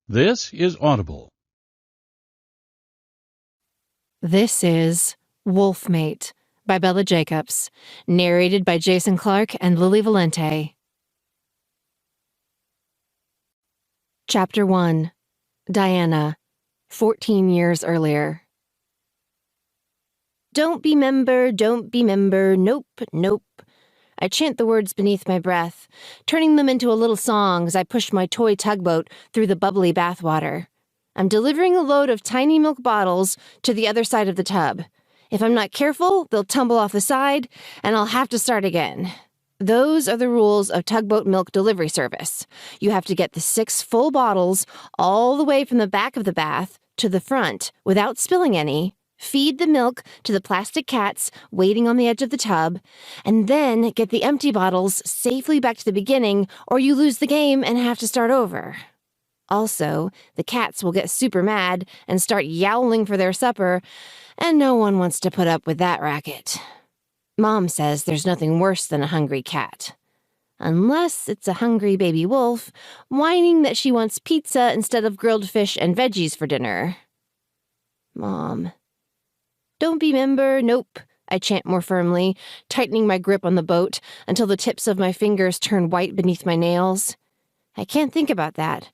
This is Audible. This is Wolfmate by Bella Jacobs, narrated by Jason Clark and Lily Valente. Chapter 1. Diana, 14 years earlier. Don't be member, nope, nope. I chant the words beneath my breath, turning them into a little song as I push my toy tugboat through the bubbly bathwater. I'm delivering a load of tiny milk bottles to the other side of the tub. If I'm not careful, they'll tumble off the side, and I'll have to start again. Those are the rules of tugboat milk delivery service. You have to get the 6 full bottles all the way from the back of the bath to the front without spilling any, feed the milk to the plastic cats waiting on the edge of the tub, and then get the empty bottles safely back to the beginning, or you lose the game and have to start over. Also, the cats will get super mad and start yowling for their supper, and no one wants to put up with that racket. Mom says there's nothing worse than a hungry cat. Unless it's a hungry baby wolf, whining that she wants pizza instead of grilled fish and veggies for dinner. Mom. Don't be member, nope, I chant more firmly, tightening my grip on the boat until the tips of my fingers turn white beneath my nails. I can't think about that,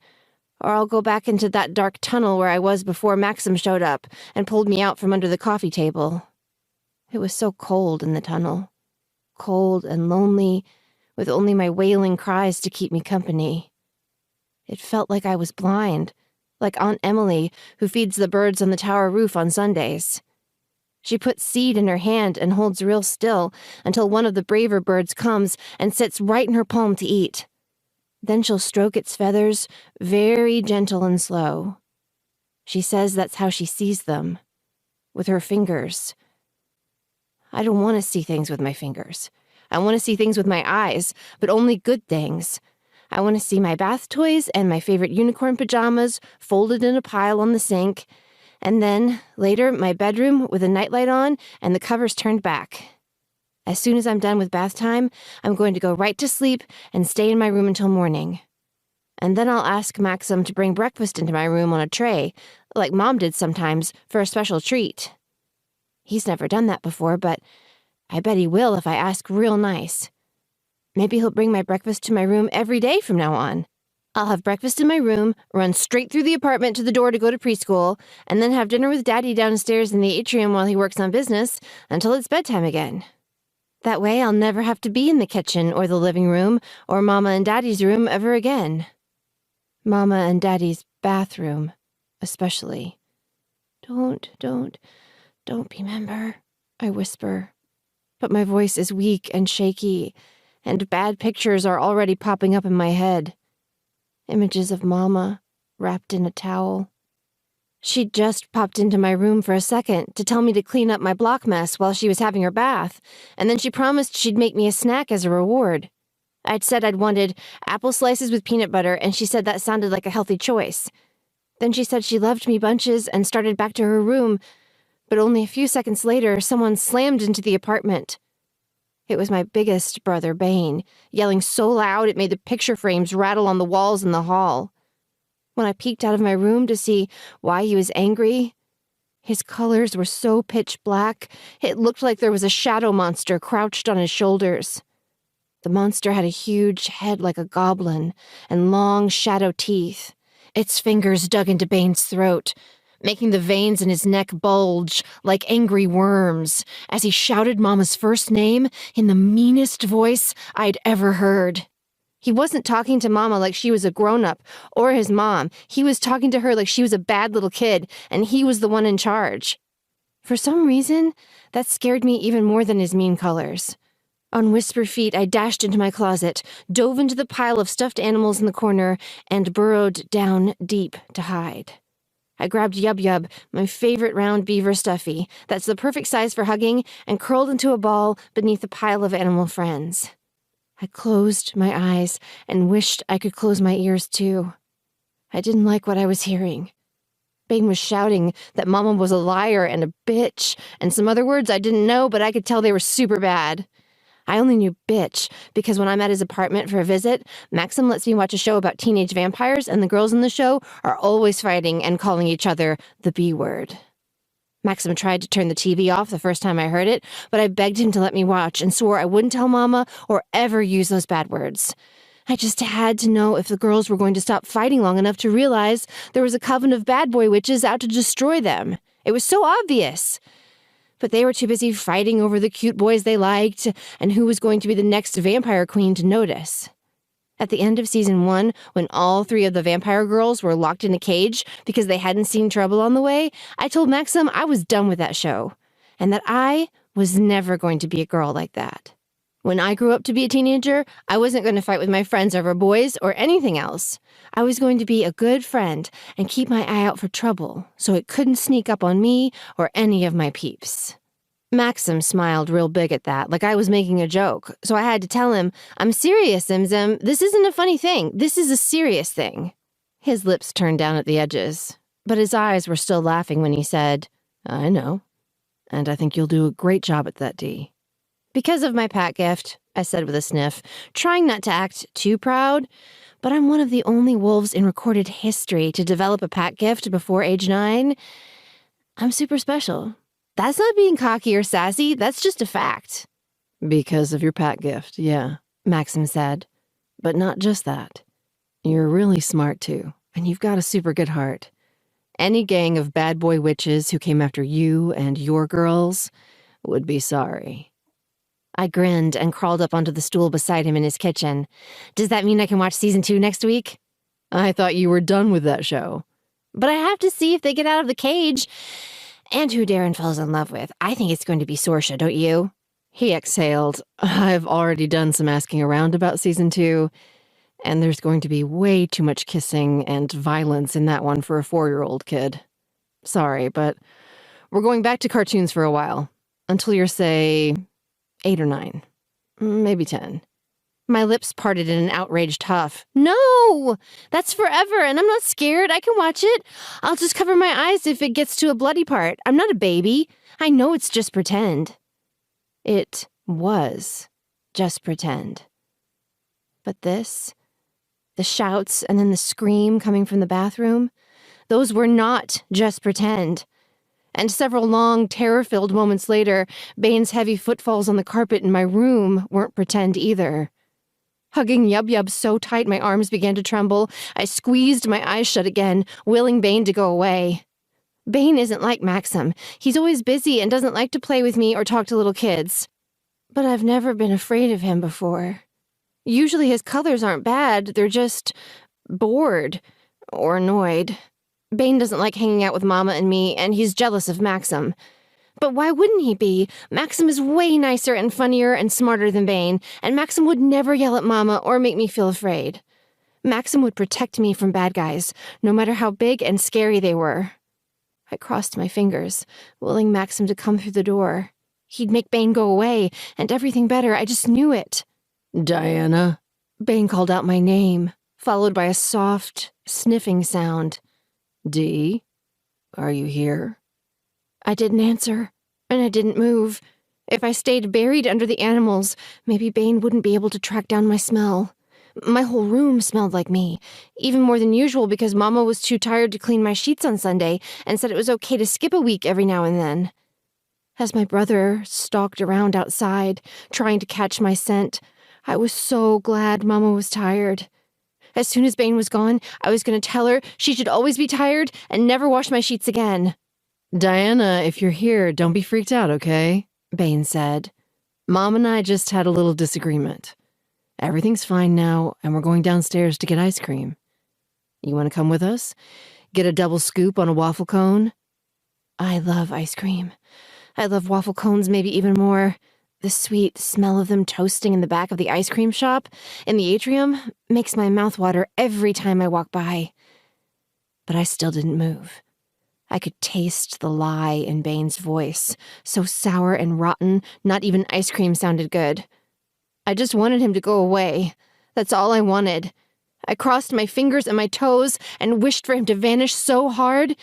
or I'll go back into that dark tunnel where I was before Maxim showed up and pulled me out from under the coffee table. It was so cold in the tunnel. Cold and lonely, with only my wailing cries to keep me company. It felt like I was blind, like Aunt Emily, who feeds the birds on the tower roof on Sundays. She puts seed in her hand and holds real still until one of the braver birds comes and sits right in her palm to eat. Then she'll stroke its feathers, very gentle and slow. She says that's how she sees them, with her fingers. I don't want to see things with my fingers. I want to see things with my eyes, but only good things. I want to see my bath toys and my favorite unicorn pajamas folded in a pile on the sink, and then, later, my bedroom with a nightlight on and the covers turned back. As soon as I'm done with bath time, I'm going to go right to sleep and stay in my room until morning. And then I'll ask Maxim to bring breakfast into my room on a tray, like Mom did sometimes, for a special treat. He's never done that before, but I bet he will if I ask real nice. Maybe he'll bring my breakfast to my room every day from now on. I'll have breakfast in my room, run straight through the apartment to the door to go to preschool, and then have dinner with Daddy downstairs in the atrium while he works on business until it's bedtime again. That way I'll never have to be in the kitchen or the living room or Mama and Daddy's room ever again. Mama and Daddy's bathroom, especially. Don't be member, I whisper. But my voice is weak and shaky, and bad pictures are already popping up in my head. Images of Mama, wrapped in a towel. She'd just popped into my room for a second to tell me to clean up my block mess while she was having her bath, and then she promised she'd make me a snack as a reward. I'd said I'd wanted apple slices with peanut butter, and she said that sounded like a healthy choice. Then she said she loved me bunches and started back to her room, but only a few seconds later, someone slammed into the apartment. It was my biggest brother, Bane, yelling so loud it made the picture frames rattle on the walls in the hall. When I peeked out of my room to see why he was angry, his colors were so pitch black, it looked like there was a shadow monster crouched on his shoulders. The monster had a huge head like a goblin and long shadow teeth. Its fingers dug into Bane's throat, making the veins in his neck bulge like angry worms as he shouted Mama's first name in the meanest voice I'd ever heard. He wasn't talking to Mama like she was a grown-up or his mom. He was talking to her like she was a bad little kid, and he was the one in charge. For some reason, that scared me even more than his mean colors. On whisper feet, I dashed into my closet, dove into the pile of stuffed animals in the corner, and burrowed down deep to hide. I grabbed Yub Yub, my favorite round beaver stuffy, that's the perfect size for hugging, and curled into a ball beneath a pile of animal friends. I closed my eyes and wished I could close my ears too. I didn't like what I was hearing. Bane was shouting that Mama was a liar and a bitch, and some other words I didn't know, but I could tell they were super bad. I only knew bitch because when I'm at his apartment for a visit, Maxim lets me watch a show about teenage vampires, and the girls in the show are always fighting and calling each other the B word. Maxim tried to turn the TV off the first time I heard it, but I begged him to let me watch and swore I wouldn't tell Mama or ever use those bad words. I just had to know if the girls were going to stop fighting long enough to realize there was a coven of bad boy witches out to destroy them. It was so obvious. But they were too busy fighting over the cute boys they liked and who was going to be the next vampire queen to notice. At the end of season 1, when all 3 of the vampire girls were locked in a cage because they hadn't seen trouble on the way, I told Maxim I was done with that show, and that I was never going to be a girl like that. When I grew up to be a teenager, I wasn't going to fight with my friends over boys or anything else. I was going to be a good friend and keep my eye out for trouble so it couldn't sneak up on me or any of my peeps. Maxim smiled real big at that, like I was making a joke, so I had to tell him, I'm serious, Zim. This isn't a funny thing. This is a serious thing. His lips turned down at the edges, but his eyes were still laughing when he said, I know, and I think you'll do a great job at that, Dee. Because of my pat gift, I said with a sniff, trying not to act too proud, but I'm one of the only wolves in recorded history to develop a pat gift before age 9. I'm super special. That's not being cocky or sassy, that's just a fact. Because of your pat gift, yeah, Maxim said. But not just that. You're really smart, too, and you've got a super good heart. Any gang of bad boy witches who came after you and your girls would be sorry. I grinned and crawled up onto the stool beside him in his kitchen. Does that mean I can watch season 2 next week? I thought you were done with that show. But I have to see if they get out of the cage. And who Darren falls in love with. I think it's going to be Sorsha, don't you? He exhaled. I've already done some asking around about season 2, and there's going to be way too much kissing and violence in that one for a 4-year-old kid. Sorry, but we're going back to cartoons for a while. Until you're, say, 8 or 9. Maybe 10. My lips parted in an outraged huff. No! That's forever, and I'm not scared. I can watch it. I'll just cover my eyes if it gets to a bloody part. I'm not a baby. I know it's just pretend. It was just pretend. But this, the shouts and then the scream coming from the bathroom, those were not just pretend. And several long, terror-filled moments later, Bane's heavy footfalls on the carpet in my room weren't pretend either. Hugging Yub so tight my arms began to tremble, I squeezed my eyes shut again, willing Bane to go away. Bane isn't like Maxim. He's always busy and doesn't like to play with me or talk to little kids. But I've never been afraid of him before. Usually his colors aren't bad, they're just bored or annoyed. Bane doesn't like hanging out with Mama and me, and he's jealous of Maxim. But why wouldn't he be? Maxim is way nicer and funnier and smarter than Bane, and Maxim would never yell at Mama or make me feel afraid. Maxim would protect me from bad guys, no matter how big and scary they were. I crossed my fingers, willing Maxim to come through the door. He'd make Bane go away, and everything better, I just knew it. Diana. Bane called out my name, followed by a soft, sniffing sound. Dee, are you here? I didn't answer, and I didn't move. If I stayed buried under the animals, maybe Bane wouldn't be able to track down my smell. My whole room smelled like me, even more than usual because Mama was too tired to clean my sheets on Sunday and said it was okay to skip a week every now and then. As my brother stalked around outside, trying to catch my scent, I was so glad Mama was tired. As soon as Bane was gone, I was going to tell her she should always be tired and never wash my sheets again. Diana, if you're here, don't be freaked out, okay? Bane said. Mom and I just had a little disagreement. Everything's fine now, and we're going downstairs to get ice cream. You want to come with us? Get a double scoop on a waffle cone? I love ice cream. I love waffle cones maybe even more. The sweet smell of them toasting in the back of the ice cream shop in the atrium makes my mouth water every time I walk by. But I still didn't move. I could taste the lie in Bane's voice, so sour and rotten, not even ice cream sounded good. I just wanted him to go away. That's all I wanted. I crossed my fingers and my toes and wished for him to vanish so hard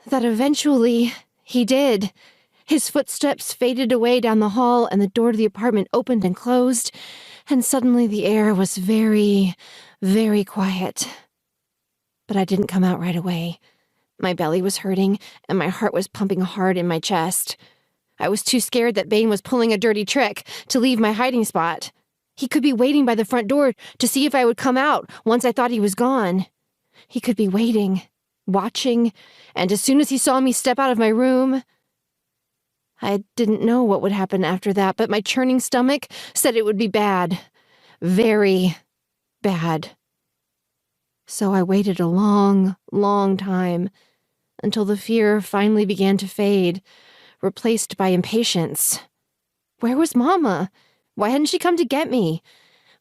that eventually he did. His footsteps faded away down the hall, and the door to the apartment opened and closed, and suddenly the air was very, very quiet. But I didn't come out right away. My belly was hurting, and my heart was pumping hard in my chest. I was too scared that Bane was pulling a dirty trick to leave my hiding spot. He could be waiting by the front door to see if I would come out once I thought he was gone. He could be waiting, watching, and as soon as he saw me step out of my room... I didn't know what would happen after that, but my churning stomach said it would be bad. Very bad. So I waited a long, long time until the fear finally began to fade, replaced by impatience. Where was Mama? Why hadn't she come to get me?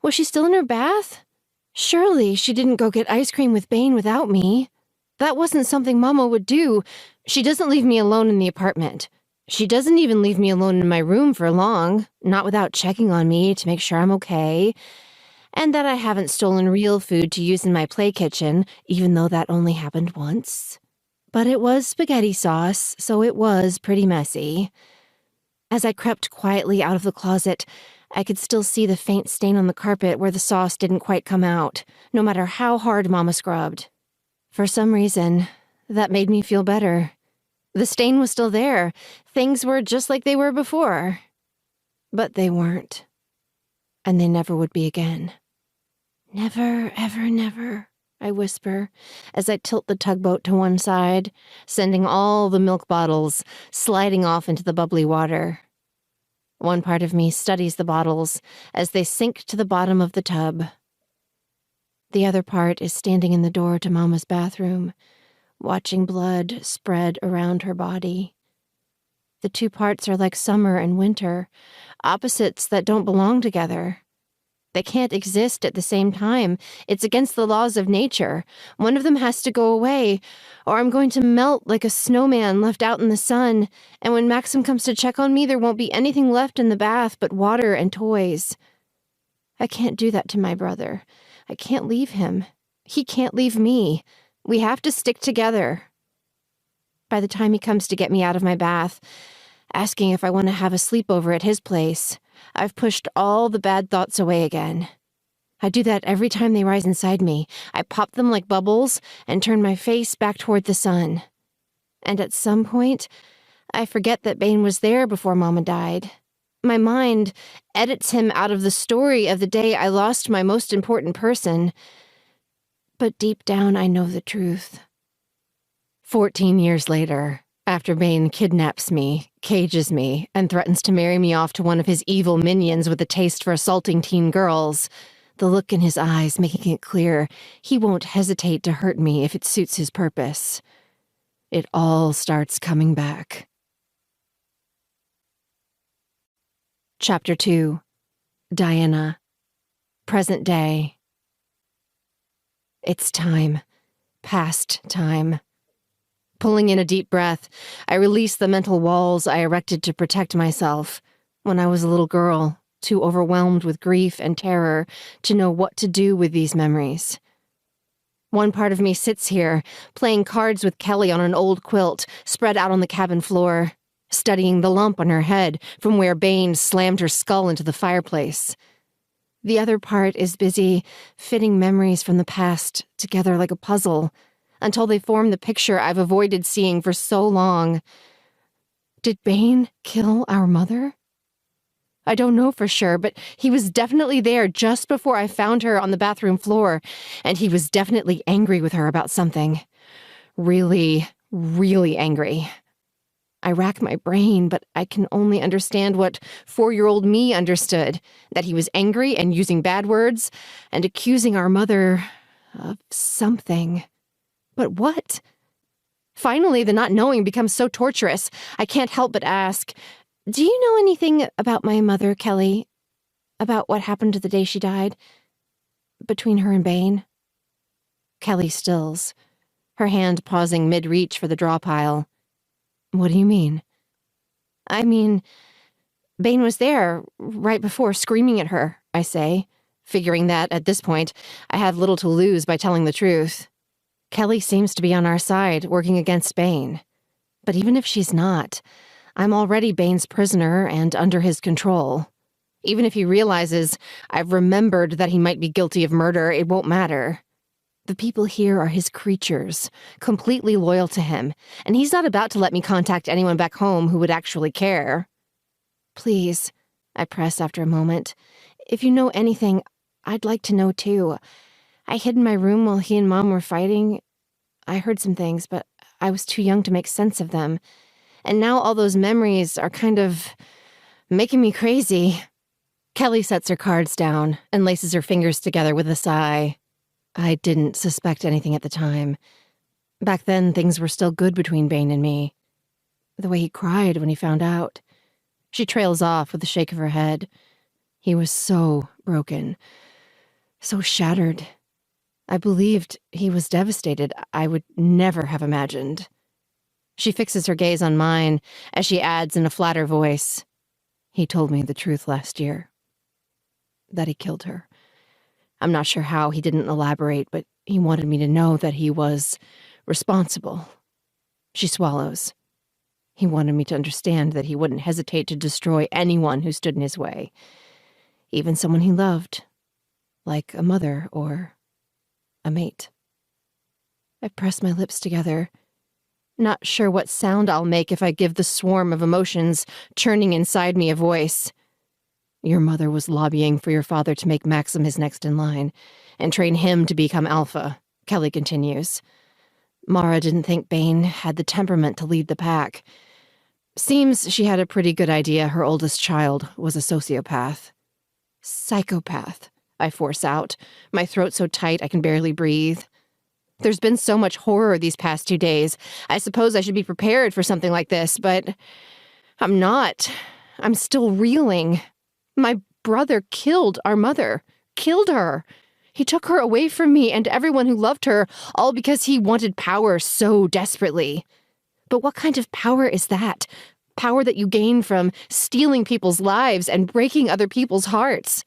Was she still in her bath? Surely she didn't go get ice cream with Bane without me. That wasn't something Mama would do. She doesn't leave me alone in the apartment. She doesn't even leave me alone in my room for long, not without checking on me to make sure I'm okay, and that I haven't stolen real food to use in my play kitchen, even though that only happened once. But it was spaghetti sauce, so it was pretty messy. As I crept quietly out of the closet, I could still see the faint stain on the carpet where the sauce didn't quite come out, no matter how hard Mama scrubbed. For some reason, that made me feel better. The stain was still there. Things were just like they were before. But they weren't. And they never would be again. Never, ever, never, I whisper, as I tilt the tugboat to one side, sending all the milk bottles sliding off into the bubbly water. One part of me studies the bottles as they sink to the bottom of the tub. The other part is standing in the door to Mama's bathroom, watching blood spread around her body. The two parts are like summer and winter, opposites that don't belong together. They can't exist at the same time. It's against the laws of nature. One of them has to go away, or I'm going to melt like a snowman left out in the sun, and when Maxim comes to check on me, there won't be anything left in the bath but water and toys. I can't do that to my brother. I can't leave him. He can't leave me. We have to stick together. By the time he comes to get me out of my bath, asking if I want to have a sleepover at his place, I've pushed all the bad thoughts away again. I do that every time they rise inside me. I pop them like bubbles and turn my face back toward the sun. And at some point, I forget that Bane was there before Mama died. My mind edits him out of the story of the day I lost my most important person. But deep down, I know the truth. 14 years later, after Bane kidnaps me, cages me, and threatens to marry me off to one of his evil minions with a taste for assaulting teen girls, the look in his eyes making it clear he won't hesitate to hurt me if it suits his purpose. It all starts coming back. Chapter 2. Diana. Present day. It's time. Past time. Pulling in a deep breath, I release the mental walls I erected to protect myself when I was a little girl, too overwhelmed with grief and terror to know what to do with these memories. One part of me sits here, playing cards with Kelly on an old quilt spread out on the cabin floor, studying the lump on her head from where Bane slammed her skull into the fireplace. The other part is busy fitting memories from the past together like a puzzle until they form the picture I've avoided seeing for so long. Did Bane kill our mother? I don't know for sure, but he was definitely there just before I found her on the bathroom floor, and he was definitely angry with her about something. Really, really angry. I rack my brain, but I can only understand what 4-year-old me understood, that he was angry and using bad words and accusing our mother of something. But what? Finally, the not knowing becomes so torturous, I can't help but ask, do you know anything about my mother, Kelly? About what happened the day she died? Between her and Bane? Kelly stills, her hand pausing mid-reach for the draw pile. What do you mean? I mean, Bane was there right before, screaming at her, I say, figuring that, at this point, I have little to lose by telling the truth. Kelly seems to be on our side, working against Bane. But even if she's not, I'm already Bane's prisoner and under his control. Even if he realizes I've remembered that he might be guilty of murder, it won't matter. The people here are his creatures, completely loyal to him, and he's not about to let me contact anyone back home who would actually care. Please, I press after a moment. If you know anything, I'd like to know too. I hid in my room while he and Mom were fighting. I heard some things, but I was too young to make sense of them. And now all those memories are kind of making me crazy. Kelly sets her cards down and laces her fingers together with a sigh. I didn't suspect anything at the time. Back then, things were still good between Bane and me. The way he cried when he found out. She trails off with a shake of her head. He was so broken, so shattered. I believed he was devastated. I would never have imagined. She fixes her gaze on mine as she adds in a flatter voice, "He told me the truth last year. That he killed her. I'm not sure how he didn't elaborate, but he wanted me to know that he was responsible." She swallows. He wanted me to understand that he wouldn't hesitate to destroy anyone who stood in his way, even someone he loved, like a mother or a mate. I press my lips together, not sure what sound I'll make if I give the swarm of emotions churning inside me a voice. Your mother was lobbying for your father to make Maxim his next in line and train him to become Alpha, Kelly continues. Mara didn't think Bane had the temperament to lead the pack. Seems she had a pretty good idea her oldest child was a sociopath. Psychopath, I force out, my throat so tight I can barely breathe. There's been so much horror these past 2 days. I suppose I should be prepared for something like this, but I'm not. I'm still reeling. My brother killed our mother. Killed her. He took her away from me and everyone who loved her, all because he wanted power so desperately. But what kind of power is that? Power that you gain from stealing people's lives and breaking other people's hearts.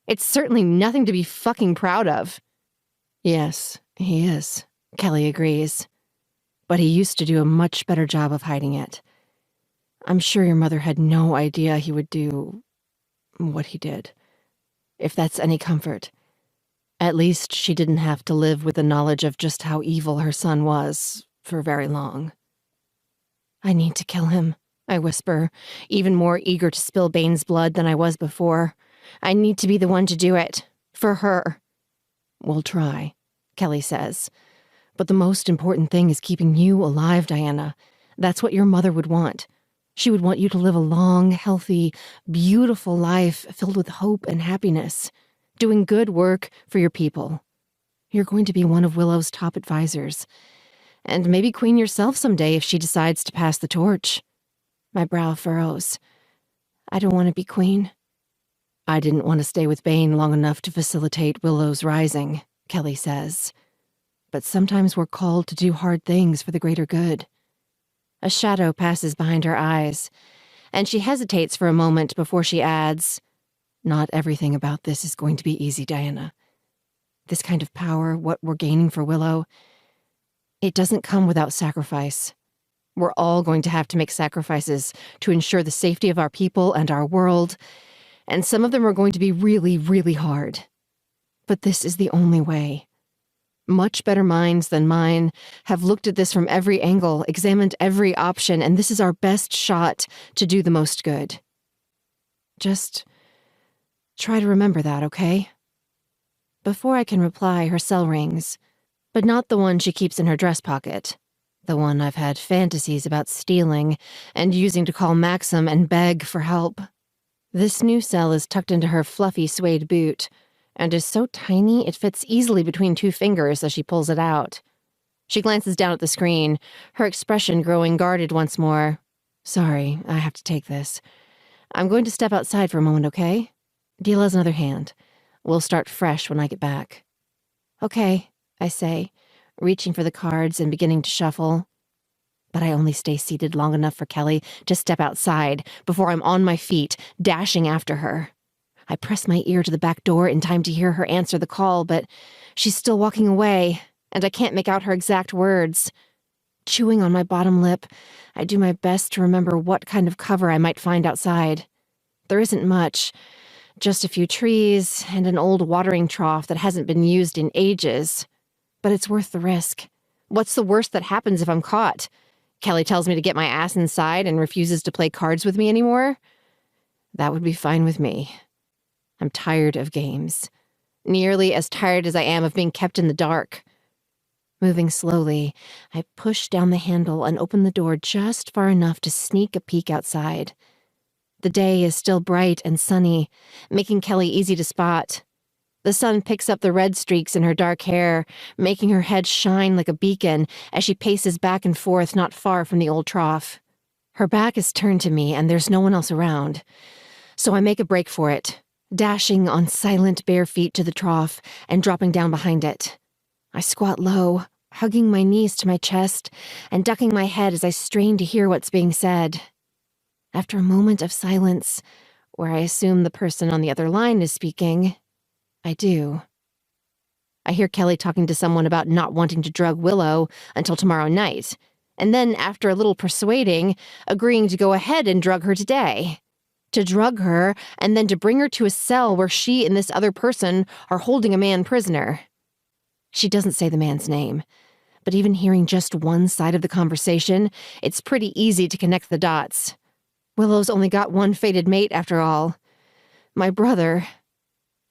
It's certainly nothing to be fucking proud of. Yes, he is, Kelly agrees. But he used to do a much better job of hiding it. I'm sure your mother had no idea he would do what he did. If that's any comfort. At least she didn't have to live with the knowledge of just how evil her son was for very long. I need to kill him, I whisper, even more eager to spill Bane's blood than I was before. I need to be the one to do it. For her. We'll try, Kelly says. But the most important thing is keeping you alive, Diana. That's what your mother would want. She would want you to live a long, healthy, beautiful life filled with hope and happiness, doing good work for your people. You're going to be one of Willow's top advisors, and maybe Queen yourself someday if she decides to pass the torch. My brow furrows. I don't want to be Queen. I didn't want to stay with Bane long enough to facilitate Willow's rising, Kelly says. But sometimes we're called to do hard things for the greater good. A shadow passes behind her eyes, and she hesitates for a moment before she adds, "Not everything about this is going to be easy, Diana. This kind of power, what we're gaining for Willow, it doesn't come without sacrifice. We're all going to have to make sacrifices to ensure the safety of our people and our world, and some of them are going to be really, really hard. But this is the only way. Much better minds than mine have looked at this from every angle, examined every option, and this is our best shot to do the most good. Just try to remember that, okay?" Before I can reply, her cell rings, but not the one she keeps in her dress pocket. The one I've had fantasies about stealing and using to call Maxim and beg for help. This new cell is tucked into her fluffy suede boot, and is so tiny it fits easily between 2 fingers as she pulls it out. She glances down at the screen, her expression growing guarded once more. "Sorry, I have to take this. I'm going to step outside for a moment, okay? Deal has another hand. We'll start fresh when I get back." "Okay," I say, reaching for the cards and beginning to shuffle. But I only stay seated long enough for Kelly to step outside before I'm on my feet, dashing after her. I press my ear to the back door in time to hear her answer the call, but she's still walking away, and I can't make out her exact words. Chewing on my bottom lip, I do my best to remember what kind of cover I might find outside. There isn't much, just a few trees and an old watering trough that hasn't been used in ages. But it's worth the risk. What's the worst that happens if I'm caught? Kelly tells me to get my ass inside and refuses to play cards with me anymore? That would be fine with me. I'm tired of games. Nearly as tired as I am of being kept in the dark. Moving slowly, I push down the handle and open the door just far enough to sneak a peek outside. The day is still bright and sunny, making Kelly easy to spot. The sun picks up the red streaks in her dark hair, making her head shine like a beacon as she paces back and forth not far from the old trough. Her back is turned to me and there's no one else around. So I make a break for it, dashing on silent bare feet to the trough and dropping down behind it. I squat low, hugging my knees to my chest and ducking my head as I strain to hear what's being said. After a moment of silence, where I assume the person on the other line is speaking, I do. I hear Kelly talking to someone about not wanting to drug Willow until tomorrow night, and then, after a little persuading, agreeing to go ahead and drug her today. To drug her, and then to bring her to a cell where she and this other person are holding a man prisoner. She doesn't say the man's name, but even hearing just one side of the conversation, it's pretty easy to connect the dots. Willow's only got one fated mate, after all. My brother.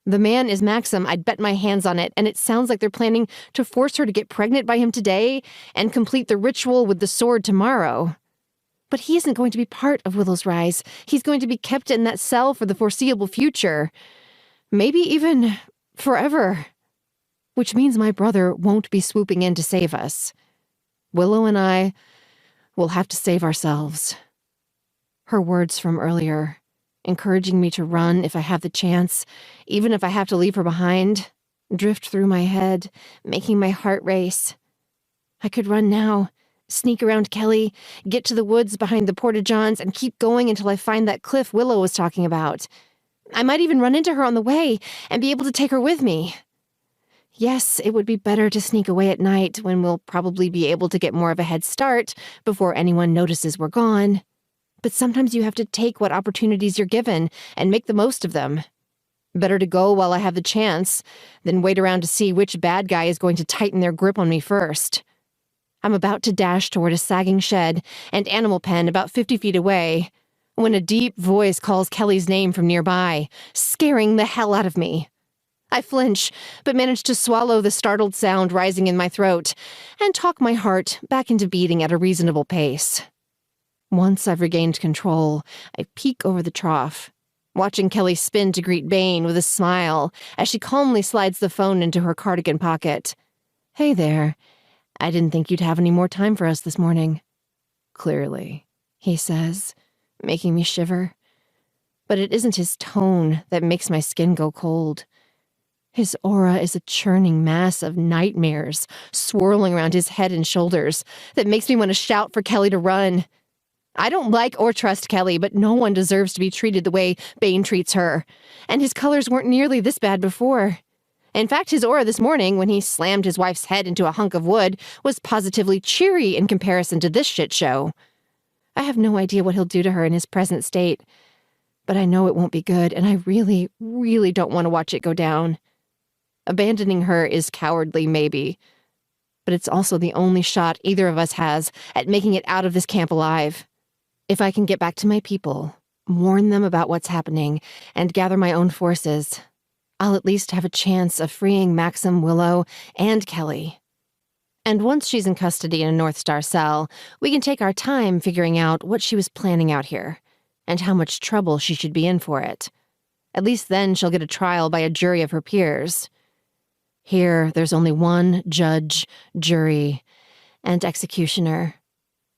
The man is Maxim, I'd bet my hands on it, and it sounds like they're planning to force her to get pregnant by him today and complete the ritual with the sword tomorrow. But he isn't going to be part of Willow's rise. He's going to be kept in that cell for the foreseeable future. Maybe even forever. Which means my brother won't be swooping in to save us. Willow and I will have to save ourselves. Her words from earlier, encouraging me to run if I have the chance, even if I have to leave her behind, drift through my head, making my heart race. I could run now, sneak around Kelly, get to the woods behind the porta-johns, and keep going until I find that cliff Willow was talking about. I might even run into her on the way and be able to take her with me. Yes, it would be better to sneak away at night when we'll probably be able to get more of a head start before anyone notices we're gone. But sometimes you have to take what opportunities you're given and make the most of them. Better to go while I have the chance than wait around to see which bad guy is going to tighten their grip on me first. I'm about to dash toward a sagging shed and animal pen about 50 feet away when a deep voice calls Kelly's name from nearby, scaring the hell out of me. I flinch, but manage to swallow the startled sound rising in my throat and talk my heart back into beating at a reasonable pace. Once I've regained control, I peek over the trough, watching Kelly spin to greet Bane with a smile as she calmly slides the phone into her cardigan pocket. "Hey there. I didn't think you'd have any more time for us this morning." "Clearly," he says, making me shiver. But it isn't his tone that makes my skin go cold. His aura is a churning mass of nightmares swirling around his head and shoulders that makes me want to shout for Kelly to run. I don't like or trust Kelly, but no one deserves to be treated the way Bane treats her. And his colors weren't nearly this bad before. In fact, his aura this morning, when he slammed his wife's head into a hunk of wood, was positively cheery in comparison to this shit show. I have no idea what he'll do to her in his present state, but I know it won't be good, and I really, really don't want to watch it go down. Abandoning her is cowardly, maybe, but it's also the only shot either of us has at making it out of this camp alive. If I can get back to my people, warn them about what's happening, and gather my own forces, I'll at least have a chance of freeing Maxim, Willow, and Kelly. And once she's in custody in a North Star cell, we can take our time figuring out what she was planning out here, and how much trouble she should be in for it. At least then she'll get a trial by a jury of her peers. Here, there's only one judge, jury, and executioner.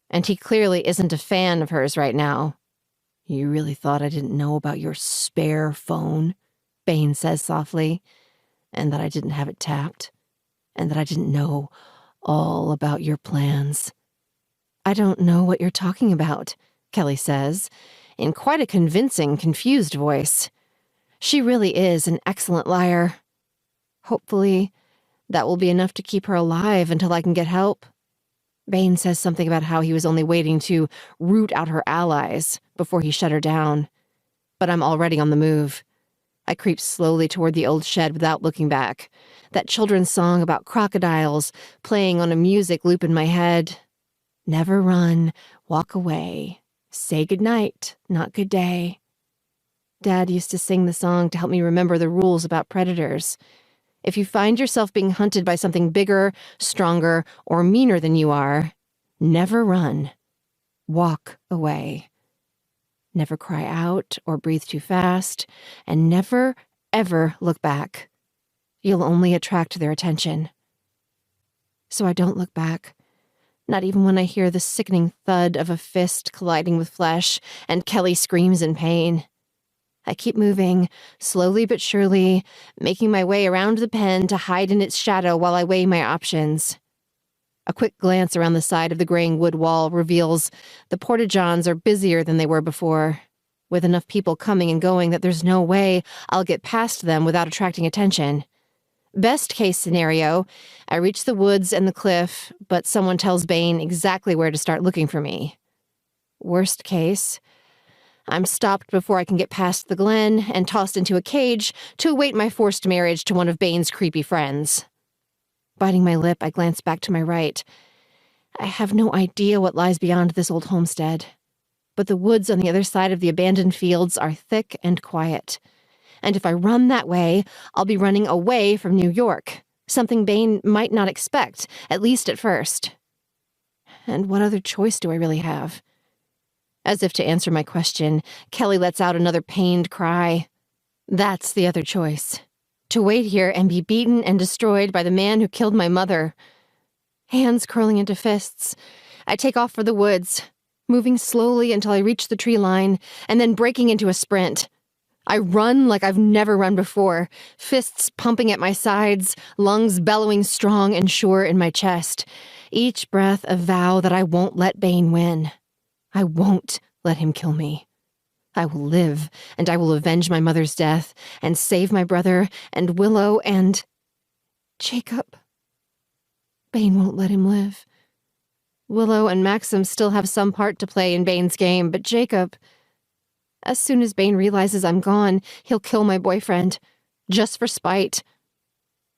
And he clearly isn't a fan of hers right now. "You really thought I didn't know about your spare phone?" Bane says softly, "and that I didn't have it tapped, and that I didn't know all about your plans." "I don't know what you're talking about," Kelly says, in quite a convincing, confused voice. She really is an excellent liar. Hopefully, that will be enough to keep her alive until I can get help. Bane says something about how he was only waiting to root out her allies before he shut her down. But I'm already on the move. I creep slowly toward the old shed without looking back. That children's song about crocodiles playing on a music loop in my head. Never run, walk away. Say goodnight, not good day. Dad used to sing the song to help me remember the rules about predators. If you find yourself being hunted by something bigger, stronger, or meaner than you are, never run. Walk away. Never cry out or breathe too fast, and never, ever look back. You'll only attract their attention. So I don't look back, not even when I hear the sickening thud of a fist colliding with flesh and Kelly screams in pain. I keep moving, slowly but surely, making my way around the pen to hide in its shadow while I weigh my options. A quick glance around the side of the graying wood wall reveals the porta-johns are busier than they were before, with enough people coming and going that there's no way I'll get past them without attracting attention. Best case scenario, I reach the woods and the cliff, but someone tells Bane exactly where to start looking for me. Worst case, I'm stopped before I can get past the glen and tossed into a cage to await my forced marriage to one of Bane's creepy friends. Biting my lip, I glance back to my right. I have no idea what lies beyond this old homestead, but the woods on the other side of the abandoned fields are thick and quiet. And if I run that way, I'll be running away from New York, something Bane might not expect, at least at first. And what other choice do I really have? As if to answer my question, Kelly lets out another pained cry. That's the other choice. To wait here and be beaten and destroyed by the man who killed my mother. Hands curling into fists, I take off for the woods, moving slowly until I reach the tree line, and then breaking into a sprint. I run like I've never run before, fists pumping at my sides, lungs bellowing strong and sure in my chest. Each breath a vow that I won't let Bane win. I won't let him kill me. I will live, and I will avenge my mother's death, and save my brother, and Willow, and Jacob. Bane won't let him live. Willow and Maxim still have some part to play in Bane's game, but Jacob... As soon as Bane realizes I'm gone, he'll kill my boyfriend, just for spite.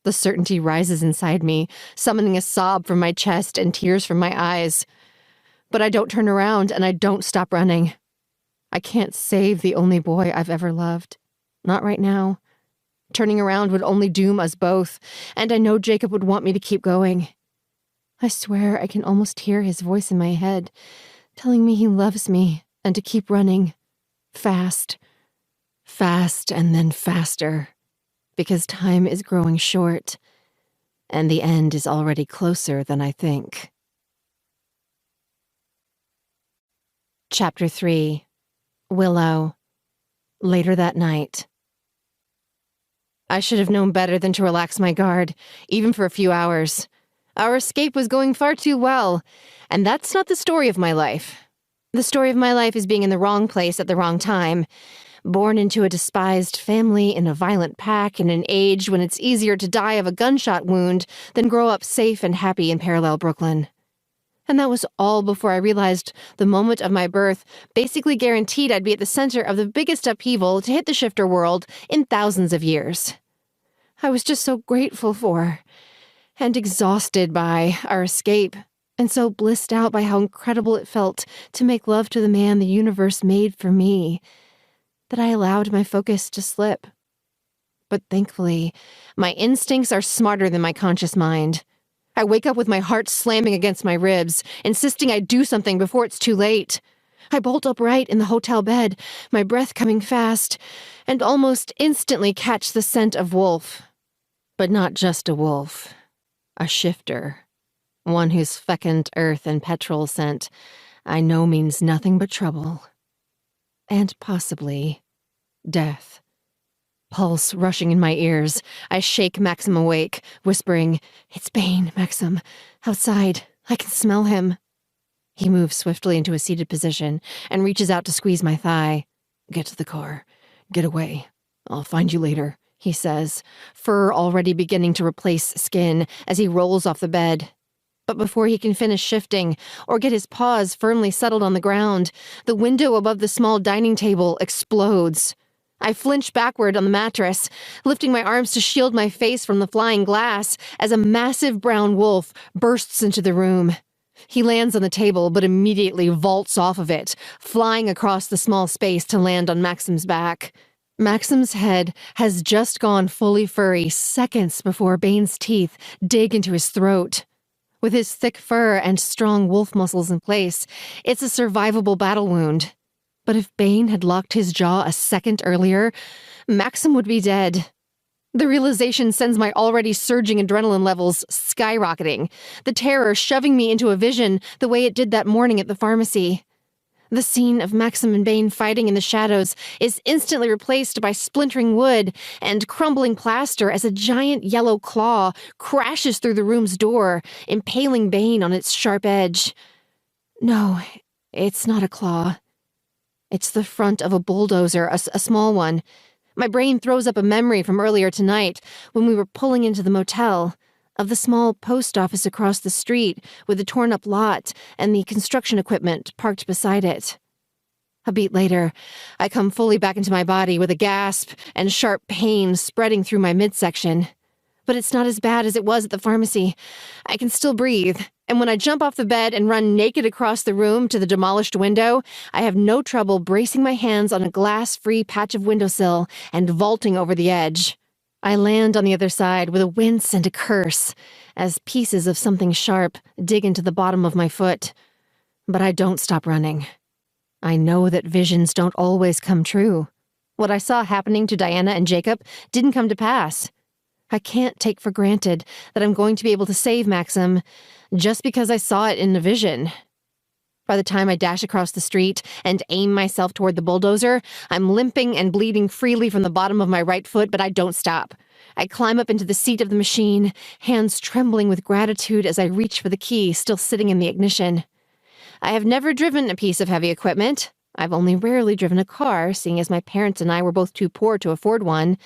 The certainty rises inside me, summoning a sob from my chest and tears from my eyes. But I don't turn around, and I don't stop running. I can't save the only boy I've ever loved. Not right now. Turning around would only doom us both, and I know Jacob would want me to keep going. I swear I can almost hear his voice in my head, telling me he loves me and to keep running. Fast. Fast and then faster. Because time is growing short, and the end is already closer than I think. Chapter 3. Willow. Later that night. I should have known better than to relax my guard, even for a few hours. Our escape was going far too well, and that's not the story of my life. The story of my life is being in the wrong place at the wrong time, born into a despised family in a violent pack in an age when it's easier to die of a gunshot wound than grow up safe and happy in parallel Brooklyn. And that was all before I realized the moment of my birth basically guaranteed I'd be at the center of the biggest upheaval to hit the shifter world in thousands of years. I was just so grateful for, and exhausted by, our escape, and so blissed out by how incredible it felt to make love to the man the universe made for me, that I allowed my focus to slip. But thankfully, my instincts are smarter than my conscious mind. I wake up with my heart slamming against my ribs, insisting I do something before it's too late. I bolt upright in the hotel bed, my breath coming fast, and almost instantly catch the scent of wolf. But not just a wolf. A shifter. One whose fecund earth and petrol scent I know means nothing but trouble. And possibly death. Pulse rushing in my ears, I shake Maxim awake, whispering, "It's Bane, Maxim. Outside. I can smell him." He moves swiftly into a seated position and reaches out to squeeze my thigh. "Get to the car. Get away. I'll find you later," he says, fur already beginning to replace skin as he rolls off the bed. But before he can finish shifting or get his paws firmly settled on the ground, the window above the small dining table explodes. I flinch backward on the mattress, lifting my arms to shield my face from the flying glass as a massive brown wolf bursts into the room. He lands on the table but immediately vaults off of it, flying across the small space to land on Maxim's back. Maxim's head has just gone fully furry seconds before Bane's teeth dig into his throat. With his thick fur and strong wolf muscles in place, it's a survivable battle wound. But if Bane had locked his jaw a second earlier, Maxim would be dead. The realization sends my already surging adrenaline levels skyrocketing, the terror shoving me into a vision the way it did that morning at the pharmacy. The scene of Maxim and Bane fighting in the shadows is instantly replaced by splintering wood and crumbling plaster as a giant yellow claw crashes through the room's door, impaling Bane on its sharp edge. No, it's not a claw. It's the front of a bulldozer, a small one. My brain throws up a memory from earlier tonight when we were pulling into the motel, of the small post office across the street with the torn-up lot and the construction equipment parked beside it. A beat later, I come fully back into my body with a gasp and sharp pain spreading through my midsection. But it's not as bad as it was at the pharmacy. I can still breathe, and when I jump off the bed and run naked across the room to the demolished window, I have no trouble bracing my hands on a glass-free patch of windowsill and vaulting over the edge. I land on the other side with a wince and a curse as pieces of something sharp dig into the bottom of my foot. But I don't stop running. I know that visions don't always come true. What I saw happening to Diana and Jacob didn't come to pass. I can't take for granted that I'm going to be able to save Maxim just because I saw it in a vision. By the time I dash across the street and aim myself toward the bulldozer, I'm limping and bleeding freely from the bottom of my right foot, but I don't stop. I climb up into the seat of the machine, hands trembling with gratitude as I reach for the key still sitting in the ignition. I have never driven a piece of heavy equipment. I've only rarely driven a car, seeing as my parents and I were both too poor to afford one.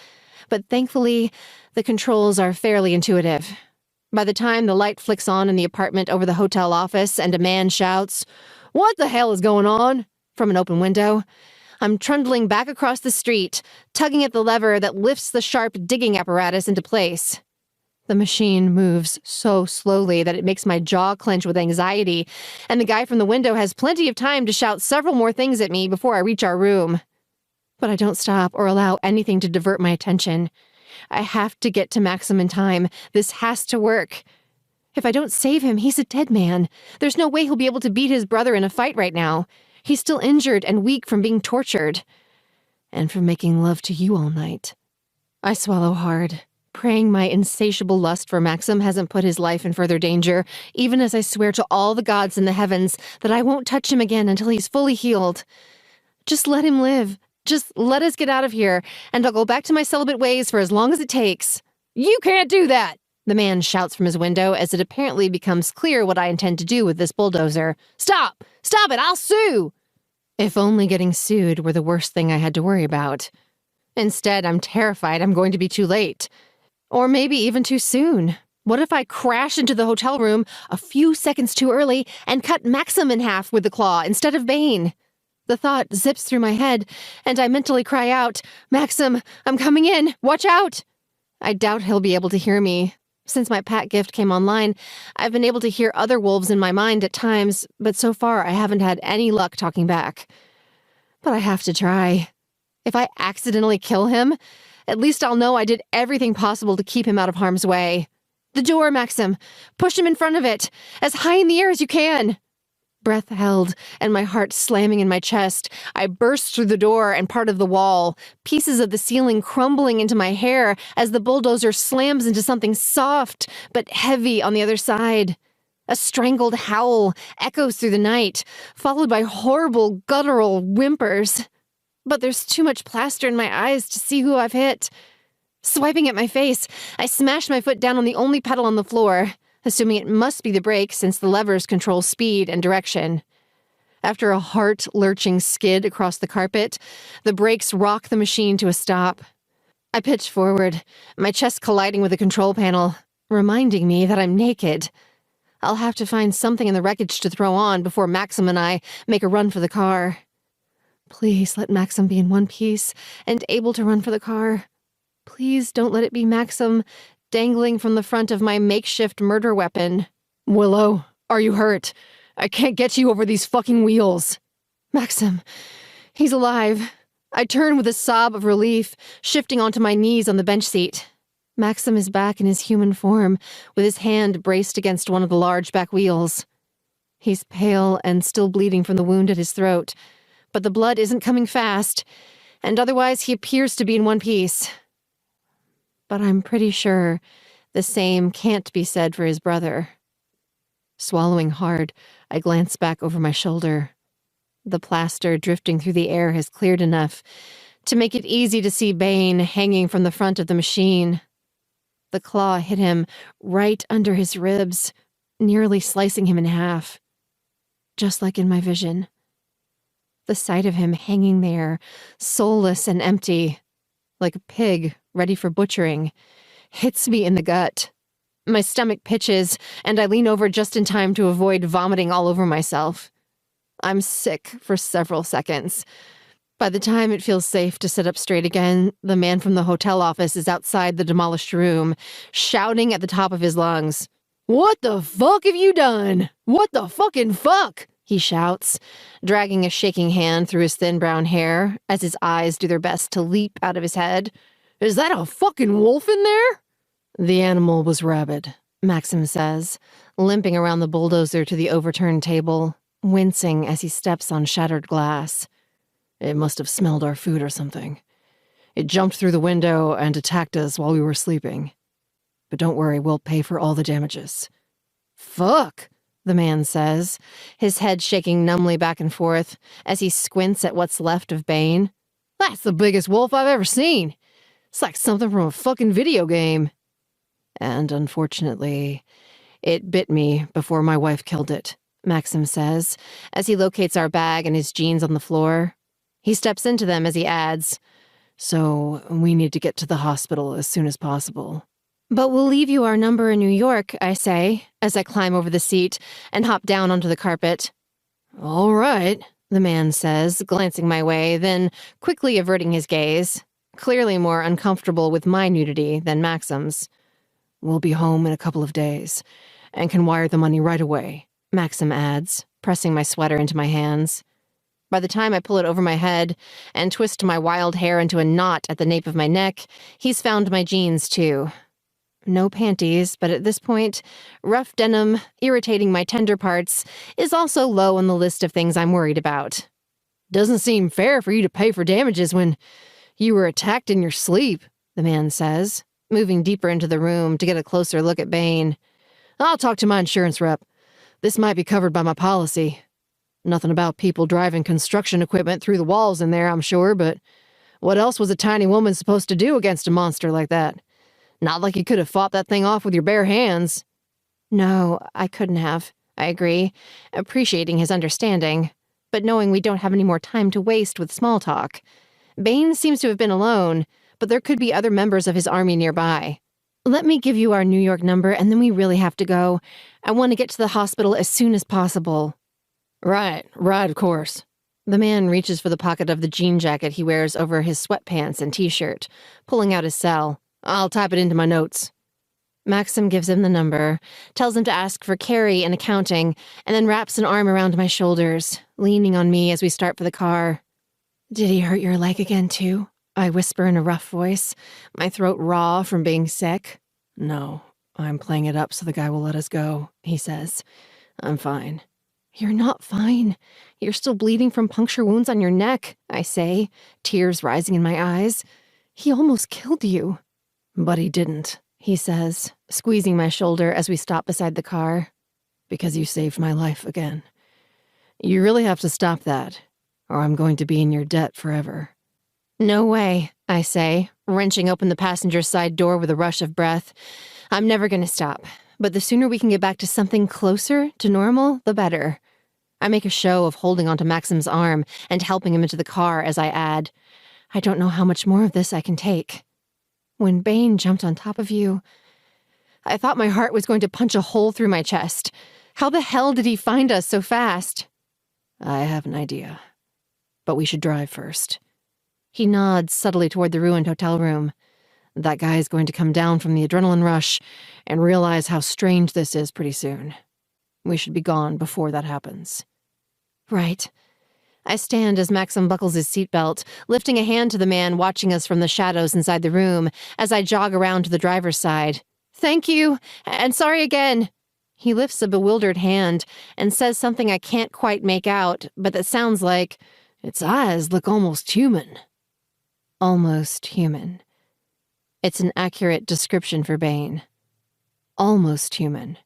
But thankfully, the controls are fairly intuitive. By the time the light flicks on in the apartment over the hotel office and a man shouts, "What the hell is going on?" from an open window, I'm trundling back across the street, tugging at the lever that lifts the sharp digging apparatus into place. The machine moves so slowly that it makes my jaw clench with anxiety, and the guy from the window has plenty of time to shout several more things at me before I reach our room. But I don't stop or allow anything to divert my attention. I have to get to Maxim in time. This has to work. If I don't save him, he's a dead man. There's no way he'll be able to beat his brother in a fight right now. He's still injured and weak from being tortured. And from making love to you all night. I swallow hard, praying my insatiable lust for Maxim hasn't put his life in further danger, even as I swear to all the gods in the heavens that I won't touch him again until he's fully healed. Just let him live. Just let us get out of here, and I'll go back to my celibate ways for as long as it takes. "You can't do that!" the man shouts from his window as it apparently becomes clear what I intend to do with this bulldozer. "Stop! Stop it! I'll sue!" If only getting sued were the worst thing I had to worry about. Instead, I'm terrified I'm going to be too late. Or maybe even too soon. What if I crash into the hotel room a few seconds too early and cut Maxim in half with the claw instead of Bane? The thought zips through my head, and I mentally cry out, "Maxim, I'm coming in! Watch out!" I doubt he'll be able to hear me. Since my pat gift came online, I've been able to hear other wolves in my mind at times, but so far I haven't had any luck talking back. But I have to try. If I accidentally kill him, at least I'll know I did everything possible to keep him out of harm's way. "The door, Maxim! Push him in front of it! As high in the air as you can!" Breath held, and my heart slamming in my chest, I burst through the door and part of the wall, pieces of the ceiling crumbling into my hair as the bulldozer slams into something soft but heavy on the other side. A strangled howl echoes through the night, followed by horrible guttural whimpers. But there's too much plaster in my eyes to see who I've hit. Swiping at my face, I smash my foot down on the only pedal on the floor, assuming it must be the brake since the levers control speed and direction. After a heart-lurching skid across the carpet, the brakes rock the machine to a stop. I pitch forward, my chest colliding with the control panel, reminding me that I'm naked. I'll have to find something in the wreckage to throw on before Maxim and I make a run for the car. Please let Maxim be in one piece and able to run for the car. Please don't let it be Maxim dangling from the front of my makeshift murder weapon. Willow, are you hurt? I can't get you over these fucking wheels. Maxim, he's alive. I turn with a sob of relief, shifting onto my knees on the bench seat. Maxim is back in his human form, with his hand braced against one of the large back wheels. He's pale and still bleeding from the wound at his throat, but the blood isn't coming fast, and otherwise he appears to be in one piece. But I'm pretty sure the same can't be said for his brother. Swallowing hard, I glance back over my shoulder. The plaster drifting through the air has cleared enough to make it easy to see Bane hanging from the front of the machine. The claw hit him right under his ribs, nearly slicing him in half. Just like in my vision. The sight of him hanging there, soulless and empty, like a pig ready for butchering, hits me in the gut. My stomach pitches, and I lean over just in time to avoid vomiting all over myself. I'm sick for several seconds. By the time it feels safe to sit up straight again, the man from the hotel office is outside the demolished room, shouting at the top of his lungs. "What the fuck have you done? What the fucking fuck?" he shouts, dragging a shaking hand through his thin brown hair as his eyes do their best to leap out of his head. "Is that a fucking wolf in there?" "The animal was rabid," Maxim says, limping around the bulldozer to the overturned table, wincing as he steps on shattered glass. "It must have smelled our food or something. It jumped through the window and attacked us while we were sleeping. But don't worry, we'll pay for all the damages." "Fuck," the man says, his head shaking numbly back and forth as he squints at what's left of Bane. "That's the biggest wolf I've ever seen. It's like something from a fucking video game." "And unfortunately, it bit me before my wife killed it," Maxim says, as he locates our bag and his jeans on the floor. He steps into them as he adds, "So we need to get to the hospital as soon as possible." "But we'll leave you our number in New York," I say, as I climb over the seat and hop down onto the carpet. "All right," the man says, glancing my way, then quickly averting his gaze, clearly more uncomfortable with my nudity than Maxim's. "We'll be home in a couple of days, and can wire the money right away," Maxim adds, pressing my sweater into my hands. By the time I pull it over my head and twist my wild hair into a knot at the nape of my neck, he's found my jeans, too. No panties, but at this point, rough denim, irritating my tender parts, is also low on the list of things I'm worried about. "Doesn't seem fair for you to pay for damages when you were attacked in your sleep," the man says, moving deeper into the room to get a closer look at Bane. "I'll talk to my insurance rep. This might be covered by my policy. Nothing about people driving construction equipment through the walls in there, I'm sure, but what else was a tiny woman supposed to do against a monster like that? Not like you could have fought that thing off with your bare hands." "No, I couldn't have," I agree, appreciating his understanding, but knowing we don't have any more time to waste with small talk. Bane seems to have been alone, but there could be other members of his army nearby. "Let me give you our New York number, and then we really have to go. I want to get to the hospital as soon as possible." Right, of course." The man reaches for the pocket of the jean jacket he wears over his sweatpants and t-shirt, pulling out his cell. "I'll type it into my notes." Maxim gives him the number, tells him to ask for Carrie in accounting, and then wraps an arm around my shoulders, leaning on me as we start for the car. "Did he hurt your leg again, too?" I whisper in a rough voice, my throat raw from being sick. "No, I'm playing it up so the guy will let us go," he says. "I'm fine." "You're not fine. You're still bleeding from puncture wounds on your neck," I say, tears rising in my eyes. "He almost killed you." "But he didn't," he says, squeezing my shoulder as we stop beside the car. "Because you saved my life again. You really have to stop that, or I'm going to be in your debt forever." "No way," I say, wrenching open the passenger side door with a rush of breath. "I'm never going to stop, but the sooner we can get back to something closer to normal, the better." I make a show of holding onto Maxim's arm and helping him into the car as I add, "I don't know how much more of this I can take. When Bane jumped on top of you, I thought my heart was going to punch a hole through my chest. How the hell did he find us so fast? I have an idea. But we should drive first. He nods subtly toward the ruined hotel room. That guy is going to come down from the adrenaline rush and realize how strange this is pretty soon. We should be gone before that happens. Right. I stand as Maxim buckles his seatbelt, lifting a hand to the man watching us from the shadows inside the room as I jog around to the driver's side. Thank you, and sorry again. He lifts a bewildered hand and says something I can't quite make out, but that sounds like, its eyes look almost human. Almost human. It's an accurate description for Bane. Almost human,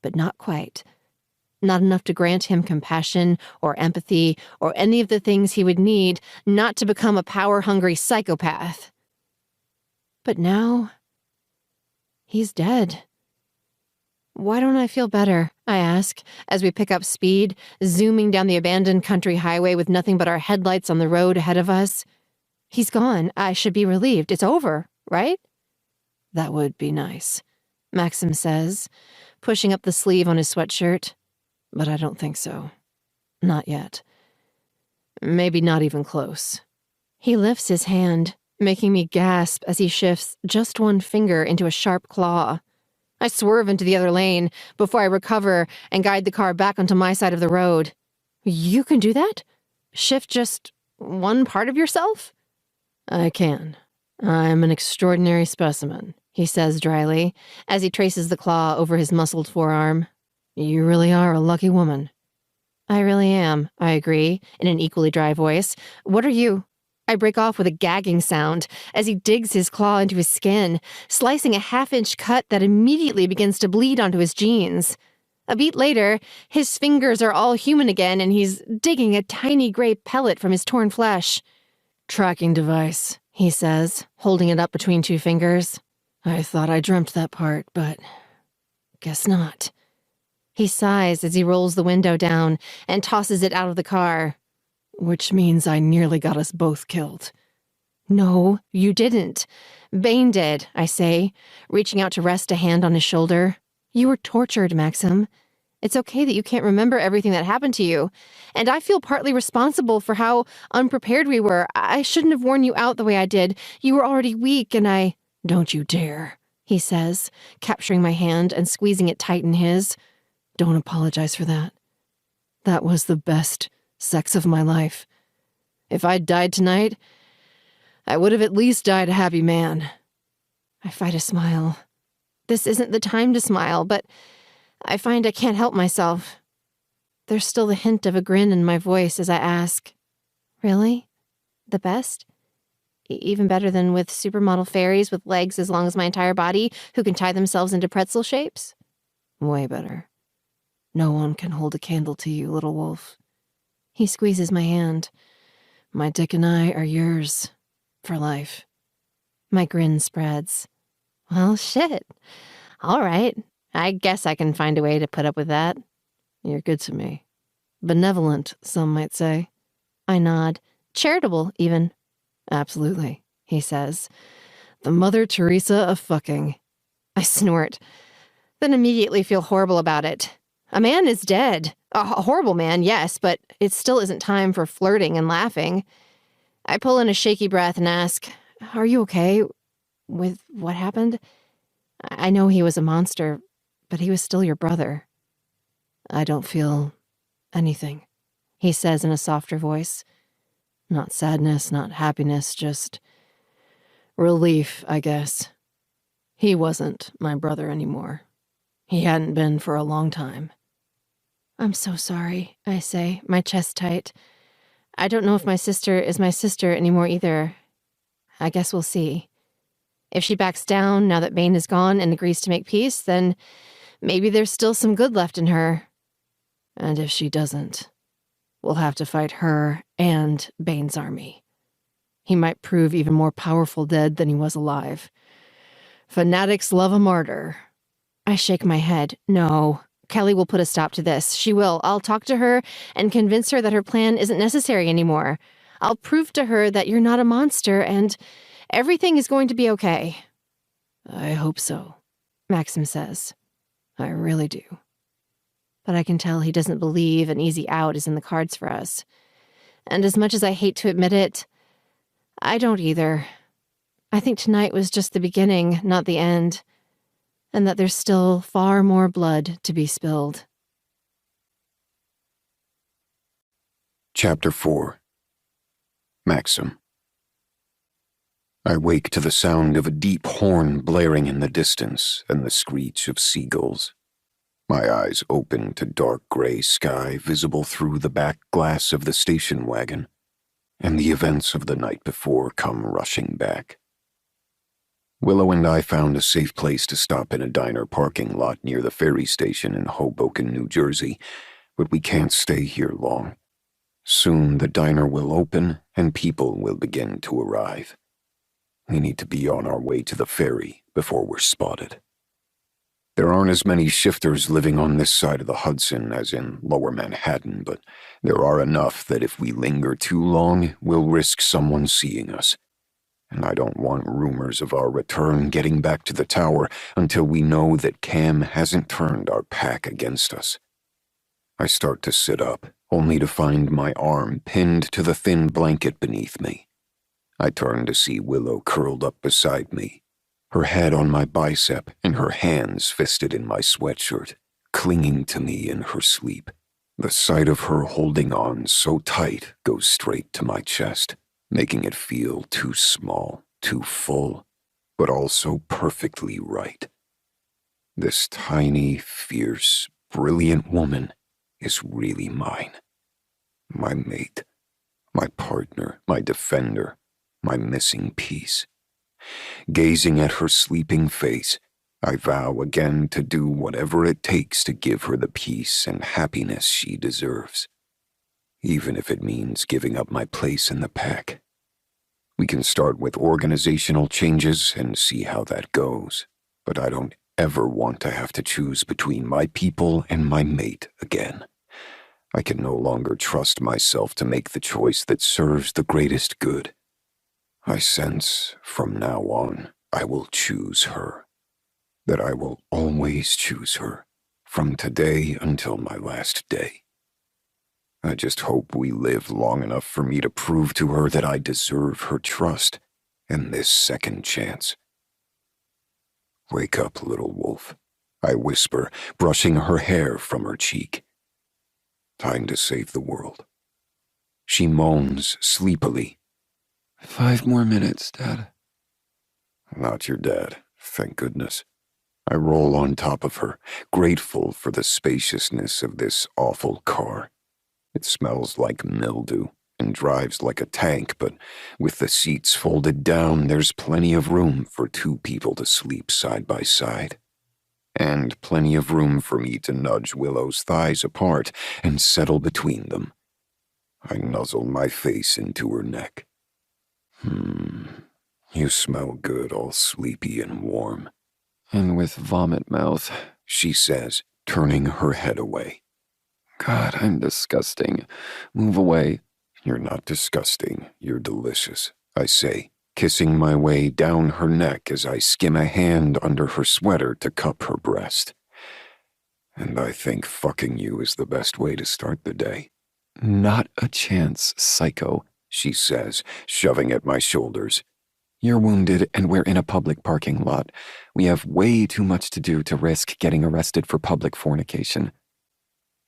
but not quite. Not enough to grant him compassion or empathy or any of the things he would need not to become a power-hungry psychopath. But now, he's dead. Why don't I feel better? I ask, as we pick up speed, zooming down the abandoned country highway with nothing but our headlights on the road ahead of us. He's gone. I should be relieved. It's over, right? That would be nice, Maxim says, pushing up the sleeve on his sweatshirt. But I don't think so. Not yet. Maybe not even close. He lifts his hand, making me gasp as he shifts just one finger into a sharp claw. I swerve into the other lane before I recover and guide the car back onto my side of the road. You can do that? Shift just one part of yourself? I can. I'm an extraordinary specimen, he says dryly, as he traces the claw over his muscled forearm. You really are a lucky woman. I really am, I agree, in an equally dry voice. What are you? I break off with a gagging sound as he digs his claw into his skin, slicing a half-inch cut that immediately begins to bleed onto his jeans. A beat later, his fingers are all human again and he's digging a tiny gray pellet from his torn flesh. Tracking device, he says, holding it up between two fingers. I thought I dreamt that part, but guess not. He sighs as he rolls the window down and tosses it out of the car. Which means I nearly got us both killed. No, you didn't. Bane did, I say, reaching out to rest a hand on his shoulder. You were tortured, Maxim. It's okay that you can't remember everything that happened to you. And I feel partly responsible for how unprepared we were. I shouldn't have worn you out the way I did. You were already weak and I... Don't you dare, he says, capturing my hand and squeezing it tight in his. Don't apologize for that. That was the best sex of my life. If I'd died tonight, I would have at least died a happy man. I fight a smile. This isn't the time to smile, but I find I can't help myself. There's still the hint of a grin in my voice as I ask, Really? The best? Even better than with supermodel fairies with legs as long as my entire body who can tie themselves into pretzel shapes? Way better. No one can hold a candle to you, little wolf. He squeezes my hand. My dick and I are yours. For life. My grin spreads. Well, shit. All right. I guess I can find a way to put up with that. You're good to me. Benevolent, some might say. I nod. Charitable, even. Absolutely, he says. The Mother Teresa of fucking. I snort. Then immediately feel horrible about it. A man is dead. A horrible man, yes, but it still isn't time for flirting and laughing. I pull in a shaky breath and ask, Are you okay with what happened? I know he was a monster, but he was still your brother. I don't feel anything, he says in a softer voice. Not sadness, not happiness, just relief, I guess. He wasn't my brother anymore. He hadn't been for a long time. I'm so sorry, I say, my chest tight. I don't know if my sister is my sister anymore either. I guess we'll see. If she backs down now that Bane is gone and agrees to make peace, then maybe there's still some good left in her. And if she doesn't, we'll have to fight her and Bane's army. He might prove even more powerful dead than he was alive. Fanatics love a martyr. I shake my head. No. Kelly will put a stop to this. She will. I'll talk to her and convince her that her plan isn't necessary anymore. I'll prove to her that you're not a monster and everything is going to be okay. I hope so. Maxim says. I really do. But I can tell he doesn't believe an easy out is in the cards for us. And as much as I hate to admit it, I don't either. I think tonight was just the beginning, not the end, and that there's still far more blood to be spilled. Chapter 4. Maxim. I wake to the sound of a deep horn blaring in the distance and the screech of seagulls. My eyes open to dark gray sky visible through the back glass of the station wagon, and the events of the night before come rushing back. Willow and I found a safe place to stop in a diner parking lot near the ferry station in Hoboken, New Jersey, but we can't stay here long. Soon the diner will open and people will begin to arrive. We need to be on our way to the ferry before we're spotted. There aren't as many shifters living on this side of the Hudson as in Lower Manhattan, but there are enough that if we linger too long, we'll risk someone seeing us. And I don't want rumors of our return getting back to the tower until we know that Cam hasn't turned our pack against us. I start to sit up, only to find my arm pinned to the thin blanket beneath me. I turn to see Willow curled up beside me, her head on my bicep and her hands fisted in my sweatshirt, clinging to me in her sleep. The sight of her holding on so tight goes straight to my chest, making it feel too small, too full, but also perfectly right. This tiny, fierce, brilliant woman is really mine. My mate, my partner, my defender, my missing piece. Gazing at her sleeping face, I vow again to do whatever it takes to give her the peace and happiness she deserves, even if it means giving up my place in the pack. We can start with organizational changes and see how that goes, but I don't ever want to have to choose between my people and my mate again. I can no longer trust myself to make the choice that serves the greatest good. I sense, from now on, I will choose her. That I will always choose her, from today until my last day. I just hope we live long enough for me to prove to her that I deserve her trust and this second chance. Wake up, little wolf, I whisper, brushing her hair from her cheek. Time to save the world. She moans sleepily. 5 more minutes, Dad. Not your dad, thank goodness. I roll on top of her, grateful for the spaciousness of this awful car. It smells like mildew and drives like a tank, but with the seats folded down, there's plenty of room for 2 people to sleep side by side. And plenty of room for me to nudge Willow's thighs apart and settle between them. I nuzzle my face into her neck. You smell good, all sleepy and warm. And with vomit mouth, She says, turning her head away. God, I'm disgusting. Move away. You're not disgusting, you're delicious, I say, kissing my way down her neck as I skim a hand under her sweater to cup her breast. And I think fucking you is the best way to start the day. Not a chance, psycho, She says, shoving at my shoulders. You're wounded and we're in a public parking lot. We have way too much to do to risk getting arrested for public fornication.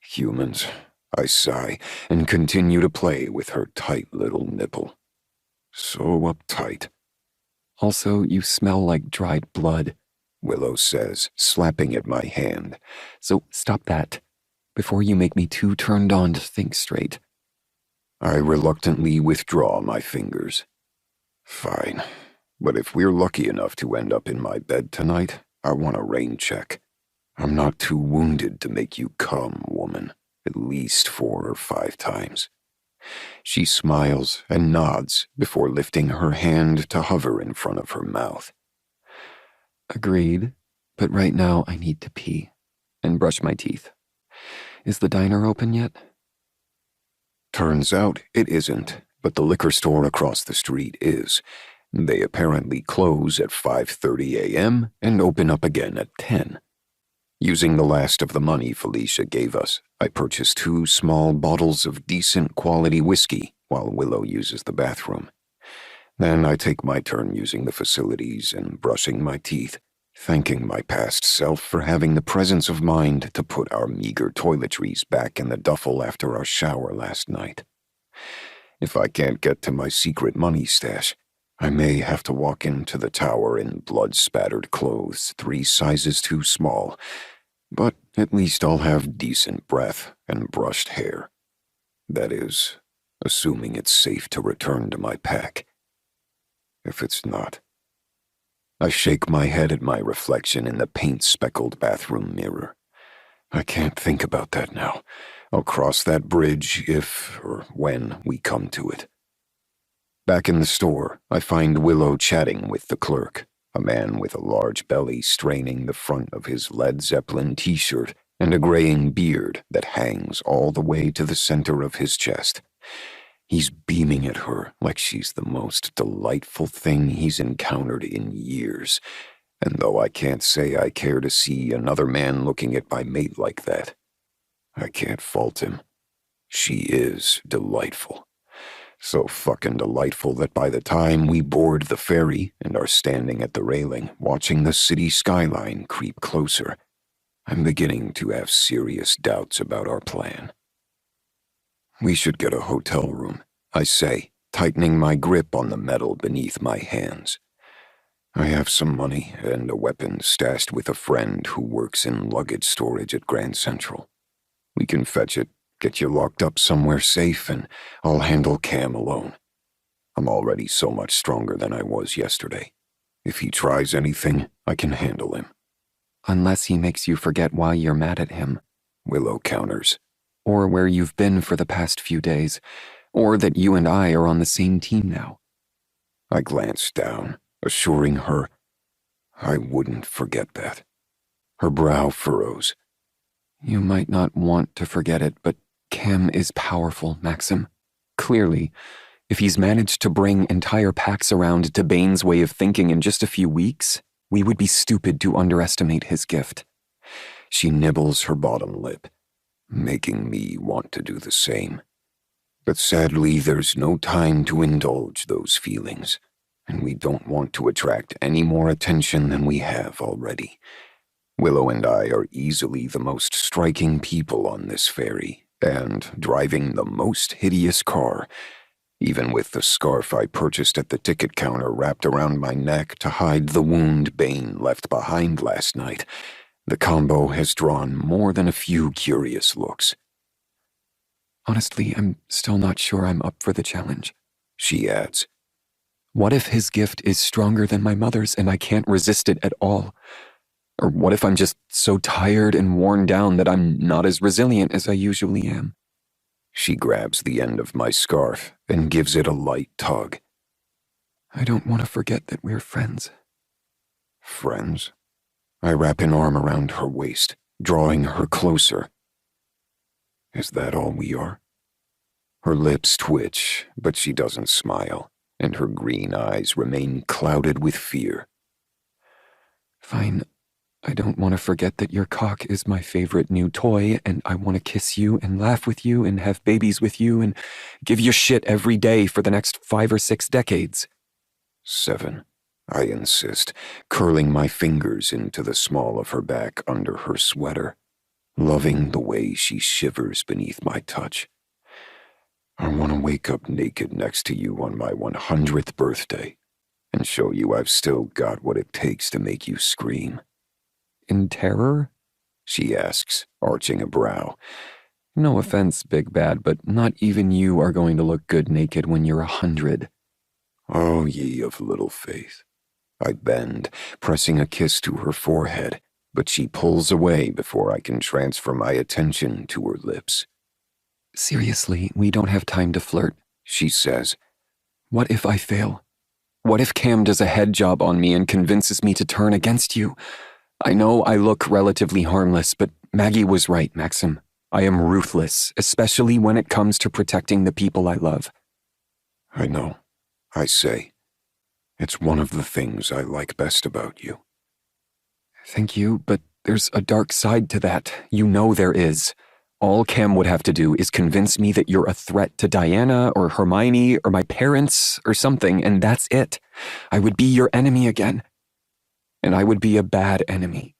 Humans, I sigh, and continue to play with her tight little nipple. So uptight, Also, you smell like dried blood. Willow says, slapping at my hand. So stop that, before you make me too turned on to think straight. I reluctantly withdraw my fingers. Fine, but if we're lucky enough to end up in my bed tonight, I want a rain check. I'm not too wounded to make you come, woman, at least 4 or 5 times. She smiles and nods before lifting her hand to hover in front of her mouth. Agreed, but right now I need to pee and brush my teeth. Is the diner open yet? Turns out it isn't, but the liquor store across the street is, They apparently close at 5:30 a.m. and open up again at 10. Using the last of the money Felicia gave us, I purchased 2 small bottles of decent quality whiskey while Willow uses the bathroom. Then I take my turn using the facilities and brushing my teeth, thanking my past self for having the presence of mind to put our meager toiletries back in the duffel after our shower last night. If I can't get to my secret money stash, I may have to walk into the tower in blood-spattered clothes 3 sizes too small, but at least I'll have decent breath and brushed hair. That is, assuming it's safe to return to my pack. If it's not, I shake my head at my reflection in the paint-speckled bathroom mirror. I can't think about that now. I'll cross that bridge if or when we come to it. Back in the store, I find Willow chatting with the clerk, a man with a large belly straining the front of his Led Zeppelin t-shirt and a graying beard that hangs all the way to the center of his chest. He's beaming at her like she's the most delightful thing he's encountered in years, and though I can't say I care to see another man looking at my mate like that, I can't fault him. She is delightful. So fucking delightful that by the time we board the ferry and are standing at the railing watching the city skyline creep closer, I'm beginning to have serious doubts about our plan. We should get a hotel room, I say, tightening my grip on the metal beneath my hands. I have some money and a weapon stashed with a friend who works in luggage storage at Grand Central. We can fetch it, get you locked up somewhere safe, and I'll handle Cam alone. I'm already so much stronger than I was yesterday. If he tries anything, I can handle him. Unless he makes you forget why you're mad at him, Willow counters. or where you've been for the past few days, or that you and I are on the same team now. I glance down, assuring her I wouldn't forget that. Her brow furrows. You might not want to forget it, but Cam is powerful, Maxim. Clearly, if he's managed to bring entire packs around to Bane's way of thinking in just a few weeks, we would be stupid to underestimate his gift. She nibbles her bottom lip, making me want to do the same. But sadly, there's no time to indulge those feelings, and we don't want to attract any more attention than we have already. Willow and I are easily the most striking people on this ferry, and driving the most hideous car, even with the scarf I purchased at the ticket counter wrapped around my neck to hide the wound Bane left behind last night. The combo has drawn more than a few curious looks. Honestly, I'm still not sure I'm up for the challenge, she adds. What if his gift is stronger than my mother's and I can't resist it at all? Or what if I'm just so tired and worn down that I'm not as resilient as I usually am? She grabs the end of my scarf and gives it a light tug. I don't want to forget that we're friends. Friends? I wrap an arm around her waist, drawing her closer. Is that all we are? Her lips twitch, but she doesn't smile, and her green eyes remain clouded with fear. Fine. I don't want to forget that your cock is my favorite new toy, and I want to kiss you and laugh with you and have babies with you and give you shit every day for the next 5 or 6 decades. 7, I insist, curling my fingers into the small of her back under her sweater, loving the way she shivers beneath my touch. I want to wake up naked next to you on my 100th birthday and show you I've still got what it takes to make you scream. In terror? She asks, arching a brow. No offense, Big Bad, but not even you are going to look good naked when you're 100. Oh, ye of little faith. I bend, pressing a kiss to her forehead, but she pulls away before I can transfer my attention to her lips. Seriously, we don't have time to flirt, she says. What if I fail? What if Cam does a head job on me and convinces me to turn against you? I know I look relatively harmless, but Maggie was right, Maxim. I am ruthless, especially when it comes to protecting the people I love. I know, I say. It's one of the things I like best about you. Thank you, but there's a dark side to that. You know there is. All Cam would have to do is convince me that you're a threat to Diana or Hermione or my parents or something, and that's it. I would be your enemy again. And I would be a bad enemy.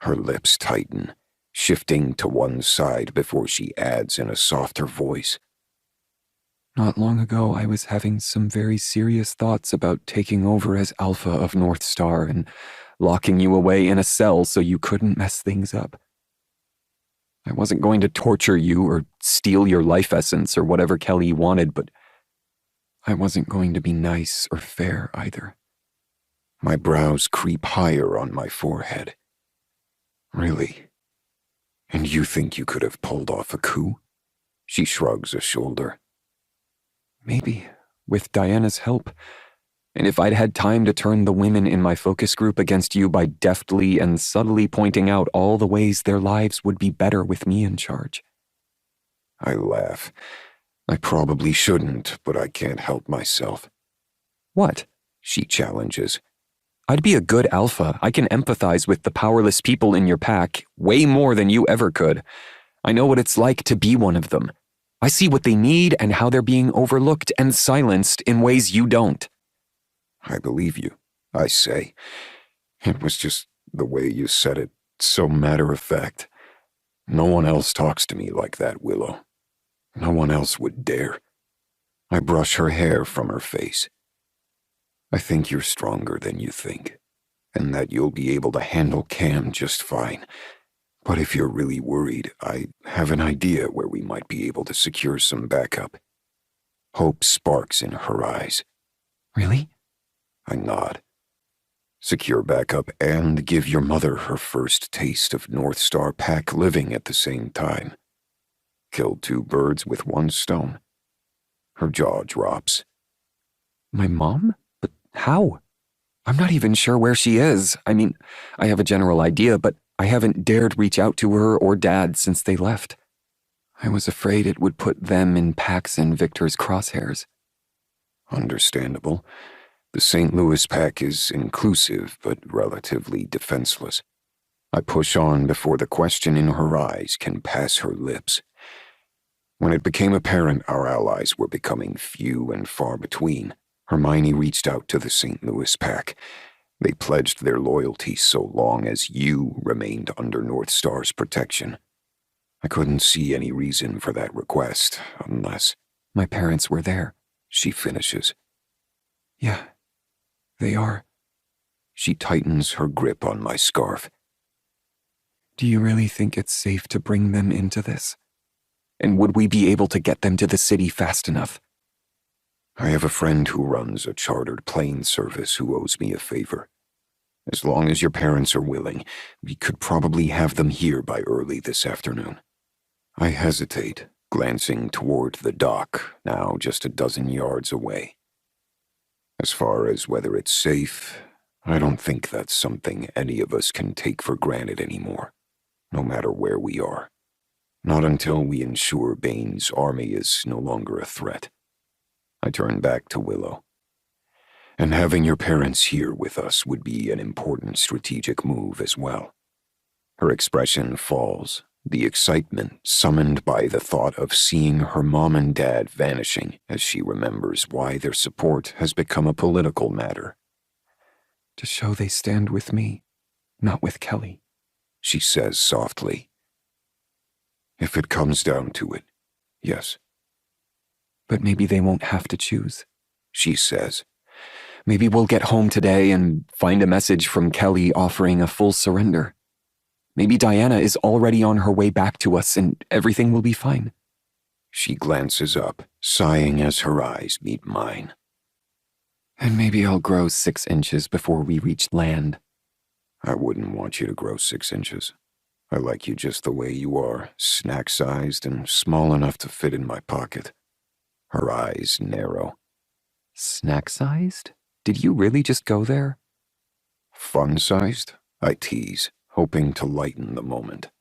Her lips tighten, shifting to one side before she adds in a softer voice. Not long ago, I was having some very serious thoughts about taking over as Alpha of North Star and locking you away in a cell so you couldn't mess things up. I wasn't going to torture you or steal your life essence or whatever Kelly wanted, but I wasn't going to be nice or fair either. My brows creep higher on my forehead. Really? And you think you could have pulled off a coup? She shrugs a shoulder. Maybe, with Diana's help. And if I'd had time to turn the women in my focus group against you by deftly and subtly pointing out all the ways their lives would be better with me in charge. I laugh. I probably shouldn't, but I can't help myself. What? She challenges. I'd be a good alpha. I can empathize with the powerless people in your pack way more than you ever could. I know what it's like to be one of them. I see what they need and how they're being overlooked and silenced in ways you don't. I believe you, I say. It was just the way you said it, so matter-of-fact. No one else talks to me like that, Willow. No one else would dare. I brush her hair from her face. I think you're stronger than you think, and that you'll be able to handle Cam just fine. But if you're really worried, I have an idea where we might be able to secure some backup. Hope sparks in her eyes. Really? I nod. Secure backup and give your mother her first taste of North Star Pack living at the same time. Kill two birds with one stone. Her jaw drops. My mom? But how? I'm not even sure where she is. I mean, I have a general idea, but I haven't dared reach out to her or Dad since they left. I was afraid it would put them in Pax and Victor's crosshairs. Understandable. The St. Louis Pack is inclusive, but relatively defenseless. I push on before the question in her eyes can pass her lips. When it became apparent our allies were becoming few and far between, Hermione reached out to the St. Louis Pack. They pledged their loyalty so long as you remained under North Star's protection. I couldn't see any reason for that request, unless... My parents were there. She finishes. Yeah, they are. She tightens her grip on my scarf. Do you really think it's safe to bring them into this? And would we be able to get them to the city fast enough? I have a friend who runs a chartered plane service who owes me a favor. As long as your parents are willing, we could probably have them here by early this afternoon. I hesitate, glancing toward the dock, now just a dozen yards away. As far as whether it's safe, I don't think that's something any of us can take for granted anymore, no matter where we are. Not until we ensure Bane's army is no longer a threat. I turn back to Willow. And having your parents here with us would be an important strategic move as well. Her expression falls, the excitement summoned by the thought of seeing her mom and dad vanishing as she remembers why their support has become a political matter. To show they stand with me, not with Kelly, she says softly. If it comes down to it, yes. But maybe they won't have to choose, she says. Maybe we'll get home today and find a message from Kelly offering a full surrender. Maybe Diana is already on her way back to us and everything will be fine. She glances up, sighing as her eyes meet mine. And maybe I'll grow 6 inches before we reach land. I wouldn't want you to grow 6 inches. I like you just the way you are, snack-sized and small enough to fit in my pocket. Her eyes narrow. Snack-sized? Did you really just go there? Fun-sized? I tease, hoping to lighten the moment.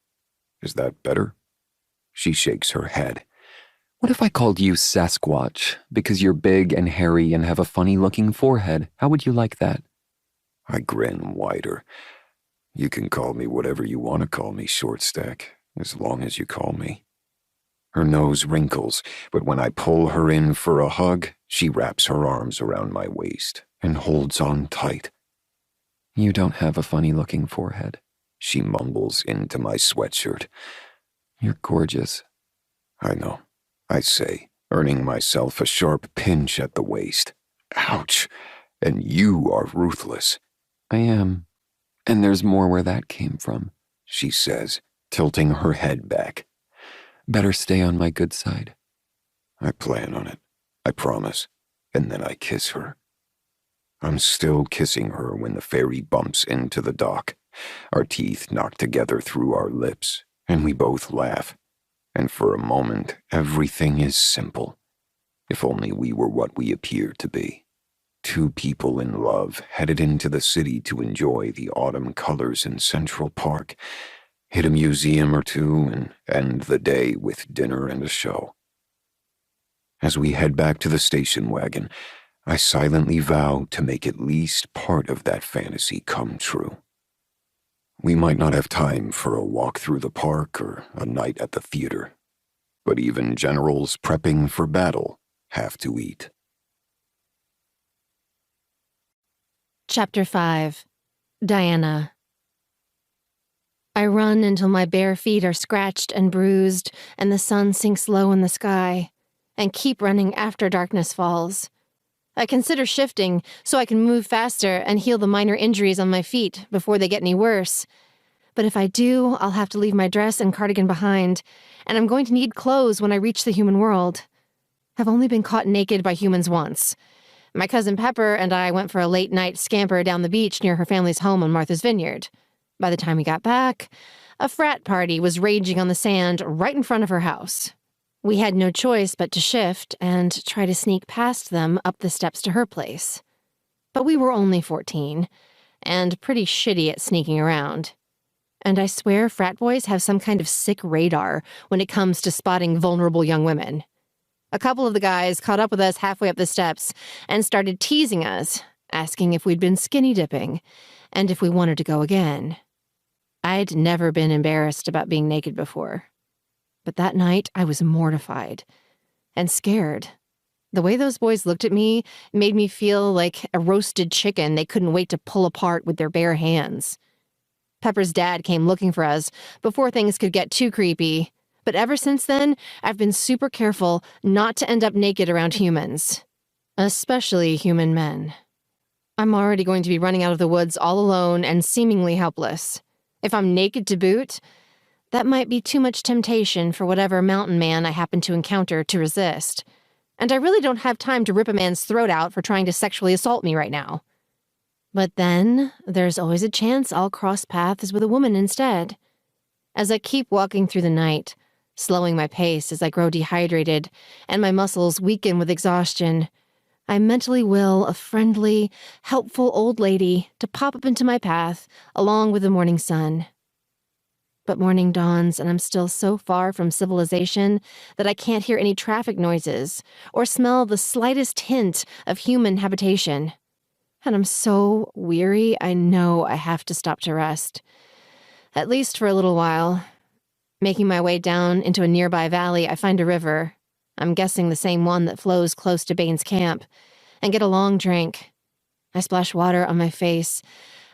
Is that better? She shakes her head. What if I called you Sasquatch because you're big and hairy and have a funny-looking forehead? How would you like that? I grin wider. You can call me whatever you want to call me, Short Stack, as long as you call me. Her nose wrinkles, but when I pull her in for a hug, she wraps her arms around my waist and holds on tight. You don't have a funny-looking forehead, she mumbles into my sweatshirt. You're gorgeous. I know, I say, earning myself a sharp pinch at the waist. Ouch! And you are ruthless. I am. And there's more where that came from, she says, tilting her head back. Better stay on my good side. I plan on it, I promise, and then I kiss her. I'm still kissing her when the ferry bumps into the dock. Our teeth knock together through our lips, and we both laugh. And for a moment, everything is simple. If only we were what we appear to be. Two people in love headed into the city to enjoy the autumn colors in Central Park, hit a museum or two, and end the day with dinner and a show. As we head back to the station wagon, I silently vow to make at least part of that fantasy come true. We might not have time for a walk through the park or a night at the theater, but even generals prepping for battle have to eat. Chapter 5. Diana. I run until my bare feet are scratched and bruised, and the sun sinks low in the sky, and keep running after darkness falls. I consider shifting so I can move faster and heal the minor injuries on my feet before they get any worse. But if I do, I'll have to leave my dress and cardigan behind, and I'm going to need clothes when I reach the human world. I've only been caught naked by humans once. My cousin Pepper and I went for a late-night scamper down the beach near her family's home on Martha's Vineyard. By the time we got back, a frat party was raging on the sand right in front of her house. We had no choice but to shift and try to sneak past them up the steps to her place. But we were only 14, and pretty shitty at sneaking around. And I swear frat boys have some kind of sick radar when it comes to spotting vulnerable young women. A couple of the guys caught up with us halfway up the steps and started teasing us, asking if we'd been skinny dipping, and if we wanted to go again. I'd never been embarrassed about being naked before. But that night, I was mortified and scared. The way those boys looked at me made me feel like a roasted chicken they couldn't wait to pull apart with their bare hands. Pepper's dad came looking for us before things could get too creepy, but ever since then, I've been super careful not to end up naked around humans, especially human men. I'm already going to be running out of the woods all alone and seemingly helpless. If I'm naked to boot, that might be too much temptation for whatever mountain man I happen to encounter to resist. And I really don't have time to rip a man's throat out for trying to sexually assault me right now. But then, there's always a chance I'll cross paths with a woman instead. As I keep walking through the night, slowing my pace as I grow dehydrated and my muscles weaken with exhaustion, I mentally will a friendly, helpful old lady to pop up into my path along with the morning sun. But morning dawns and I'm still so far from civilization that I can't hear any traffic noises or smell the slightest hint of human habitation. And I'm so weary, I know I have to stop to rest. At least for a little while. Making my way down into a nearby valley, I find a river. I'm guessing the same one that flows close to Bain's camp, and get a long drink. I splash water on my face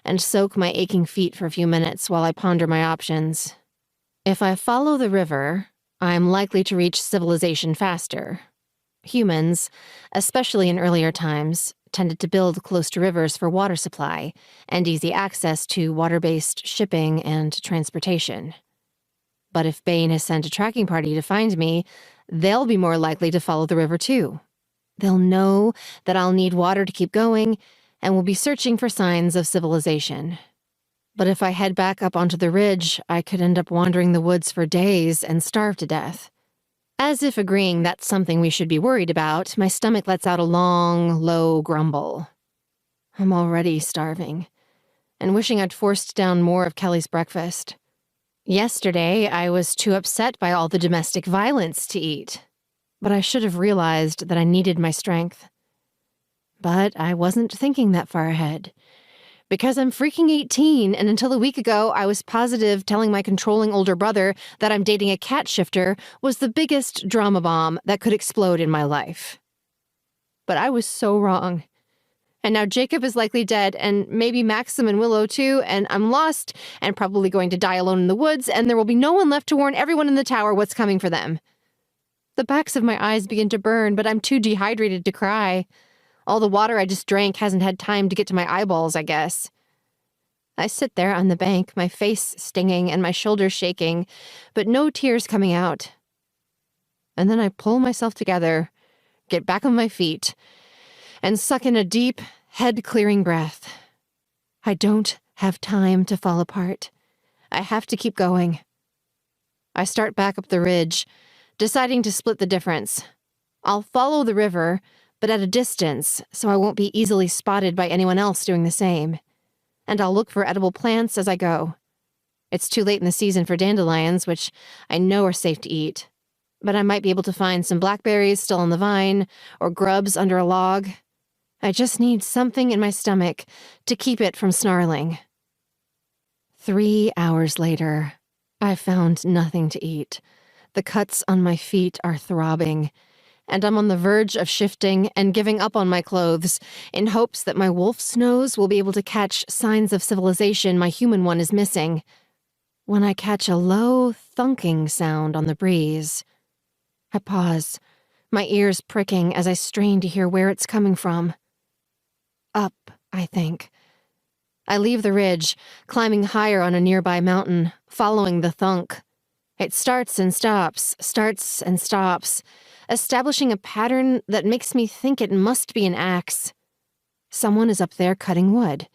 and soak my aching feet for a few minutes while I ponder my options. If I follow the river, I'm likely to reach civilization faster. Humans, especially in earlier times, tended to build close to rivers for water supply and easy access to water-based shipping and transportation. But if Bain has sent a tracking party to find me, they'll be more likely to follow the river too. They'll know that I'll need water to keep going and will be searching for signs of civilization. But if I head back up onto the ridge, I could end up wandering the woods for days and starve to death. As if agreeing that's something we should be worried about, my stomach lets out a long, low grumble. I'm already starving, and wishing I'd forced down more of Kelly's breakfast. Yesterday, I was too upset by all the domestic violence to eat. but I should have realized that I needed my strength. But I wasn't thinking that far ahead. Because I'm freaking 18, and until a week ago, I was positive telling my controlling older brother that I'm dating a cat shifter was the biggest drama bomb that could explode in my life. But I was so wrong. And now Jacob is likely dead, and maybe Maxim and Willow too, and I'm lost and probably going to die alone in the woods, and there will be no one left to warn everyone in the tower what's coming for them. The backs of my eyes begin to burn, but I'm too dehydrated to cry. All the water I just drank hasn't had time to get to my eyeballs, I guess. I sit there on the bank, my face stinging and my shoulders shaking, but no tears coming out. And then I pull myself together, get back on my feet, and suck in a deep, head-clearing breath. I don't have time to fall apart. I have to keep going. I start back up the ridge, deciding to split the difference. I'll follow the river, but at a distance, so I won't be easily spotted by anyone else doing the same. And I'll look for edible plants as I go. It's too late in the season for dandelions, which I know are safe to eat. But I might be able to find some blackberries still on the vine, or grubs under a log. I just need something in my stomach to keep it from snarling. 3 hours later, I found nothing to eat. The cuts on my feet are throbbing, and I'm on the verge of shifting and giving up on my clothes in hopes that my wolf's nose will be able to catch signs of civilization my human one is missing. When I catch a low, thunking sound on the breeze, I pause, my ears pricking as I strain to hear where it's coming from. Up, I think. I leave the ridge, climbing higher on a nearby mountain, following the thunk. It starts and stops, establishing a pattern that makes me think it must be an axe. Someone is up there cutting wood.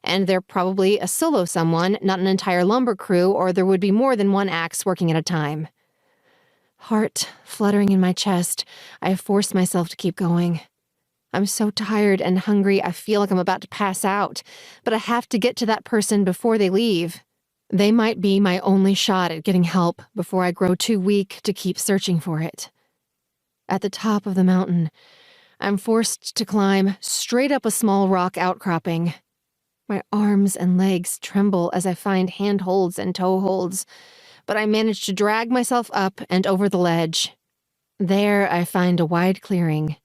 And they're probably a solo someone, not an entire lumber crew, or there would be more than one axe working at a time. Heart fluttering in my chest, I force myself to keep going. I'm so tired and hungry I feel like I'm about to pass out, but I have to get to that person before they leave. They might be my only shot at getting help before I grow too weak to keep searching for it. At the top of the mountain, I'm forced to climb straight up a small rock outcropping. My arms and legs tremble as I find handholds and toeholds, but I manage to drag myself up and over the ledge. There I find a wide clearing,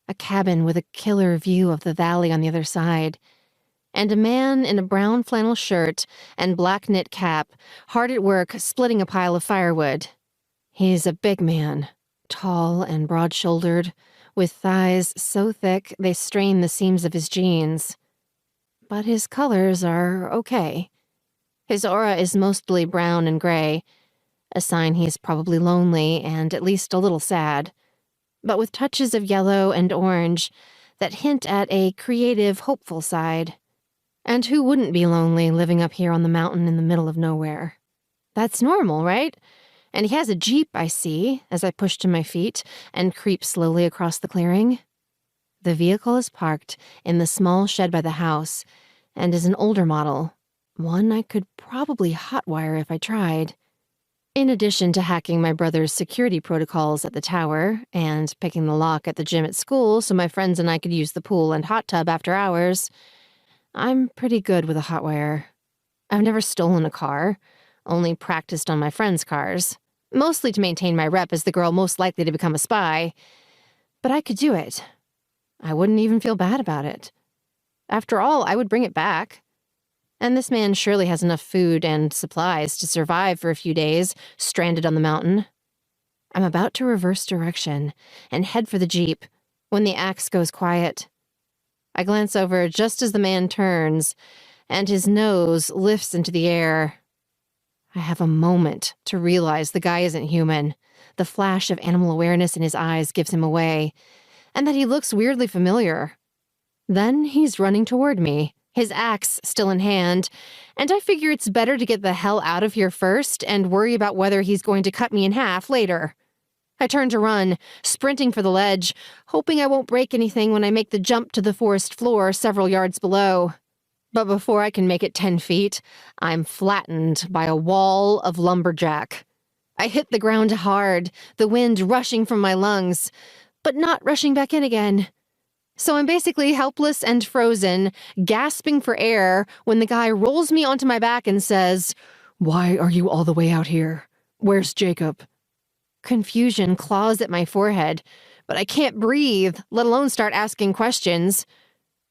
a cabin with a killer view of the valley on the other side, and a man in a brown flannel shirt and black knit cap, hard at work splitting a pile of firewood. He's a big man, tall and broad-shouldered, with thighs so thick they strain the seams of his jeans. But his colors are okay. His aura is mostly brown and gray, a sign he's probably lonely and at least a little sad, but with touches of yellow and orange that hint at a creative, hopeful side. And who wouldn't be lonely living up here on the mountain in the middle of nowhere? That's normal, right? And he has a Jeep, I see, as I push to my feet and creep slowly across the clearing. The vehicle is parked in the small shed by the house and is an older model, one I could probably hotwire if I tried. In addition to hacking my brother's security protocols at the tower and picking the lock at the gym at school so my friends and I could use the pool and hot tub after hours, I'm pretty good with a hotwire. I've never stolen a car, only practiced on my friends' cars, mostly to maintain my rep as the girl most likely to become a spy. But I could do it. I wouldn't even feel bad about it. After all, I would bring it back. And this man surely has enough food and supplies to survive for a few days, stranded on the mountain. I'm about to reverse direction and head for the Jeep when the axe goes quiet. I glance over just as the man turns, and his nose lifts into the air. I have a moment to realize the guy isn't human. The flash of animal awareness in his eyes gives him away, and that he looks weirdly familiar. Then he's running toward me, his axe still in hand, and I figure it's better to get the hell out of here first and worry about whether he's going to cut me in half later. I turn to run, sprinting for the ledge, hoping I won't break anything when I make the jump to the forest floor several yards below. But before I can make it 10 feet, I'm flattened by a wall of lumberjack. I hit the ground hard, the wind rushing from my lungs, but not rushing back in again. So I'm basically helpless and frozen, gasping for air, when the guy rolls me onto my back and says, "Why are you all the way out here? Where's Jacob?" Confusion claws at my forehead, but I can't breathe, let alone start asking questions.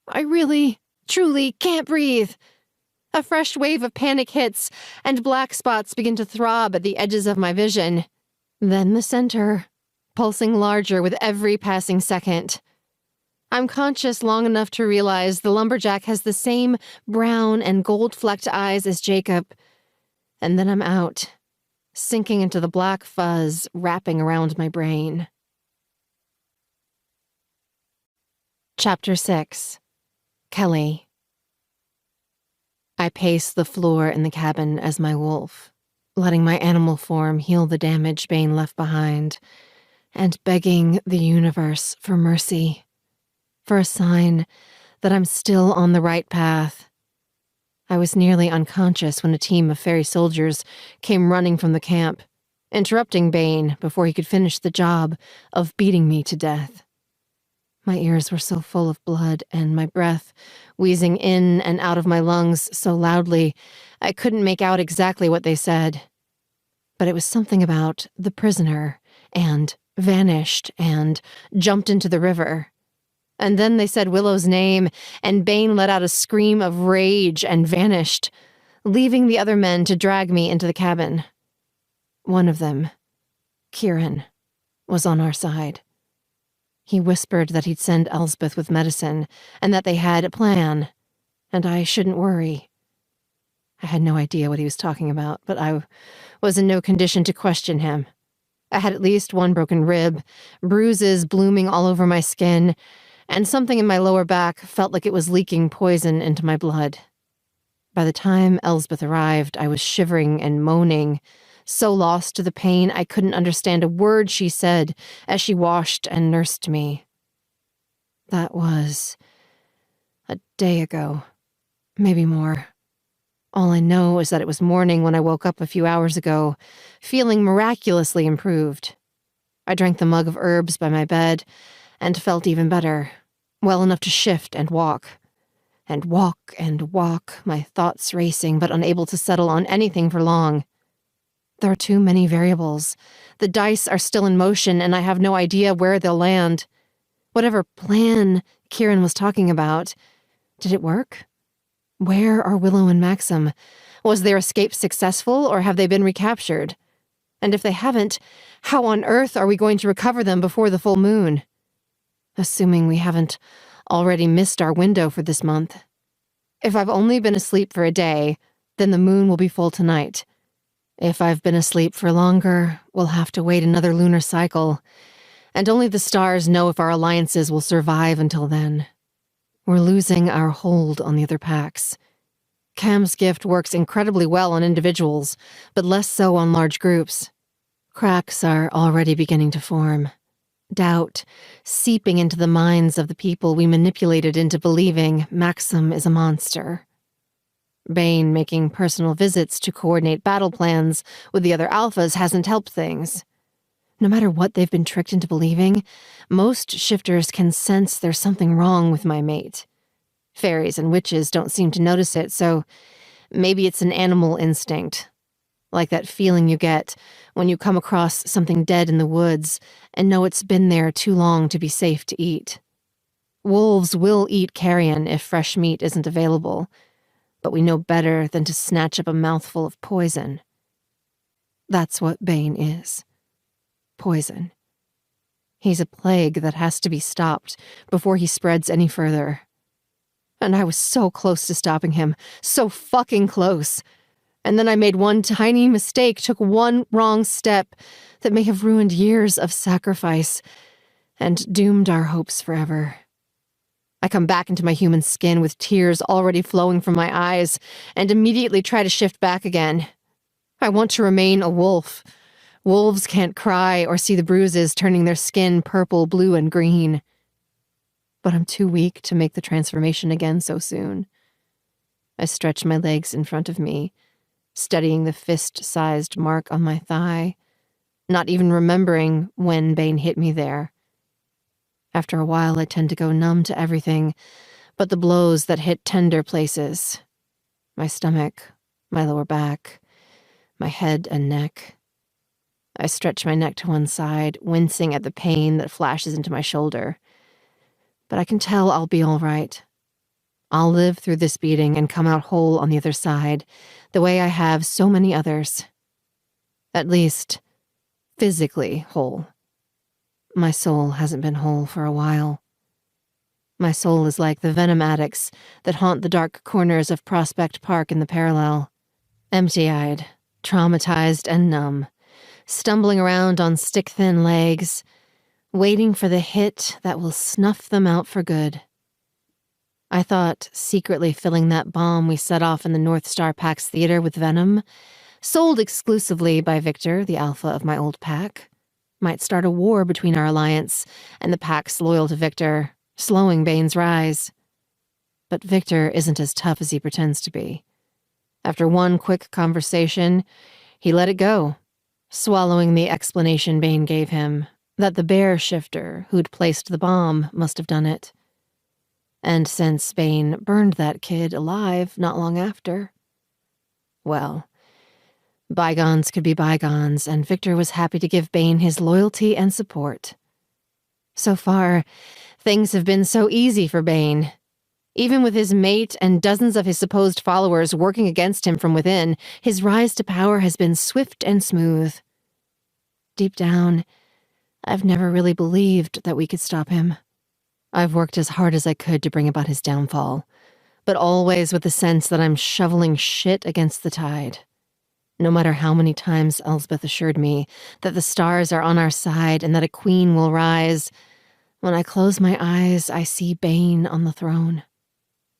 I really, truly can't breathe. A fresh wave of panic hits, and black spots begin to throb at the edges of my vision. Then the center, pulsing larger with every passing second. I'm conscious long enough to realize the lumberjack has the same brown and gold-flecked eyes as Jacob. And then I'm out, sinking into the black fuzz wrapping around my brain. Chapter 6. Kelly. I pace the floor in the cabin as my wolf, letting my animal form heal the damage Bane left behind, and begging the universe for mercy, for a sign that I'm still on the right path. I was nearly unconscious when a team of fairy soldiers came running from the camp, interrupting Bane before he could finish the job of beating me to death. My ears were so full of blood, and my breath wheezing in and out of my lungs so loudly I couldn't make out exactly what they said. But it was something about the prisoner, and vanished, and jumped into the river. And then they said Willow's name, and Bane let out a scream of rage and vanished, leaving the other men to drag me into the cabin. One of them, Kieran, was on our side. He whispered that he'd send Elspeth with medicine, and that they had a plan, and I shouldn't worry. I had no idea what he was talking about, but I was in no condition to question him. I had at least one broken rib, bruises blooming all over my skin, and something in my lower back felt like it was leaking poison into my blood. By the time Elspeth arrived, I was shivering and moaning, so lost to the pain I couldn't understand a word she said as she washed and nursed me. That was a day ago, maybe more. All I know is that it was morning when I woke up a few hours ago, feeling miraculously improved. I drank the mug of herbs by my bed and felt even better, well enough to shift and walk. And walk, my thoughts racing but unable to settle on anything for long. There are too many variables. The dice are still in motion, and I have no idea where they'll land. Whatever plan Kieran was talking about, did it work? Where are Willow and Maxim? Was their escape successful, or have they been recaptured? And if they haven't, how on earth are we going to recover them before the full moon? Assuming we haven't already missed our window for this month. If I've only been asleep for a day, then the moon will be full tonight. If I've been asleep for longer, we'll have to wait another lunar cycle, and only the stars know if our alliances will survive until then. We're losing our hold on the other packs. Cam's gift works incredibly well on individuals, but less so on large groups. Cracks are already beginning to form. Doubt seeping into the minds of the people we manipulated into believing Maxim is a monster. Bane making personal visits to coordinate battle plans with the other alphas hasn't helped things. No matter what they've been tricked into believing, most shifters can sense there's something wrong with my mate. Fairies and witches don't seem to notice it, so maybe it's an animal instinct. Like that feeling you get when you come across something dead in the woods and know it's been there too long to be safe to eat. Wolves will eat carrion if fresh meat isn't available, but we know better than to snatch up a mouthful of poison. That's what Bane is. Poison. He's a plague that has to be stopped before he spreads any further. And I was so close to stopping him, so fucking close. And then I made one tiny mistake, took one wrong step that may have ruined years of sacrifice and doomed our hopes forever. I come back into my human skin with tears already flowing from my eyes and immediately try to shift back again. I want to remain a wolf. Wolves can't cry or see the bruises turning their skin purple, blue, and green. But I'm too weak to make the transformation again so soon. I stretch my legs in front of me, studying the fist-sized mark on my thigh, not even remembering when Bane hit me there. After a while, I tend to go numb to everything but the blows that hit tender places. My stomach, my lower back, my head and neck. I stretch my neck to one side, wincing at the pain that flashes into my shoulder. But I can tell I'll be all right. I'll live through this beating and come out whole on the other side, the way I have so many others. At least, physically whole. My soul hasn't been whole for a while. My soul is like the venom addicts that haunt the dark corners of Prospect Park in the Parallel. Empty-eyed, traumatized and numb, stumbling around on stick-thin legs, waiting for the hit that will snuff them out for good. I thought secretly filling that bomb we set off in the North Star Pack's theater with venom, sold exclusively by Victor, the alpha of my old pack, might start a war between our alliance and the packs loyal to Victor, slowing Bane's rise. But Victor isn't as tough as he pretends to be. After one quick conversation, he let it go, swallowing the explanation Bane gave him, that the bear shifter who'd placed the bomb must have done it. And since Bane burned that kid alive not long after, well, bygones could be bygones, and Victor was happy to give Bane his loyalty and support. So far, things have been so easy for Bane. Even with his mate and dozens of his supposed followers working against him from within, his rise to power has been swift and smooth. Deep down, I've never really believed that we could stop him. I've worked as hard as I could to bring about his downfall, but always with the sense that I'm shoveling shit against the tide. No matter how many times Elsbeth assured me that the stars are on our side and that a queen will rise, when I close my eyes, I see Bane on the throne.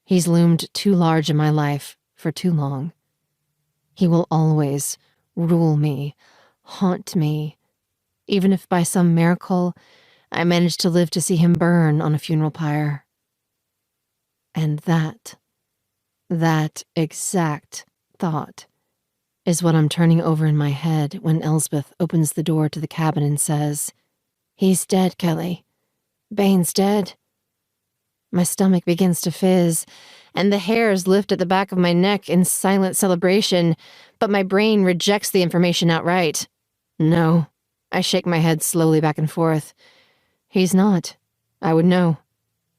He's loomed too large in my life for too long. He will always rule me, haunt me, even if by some miracle I manage to live to see him burn on a funeral pyre. And that exact thought is what I'm turning over in my head when Elsbeth opens the door to the cabin and says, "He's dead, Kelly. Bane's dead." My stomach begins to fizz, and the hairs lift at the back of my neck in silent celebration, but my brain rejects the information outright. No. I shake my head slowly back and forth. He's not. I would know.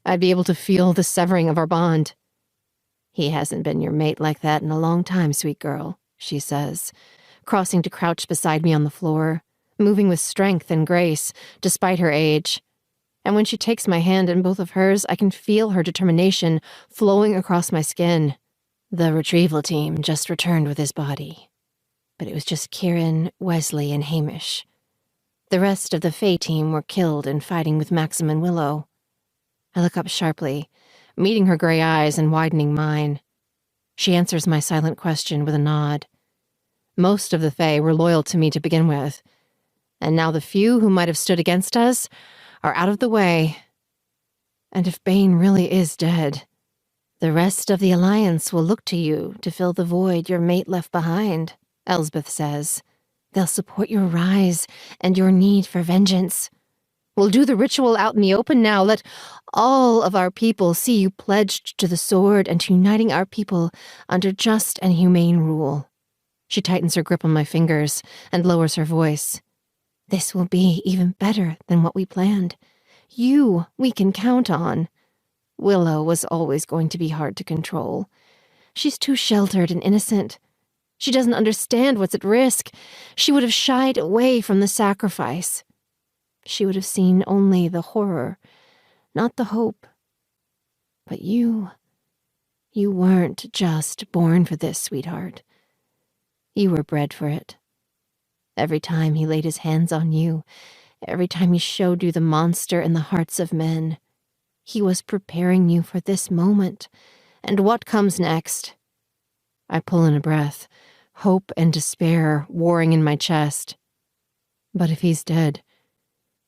I'd be able to feel the severing of our bond. "He hasn't been your mate like that in a long time, sweet girl," she says, crossing to crouch beside me on the floor, moving with strength and grace, despite her age. And when she takes my hand in both of hers, I can feel her determination flowing across my skin. "The retrieval team just returned with his body. But it was just Kieran, Wesley, and Hamish. The rest of the Fae team were killed in fighting with Maxim and Willow." I look up sharply, meeting her gray eyes and widening mine. She answers my silent question with a nod. Most of the Fae were loyal to me to begin with, and now the few who might have stood against us are out of the way. And if Bane really is dead, the rest of the Alliance will look to you to fill the void your mate left behind, Elsbeth says. They'll support your rise and your need for vengeance. We'll do the ritual out in the open now. Let all of our people see you pledged to the sword and to uniting our people under just and humane rule. She tightens her grip on my fingers and lowers her voice. This will be even better than what we planned. You we can count on. Willow was always going to be hard to control. She's too sheltered and innocent. She doesn't understand what's at risk. She would have shied away from the sacrifice. She would have seen only the horror, not the hope. But you weren't just born for this, sweetheart. You were bred for it. Every time he laid his hands on you, every time he showed you the monster in the hearts of men, he was preparing you for this moment and what comes next. I pull in a breath, hope and despair warring in my chest. But if he's dead,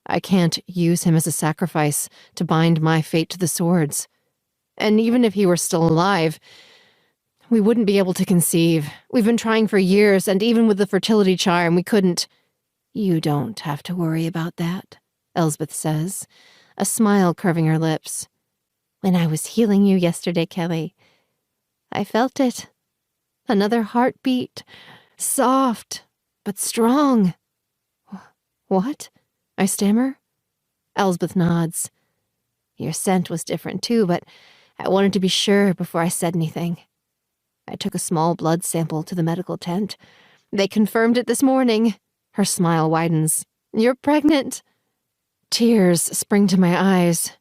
I can't use him as a sacrifice to bind my fate to the swords. And even if he were still alive, we wouldn't be able to conceive. We've been trying for years, and even with the fertility charm, we couldn't. You don't have to worry about that, Elsbeth says, a smile curving her lips. When I was healing you yesterday, Kelly, I felt it. Another heartbeat. Soft, but strong. What? I stammer. Elsbeth nods. Your scent was different too, but I wanted to be sure before I said anything. I took a small blood sample to the medical tent. They confirmed it this morning. Her smile widens. You're pregnant. Tears spring to my eyes.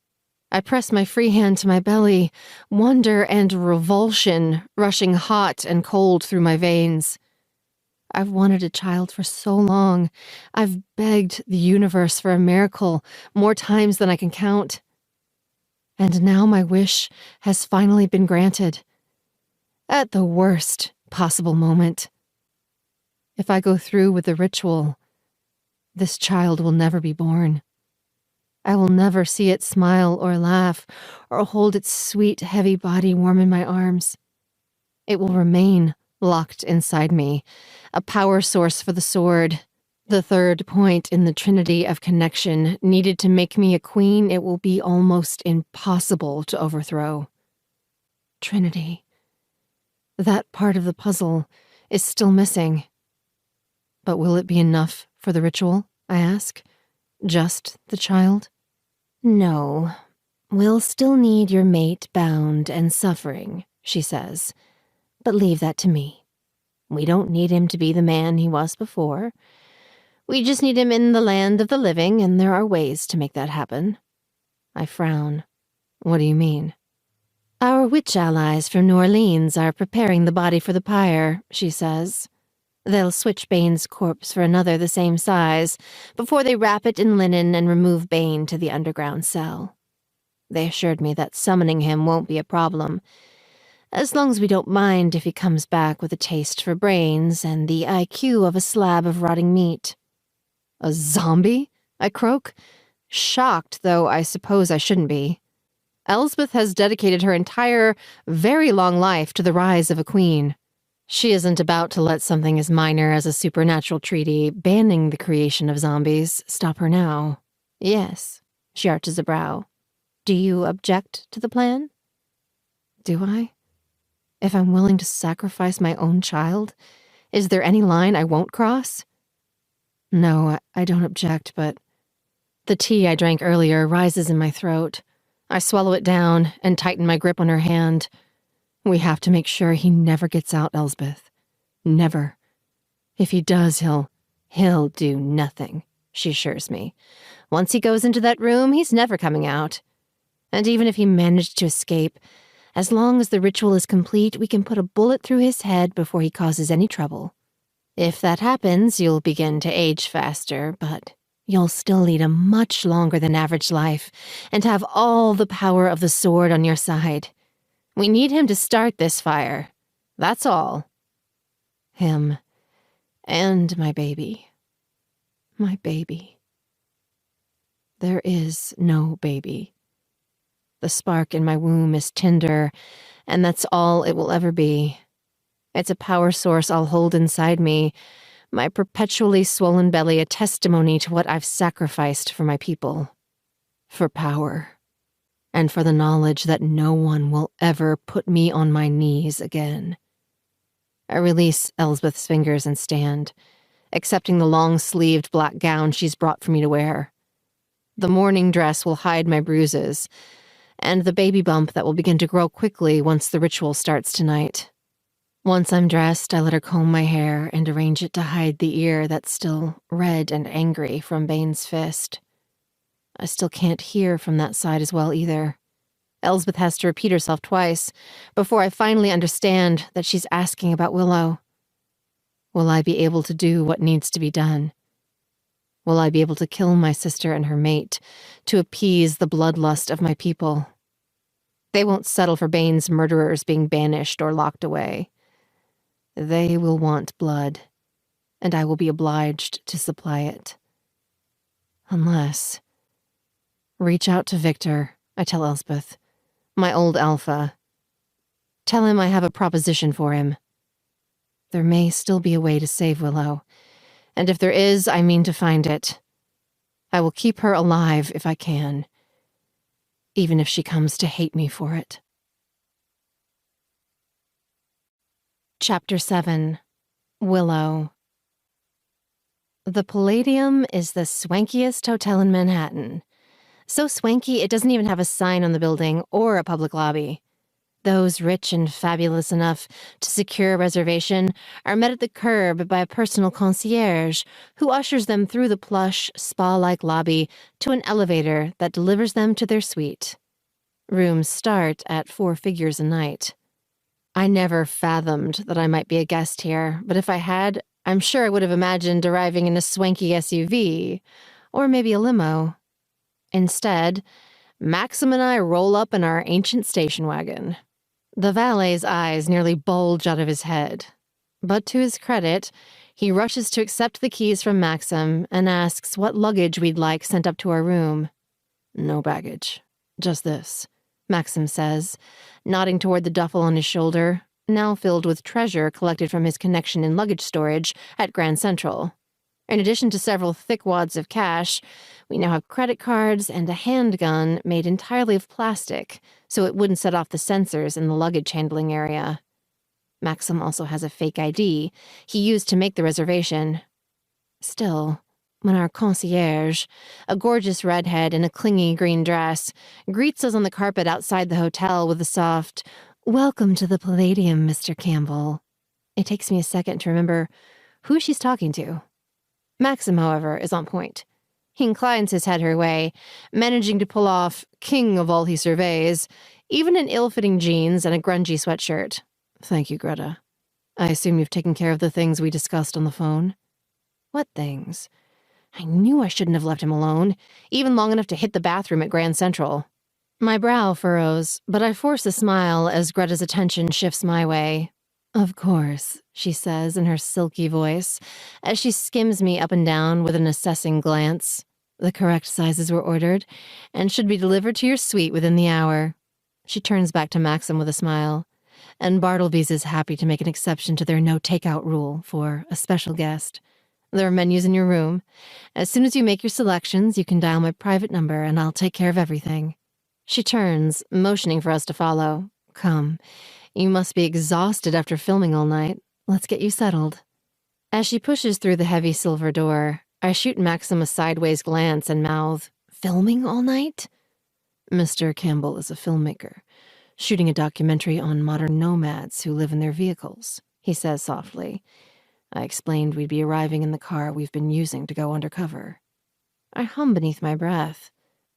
I press my free hand to my belly, wonder and revulsion rushing hot and cold through my veins. I've wanted a child for so long. I've begged the universe for a miracle more times than I can count. And now my wish has finally been granted. At the worst possible moment. If I go through with the ritual, this child will never be born. I will never see it smile or laugh or hold its sweet, heavy body warm in my arms. It will remain locked inside me, a power source for the sword, the third point in the trinity of connection needed to make me a queen it will be almost impossible to overthrow. Trinity. That part of the puzzle is still missing. But will it be enough for the ritual, I ask? Just the child? No. We'll still need your mate bound and suffering, she says. But leave that to me. We don't need him to be the man he was before. We just need him in the land of the living, and there are ways to make that happen. I frown. What do you mean? Our witch allies from New Orleans are preparing the body for the pyre, she says. They'll switch Bane's corpse for another the same size before they wrap it in linen and remove Bane to the underground cell. They assured me that summoning him won't be a problem, as long as we don't mind if he comes back with a taste for brains and the IQ of a slab of rotting meat. A zombie? I croak, shocked, though I suppose I shouldn't be. Elsbeth has dedicated her entire, very long life to the rise of a queen. She isn't about to let something as minor as a supernatural treaty banning the creation of zombies stop her now. Yes, she arches a brow. Do you object to the plan? Do I? If I'm willing to sacrifice my own child, is there any line I won't cross? No, I don't object, but the tea I drank earlier rises in my throat. I swallow it down and tighten my grip on her hand. We have to make sure he never gets out, Elsbeth. Never. If he does, he'll do nothing, she assures me. Once he goes into that room, he's never coming out. And even if he managed to escape, as long as the ritual is complete, we can put a bullet through his head before he causes any trouble. If that happens, you'll begin to age faster, but you'll still lead a much longer than average life and have all the power of the sword on your side. We need him to start this fire. That's all. Him. And my baby. My baby. There is no baby. The spark in my womb is tender, and that's all it will ever be. It's a power source I'll hold inside me, my perpetually swollen belly a testimony to what I've sacrificed for my people. For power. And for the knowledge that no one will ever put me on my knees again. I release Elsbeth's fingers and stand, accepting the long-sleeved black gown she's brought for me to wear. The mourning dress will hide my bruises, and the baby bump that will begin to grow quickly once the ritual starts tonight. Once I'm dressed, I let her comb my hair and arrange it to hide the ear that's still red and angry from Bane's fist. I still can't hear from that side as well either. Elsbeth has to repeat herself twice before I finally understand that she's asking about Willow. Will I be able to do what needs to be done? Will I be able to kill my sister and her mate to appease the bloodlust of my people? They won't settle for Bane's murderers being banished or locked away. They will want blood, and I will be obliged to supply it. Unless... Reach out to Victor, I tell Elsbeth. My old alpha. Tell him I have a proposition for him. There may still be a way to save Willow, And if there is, I mean to find it. I will keep her alive if I can, even if she comes to hate me for it. Chapter 7. Willow. The Palladium is the swankiest hotel in Manhattan. So swanky it doesn't even have a sign on the building or a public lobby. Those rich and fabulous enough to secure a reservation are met at the curb by a personal concierge who ushers them through the plush, spa-like lobby to an elevator that delivers them to their suite. Rooms start at 4 figures a night. I never fathomed that I might be a guest here, but if I had, I'm sure I would have imagined arriving in a swanky SUV, or maybe a limo. Instead, Maxim and I roll up in our ancient station wagon. The valet's eyes nearly bulge out of his head. But to his credit, he rushes to accept the keys from Maxim and asks what luggage we'd like sent up to our room. No baggage. Just this, Maxim says, nodding toward the duffel on his shoulder, now filled with treasure collected from his connection in luggage storage at Grand Central. In addition to several thick wads of cash, we now have credit cards and a handgun made entirely of plastic, so it wouldn't set off the sensors in the luggage handling area. Maxim also has a fake ID he used to make the reservation. Still, when our concierge, a gorgeous redhead in a clingy green dress, greets us on the carpet outside the hotel with a soft, "Welcome to the Palladium, Mr. Campbell," it takes me a second to remember who she's talking to. Maxim, however, is on point. He inclines his head her way, managing to pull off king of all he surveys, even in ill-fitting jeans and a grungy sweatshirt. Thank you, Greta. I assume you've taken care of the things we discussed on the phone? What things? I knew I shouldn't have left him alone, even long enough to hit the bathroom at Grand Central. My brow furrows, but I force a smile as Greta's attention shifts my way. Of course, she says in her silky voice, as she skims me up and down with an assessing glance. The correct sizes were ordered, and should be delivered to your suite within the hour. She turns back to Maxim with a smile. And Bartleby's is happy to make an exception to their no-takeout rule for a special guest. There are menus in your room. As soon as you make your selections, you can dial my private number, and I'll take care of everything. She turns, motioning for us to follow. Come. You must be exhausted after filming all night. Let's get you settled. As she pushes through the heavy silver door, I shoot Maxim a sideways glance and mouth, "Filming all night?" Mr. Campbell is a filmmaker, shooting a documentary on modern nomads who live in their vehicles, he says softly. I explained we'd be arriving in the car we've been using to go undercover. I hum beneath my breath.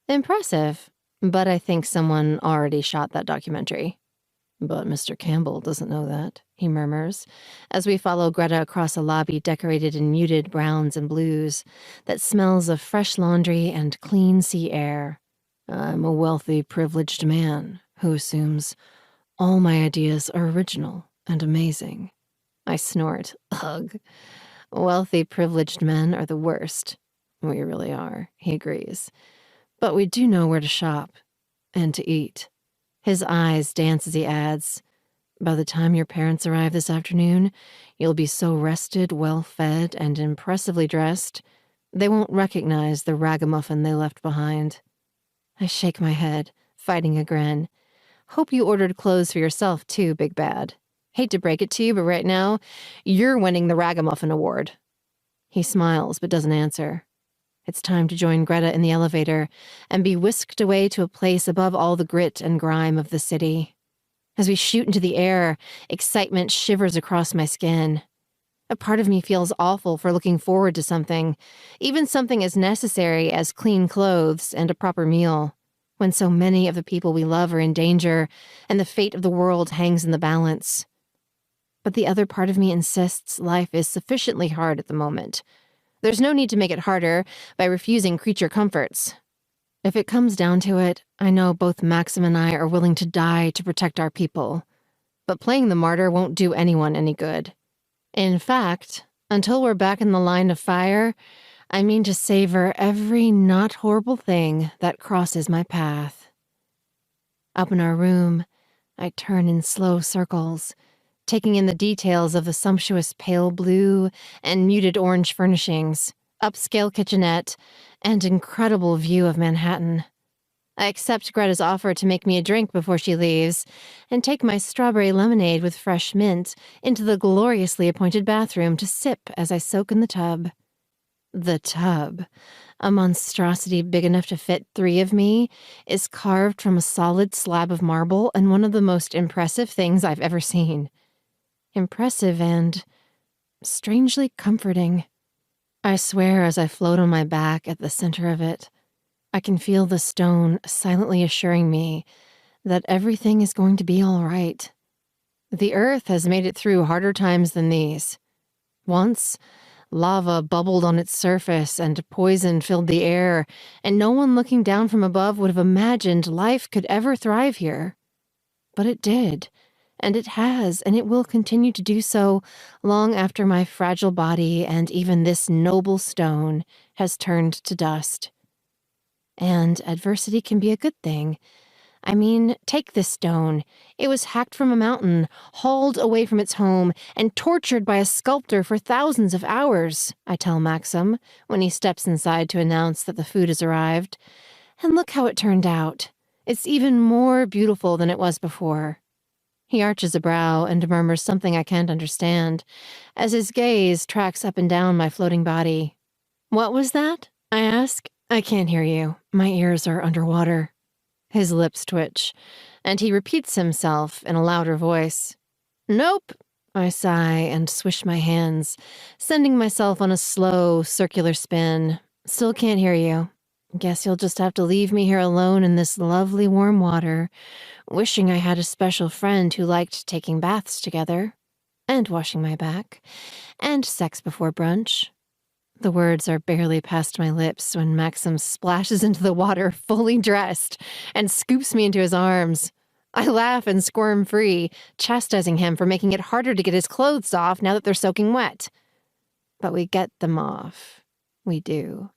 Impressive, but I think someone already shot that documentary. But Mr. Campbell doesn't know that, he murmurs, as we follow Greta across a lobby decorated in muted browns and blues that smells of fresh laundry and clean sea air. I'm a wealthy, privileged man who assumes all my ideas are original and amazing. I snort. Ugh. Wealthy, privileged men are the worst. We really are, he agrees. But we do know where to shop and to eat. His eyes dance as he adds, by the time your parents arrive this afternoon, you'll be so rested, well-fed, and impressively dressed, they won't recognize the ragamuffin they left behind. I shake my head, fighting a grin. Hope you ordered clothes for yourself, too, Big Bad. Hate to break it to you, but right now, you're winning the Ragamuffin Award. He smiles, but doesn't answer. It's time to join Greta in the elevator and be whisked away to a place above all the grit and grime of the city. As we shoot into the air, excitement shivers across my skin. A part of me feels awful for looking forward to something, even something as necessary as clean clothes and a proper meal, when so many of the people we love are in danger and the fate of the world hangs in the balance. But the other part of me insists life is sufficiently hard at the moment. There's no need to make it harder by refusing creature comforts. If it comes down to it, I know both Maxim and I are willing to die to protect our people. But playing the martyr won't do anyone any good. In fact, until we're back in the line of fire, I mean to savor every not horrible thing that crosses my path. Up in our room, I turn in slow circles, taking in the details of the sumptuous pale blue and muted orange furnishings, upscale kitchenette, and incredible view of Manhattan. I accept Greta's offer to make me a drink before she leaves, and take my strawberry lemonade with fresh mint into the gloriously appointed bathroom to sip as I soak in the tub. The tub, a monstrosity big enough to fit 3 of me, is carved from a solid slab of marble and one of the most impressive things I've ever seen. Impressive and strangely comforting. I swear as I float on my back at the center of it, I can feel the stone silently assuring me that everything is going to be all right. The earth has made it through harder times than these. Once, lava bubbled on its surface and poison filled the air, and no one looking down from above would have imagined life could ever thrive here. But it did, and it has, and it will continue to do so long after my fragile body and even this noble stone has turned to dust. And adversity can be a good thing. I mean, take this stone. It was hacked from a mountain, hauled away from its home, and tortured by a sculptor for thousands of hours, I tell Maxim, when he steps inside to announce that the food has arrived. And look how it turned out. It's even more beautiful than it was before. He arches a brow and murmurs something I can't understand, as his gaze tracks up and down my floating body. What was that? I ask. I can't hear you. My ears are underwater. His lips twitch, and he repeats himself in a louder voice. Nope, I sigh and swish my hands, sending myself on a slow, circular spin. Still can't hear you. Guess you'll just have to leave me here alone in this lovely warm water, wishing I had a special friend who liked taking baths together, and washing my back, and sex before brunch. The words are barely past my lips when Maxim splashes into the water fully dressed and scoops me into his arms. I laugh and squirm free, chastising him for making it harder to get his clothes off now that they're soaking wet. But we get them off. We do.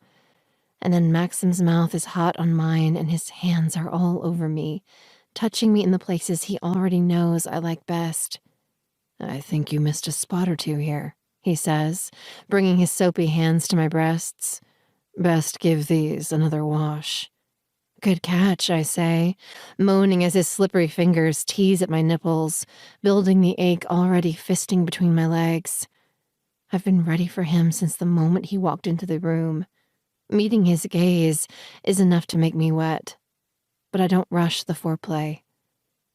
And then Maxim's mouth is hot on mine and his hands are all over me, touching me in the places he already knows I like best. I think you missed a spot or two here, he says, bringing his soapy hands to my breasts. Best give these another wash. Good catch, I say, moaning as his slippery fingers tease at my nipples, building the ache already fisting between my legs. I've been ready for him since the moment he walked into the room. Meeting his gaze is enough to make me wet. But I don't rush the foreplay.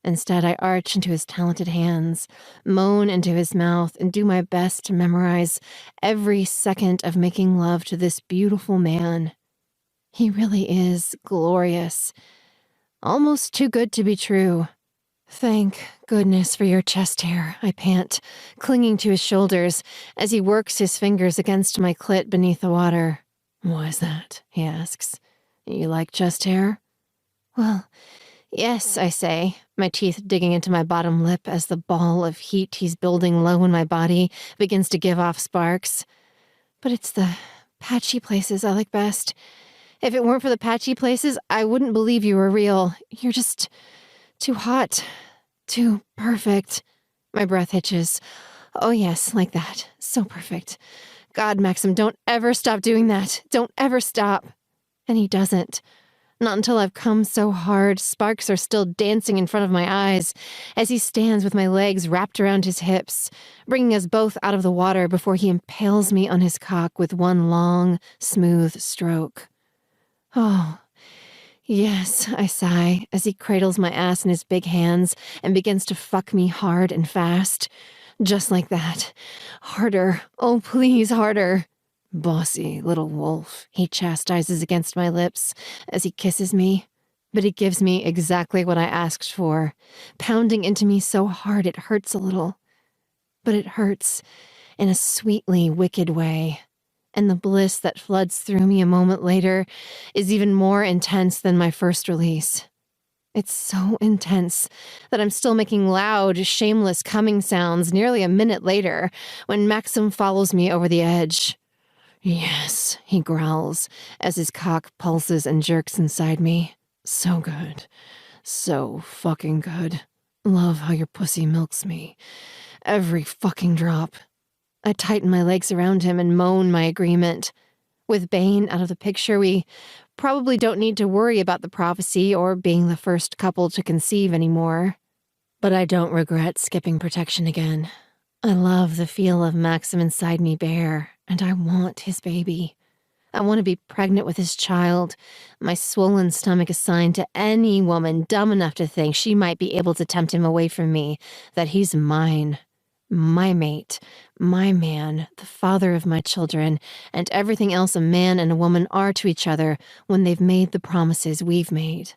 Instead, I arch into his talented hands, moan into his mouth, and do my best to memorize every second of making love to this beautiful man. He really is glorious. Almost too good to be true. Thank goodness for your chest hair, I pant, clinging to his shoulders as he works his fingers against my clit beneath the water. Why is that? He asks. You like chest hair? Well, yes, I say, my teeth digging into my bottom lip as the ball of heat he's building low in my body begins to give off sparks. But it's the patchy places I like best. If it weren't for the patchy places, I wouldn't believe you were real. You're just too hot, too perfect. My breath hitches. Oh yes, like that. So perfect. God, Maxim, don't ever stop doing that. Don't ever stop. And he doesn't. Not until I've come so hard, sparks are still dancing in front of my eyes as he stands with my legs wrapped around his hips, bringing us both out of the water before he impales me on his cock with one long, smooth stroke. Oh, yes, I sigh as he cradles my ass in his big hands and begins to fuck me hard and fast. Just like that. Harder. Oh, please, harder. Bossy little wolf, he chastises against my lips as he kisses me. But he gives me exactly what I asked for, pounding into me so hard it hurts a little. But it hurts in a sweetly wicked way. And the bliss that floods through me a moment later is even more intense than my first release. It's so intense that I'm still making loud, shameless coming sounds nearly a minute later when Maxim follows me over the edge. Yes, he growls as his cock pulses and jerks inside me. So good. So fucking good. Love how your pussy milks me. Every fucking drop. I tighten my legs around him and moan my agreement. With Bane out of the picture, we probably don't need to worry about the prophecy or being the first couple to conceive anymore. But I don't regret skipping protection again. I love the feel of Maxim inside me bare, and I want his baby. I want to be pregnant with his child. My swollen stomach assigned to any woman dumb enough to think she might be able to tempt him away from me, that he's mine. My mate, my man, the father of my children, and everything else a man and a woman are to each other when they've made the promises we've made.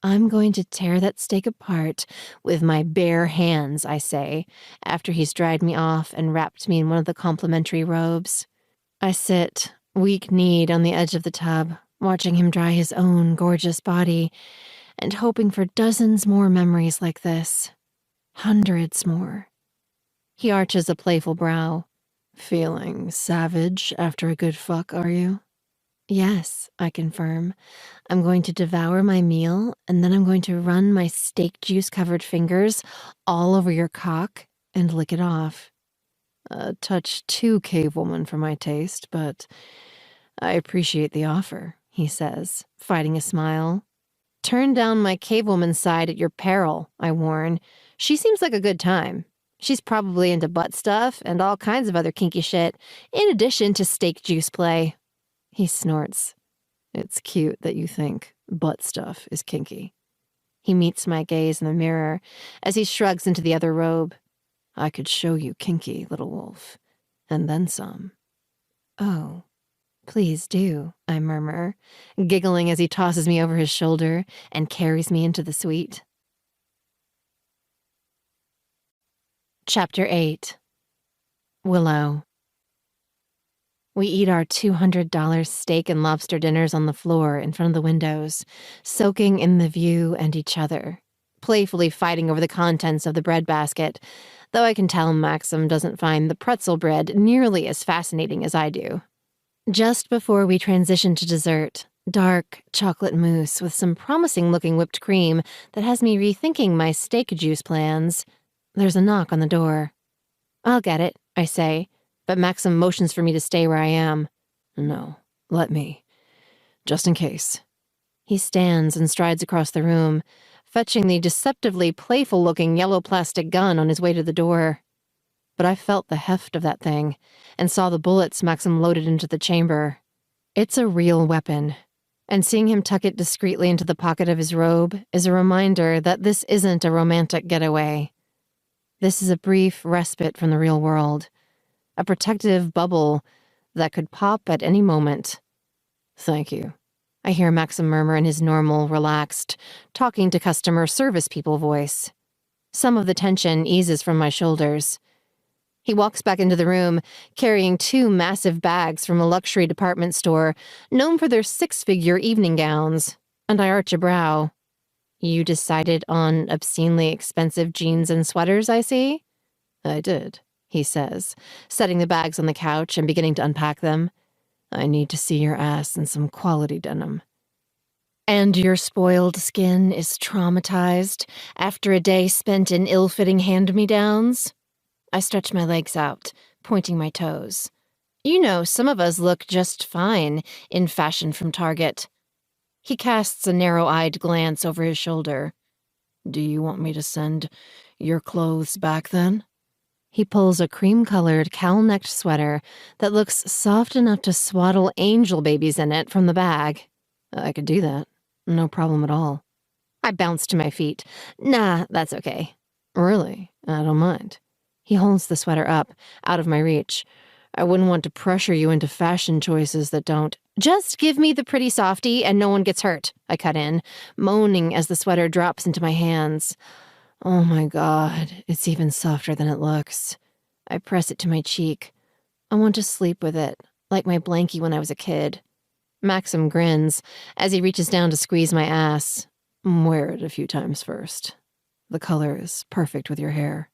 I'm going to tear that steak apart with my bare hands, I say, after he's dried me off and wrapped me in one of the complimentary robes. I sit, weak-kneed on the edge of the tub, watching him dry his own gorgeous body, and hoping for dozens more memories like this. Hundreds more. He arches a playful brow. Feeling savage after a good fuck, are you? Yes, I confirm. I'm going to devour my meal, and then I'm going to run my steak juice-covered fingers all over your cock and lick it off. A touch too cavewoman for my taste, but I appreciate the offer, he says, fighting a smile. Turn down my cavewoman side at your peril, I warn. She seems like a good time. She's probably into butt stuff and all kinds of other kinky shit, in addition to steak juice play. He snorts. It's cute that you think butt stuff is kinky. He meets my gaze in the mirror as he shrugs into the other robe. I could show you kinky, little wolf, and then some. Oh, please do, I murmur, giggling as he tosses me over his shoulder and carries me into the suite. Chapter 8. Willow. We eat our $200 steak and lobster dinners on the floor in front of the windows, soaking in the view and each other, playfully fighting over the contents of the breadbasket, though I can tell Maxim doesn't find the pretzel bread nearly as fascinating as I do. Just before we transition to dessert, dark chocolate mousse with some promising-looking whipped cream that has me rethinking my steak juice plans, there's a knock on the door. I'll get it, I say, but Maxim motions for me to stay where I am. No, let me. Just in case. He stands and strides across the room, fetching the deceptively playful-looking yellow plastic gun on his way to the door. But I felt the heft of that thing and saw the bullets Maxim loaded into the chamber. It's a real weapon, and seeing him tuck it discreetly into the pocket of his robe is a reminder that this isn't a romantic getaway. This is a brief respite from the real world, a protective bubble that could pop at any moment. Thank you, I hear Maxim murmur in his normal, relaxed, talking to customer service people voice. Some of the tension eases from my shoulders. He walks back into the room, carrying 2 massive bags from a luxury department store known for their 6-figure evening gowns, and I arch a brow. You decided on obscenely expensive jeans and sweaters, I see? I did, he says, setting the bags on the couch and beginning to unpack them. I need to see your ass in some quality denim. And your spoiled skin is traumatized after a day spent in ill-fitting hand-me-downs? I stretch my legs out, pointing my toes. You know, some of us look just fine in fashion from Target. He casts a narrow-eyed glance over his shoulder. Do you want me to send your clothes back then? He pulls a cream-colored, cowl-necked sweater that looks soft enough to swaddle angel babies in it from the bag. I could do that. No problem at all. I bounce to my feet. Nah, that's okay. Really? I don't mind. He holds the sweater up, out of my reach. I wouldn't want to pressure you into fashion choices that don't. Just give me the pretty softy and no one gets hurt, I cut in, moaning as the sweater drops into my hands. Oh my God, it's even softer than it looks. I press it to my cheek. I want to sleep with it, like my blankie when I was a kid. Maxim grins as he reaches down to squeeze my ass. Wear it a few times first. The color is perfect with your hair.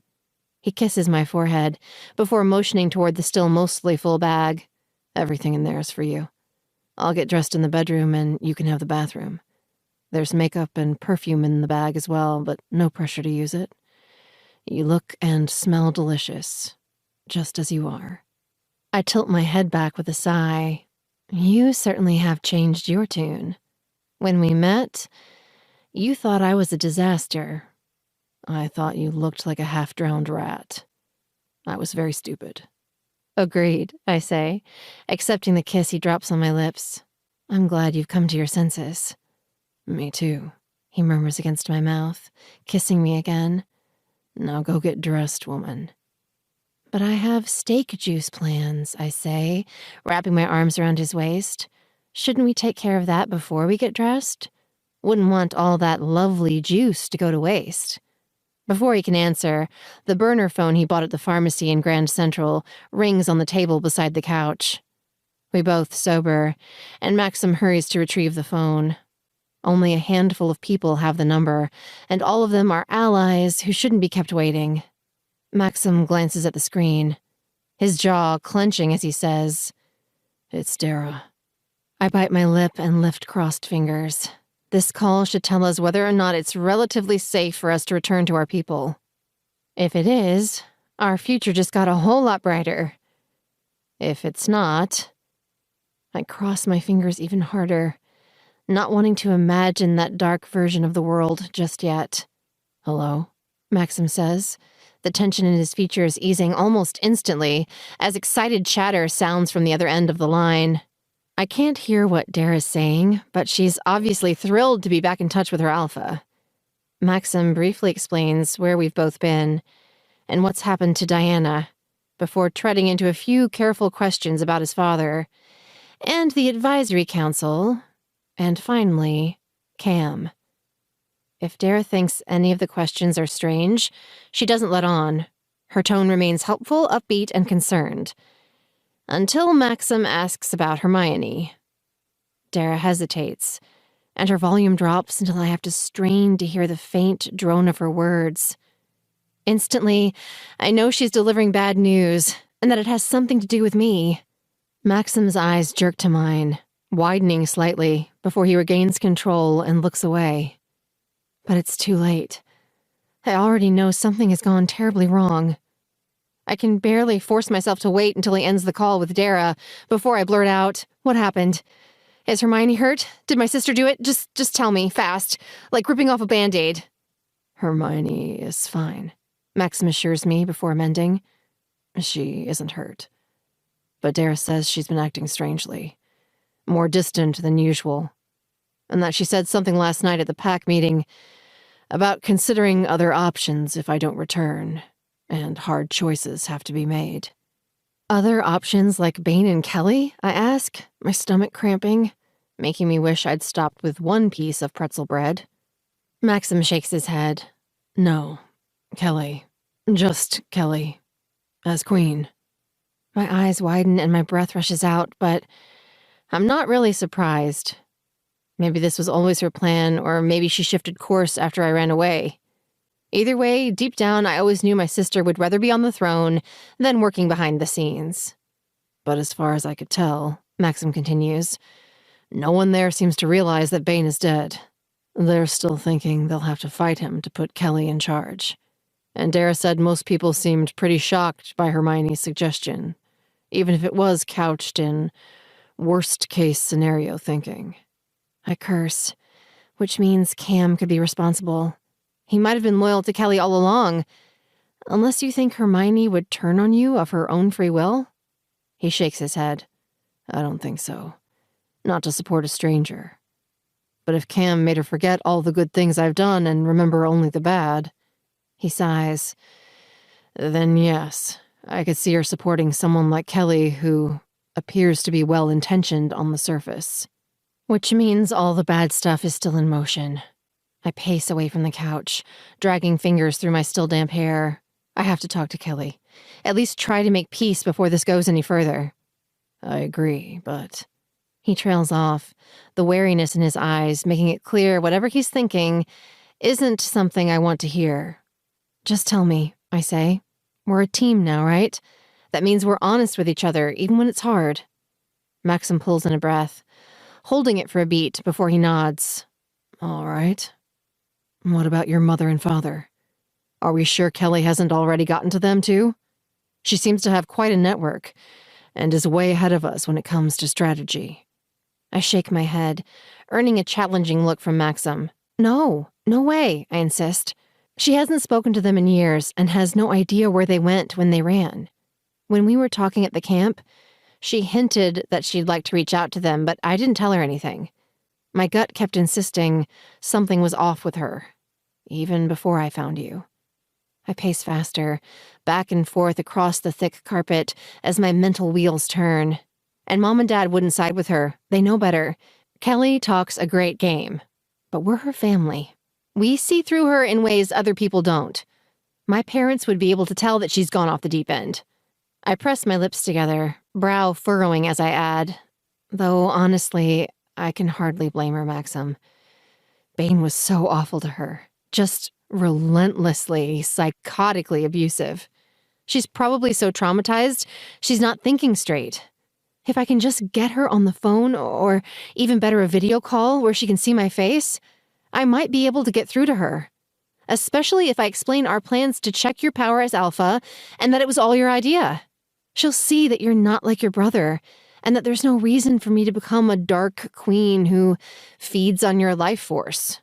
He kisses my forehead before motioning toward the still mostly full bag. Everything in there is for you. I'll get dressed in the bedroom and you can have the bathroom. There's makeup and perfume in the bag as well, but no pressure to use it. You look and smell delicious, just as you are. I tilt my head back with a sigh. You certainly have changed your tune. When we met, you thought I was a disaster. I thought you looked like a half-drowned rat. I was very stupid. Agreed, I say, accepting the kiss he drops on my lips. I'm glad you've come to your senses. Me too, he murmurs against my mouth, kissing me again. Now go get dressed, woman. But I have steak juice plans, I say, wrapping my arms around his waist. Shouldn't we take care of that before we get dressed? Wouldn't want all that lovely juice to go to waste. Before he can answer, the burner phone he bought at the pharmacy in Grand Central rings on the table beside the couch. We both sober, and Maxim hurries to retrieve the phone. Only a handful of people have the number, and all of them are allies who shouldn't be kept waiting. Maxim glances at the screen, his jaw clenching as he says, "It's Dara." I bite my lip and lift crossed fingers. This call should tell us whether or not it's relatively safe for us to return to our people. If it is, our future just got a whole lot brighter. If it's not, I cross my fingers even harder, not wanting to imagine that dark version of the world just yet. "Hello?" Maxim says, the tension in his features easing almost instantly as excited chatter sounds from the other end of the line. I can't hear what Dara's saying, but she's obviously thrilled to be back in touch with her alpha. Maxim briefly explains where we've both been and what's happened to Diana, before treading into a few careful questions about his father, and the advisory council, and finally, Cam. If Dara thinks any of the questions are strange, she doesn't let on. Her tone remains helpful, upbeat, and concerned. Until Maxim asks about Hermione. Dara hesitates, and her volume drops until I have to strain to hear the faint drone of her words. Instantly, I know she's delivering bad news, and that it has something to do with me. Maxim's eyes jerk to mine, widening slightly before he regains control and looks away. But it's too late. I already know something has gone terribly wrong. I can barely force myself to wait until he ends the call with Dara before I blurt out, "What happened? Is Hermione hurt? Did my sister do it? Just tell me, fast, like ripping off a Band-Aid." "Hermione is fine," Maxim assures me before amending. "She isn't hurt. But Dara says she's been acting strangely, more distant than usual, and that she said something last night at the pack meeting about considering other options if I don't return, and hard choices have to be made." "Other options like Bane and Kelly?" I ask, my stomach cramping, making me wish I'd stopped with one piece of pretzel bread. Maxim shakes his head. "No, Kelly. Just Kelly. As queen." My eyes widen and my breath rushes out, but I'm not really surprised. Maybe this was always her plan, or maybe she shifted course after I ran away. Either way, deep down, I always knew my sister would rather be on the throne than working behind the scenes. "But as far as I could tell," Maxim continues, "no one there seems to realize that Bane is dead. They're still thinking they'll have to fight him to put Kelly in charge. And Dara said most people seemed pretty shocked by Hermione's suggestion, even if it was couched in worst-case scenario thinking." I curse, which means Cam could be responsible. He might have been loyal to Kelly all along. Unless you think Hermione would turn on you of her own free will? He shakes his head. "I don't think so. Not to support a stranger. But if Cam made her forget all the good things I've done and remember only the bad," he sighs, "then yes, I could see her supporting someone like Kelly who appears to be well-intentioned on the surface." Which means all the bad stuff is still in motion. I pace away from the couch, dragging fingers through my still damp hair. I have to talk to Kelly. At least try to make peace before this goes any further. "I agree, but..." He trails off, the wariness in his eyes making it clear whatever he's thinking isn't something I want to hear. "Just tell me," I say. "We're a team now, right? That means we're honest with each other, even when it's hard." Maxim pulls in a breath, holding it for a beat before he nods. "All right. What about your mother and father?" Are we sure Kelly hasn't already gotten to them, too? She seems to have quite a network, and is way ahead of us when it comes to strategy. I shake my head, earning a challenging look from Maxim. No way, I insist. She hasn't spoken to them in years and has no idea where they went when they ran. When we were talking at the camp, she hinted that she'd like to reach out to them, but I didn't tell her anything. My gut kept insisting something was off with her, even before I found you. I pace faster, back and forth across the thick carpet as my mental wheels turn. And Mom and Dad wouldn't side with her. They know better. Kelly talks a great game, but we're her family. We see through her in ways other people don't. My parents would be able to tell that she's gone off the deep end. I press my lips together, brow furrowing as I add, though honestly, I can hardly blame her, Maxim. Bane was so awful to her, just relentlessly, psychotically abusive. She's probably so traumatized, she's not thinking straight. If I can just get her on the phone, or even better, a video call where she can see my face, I might be able to get through to her. Especially if I explain our plans to check your power as Alpha, and that it was all your idea. She'll see that you're not like your brother, and that there's no reason for me to become a dark queen who feeds on your life force.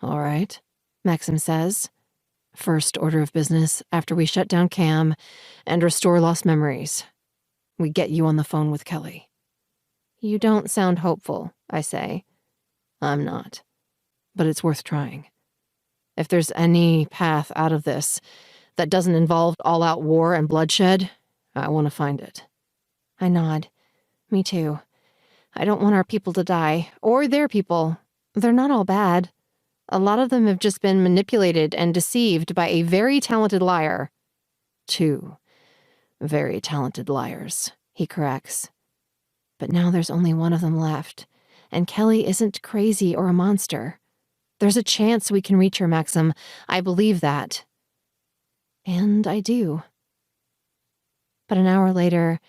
All right, Maxim says. First order of business after we shut down Cam and restore lost memories. We get you on the phone with Kelly. You don't sound hopeful, I say. I'm not. But it's worth trying. If there's any path out of this that doesn't involve all-out war and bloodshed, I want to find it. I nod. Me too. I don't want our people to die, or their people. They're not all bad. A lot of them have just been manipulated and deceived by a very talented liar. 2 very talented liars, he corrects. But now there's only one of them left, and Kelly isn't crazy or a monster. There's a chance we can reach her, Maxim. I believe that. And I do. But an hour later,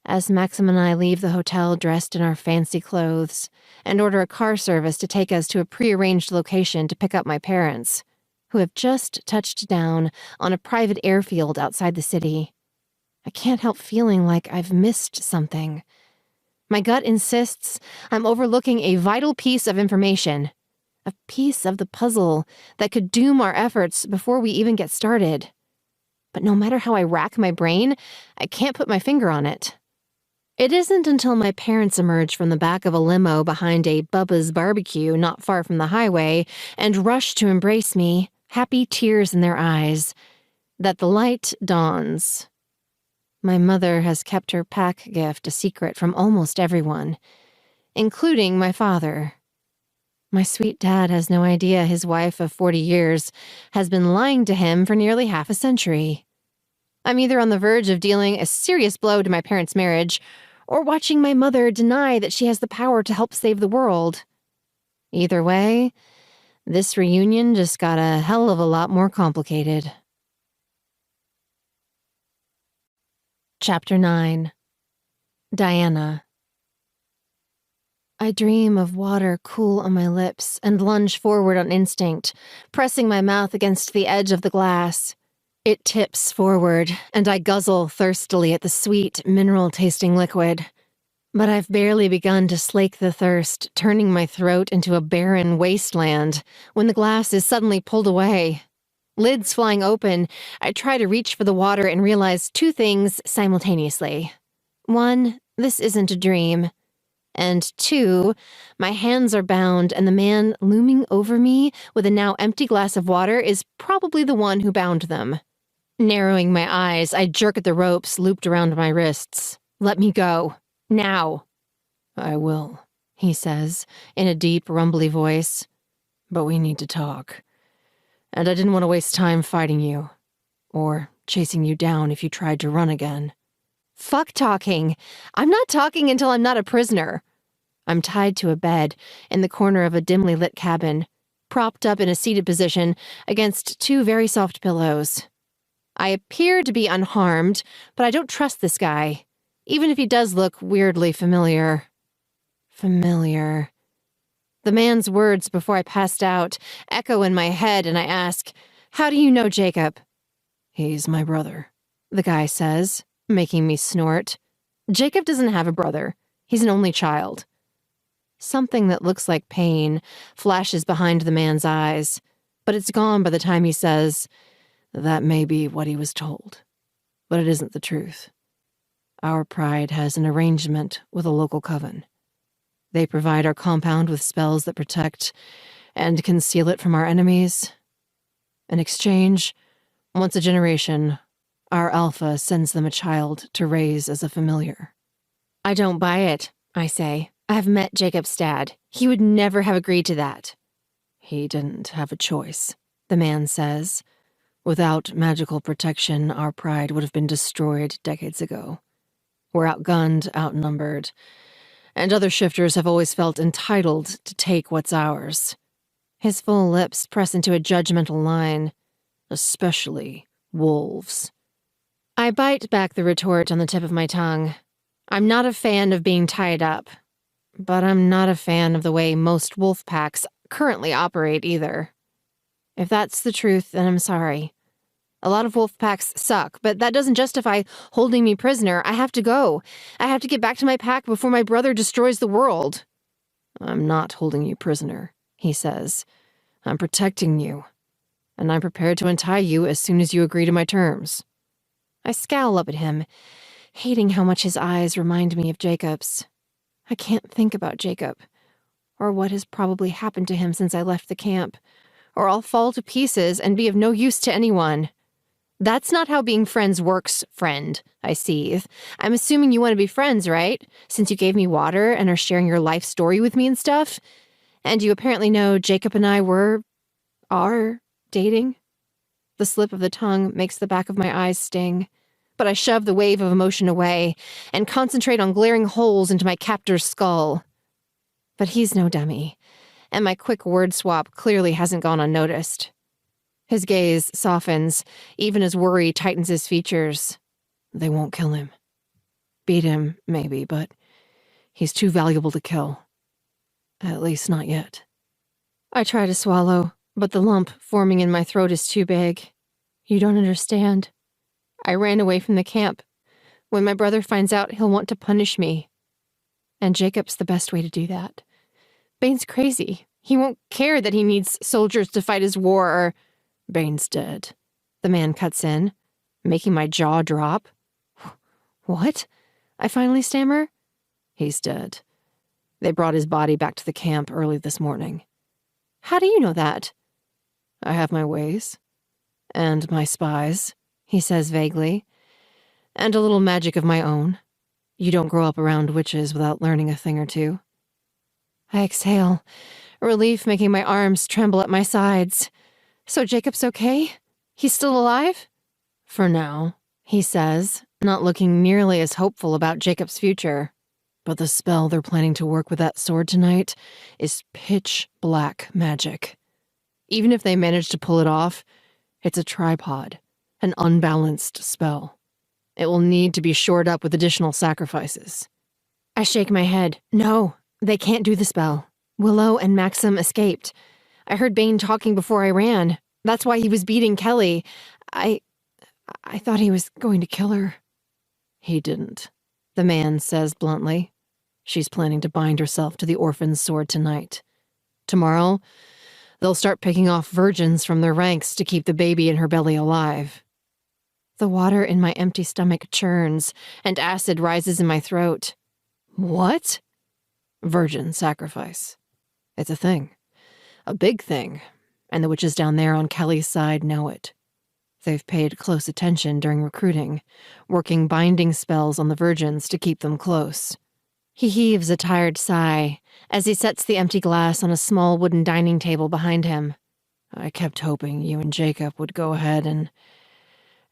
as Maxim and I leave the hotel dressed in our fancy clothes and order a car service to take us to a prearranged location to pick up my parents, who have just touched down on a private airfield outside the city, I can't help feeling like I've missed something. My gut insists I'm overlooking a vital piece of information, a piece of the puzzle that could doom our efforts before we even get started. But no matter how I rack my brain, I can't put my finger on it. It isn't until my parents emerge from the back of a limo behind a Bubba's barbecue not far from the highway and rush to embrace me, happy tears in their eyes, that the light dawns. My mother has kept her pack gift a secret from almost everyone, including my father. My sweet dad has no idea his wife of 40 years has been lying to him for nearly half a century. I'm either on the verge of dealing a serious blow to my parents' marriage or watching my mother deny that she has the power to help save the world. Either way, this reunion just got a hell of a lot more complicated. Chapter 9. Diana. I dream of water cool on my lips and lunge forward on instinct, pressing my mouth against the edge of the glass. It tips forward, and I guzzle thirstily at the sweet, mineral-tasting liquid. But I've barely begun to slake the thirst, turning my throat into a barren wasteland, when the glass is suddenly pulled away. Lids flying open, I try to reach for the water and realize 2 things simultaneously. 1, this isn't a dream. And 2, my hands are bound, and the man looming over me with a now empty glass of water is probably the one who bound them. Narrowing my eyes, I jerk at the ropes looped around my wrists. Let me go. Now. I will, he says, in a deep, rumbly voice. But we need to talk. And I didn't want to waste time fighting you. Or chasing you down if you tried to run again. Fuck talking. I'm not talking until I'm not a prisoner. I'm tied to a bed in the corner of a dimly lit cabin, propped up in a seated position against 2 very soft pillows. I appear to be unharmed, but I don't trust this guy, even if he does look weirdly familiar. Familiar. The man's words before I passed out echo in my head, and I ask, How do you know Jacob? He's my brother. The guy says, making me snort. Jacob doesn't have a brother. He's an only child. Something that looks like pain flashes behind the man's eyes, but it's gone by the time he says, That may be what he was told, but it isn't the truth. Our pride has an arrangement with a local coven. They provide our compound with spells that protect and conceal it from our enemies. In exchange, once a generation, our alpha sends them a child to raise as a familiar. I don't buy it, I say. I've met Jacob's dad. He would never have agreed to that. He didn't have a choice, the man says. Without magical protection, our pride would have been destroyed decades ago. We're outgunned, outnumbered, and other shifters have always felt entitled to take what's ours. His full lips press into a judgmental line. Especially wolves. I bite back the retort on the tip of my tongue. I'm not a fan of being tied up, but I'm not a fan of the way most wolf packs currently operate either. If that's the truth, then I'm sorry. A lot of wolf packs suck, but that doesn't justify holding me prisoner. I have to go. I have to get back to my pack before my brother destroys the world. I'm not holding you prisoner, he says. I'm protecting you, and I'm prepared to untie you as soon as you agree to my terms. I scowl up at him, hating how much his eyes remind me of Jacob's. I can't think about Jacob, or what has probably happened to him since I left the camp, or I'll fall to pieces and be of no use to anyone. That's not how being friends works, friend, I seethe. I'm assuming you want to be friends, right? Since you gave me water and are sharing your life story with me and stuff. And you apparently know Jacob and I are dating. The slip of the tongue makes the back of my eyes sting, but I shove the wave of emotion away and concentrate on glaring holes into my captor's skull. But he's no dummy, and my quick word swap clearly hasn't gone unnoticed. His gaze softens, even as worry tightens his features. They won't kill him. Beat him, maybe, but he's too valuable to kill. At least not yet. I try to swallow, but the lump forming in my throat is too big. You don't understand. I ran away from the camp. When my brother finds out, he'll want to punish me. And Jacob's the best way to do that. Bane's crazy. He won't care that he needs soldiers to fight his war or... Bane's dead. The man cuts in, making my jaw drop. What? I finally stammer. He's dead. They brought his body back to the camp early this morning. How do you know that? I have my ways. And my spies, he says vaguely. And a little magic of my own. You don't grow up around witches without learning a thing or two. I exhale, relief making my arms tremble at my sides. So Jacob's okay? He's still alive? For now, he says, not looking nearly as hopeful about Jacob's future. But the spell they're planning to work with that sword tonight is pitch black magic. Even if they manage to pull it off, it's a tripod, an unbalanced spell. It will need to be shored up with additional sacrifices. I shake my head. No, they can't do the spell. Willow and Maxim escaped. I heard Bane talking before I ran. That's why he was beating Kelly. I thought he was going to kill her. He didn't, the man says bluntly. She's planning to bind herself to the orphan's sword tonight. Tomorrow, they'll start picking off virgins from their ranks to keep the baby in her belly alive. The water in my empty stomach churns, and acid rises in my throat. What? Virgin sacrifice. It's a thing. A big thing, and the witches down there on Kelly's side know it. They've paid close attention during recruiting, working binding spells on the virgins to keep them close. He heaves a tired sigh as he sets the empty glass on a small wooden dining table behind him. I kept hoping you and Jacob would go ahead and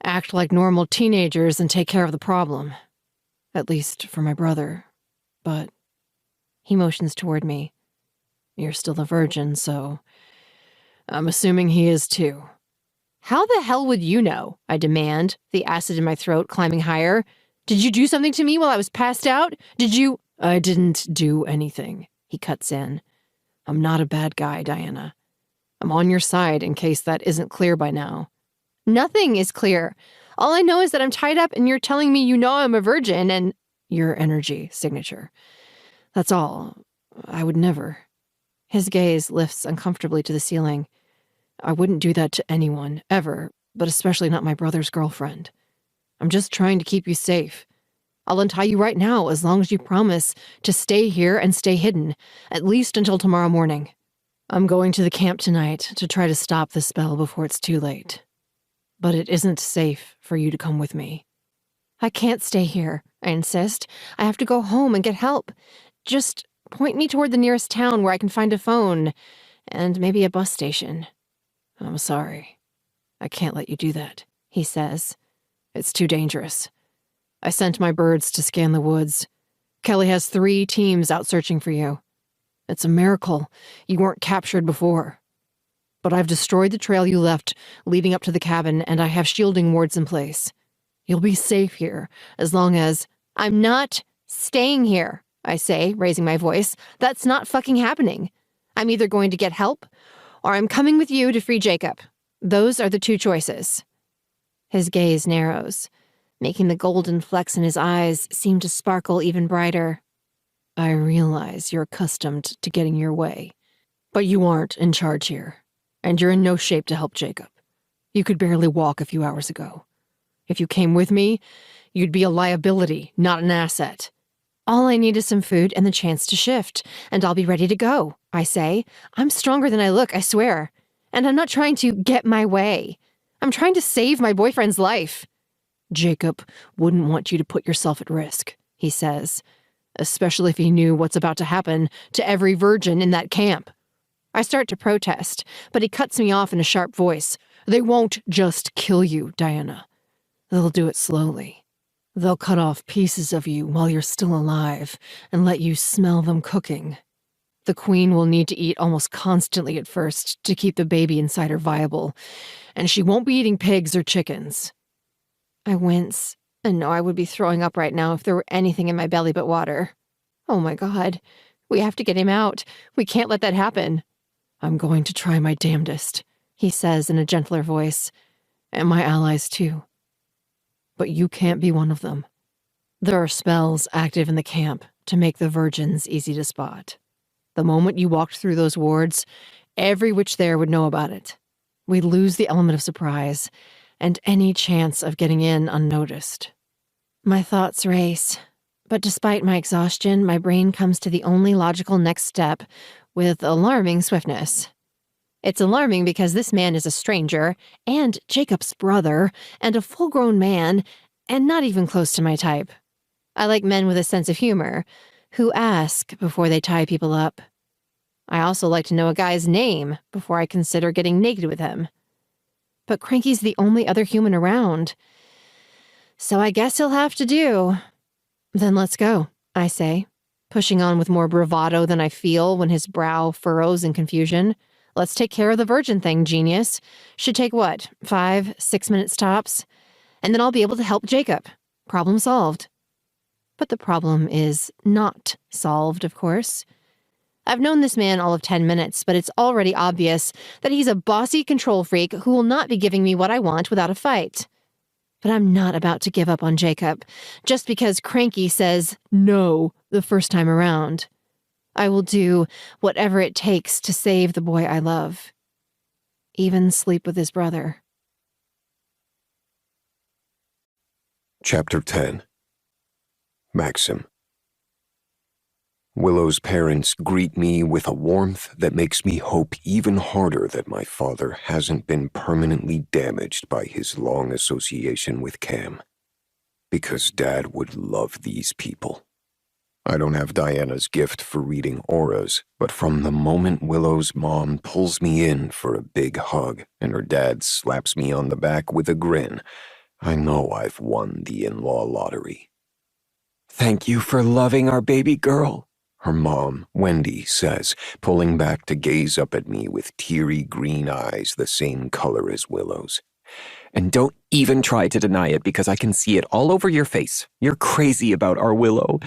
act like normal teenagers and take care of the problem. At least for my brother. But he motions toward me. You're still a virgin, so I'm assuming he is too. How the hell would you know? I demand, the acid in my throat climbing higher. Did you do something to me while I was passed out? Did you... I didn't do anything, he cuts in. I'm not a bad guy, Diana. I'm on your side in case that isn't clear by now. Nothing is clear. All I know is that I'm tied up and you're telling me you know I'm a virgin and... Your energy signature. That's all. I would never. His gaze lifts uncomfortably to the ceiling. I wouldn't do that to anyone, ever, but especially not my brother's girlfriend. I'm just trying to keep you safe. I'll untie you right now as long as you promise to stay here and stay hidden, at least until tomorrow morning. I'm going to the camp tonight to try to stop the spell before it's too late. But it isn't safe for you to come with me. I can't stay here, I insist. I have to go home and get help. Just point me toward the nearest town where I can find a phone and maybe a bus station. I'm sorry. I can't let you do that, he says. It's too dangerous. I sent my birds to scan the woods. Kelly has 3 teams out searching for you. It's a miracle you weren't captured before. But I've destroyed the trail you left leading up to the cabin, and I have shielding wards in place. You'll be safe here as long as... I'm not staying here, I say, raising my voice. That's not fucking happening. I'm either going to get help, or I'm coming with you to free Jacob. Those are the 2 choices. His gaze narrows, making the golden flecks in his eyes seem to sparkle even brighter. I realize you're accustomed to getting your way, but you aren't in charge here, and you're in no shape to help Jacob. You could barely walk a few hours ago. If you came with me, you'd be a liability, not an asset. All I need is some food and the chance to shift, and I'll be ready to go, I say. I'm stronger than I look, I swear. And I'm not trying to get my way. I'm trying to save my boyfriend's life. Jacob wouldn't want you to put yourself at risk, he says, especially if he knew what's about to happen to every virgin in that camp. I start to protest, but he cuts me off in a sharp voice. They won't just kill you, Diana. They'll do it slowly. They'll cut off pieces of you while you're still alive and let you smell them cooking. The queen will need to eat almost constantly at first to keep the baby inside her viable, and she won't be eating pigs or chickens. I wince and know I would be throwing up right now if there were anything in my belly but water. Oh my God, we have to get him out. We can't let that happen. I'm going to try my damnedest, he says in a gentler voice, and my allies too. But you can't be one of them. There are spells active in the camp to make the virgins easy to spot. The moment you walked through those wards, every witch there would know about it. We'd lose the element of surprise and any chance of getting in unnoticed. My thoughts race, but despite my exhaustion, my brain comes to the only logical next step with alarming swiftness. It's alarming because this man is a stranger, and Jacob's brother, and a full-grown man, and not even close to my type. I like men with a sense of humor, who ask before they tie people up. I also like to know a guy's name before I consider getting naked with him. But Cranky's the only other human around, so I guess he'll have to do. Then let's go, I say, pushing on with more bravado than I feel when his brow furrows in confusion. Let's take care of the virgin thing, genius. Should take what, 5-6 minutes tops? And then I'll be able to help Jacob. Problem solved. But the problem is not solved, of course. I've known this man all of 10 minutes, but it's already obvious that he's a bossy control freak who will not be giving me what I want without a fight. But I'm not about to give up on Jacob, just because Cranky says no the first time around. I will do whatever it takes to save the boy I love. Even sleep with his brother. Chapter 10. Maxim. Willow's parents greet me with a warmth that makes me hope even harder that my father hasn't been permanently damaged by his long association with Cam. Because Dad would love these people. I don't have Diana's gift for reading auras, but from the moment Willow's mom pulls me in for a big hug and her dad slaps me on the back with a grin, I know I've won the in-law lottery. Thank you for loving our baby girl, her mom, Wendy, says, pulling back to gaze up at me with teary green eyes the same color as Willow's. And don't even try to deny it because I can see it all over your face. You're crazy about our Willow.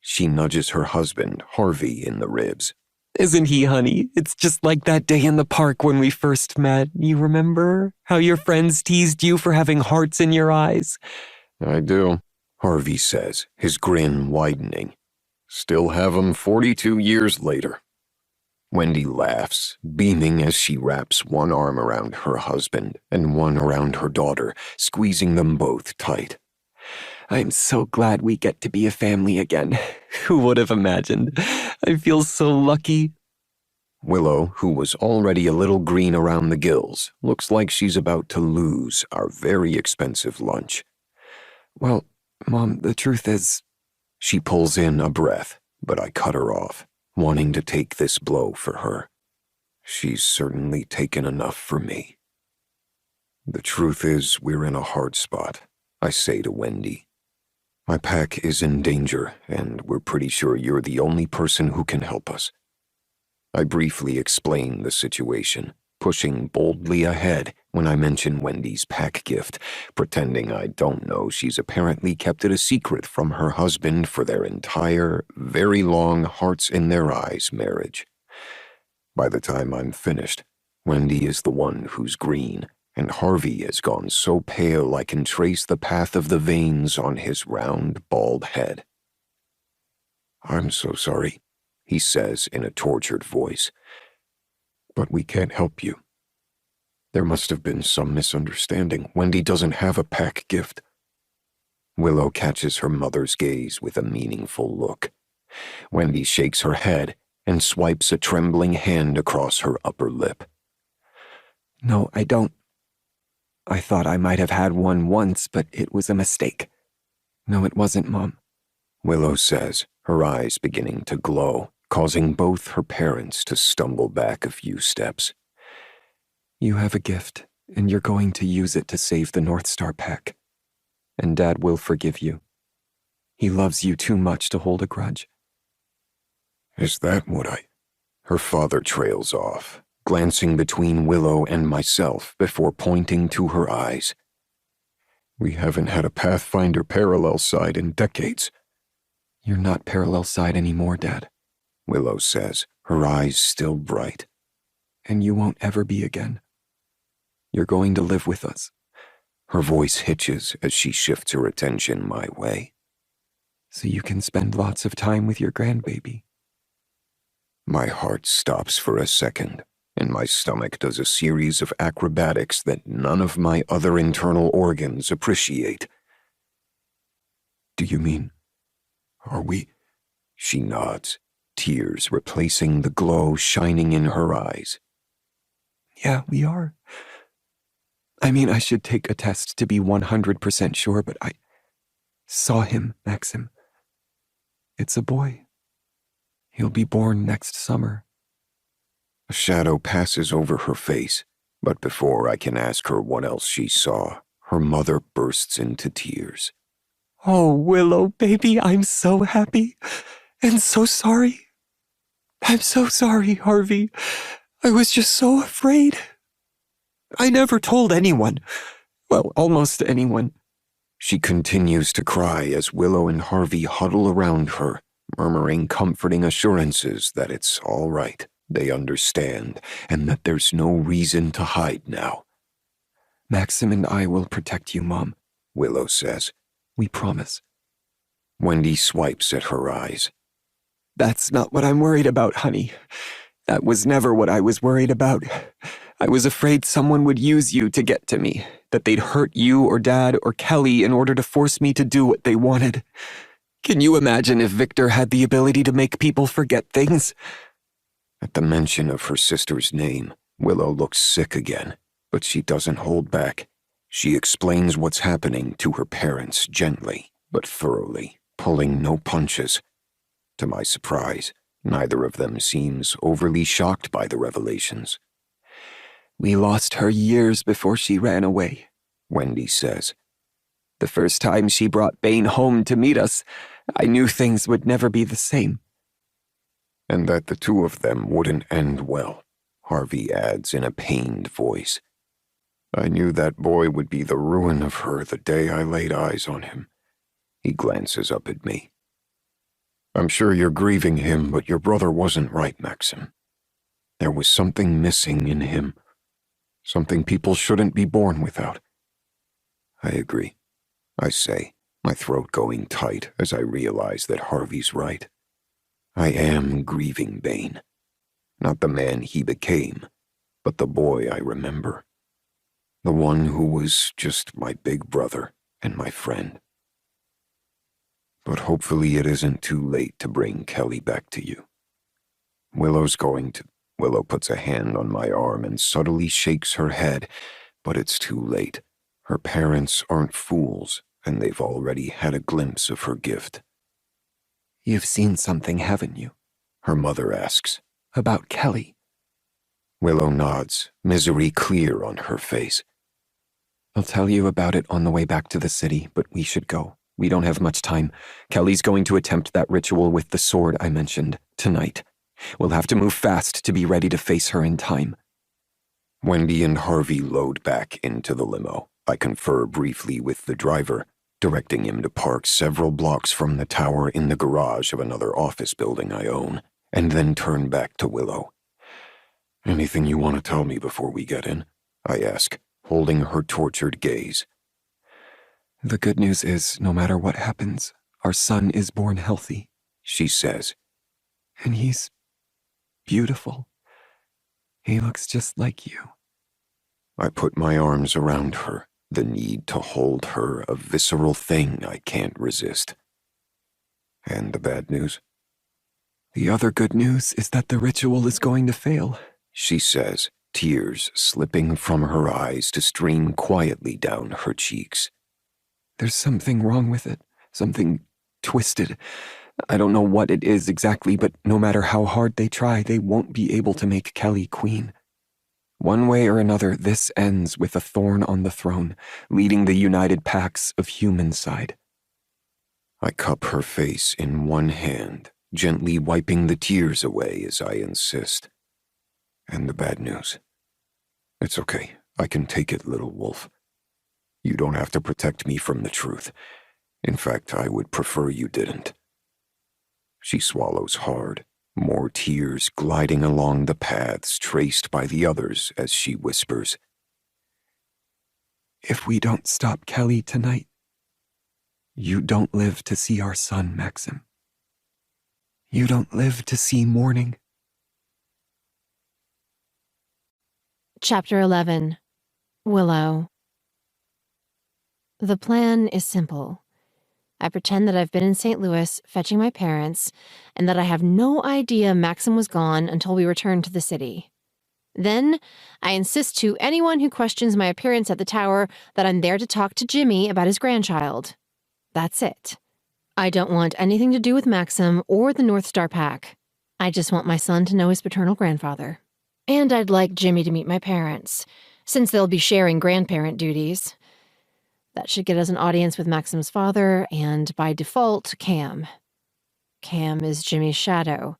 She nudges her husband, Harvey, in the ribs. Isn't he, honey? It's just like that day in the park when we first met. You remember how your friends teased you for having hearts in your eyes? I do, Harvey says, his grin widening. Still have 'em 42 years later. Wendy laughs, beaming as she wraps one arm around her husband and one around her daughter, squeezing them both tight. I'm so glad we get to be a family again. Who would have imagined? I feel so lucky. Willow, who was already a little green around the gills, looks like she's about to lose our very expensive lunch. Well, Mom, the truth is... She pulls in a breath, but I cut her off, wanting to take this blow for her. She's certainly taken enough for me. The truth is, we're in a hard spot, I say to Wendy. My pack is in danger, and we're pretty sure you're the only person who can help us. I briefly explain the situation, pushing boldly ahead when I mention Wendy's pack gift, pretending I don't know she's apparently kept it a secret from her husband for their entire, very long hearts-in-their-eyes marriage. By the time I'm finished, Wendy is the one who's green, and Harvey has gone so pale I can trace the path of the veins on his round, bald head. I'm so sorry, he says in a tortured voice, but we can't help you. There must have been some misunderstanding. Wendy doesn't have a pack gift. Willow catches her mother's gaze with a meaningful look. Wendy shakes her head and swipes a trembling hand across her upper lip. No, I don't. I thought I might have had one once, but it was a mistake. No, it wasn't, Mom. Willow says, her eyes beginning to glow, causing both her parents to stumble back a few steps. You have a gift, and you're going to use it to save the North Star Pack. And Dad will forgive you. He loves you too much to hold a grudge. Is that what Her father trails off, glancing between Willow and myself before pointing to her eyes. We haven't had a Pathfinder parallel side in decades. You're not parallel side anymore, Dad, Willow says, her eyes still bright. And you won't ever be again. You're going to live with us. Her voice hitches as she shifts her attention my way. So you can spend lots of time with your grandbaby. My heart stops for a second, and my stomach does a series of acrobatics that none of my other internal organs appreciate. Do you mean, are we? She nods, tears replacing the glow shining in her eyes. Yeah, we are. I mean, I should take a test to be 100% sure, but I saw him, Maxim. It's a boy. He'll be born next summer. A shadow passes over her face, but before I can ask her what else she saw, her mother bursts into tears. Oh, Willow, baby, I'm so happy and so sorry. I'm so sorry, Harvey. I was just so afraid. I never told anyone. Well, almost anyone. She continues to cry as Willow and Harvey huddle around her, murmuring comforting assurances that it's all right, they understand, and that there's no reason to hide now. Maxim and I will protect you, Mom, Willow says. We promise. Wendy swipes at her eyes. That's not what I'm worried about, honey. That was never what I was worried about. I was afraid someone would use you to get to me, that they'd hurt you or Dad or Kelly in order to force me to do what they wanted. Can you imagine if Victor had the ability to make people forget things? At the mention of her sister's name, Willow looks sick again, but she doesn't hold back. She explains what's happening to her parents gently, but thoroughly, pulling no punches. To my surprise, neither of them seems overly shocked by the revelations. We lost her years before she ran away, Wendy says. The first time she brought Bane home to meet us, I knew things would never be the same. And that the two of them wouldn't end well, Harvey adds in a pained voice. I knew that boy would be the ruin of her the day I laid eyes on him. He glances up at me. I'm sure you're grieving him, but your brother wasn't right, Maxim. There was something missing in him. Something people shouldn't be born without. I agree, I say, my throat going tight as I realize that Harvey's right. I am grieving Bane. Not the man he became, but the boy I remember. The one who was just my big brother and my friend. But hopefully it isn't too late to bring Kelly back to you. Willow puts a hand on my arm and subtly shakes her head, but it's too late. Her parents aren't fools, and they've already had a glimpse of her gift. You've seen something, haven't you? Her mother asks. About Kelly. Willow nods, misery clear on her face. I'll tell you about it on the way back to the city, but we should go. We don't have much time. Kelly's going to attempt that ritual with the sword I mentioned, tonight. We'll have to move fast to be ready to face her in time. Wendy and Harvey load back into the limo. I confer briefly with the driver, directing him to park several blocks from the tower in the garage of another office building I own, and then turn back to Willow. Anything you want to tell me before we get in? I ask, holding her tortured gaze. The good news is, no matter what happens, our son is born healthy, she says. And he's beautiful. He looks just like you. I put my arms around her, the need to hold her a visceral thing I can't resist. And the bad news? The other good news is that the ritual is going to fail, she says, tears slipping from her eyes to stream quietly down her cheeks. There's something wrong with it, something twisted. I don't know what it is exactly, but no matter how hard they try, they won't be able to make Kelly queen. One way or another, this ends with a thorn on the throne, leading the united Pax of Humanside. I cup her face in one hand, gently wiping the tears away as I insist. And the bad news? It's okay, I can take it, little wolf. You don't have to protect me from the truth. In fact, I would prefer you didn't. She swallows hard, more tears gliding along the paths traced by the others as she whispers. If we don't stop Kelly tonight, you don't live to see our son, Maxim. You don't live to see morning. Chapter 11. Willow. The plan is simple. I pretend that I've been in St. Louis fetching my parents, and that I have no idea Maxim was gone until we returned to the city. Then, I insist to anyone who questions my appearance at the tower that I'm there to talk to Jimmy about his grandchild. That's it. I don't want anything to do with Maxim or the North Star Pack. I just want my son to know his paternal grandfather. And I'd like Jimmy to meet my parents, since they'll be sharing grandparent duties. That should get us an audience with Maxim's father, and by default, Cam. Cam is Jimmy's shadow,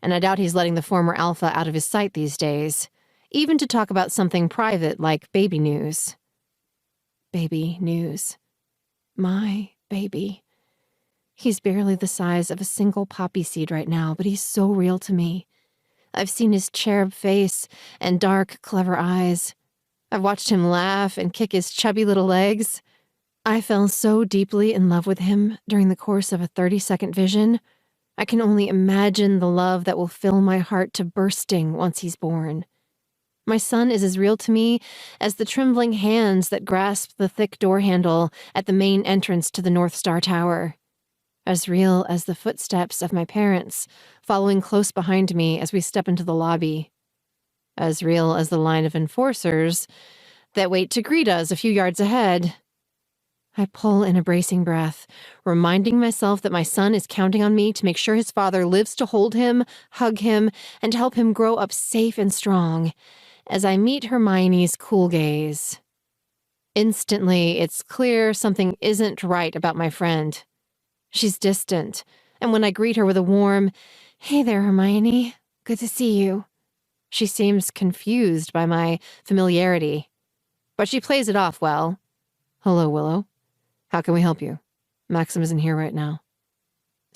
and I doubt he's letting the former alpha out of his sight these days, even to talk about something private like baby news. Baby news. My baby. He's barely the size of a single poppy seed right now, but he's so real to me. I've seen his cherub face and dark, clever eyes. I've watched him laugh and kick his chubby little legs. I fell so deeply in love with him during the course of a 30-second vision. I can only imagine the love that will fill my heart to bursting once he's born. My son is as real to me as the trembling hands that grasp the thick door handle at the main entrance to the North Star Tower. As real as the footsteps of my parents following close behind me as we step into the lobby. As real as the line of enforcers that wait to greet us a few yards ahead. I pull in a bracing breath, reminding myself that my son is counting on me to make sure his father lives to hold him, hug him, and help him grow up safe and strong, as I meet Hermione's cool gaze. Instantly, it's clear something isn't right about my friend. She's distant, and when I greet her with a warm, "Hey there, Hermione. Good to see you," she seems confused by my familiarity. But she plays it off well. "Hello, Willow. How can we help you? Maxim isn't here right now."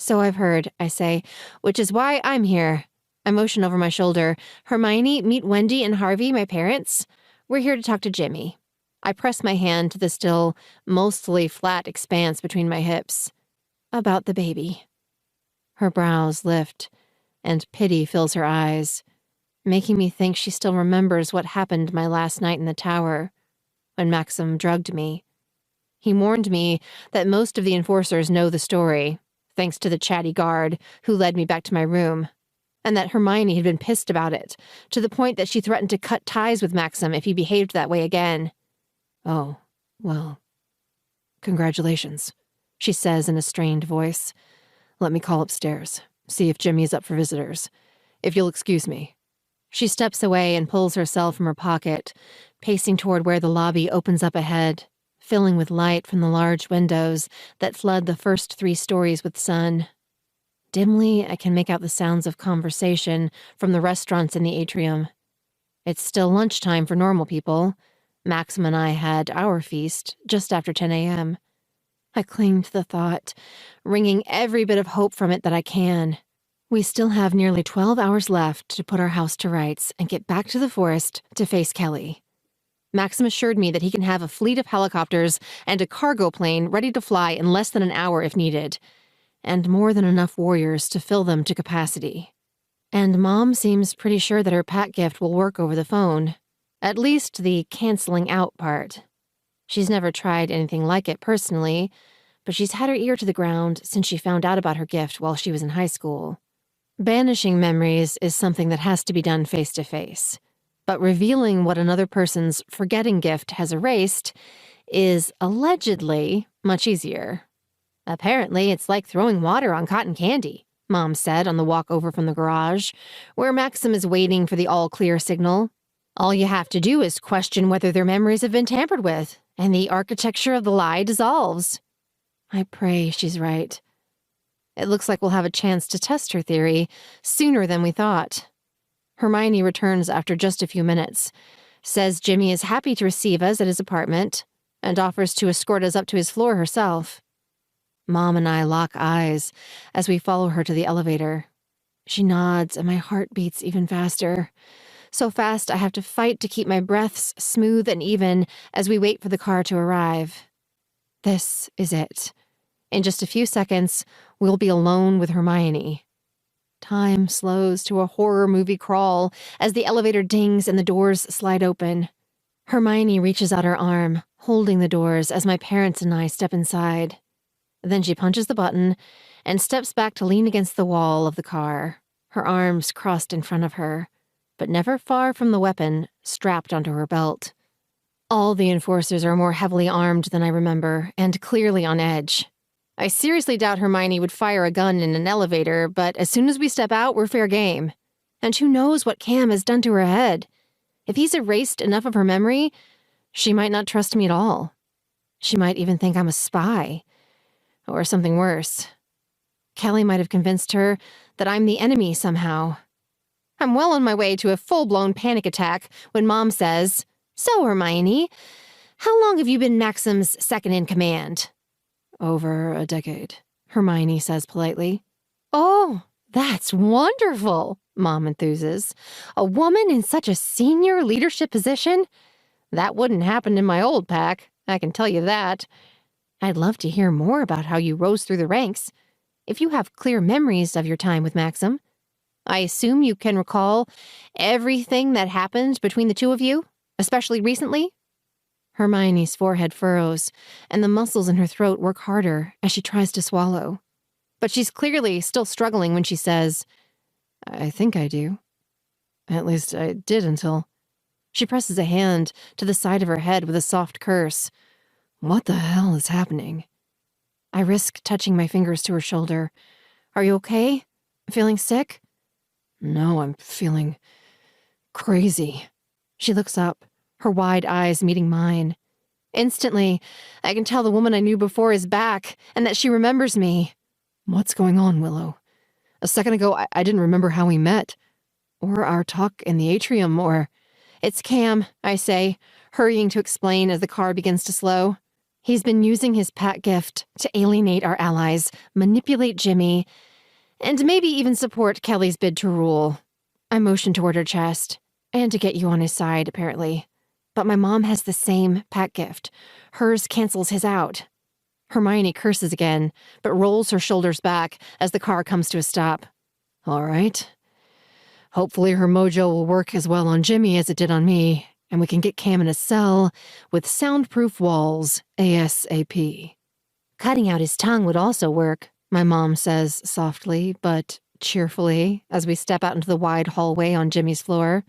So I've heard, I say, which is why I'm here. I motion over my shoulder. Hermione, meet Wendy and Harvey, my parents. We're here to talk to Jimmy. I press my hand to the still, mostly flat expanse between my hips. About the baby. Her brows lift, and pity fills her eyes, making me think she still remembers what happened my last night in the tower, when Maxim drugged me. He warned me that most of the enforcers know the story, thanks to the chatty guard who led me back to my room, and that Hermione had been pissed about it, to the point that she threatened to cut ties with Maxim if he behaved that way again. Oh, well, congratulations, she says in a strained voice. Let me call upstairs, see if Jimmy is up for visitors. If you'll excuse me. She steps away and pulls herself from her pocket, pacing toward where the lobby opens up ahead, filling with light from the large windows that flood the first 3 stories with sun. Dimly, I can make out the sounds of conversation from the restaurants in the atrium. It's still lunchtime for normal people. Maxim and I had our feast just after 10 a.m. I cling to the thought, wringing every bit of hope from it that I can. We still have nearly 12 hours left to put our house to rights and get back to the forest to face Kelly. Maxim assured me that he can have a fleet of helicopters and a cargo plane ready to fly in less than an hour if needed, and more than enough warriors to fill them to capacity. And Mom seems pretty sure that her pack gift will work over the phone, at least the canceling out part. She's never tried anything like it personally, but she's had her ear to the ground since she found out about her gift while she was in high school. Banishing memories is something that has to be done face-to-face, but revealing what another person's forgetting gift has erased is allegedly much easier. Apparently, it's like throwing water on cotton candy, Mom said on the walk over from the garage, where Maxim is waiting for the all-clear signal. All you have to do is question whether their memories have been tampered with, and the architecture of the lie dissolves. I pray she's right. It looks like we'll have a chance to test her theory sooner than we thought. Hermione returns after just a few minutes, says Jimmy is happy to receive us at his apartment, and offers to escort us up to his floor herself. Mom and I lock eyes as we follow her to the elevator. She nods and my heart beats even faster. So fast I have to fight to keep my breaths smooth and even as we wait for the car to arrive. This is it. In just a few seconds, we'll be alone with Hermione. Time slows to a horror movie crawl as the elevator dings and the doors slide open. Hermione reaches out her arm, holding the doors as my parents and I step inside. Then she punches the button and steps back to lean against the wall of the car, her arms crossed in front of her, but never far from the weapon strapped onto her belt. All the enforcers are more heavily armed than I remember, and clearly on edge. I seriously doubt Hermione would fire a gun in an elevator, but as soon as we step out, we're fair game. And who knows what Cam has done to her head? If he's erased enough of her memory, she might not trust me at all. She might even think I'm a spy. Or something worse. Kelly might have convinced her that I'm the enemy somehow. I'm well on my way to a full-blown panic attack when Mom says, "So, Hermione, how long have you been Maxim's second-in-command?" Over a decade, Hermione says politely. "Oh, that's wonderful," Mom enthuses. "A woman in such a senior leadership position? That wouldn't happen in my old pack, I can tell you that. I'd love to hear more about how you rose through the ranks, if you have clear memories of your time with Maxim. I assume you can recall everything that happened between the two of you, especially recently?" Hermione's forehead furrows, and the muscles in her throat work harder as she tries to swallow. But she's clearly still struggling when she says, "I think I do. At least I did until..." She presses a hand to the side of her head with a soft curse. What the hell is happening? I risk touching my fingers to her shoulder. "Are you okay? Feeling sick?" "No, I'm feeling crazy." She looks up, her wide eyes meeting mine. Instantly, I can tell the woman I knew before is back and that she remembers me. "What's going on, Willow? A second ago, I didn't remember how we met. Or our talk in the atrium, or..." "It's Cam," I say, hurrying to explain as the car begins to slow. He's been using his pat gift to alienate our allies, manipulate Jimmy, and maybe even support Kelly's bid to rule. I motioned toward her chest, and to get you on his side, apparently. But my mom has the same pat gift. Hers cancels his out. Hermione curses again, but rolls her shoulders back as the car comes to a stop. All right. Hopefully her mojo will work as well on Jimmy as it did on me, and we can get Cam in a cell with soundproof walls ASAP. Cutting out his tongue would also work, my mom says softly but cheerfully as we step out into the wide hallway on Jimmy's floor.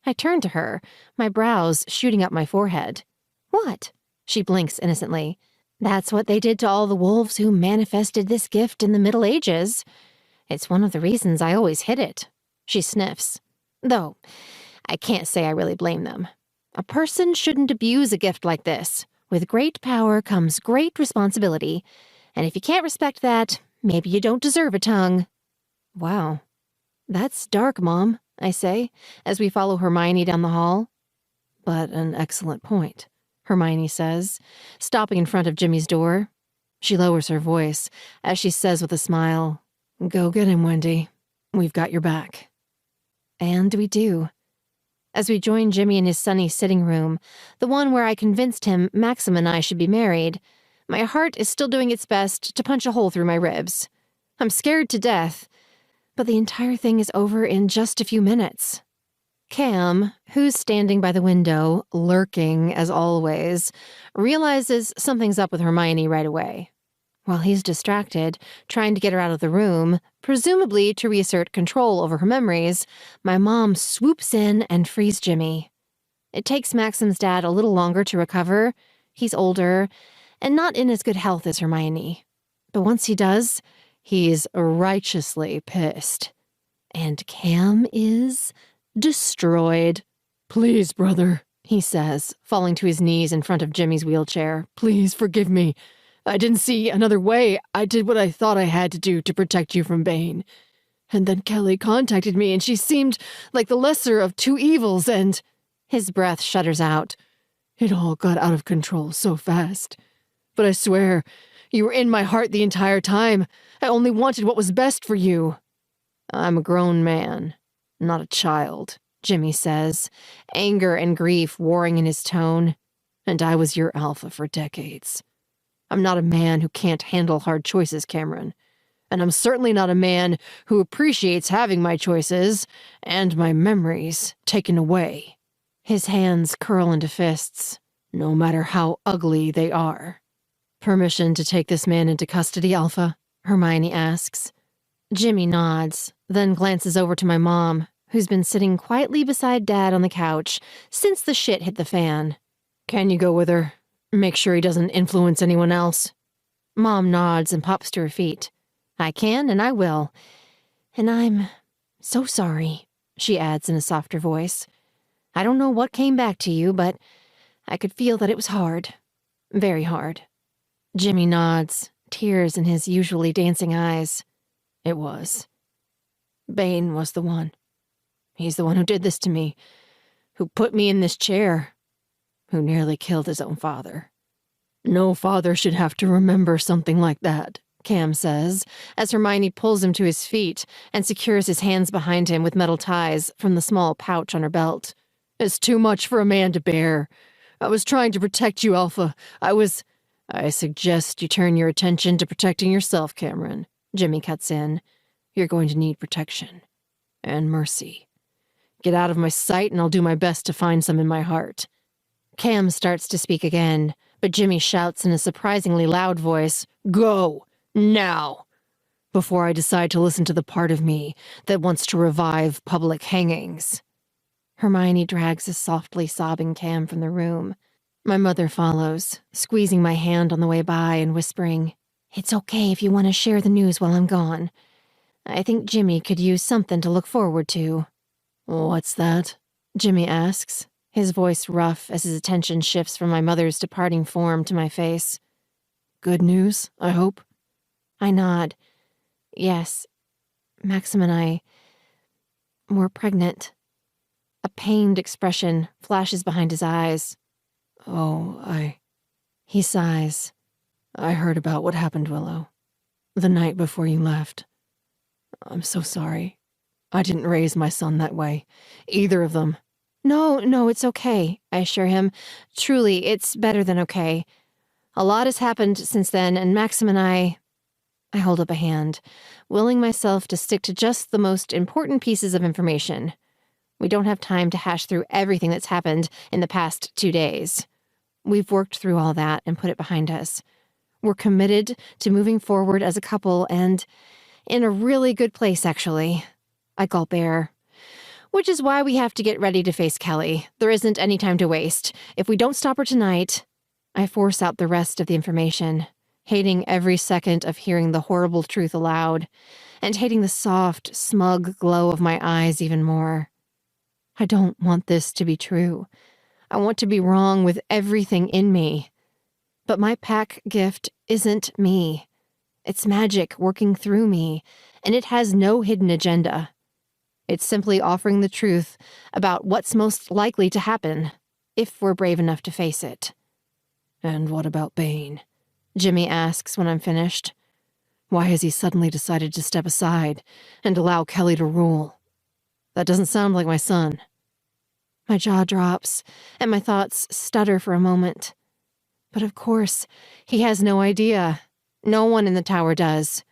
I turn to her, my brows shooting up my forehead. What? She blinks innocently. That's what they did to all the wolves who manifested this gift in the Middle Ages. It's one of the reasons I always hid it. She sniffs. Though, I can't say I really blame them. A person shouldn't abuse a gift like this. With great power comes great responsibility. And if you can't respect that, maybe you don't deserve a tongue. Wow. That's dark, Mom, I say, as we follow Hermione down the hall. But an excellent point, Hermione says, stopping in front of Jimmy's door. She lowers her voice as she says with a smile, Go get him, Wendy. We've got your back. And we do. As we join Jimmy in his sunny sitting room, the one where I convinced him Maxim and I should be married, my heart is still doing its best to punch a hole through my ribs. I'm scared to death, but the entire thing is over in just a few minutes. Cam, who's standing by the window, lurking as always, realizes something's up with Hermione right away. While he's distracted, trying to get her out of the room, presumably to reassert control over her memories, my mom swoops in and frees Jimmy. It takes Maxim's dad a little longer to recover. He's older and not in as good health as Hermione. But once he does, he's righteously pissed. And Cam is destroyed. Please, brother, he says, falling to his knees in front of Jimmy's wheelchair. Please forgive me. I didn't see another way. I did what I thought I had to do to protect you from Bane. And then Kelly contacted me, and she seemed like the lesser of two evils, and... His breath shudders out. It all got out of control so fast. But I swear, you were in my heart the entire time. I only wanted what was best for you. I'm a grown man, not a child, Jimmy says, anger and grief warring in his tone. And I was your alpha for decades. I'm not a man who can't handle hard choices, Cameron. And I'm certainly not a man who appreciates having my choices and my memories taken away. His hands curl into fists, no matter how ugly they are. Permission to take this man into custody, Alpha? Hermione asks. Jimmy nods, then glances over to my mom, who's been sitting quietly beside Dad on the couch since the shit hit the fan. Can you go with her? Make sure he doesn't influence anyone else. Mom nods and pops to her feet. I can and I will. And I'm so sorry, she adds in a softer voice. I don't know what came back to you, but I could feel that it was hard. Very hard. Jimmy nods, tears in his usually dancing eyes. It was. Bane was the one. He's the one who did this to me, who put me in this chair, who nearly killed his own father. No father should have to remember something like that, Cam says, as Hermione pulls him to his feet and secures his hands behind him with metal ties from the small pouch on her belt. It's too much for a man to bear. I was trying to protect you, Alpha. I suggest you turn your attention to protecting yourself, Cameron. Jimmy cuts in. You're going to need protection. And mercy. Get out of my sight and I'll do my best to find some in my heart. Cam starts to speak again, but Jimmy shouts in a surprisingly loud voice, Go! Now! Before I decide to listen to the part of me that wants to revive public hangings. Hermione drags a softly sobbing Cam from the room. My mother follows, squeezing my hand on the way by and whispering, It's okay if you want to share the news while I'm gone. I think Jimmy could use something to look forward to. What's that? Jimmy asks, his voice rough as his attention shifts from my mother's departing form to my face. Good news, I hope? I nod. Yes. Maxim and I... we're pregnant. A pained expression flashes behind his eyes. Oh, He sighs. I heard about what happened, Willow. The night before you left. I'm so sorry. I didn't raise my son that way. Either of them. No, it's okay, I assure him. Truly, it's better than okay. A lot has happened since then, and Maxim and I hold up a hand, willing myself to stick to just the most important pieces of information. We don't have time to hash through everything that's happened in the past 2 days. We've worked through all that and put it behind us. We're committed to moving forward as a couple and in a really good place, actually. I gulp air. Which is why we have to get ready to face Kelly. There isn't any time to waste. If we don't stop her tonight, I force out the rest of the information, hating every second of hearing the horrible truth aloud, and hating the soft, smug glow of my eyes even more. I don't want this to be true. I want to be wrong with everything in me. But my pack gift isn't me. It's magic working through me, and it has no hidden agenda. It's simply offering the truth about what's most likely to happen, if we're brave enough to face it. And what about Bane? Jimmy asks when I'm finished. Why has he suddenly decided to step aside and allow Kelly to rule? That doesn't sound like my son. My jaw drops, and my thoughts stutter for a moment. But of course, he has no idea. No one in the tower does.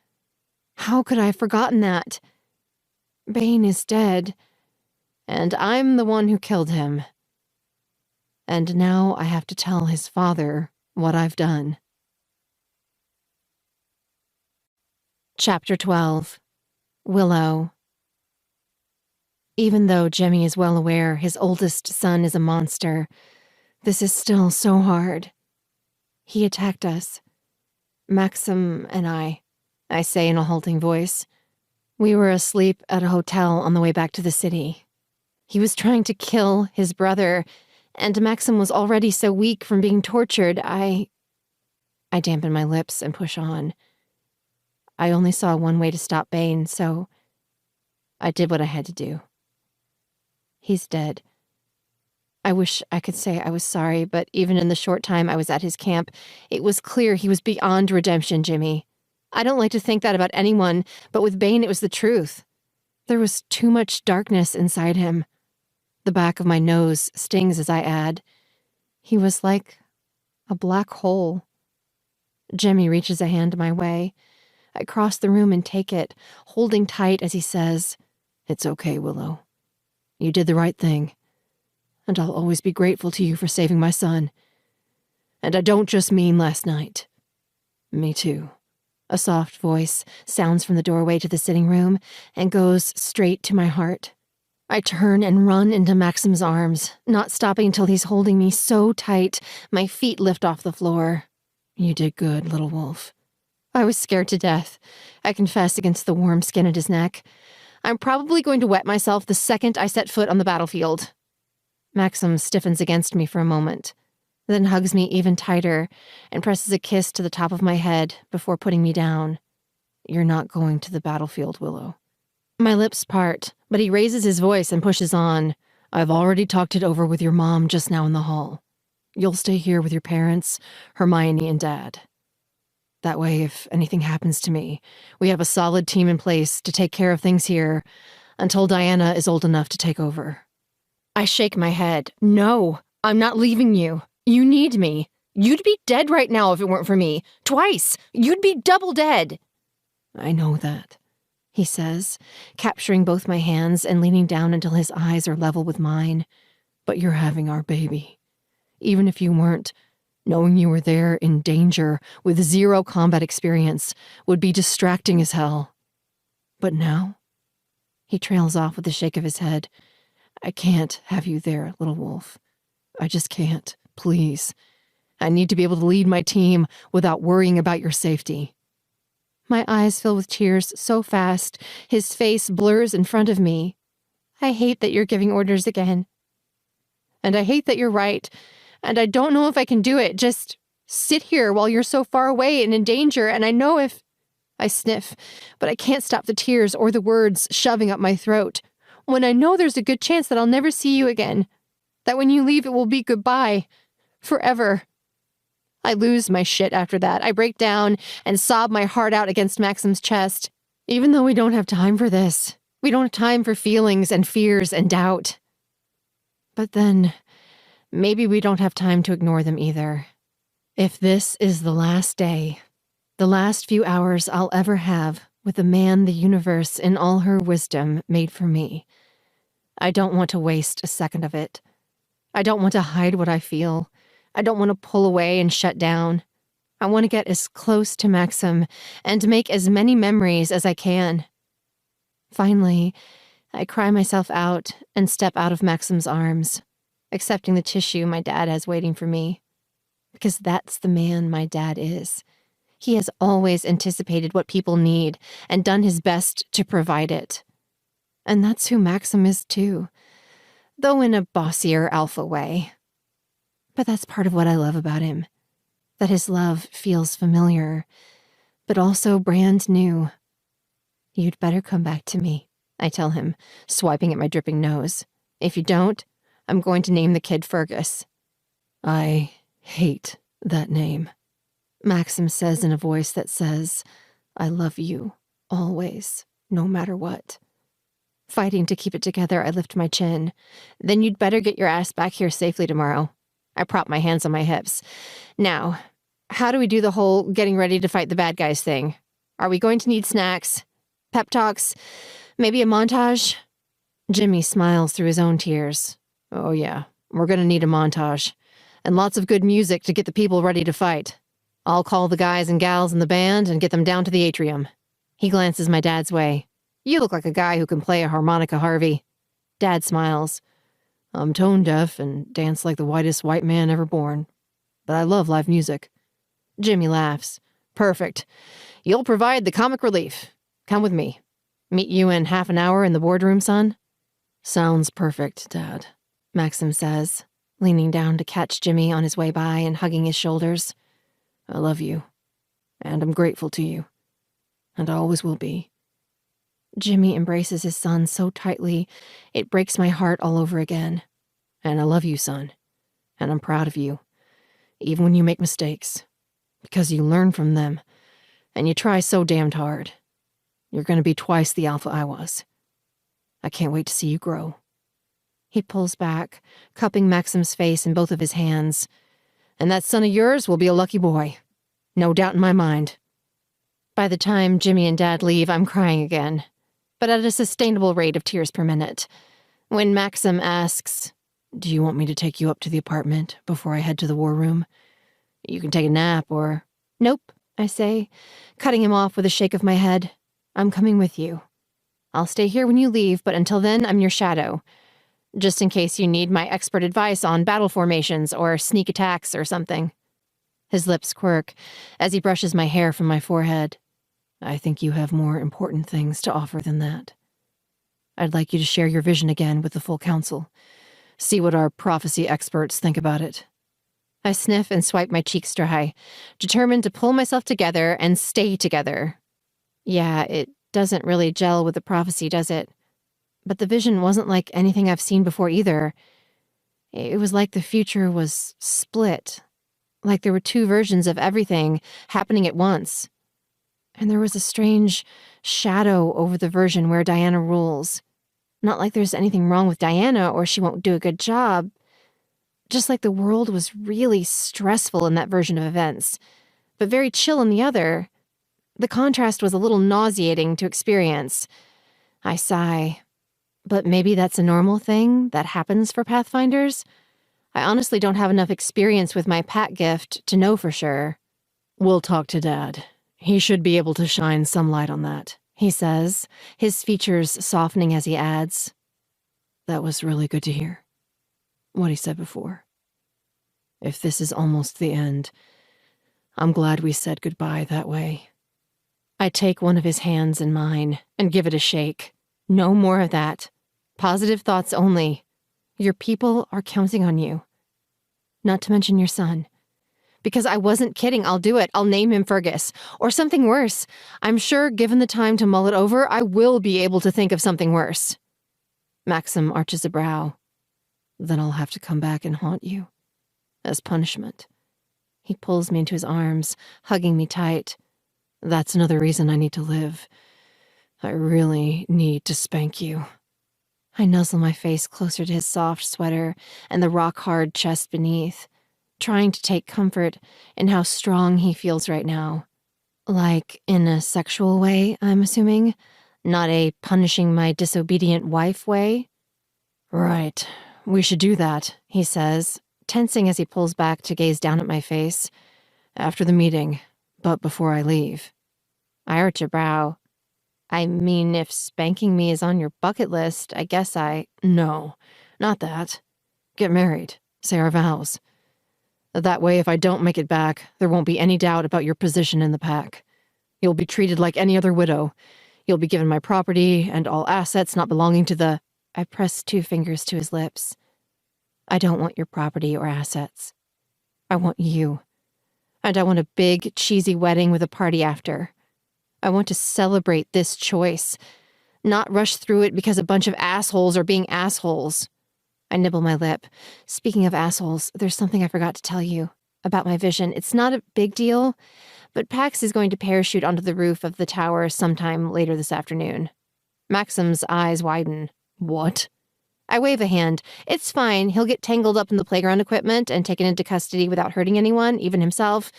How could I have forgotten that? Bane is dead, and I'm the one who killed him. And now I have to tell his father what I've done. Chapter 12. Willow. Even though Jimmy is well aware his oldest son is a monster, this is still so hard. He attacked us. Maxim and I say in a halting voice. We were asleep at a hotel on the way back to the city. He was trying to kill his brother, and Maxim was already so weak from being tortured, I dampen my lips and push on. I only saw one way to stop Bane, so I did what I had to do. He's dead. I wish I could say I was sorry, but even in the short time I was at his camp, it was clear he was beyond redemption, Jimmy. I don't like to think that about anyone, but with Bane it was the truth. There was too much darkness inside him. The back of my nose stings as I add. He was like a black hole. Jimmy reaches a hand my way. I cross the room and take it, holding tight as he says, It's okay, Willow. You did the right thing. And I'll always be grateful to you for saving my son. And I don't just mean last night. Me too. A soft voice sounds from the doorway to the sitting room and goes straight to my heart. I turn and run into Maxim's arms, not stopping until he's holding me so tight my feet lift off the floor. You did good, little wolf. I was scared to death, I confess against the warm skin at his neck. I'm probably going to wet myself the second I set foot on the battlefield. Maxim stiffens against me for a moment, then hugs me even tighter and presses a kiss to the top of my head before putting me down. You're not going to the battlefield, Willow. My lips part, but he raises his voice and pushes on. I've already talked it over with your mom just now in the hall. You'll stay here with your parents, Hermione and Dad. That way, if anything happens to me, we have a solid team in place to take care of things here until Diana is old enough to take over. I shake my head. No, I'm not leaving you. You need me. You'd be dead right now if it weren't for me. Twice. You'd be double dead. I know that, he says, capturing both my hands and leaning down until his eyes are level with mine. But you're having our baby. Even if you weren't, knowing you were there in danger with zero combat experience would be distracting as hell. But now, he trails off with a shake of his head. I can't have you there, little wolf. I just can't. Please. I need to be able to lead my team without worrying about your safety. My eyes fill with tears so fast, his face blurs in front of me. I hate that you're giving orders again. And I hate that you're right, and I don't know if I can do it. Just sit here while you're so far away and in danger, and I know if... I sniff, but I can't stop the tears or the words shoving up my throat. When I know there's a good chance that I'll never see you again. That when you leave it will be goodbye. Forever. I lose my shit after that. I break down and sob my heart out against Maxim's chest. Even though we don't have time for this, we don't have time for feelings and fears and doubt. But then, maybe we don't have time to ignore them either. If this is the last day, the last few hours I'll ever have with the man the universe in all her wisdom made for me, I don't want to waste a second of it. I don't want to hide what I feel. I don't want to pull away and shut down. I want to get as close to Maxim and make as many memories as I can. Finally, I cry myself out and step out of Maxim's arms, accepting the tissue my dad has waiting for me. Because that's the man my dad is. He has always anticipated what people need and done his best to provide it. And that's who Maxim is too, though in a bossier alpha way. But that's part of what I love about him, that his love feels familiar, but also brand new. You'd better come back to me, I tell him, swiping at my dripping nose. If you don't, I'm going to name the kid Fergus. I hate that name, Maxim says in a voice that says, I love you, always, no matter what. Fighting to keep it together, I lift my chin. Then you'd better get your ass back here safely tomorrow. I prop my hands on my hips. Now, how do we do the whole getting ready to fight the bad guys thing? Are we going to need snacks? Pep talks? Maybe a montage? Jimmy smiles through his own tears. Oh yeah, we're going to need a montage. And lots of good music to get the people ready to fight. I'll call the guys and gals in the band and get them down to the atrium. He glances my dad's way. You look like a guy who can play a harmonica, Harvey. Dad smiles. I'm tone deaf and dance like the whitest white man ever born. But I love live music. Jimmy laughs. Perfect. You'll provide the comic relief. Come with me. Meet you in half an hour in the boardroom, son? Sounds perfect, Dad, Maxim says, leaning down to catch Jimmy on his way by and hugging his shoulders. I love you, and I'm grateful to you, and I always will be. Jimmy embraces his son so tightly, it breaks my heart all over again. And I love you, son, and I'm proud of you, even when you make mistakes, because you learn from them, and you try so damned hard. You're going to be twice the alpha I was. I can't wait to see you grow. He pulls back, cupping Maxim's face in both of his hands. And that son of yours will be a lucky boy. No doubt in my mind. By the time Jimmy and Dad leave, I'm crying again, but at a sustainable rate of tears per minute. When Maxim asks, do you want me to take you up to the apartment before I head to the war room? You can take a nap or... Nope, I say, cutting him off with a shake of my head. I'm coming with you. I'll stay here when you leave, but until then, I'm your shadow. Just in case you need my expert advice on battle formations or sneak attacks or something. His lips quirk as he brushes my hair from my forehead. I think you have more important things to offer than that. I'd like you to share your vision again with the full council. See what our prophecy experts think about it. I sniff and swipe my cheeks dry, determined to pull myself together and stay together. Yeah, it doesn't really gel with the prophecy, does it? But the vision wasn't like anything I've seen before either. It was like the future was split. Like there were two versions of everything happening at once. And there was a strange shadow over the version where Diana rules. Not like there's anything wrong with Diana or she won't do a good job. Just like the world was really stressful in that version of events, but very chill in the other. The contrast was a little nauseating to experience. I sigh. But maybe that's a normal thing that happens for Pathfinders? I honestly don't have enough experience with my Pat gift to know for sure. We'll talk to Dad. He should be able to shine some light on that, he says, his features softening as he adds. That was really good to hear. What he said before. If this is almost the end, I'm glad we said goodbye that way. I take one of his hands in mine and give it a shake. No more of that. Positive thoughts only. Your people are counting on you. Not to mention your son. Because I wasn't kidding, I'll do it. I'll name him Fergus. Or something worse. I'm sure, given the time to mull it over, I will be able to think of something worse. Maxim arches a brow. Then I'll have to come back and haunt you. As punishment. He pulls me into his arms, hugging me tight. That's another reason I need to live. I really need to spank you. I nuzzle my face closer to his soft sweater and the rock-hard chest beneath, trying to take comfort in how strong he feels right now. Like in a sexual way, I'm assuming, not a punishing my disobedient wife way. Right, we should do that, he says, tensing as he pulls back to gaze down at my face. After the meeting, but before I leave. I arch a brow. I mean, if spanking me is on your bucket list, I guess No, not that. Get married. Say our vows. That way, if I don't make it back, there won't be any doubt about your position in the pack. You'll be treated like any other widow. You'll be given my property and all assets not belonging to the... I press 2 fingers to his lips. I don't want your property or assets. I want you. And I want a big, cheesy wedding with a party after. I want to celebrate this choice, not rush through it because a bunch of assholes are being assholes. I nibble my lip. Speaking of assholes, there's something I forgot to tell you about my vision. It's not a big deal, but Pax is going to parachute onto the roof of the tower sometime later this afternoon. Maxim's eyes widen. What? I wave a hand. It's fine. He'll get tangled up in the playground equipment and taken into custody without hurting anyone, even himself.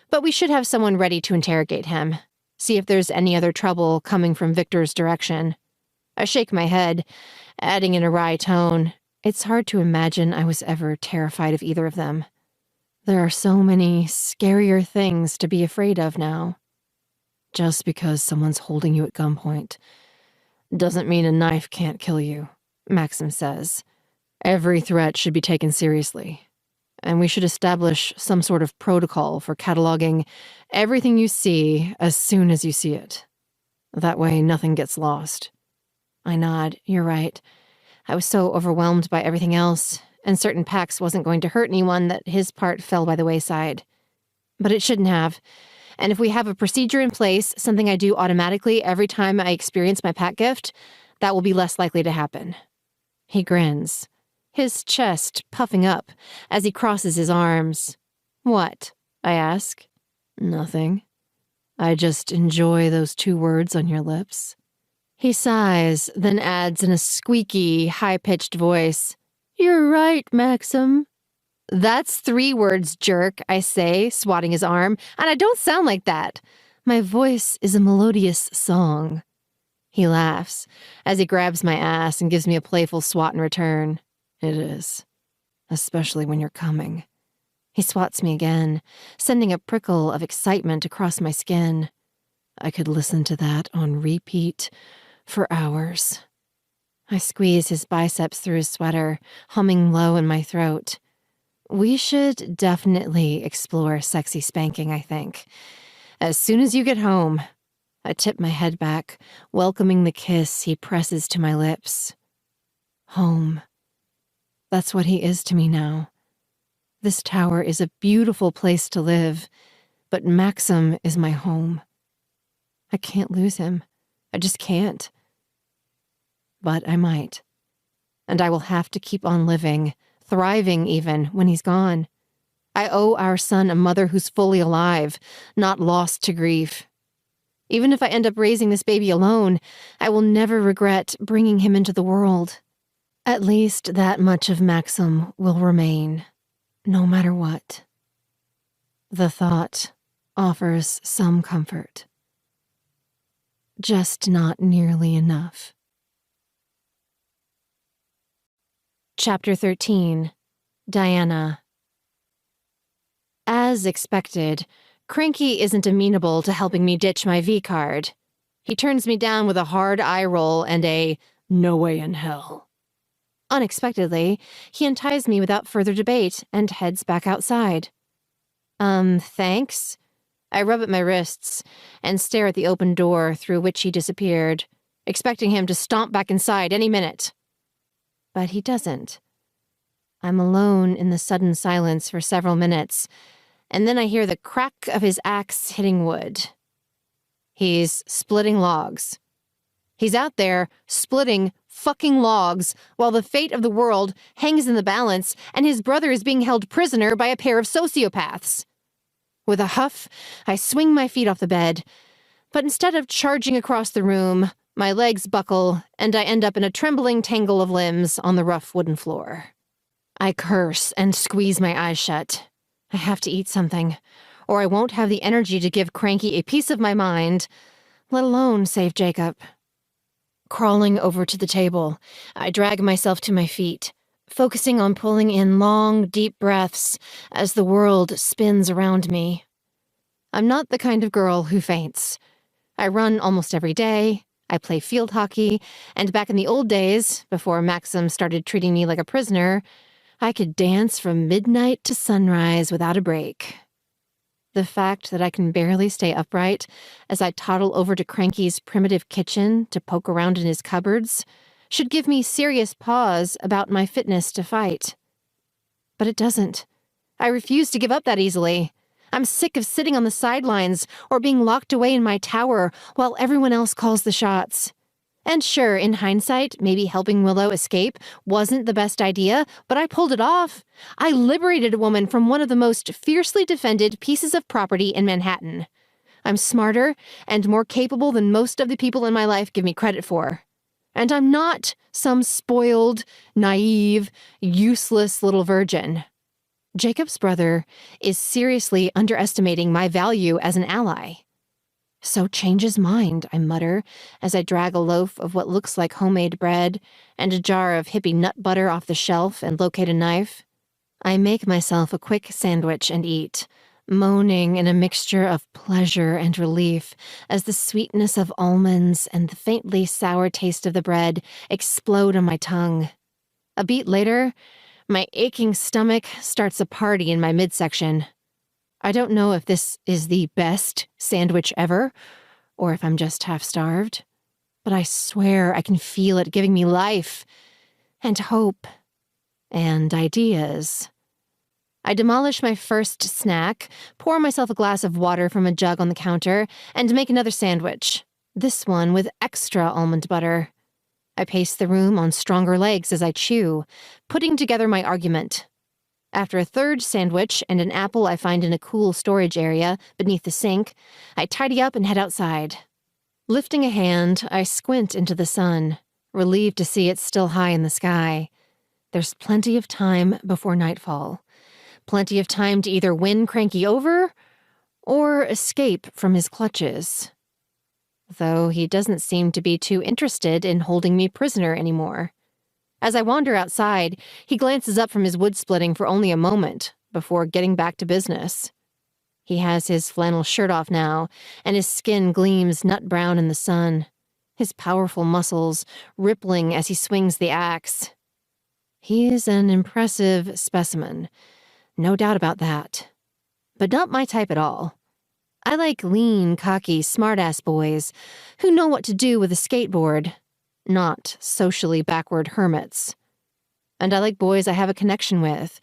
But we should have someone ready to interrogate him. See if there's any other trouble coming from Victor's direction. I shake my head, adding in a wry tone. It's hard to imagine I was ever terrified of either of them. There are so many scarier things to be afraid of now. Just because someone's holding you at gunpoint doesn't mean a knife can't kill you, Maxim says. Every threat should be taken seriously, and we should establish some sort of protocol for cataloging everything you see as soon as you see it. That way nothing gets lost. I nod. You're right. I was so overwhelmed by everything else, and certain Pax wasn't going to hurt anyone, that his part fell by the wayside. But it shouldn't have. And if we have a procedure in place, something I do automatically every time I experience my pack gift, that will be less likely to happen. He grins, his chest puffing up as he crosses his arms. What? I ask. Nothing. I just enjoy those 2 words on your lips. He sighs, then adds in a squeaky, high-pitched voice, You're right, Maxim. That's 3 words, jerk, I say, swatting his arm, and I don't sound like that. My voice is a melodious song. He laughs as he grabs my ass and gives me a playful swat in return. It is, especially when you're coming. He swats me again, sending a prickle of excitement across my skin. I could listen to that on repeat for hours. I squeeze his biceps through his sweater, humming low in my throat. We should definitely explore sexy spanking, I think. As soon as you get home. I tip my head back, welcoming the kiss he presses to my lips. Home. That's what he is to me now. This tower is a beautiful place to live, but Maxim is my home. I can't lose him. I just can't. But I might. And I will have to keep on living, thriving even, when he's gone. I owe our son a mother who's fully alive, not lost to grief. Even if I end up raising this baby alone, I will never regret bringing him into the world. At least that much of Maxim will remain, no matter what. The thought offers some comfort. Just not nearly enough. Chapter 13. Diana. As expected, Cranky isn't amenable to helping me ditch my V-card. He turns me down with a hard eye roll and a "no way in hell." Unexpectedly, he unties me without further debate and heads back outside. Thanks? I rub at my wrists and stare at the open door through which he disappeared, expecting him to stomp back inside any minute. But he doesn't. I'm alone in the sudden silence for several minutes, and then I hear the crack of his axe hitting wood. He's splitting logs. He's out there splitting fucking logs while the fate of the world hangs in the balance and his brother is being held prisoner by a pair of sociopaths. With a huff, I swing my feet off the bed, but instead of charging across the room, my legs buckle, and I end up in a trembling tangle of limbs on the rough wooden floor. I curse and squeeze my eyes shut. I have to eat something, or I won't have the energy to give Cranky a piece of my mind, let alone save Jacob. Crawling over to the table, I drag myself to my feet, focusing on pulling in long, deep breaths as the world spins around me. I'm not the kind of girl who faints. I run almost every day, I play field hockey, and back in the old days, before Maxim started treating me like a prisoner, I could dance from midnight to sunrise without a break. The fact that I can barely stay upright as I toddle over to Cranky's primitive kitchen to poke around in his cupboards should give me serious pause about my fitness to fight. But it doesn't. I refuse to give up that easily. I'm sick of sitting on the sidelines or being locked away in my tower while everyone else calls the shots. And sure, in hindsight, maybe helping Willow escape wasn't the best idea, but I pulled it off. I liberated a woman from one of the most fiercely defended pieces of property in Manhattan. I'm smarter and more capable than most of the people in my life give me credit for. And I'm not some spoiled, naive, useless little virgin. Jacob's brother is seriously underestimating my value as an ally. So change his mind, I mutter, as I drag a loaf of what looks like homemade bread and a jar of hippie nut butter off the shelf and locate a knife. I make myself a quick sandwich and eat, moaning in a mixture of pleasure and relief as the sweetness of almonds and the faintly sour taste of the bread explode on my tongue. A beat later, my aching stomach starts a party in my midsection. I don't know if this is the best sandwich ever, or if I'm just half-starved, but I swear I can feel it giving me life, and hope, and ideas. I demolish my first snack, pour myself a glass of water from a jug on the counter, and make another sandwich, this one with extra almond butter. I pace the room on stronger legs as I chew, putting together my argument. After a third sandwich and an apple I find in a cool storage area beneath the sink, I tidy up and head outside. Lifting a hand, I squint into the sun, relieved to see it still high in the sky. There's plenty of time before nightfall. Plenty of time to either win Cranky over or escape from his clutches. Though he doesn't seem to be too interested in holding me prisoner anymore. As I wander outside, he glances up from his wood splitting for only a moment before getting back to business. He has his flannel shirt off now, and his skin gleams nut brown in the sun, his powerful muscles rippling as he swings the axe. He's an impressive specimen, no doubt about that. But not my type at all. I like lean, cocky, smart-ass boys who know what to do with a skateboard, not socially backward hermits. And I like boys I have a connection with.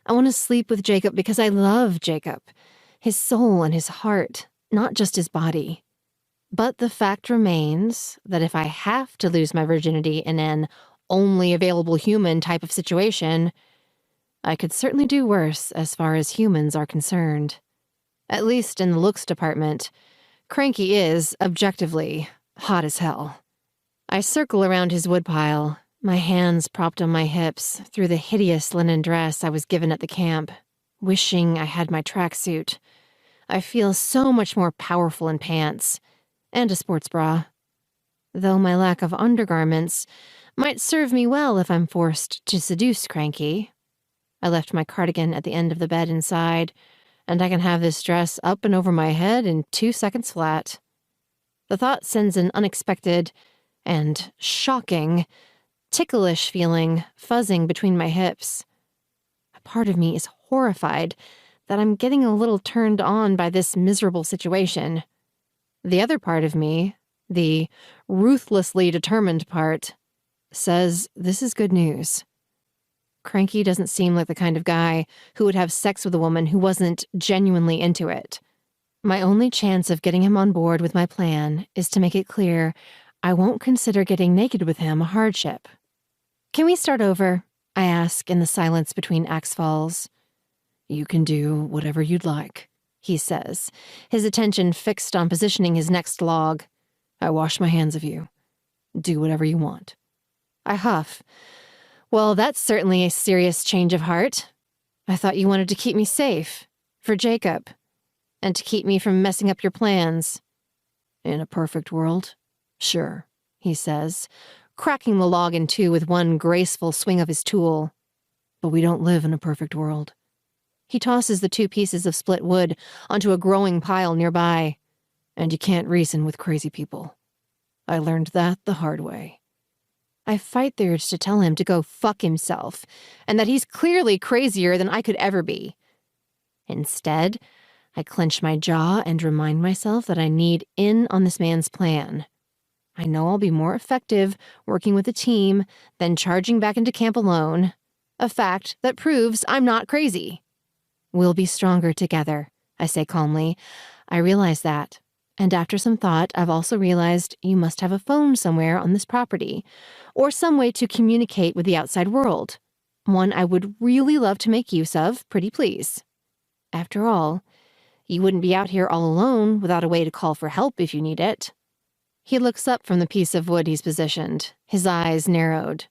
I want to sleep with Jacob because I love Jacob, his soul and his heart, not just his body. But the fact remains that if I have to lose my virginity in an only available human type of situation, I could certainly do worse as far as humans are concerned. At least in the looks department, Cranky is, objectively, hot as hell. I circle around his woodpile, my hands propped on my hips through the hideous linen dress I was given at the camp, wishing I had my tracksuit. I feel so much more powerful in pants, and a sports bra. Though my lack of undergarments might serve me well if I'm forced to seduce Cranky. I left my cardigan at the end of the bed inside, and I can have this dress up and over my head in 2 seconds flat. The thought sends an unexpected and shocking, ticklish feeling fuzzing between my hips. A part of me is horrified that I'm getting a little turned on by this miserable situation. The other part of me, the ruthlessly determined part, says this is good news. Cranky doesn't seem like the kind of guy who would have sex with a woman who wasn't genuinely into it. My only chance of getting him on board with my plan is to make it clear I won't consider getting naked with him a hardship. Can we start over? I ask in the silence between axe falls. You can do whatever you'd like, he says, his attention fixed on positioning his next log. I wash my hands of you. Do whatever you want. I huff. Well, that's certainly a serious change of heart. I thought you wanted to keep me safe. For Jacob. And to keep me from messing up your plans. In a perfect world? Sure, he says, cracking the log in two with one graceful swing of his tool. But we don't live in a perfect world. He tosses the 2 pieces of split wood onto a growing pile nearby. And you can't reason with crazy people. I learned that the hard way. I fight the urge to tell him to go fuck himself, and that he's clearly crazier than I could ever be. Instead, I clench my jaw and remind myself that I need in on this man's plan. I know I'll be more effective working with a team than charging back into camp alone, a fact that proves I'm not crazy. We'll be stronger together, I say calmly. I realize that. And after some thought, I've also realized you must have a phone somewhere on this property, or some way to communicate with the outside world. One I would really love to make use of, pretty please. After all, you wouldn't be out here all alone without a way to call for help if you need it. He looks up from the piece of wood he's positioned, his eyes narrowed.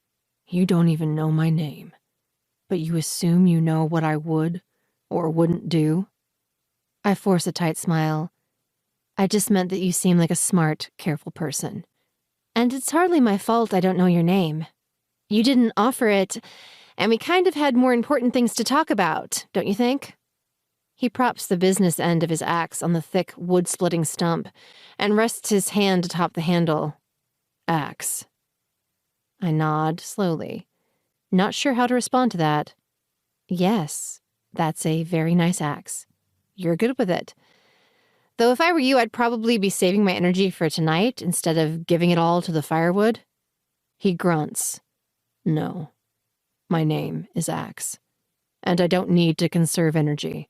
You don't even know my name, but you assume you know what I would or wouldn't do? I force a tight smile. I just meant that you seem like a smart, careful person. And it's hardly my fault I don't know your name. You didn't offer it, and we kind of had more important things to talk about, don't you think? He props the business end of his axe on the thick, wood-splitting stump and rests his hand atop the handle. Axe. I nod slowly, not sure how to respond to that. Yes, that's a very nice axe. You're good with it. Though if I were you, I'd probably be saving my energy for tonight instead of giving it all to the firewood. He grunts. No, my name is Axe, and I don't need to conserve energy.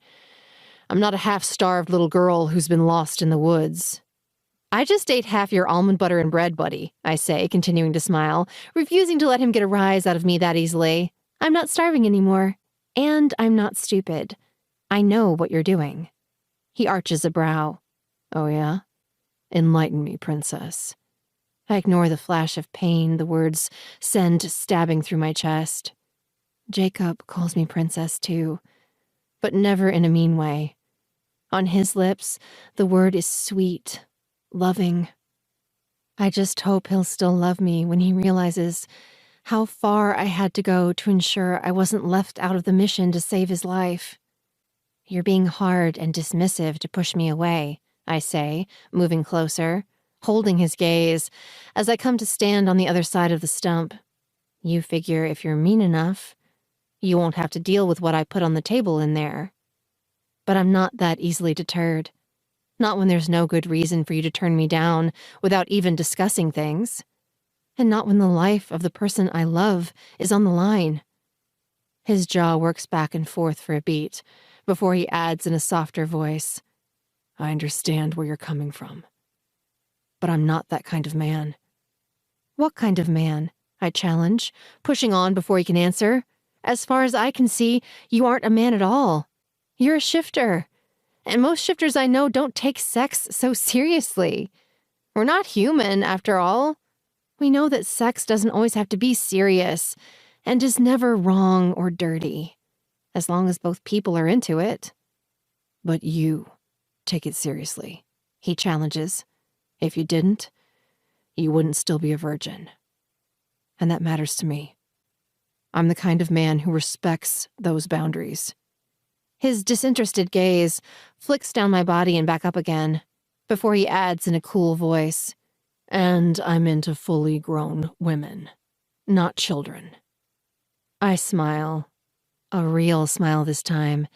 I'm not a half-starved little girl who's been lost in the woods. I just ate half your almond butter and bread, buddy, I say, continuing to smile, refusing to let him get a rise out of me that easily. I'm not starving anymore, and I'm not stupid. I know what you're doing. He arches a brow. Oh, yeah? Enlighten me, princess. I ignore the flash of pain the words send stabbing through my chest. Jacob calls me princess, too, but never in a mean way. On his lips, the word is sweet, loving. I just hope he'll still love me when he realizes how far I had to go to ensure I wasn't left out of the mission to save his life. You're being hard and dismissive to push me away, I say, moving closer, holding his gaze, as I come to stand on the other side of the stump. You figure if you're mean enough, you won't have to deal with what I put on the table in there. But I'm not that easily deterred. Not when there's no good reason for you to turn me down without even discussing things. And not when the life of the person I love is on the line. His jaw works back and forth for a beat, before he adds in a softer voice, I understand where you're coming from. But I'm not that kind of man. What kind of man? I challenge, pushing on before he can answer. As far as I can see, you aren't a man at all. You're a shifter. And most shifters I know don't take sex so seriously. We're not human, after all. We know that sex doesn't always have to be serious, and is never wrong or dirty. As long as both people are into it. But you take it seriously, he challenges. If you didn't, you wouldn't still be a virgin. And that matters to me. I'm the kind of man who respects those boundaries. His disinterested gaze flicks down my body and back up again, before he adds in a cool voice, and I'm into fully grown women, not children. I smile. A real smile this time,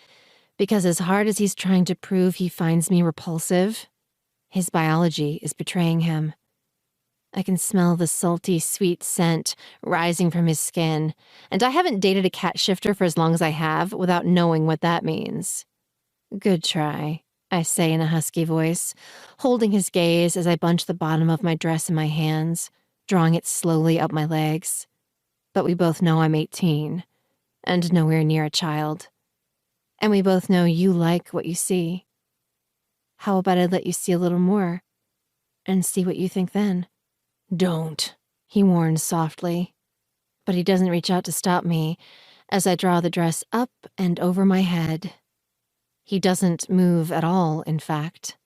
because as hard as he's trying to prove he finds me repulsive, his biology is betraying him. I can smell the salty, sweet scent rising from his skin, and I haven't dated a cat shifter for as long as I have without knowing what that means. Good try, I say in a husky voice, holding his gaze as I bunch the bottom of my dress in my hands, drawing it slowly up my legs. But we both know I'm 18. And nowhere near a child. And we both know you like what you see. How about I let you see a little more and see what you think then? Don't, He warns softly, but he doesn't reach out to stop me as I draw the dress up and over my head. He doesn't move at all, in fact.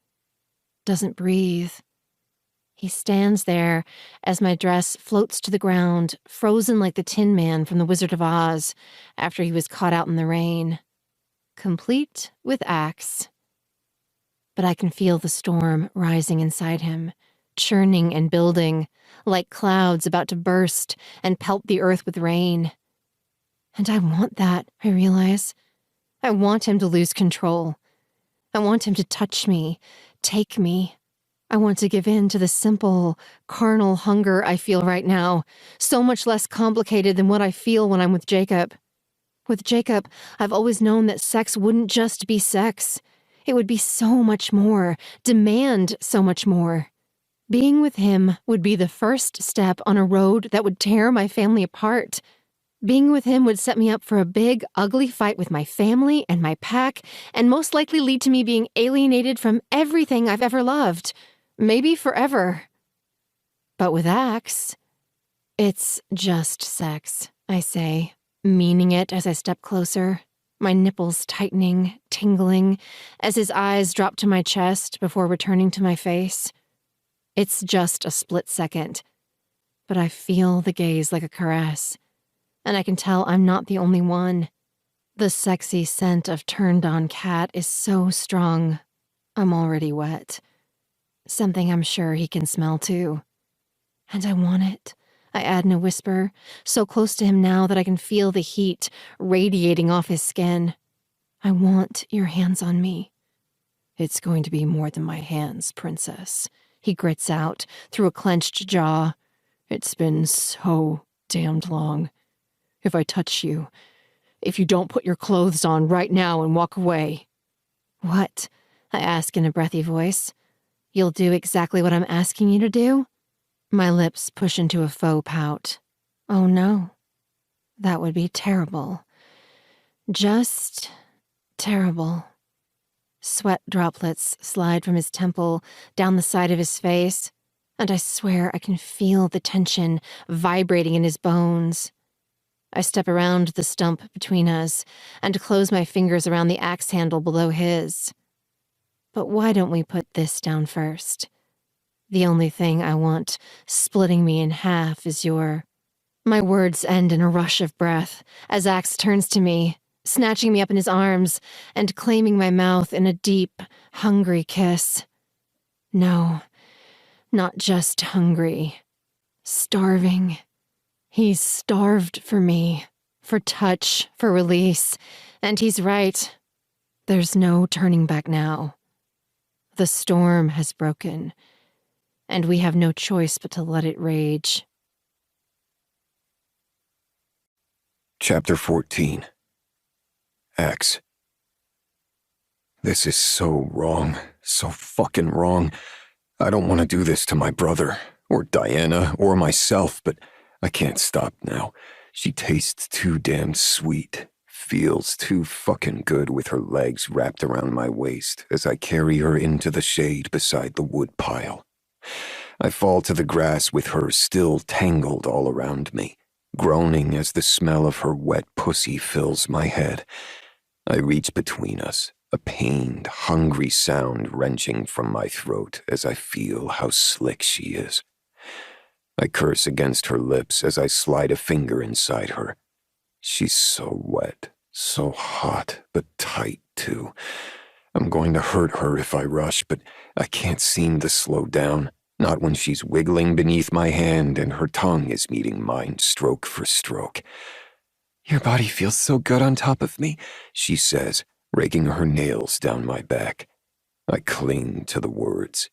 Doesn't breathe. He stands there as my dress floats to the ground, frozen like the Tin Man from The Wizard of Oz after he was caught out in the rain, complete with axe. But I can feel the storm rising inside him, churning and building, like clouds about to burst and pelt the earth with rain. And I want that, I realize. I want him to lose control. I want him to touch me, take me. I want to give in to the simple, carnal hunger I feel right now, so much less complicated than what I feel when I'm with Jacob. With Jacob, I've always known that sex wouldn't just be sex. It would be so much more, demand so much more. Being with him would be the first step on a road that would tear my family apart. Being with him would set me up for a big, ugly fight with my family and my pack, and most likely lead to me being alienated from everything I've ever loved. Maybe forever. But with Axe, it's just sex, I say, meaning it as I step closer, my nipples tightening, tingling, as his eyes drop to my chest before returning to my face. It's just a split second, but I feel the gaze like a caress, and I can tell I'm not the only one. The sexy scent of turned-on cat is so strong, I'm already wet. Something I'm sure he can smell too. And I want it, I add in a whisper, so close to him now that I can feel the heat radiating off his skin. I want your hands on me. It's going to be more than my hands, princess, he grits out through a clenched jaw. It's been so damned long. If I touch you, if you don't put your clothes on right now and walk away. What? I ask in a breathy voice. You'll do exactly what I'm asking you to do? My lips push into a faux pout. Oh no. That would be terrible. Just terrible. Sweat droplets slide from his temple down the side of his face, and I swear I can feel the tension vibrating in his bones. I step around the stump between us and close my fingers around the axe handle below his. But why don't we put this down first? The only thing I want splitting me in half is your... My words end in a rush of breath as Axe turns to me, snatching me up in his arms and claiming my mouth in a deep, hungry kiss. No, not just hungry. Starving. He's starved for me, for touch, for release, and he's right. There's no turning back now. The storm has broken, and we have no choice but to let it rage. Chapter 14. Axe. This is so wrong, so fucking wrong. I don't want to do this to my brother, or Diana, or myself, but I can't stop now. She tastes too damn sweet. Feels too fucking good with her legs wrapped around my waist as I carry her into the shade beside the wood pile. I fall to the grass with her still tangled all around me, groaning as the smell of her wet pussy fills my head. I reach between us, a pained, hungry sound wrenching from my throat as I feel how slick she is. I curse against her lips as I slide a finger inside her. She's so wet. So hot, but tight, too. I'm going to hurt her if I rush, but I can't seem to slow down, not when she's wiggling beneath my hand and her tongue is meeting mine stroke for stroke. Your body feels so good on top of me, she says, raking her nails down my back. I cling to the words.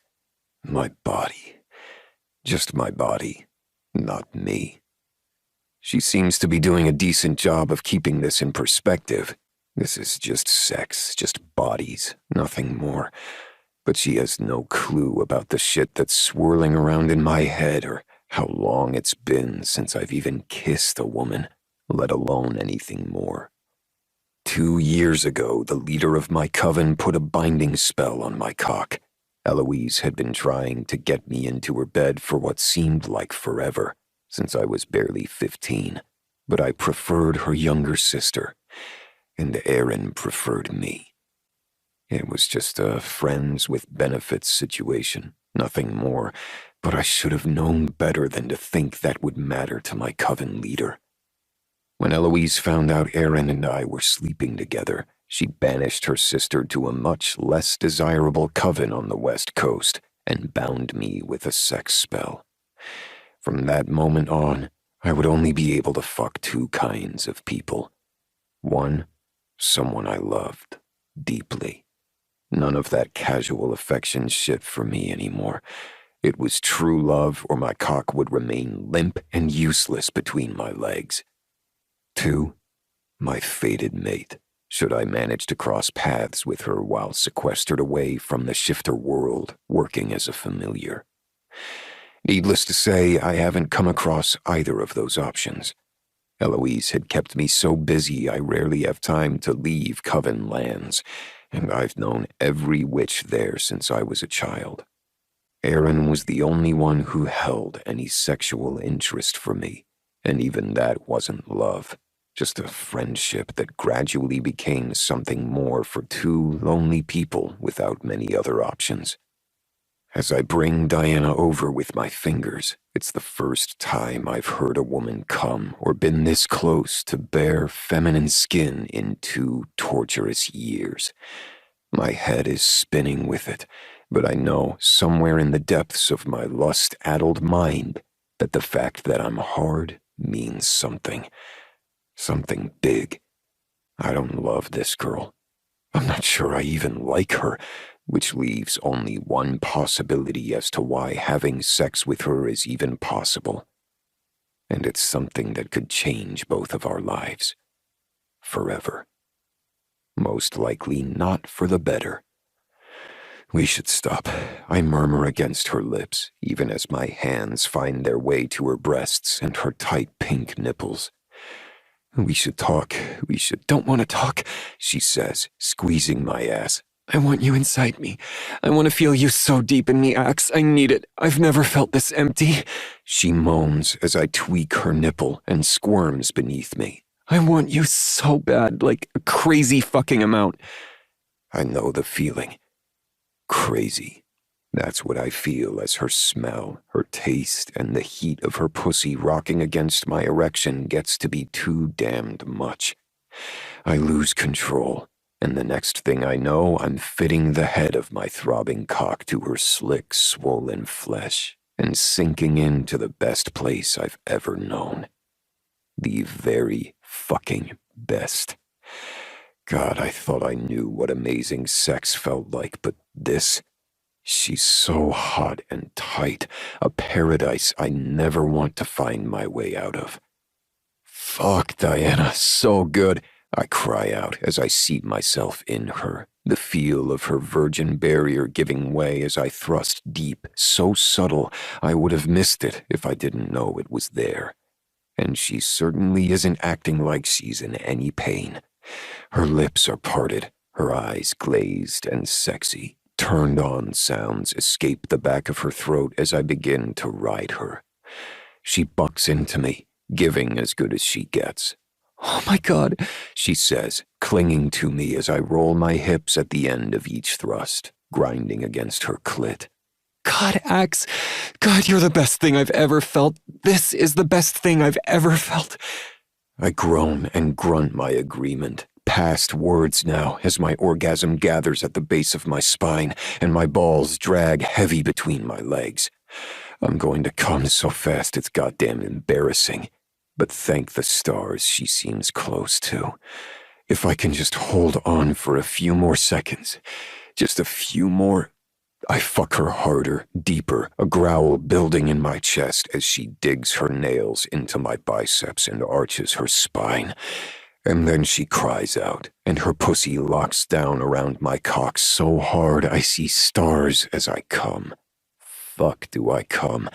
My body. Just my body, not me. She seems to be doing a decent job of keeping this in perspective. This is just sex, just bodies, nothing more. But she has no clue about the shit that's swirling around in my head or how long it's been since I've even kissed a woman, let alone anything more. 2 years ago, the leader of my coven put a binding spell on my cock. Eloise had been trying to get me into her bed for what seemed like forever, since I was barely 15. But I preferred her younger sister, and Erin preferred me. It was just a friends with benefits situation, nothing more, but I should have known better than to think that would matter to my coven leader. When Eloise found out Erin and I were sleeping together, she banished her sister to a much less desirable coven on the West Coast and bound me with a sex spell. From that moment on, I would only be able to fuck 2 kinds of people. One, someone I loved deeply. None of that casual affection shit for me anymore. It was true love, or my cock would remain limp and useless between my legs. 2, my fated mate, should I manage to cross paths with her while sequestered away from the shifter world, working as a familiar. Needless to say, I haven't come across either of those options. Eloise had kept me so busy I rarely have time to leave Coven lands, and I've known every witch there since I was a child. Erin was the only one who held any sexual interest for me, and even that wasn't love, just a friendship that gradually became something more for 2 lonely people without many other options. As I bring Diana over with my fingers, it's the first time I've heard a woman come or been this close to bare feminine skin in 2 torturous years. My head is spinning with it, but I know somewhere in the depths of my lust-addled mind that the fact that I'm hard means something. Something big. I don't love this girl. I'm not sure I even like her, which leaves only one possibility as to why having sex with her is even possible. And it's something that could change both of our lives. Forever. Most likely not for the better. We should stop, I murmur against her lips, even as my hands find their way to her breasts and her tight pink nipples. We should talk. Don't want to talk, she says, squeezing my ass. I want you inside me. I want to feel you so deep in me, Axe. I need it. I've never felt this empty. She moans as I tweak her nipple and squirms beneath me. I want you so bad, like a crazy fucking amount. I know the feeling. Crazy. That's what I feel as her smell, her taste, and the heat of her pussy rocking against my erection gets to be too damned much. I lose control, and the next thing I know, I'm fitting the head of my throbbing cock to her slick, swollen flesh and sinking into the best place I've ever known. The very fucking best. God, I thought I knew what amazing sex felt like, but this... She's so hot and tight, a paradise I never want to find my way out of. Fuck, Diana, so good, I cry out as I seat myself in her, the feel of her virgin barrier giving way as I thrust deep, so subtle I would have missed it if I didn't know it was there. And she certainly isn't acting like she's in any pain. Her lips are parted, her eyes glazed and sexy. Turned-on sounds escape the back of her throat as I begin to ride her. She bucks into me, giving as good as she gets. Oh my God, she says, clinging to me as I roll my hips at the end of each thrust, grinding against her clit. God, Axe, God, you're the best thing I've ever felt. This is the best thing I've ever felt. I groan and grunt my agreement. Past words now, as my orgasm gathers at the base of my spine and my balls drag heavy between my legs. I'm going to come so fast it's goddamn embarrassing. But thank the stars she seems close to. If I can just hold on for a few more seconds, just a few more... I fuck her harder, deeper, a growl building in my chest as she digs her nails into my biceps and arches her spine. And then she cries out, and her pussy locks down around my cock so hard I see stars as I come. Fuck do I come.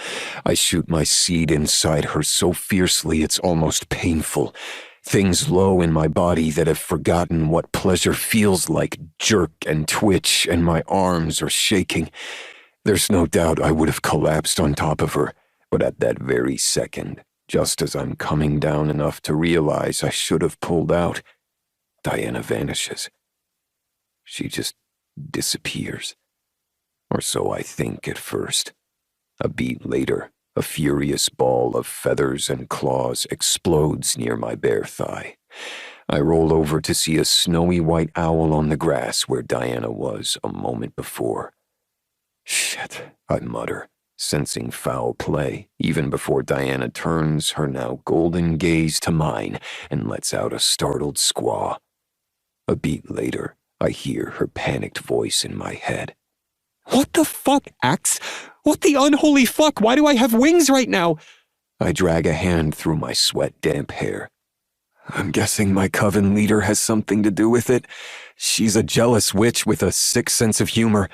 I shoot my seed inside her so fiercely it's almost painful. Things low in my body that have forgotten what pleasure feels like jerk and twitch, and my arms are shaking. There's no doubt I would have collapsed on top of her, but at that very second, just as I'm coming down enough to realize I should have pulled out, Diana vanishes. She just disappears. Or so I think at first. A beat later, a furious ball of feathers and claws explodes near my bare thigh. I roll over to see a snowy white owl on the grass where Diana was a moment before. Shit, I mutter, sensing foul play, even before Diana turns her now golden gaze to mine and lets out a startled squaw. A beat later, I hear her panicked voice in my head. What the fuck, Axe? What the unholy fuck? Why do I have wings right now? I drag a hand through my sweat-damp hair. I'm guessing my coven leader has something to do with it. She's a jealous witch with a sick sense of humor.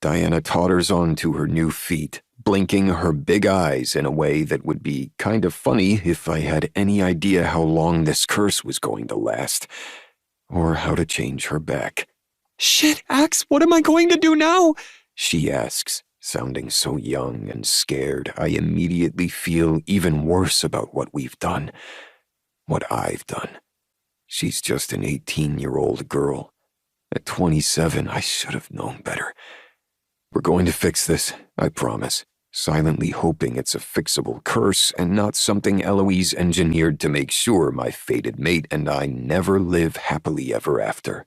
Diana totters on to her new feet, blinking her big eyes in a way that would be kind of funny if I had any idea how long this curse was going to last, or how to change her back. Shit, Axe, what am I going to do now? She asks, sounding so young and scared, I immediately feel even worse about what we've done. What I've done. She's just an 18-year-old girl. At 27, I should have known better. We're going to fix this, I promise, silently hoping it's a fixable curse and not something Eloise engineered to make sure my fated mate and I never live happily ever after.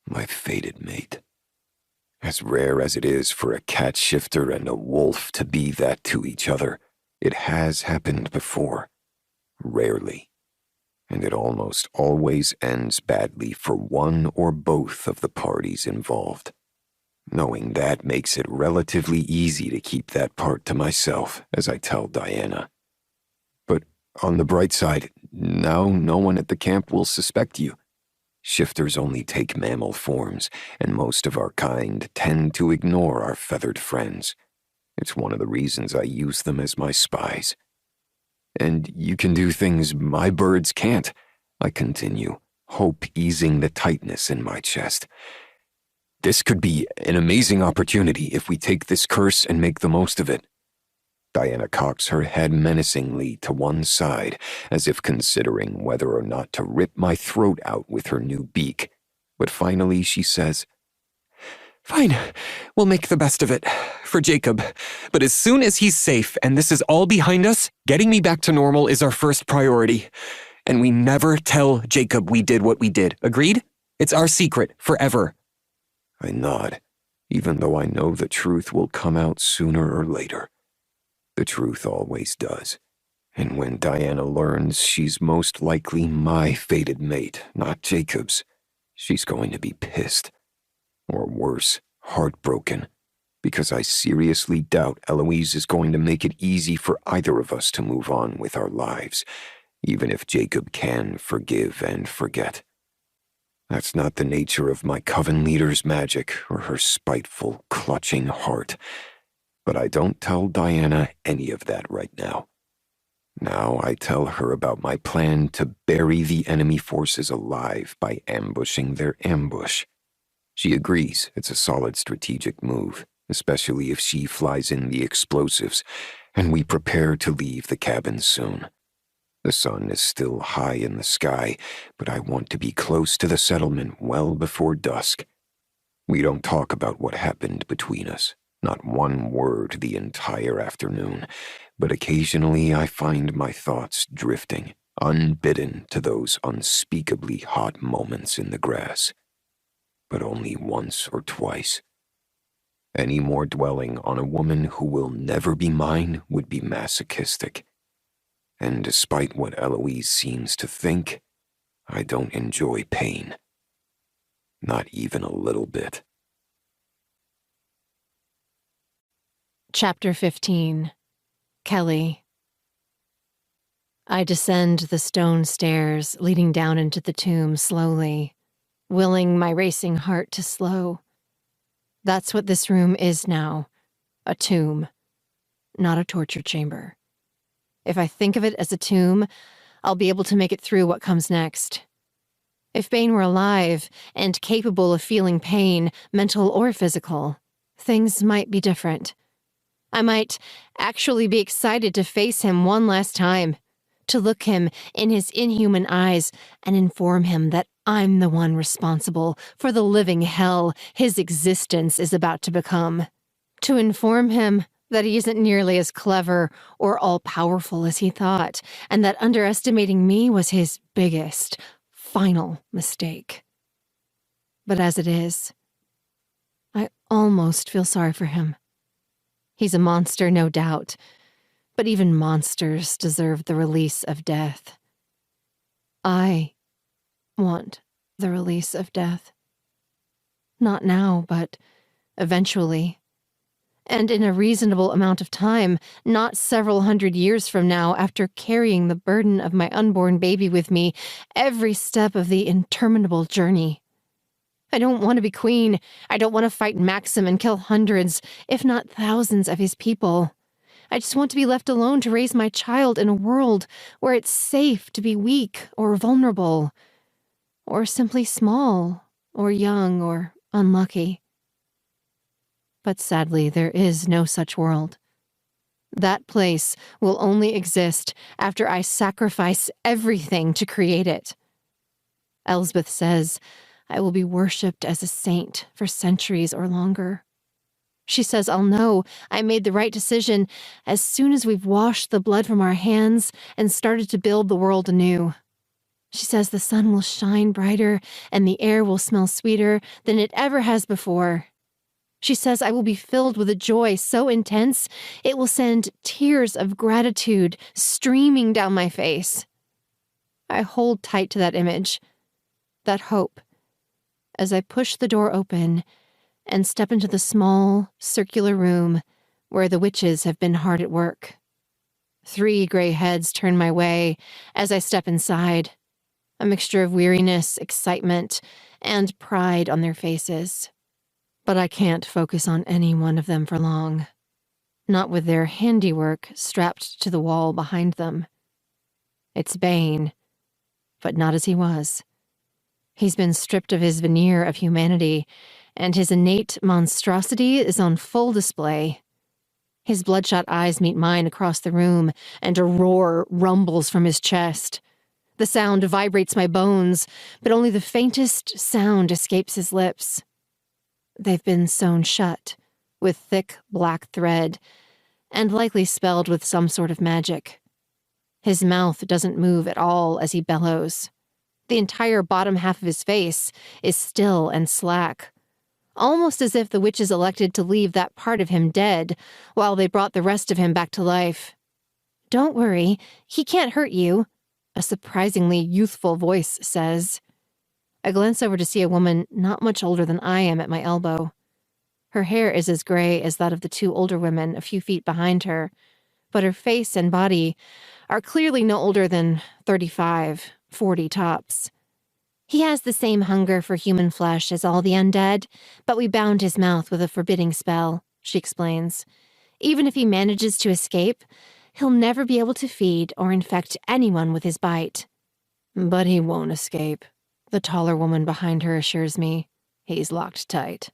My fated mate. As rare as it is for a cat shifter and a wolf to be that to each other, it has happened before. Rarely. And it almost always ends badly for one or both of the parties involved. Knowing that makes it relatively easy to keep that part to myself, as I tell Diana. But on the bright side, now no one at the camp will suspect you. Shifters only take mammal forms, and most of our kind tend to ignore our feathered friends. It's one of the reasons I use them as my spies. And you can do things my birds can't, I continue, hope easing the tightness in my chest. This could be an amazing opportunity if we take this curse and make the most of it. Diana cocks her head menacingly to one side, as if considering whether or not to rip my throat out with her new beak. But finally she says, Fine, we'll make the best of it. For Jacob. But as soon as he's safe and this is all behind us, getting me back to normal is our first priority. And we never tell Jacob we did what we did. Agreed? It's our secret, forever. I nod, even though I know the truth will come out sooner or later. The truth always does. And when Diana learns she's most likely my fated mate, not Jacob's, she's going to be pissed. Or worse, heartbroken. Because I seriously doubt Eloise is going to make it easy for either of us to move on with our lives, even if Jacob can forgive and forget. That's not the nature of my coven leader's magic or her spiteful, clutching heart. But I don't tell Diana any of that right now. Now I tell her about my plan to bury the enemy forces alive by ambushing their ambush. She agrees it's a solid strategic move, especially if she flies in the explosives, and we prepare to leave the cabin soon. The sun is still high in the sky, but I want to be close to the settlement well before dusk. We don't talk about what happened between us, not one word the entire afternoon, but occasionally I find my thoughts drifting, unbidden to those unspeakably hot moments in the grass. But only once or twice. Any more dwelling on a woman who will never be mine would be masochistic. And despite what Eloise seems to think, I don't enjoy pain. Not even a little bit. Chapter 15. Kelly. I descend the stone stairs leading down into the tomb slowly, willing my racing heart to slow. That's what this room is now, a tomb, not a torture chamber. If I think of it as a tomb, I'll be able to make it through what comes next. If Bane were alive and capable of feeling pain, mental or physical, things might be different. I might actually be excited to face him one last time, to look him in his inhuman eyes and inform him that I'm the one responsible for the living hell his existence is about to become. To inform him that he isn't nearly as clever or all-powerful as he thought, and that underestimating me was his biggest, final mistake. But as it is, I almost feel sorry for him. He's a monster, no doubt, but even monsters deserve the release of death. I want the release of death. Not now, but eventually. And in a reasonable amount of time, not several hundred years from now, after carrying the burden of my unborn baby with me every step of the interminable journey. I don't want to be queen. I don't want to fight Maxim and kill hundreds, if not thousands of his people. I just want to be left alone to raise my child in a world where it's safe to be weak or vulnerable, or simply small or young or unlucky. But sadly, there is no such world. That place will only exist after I sacrifice everything to create it. Elsbeth says I will be worshipped as a saint for centuries or longer. She says I'll know I made the right decision as soon as we've washed the blood from our hands and started to build the world anew. She says the sun will shine brighter and the air will smell sweeter than it ever has before. She says I will be filled with a joy so intense it will send tears of gratitude streaming down my face. I hold tight to that image, that hope, as I push the door open and step into the small, circular room where the witches have been hard at work. 3 gray heads turn my way as I step inside, a mixture of weariness, excitement, and pride on their faces. But I can't focus on any one of them for long, not with their handiwork strapped to the wall behind them. It's Bane, but not as he was. He's been stripped of his veneer of humanity, and his innate monstrosity is on full display. His bloodshot eyes meet mine across the room, and a roar rumbles from his chest. The sound vibrates my bones, but only the faintest sound escapes his lips. They've been sewn shut, with thick black thread, and likely spelled with some sort of magic. His mouth doesn't move at all as he bellows. The entire bottom half of his face is still and slack, almost as if the witches elected to leave that part of him dead while they brought the rest of him back to life. "Don't worry, he can't hurt you," a surprisingly youthful voice says. I glance over to see a woman not much older than I am at my elbow. Her hair is as gray as that of the 2 older women a few feet behind her, but her face and body are clearly no older than 35, 40 tops. "He has the same hunger for human flesh as all the undead, but we bound his mouth with a forbidding spell," she explains. "Even if he manages to escape, he'll never be able to feed or infect anyone with his bite." "But he won't escape," the taller woman behind her assures me. "He's locked tight.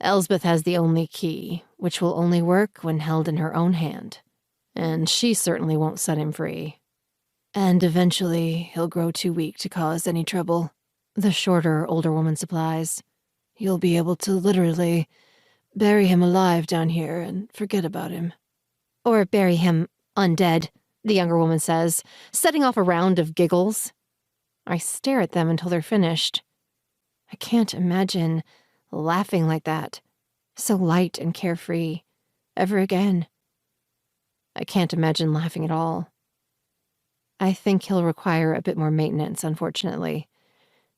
Elsbeth has the only key, which will only work when held in her own hand. And she certainly won't set him free. And eventually he'll grow too weak to cause any trouble," the shorter, older woman supplies. "You'll be able to literally bury him alive down here and forget about him." "Or bury him undead," the younger woman says, setting off a round of giggles. I stare at them until they're finished. I can't imagine laughing like that, so light and carefree, ever again. I can't imagine laughing at all. I think he'll require a bit more maintenance, unfortunately.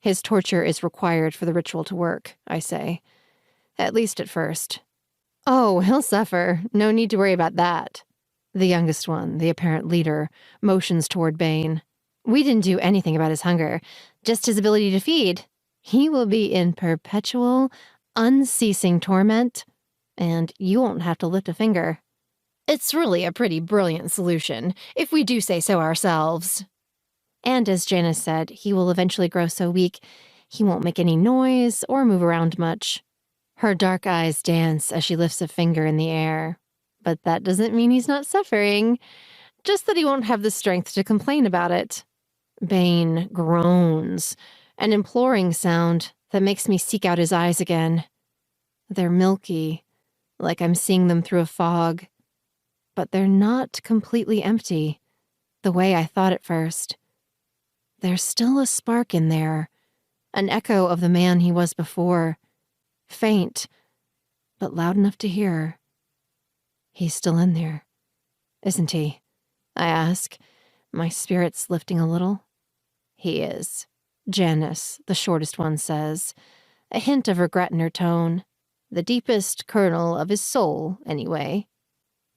His torture is required for the ritual to work, I say. At least at first. "Oh, he'll suffer. No need to worry about that." The youngest one, the apparent leader, motions toward Bane. "We didn't do anything about his hunger, just his ability to feed. He will be in perpetual, unceasing torment, and you won't have to lift a finger. It's really a pretty brilliant solution, if we do say so ourselves." And as Janice said, he will eventually grow so weak, he won't make any noise or move around much. Her dark eyes dance as she lifts a finger in the air. But that doesn't mean he's not suffering, just that he won't have the strength to complain about it. Bane groans, an imploring sound that makes me seek out his eyes again. They're milky, like I'm seeing them through a fog. But they're not completely empty, the way I thought at first. There's still a spark in there, an echo of the man he was before. Faint, but loud enough to hear. He's still in there, isn't he? I ask, my spirits lifting a little. He is, Janice, the shortest one, says, a hint of regret in her tone. The deepest kernel of his soul, anyway.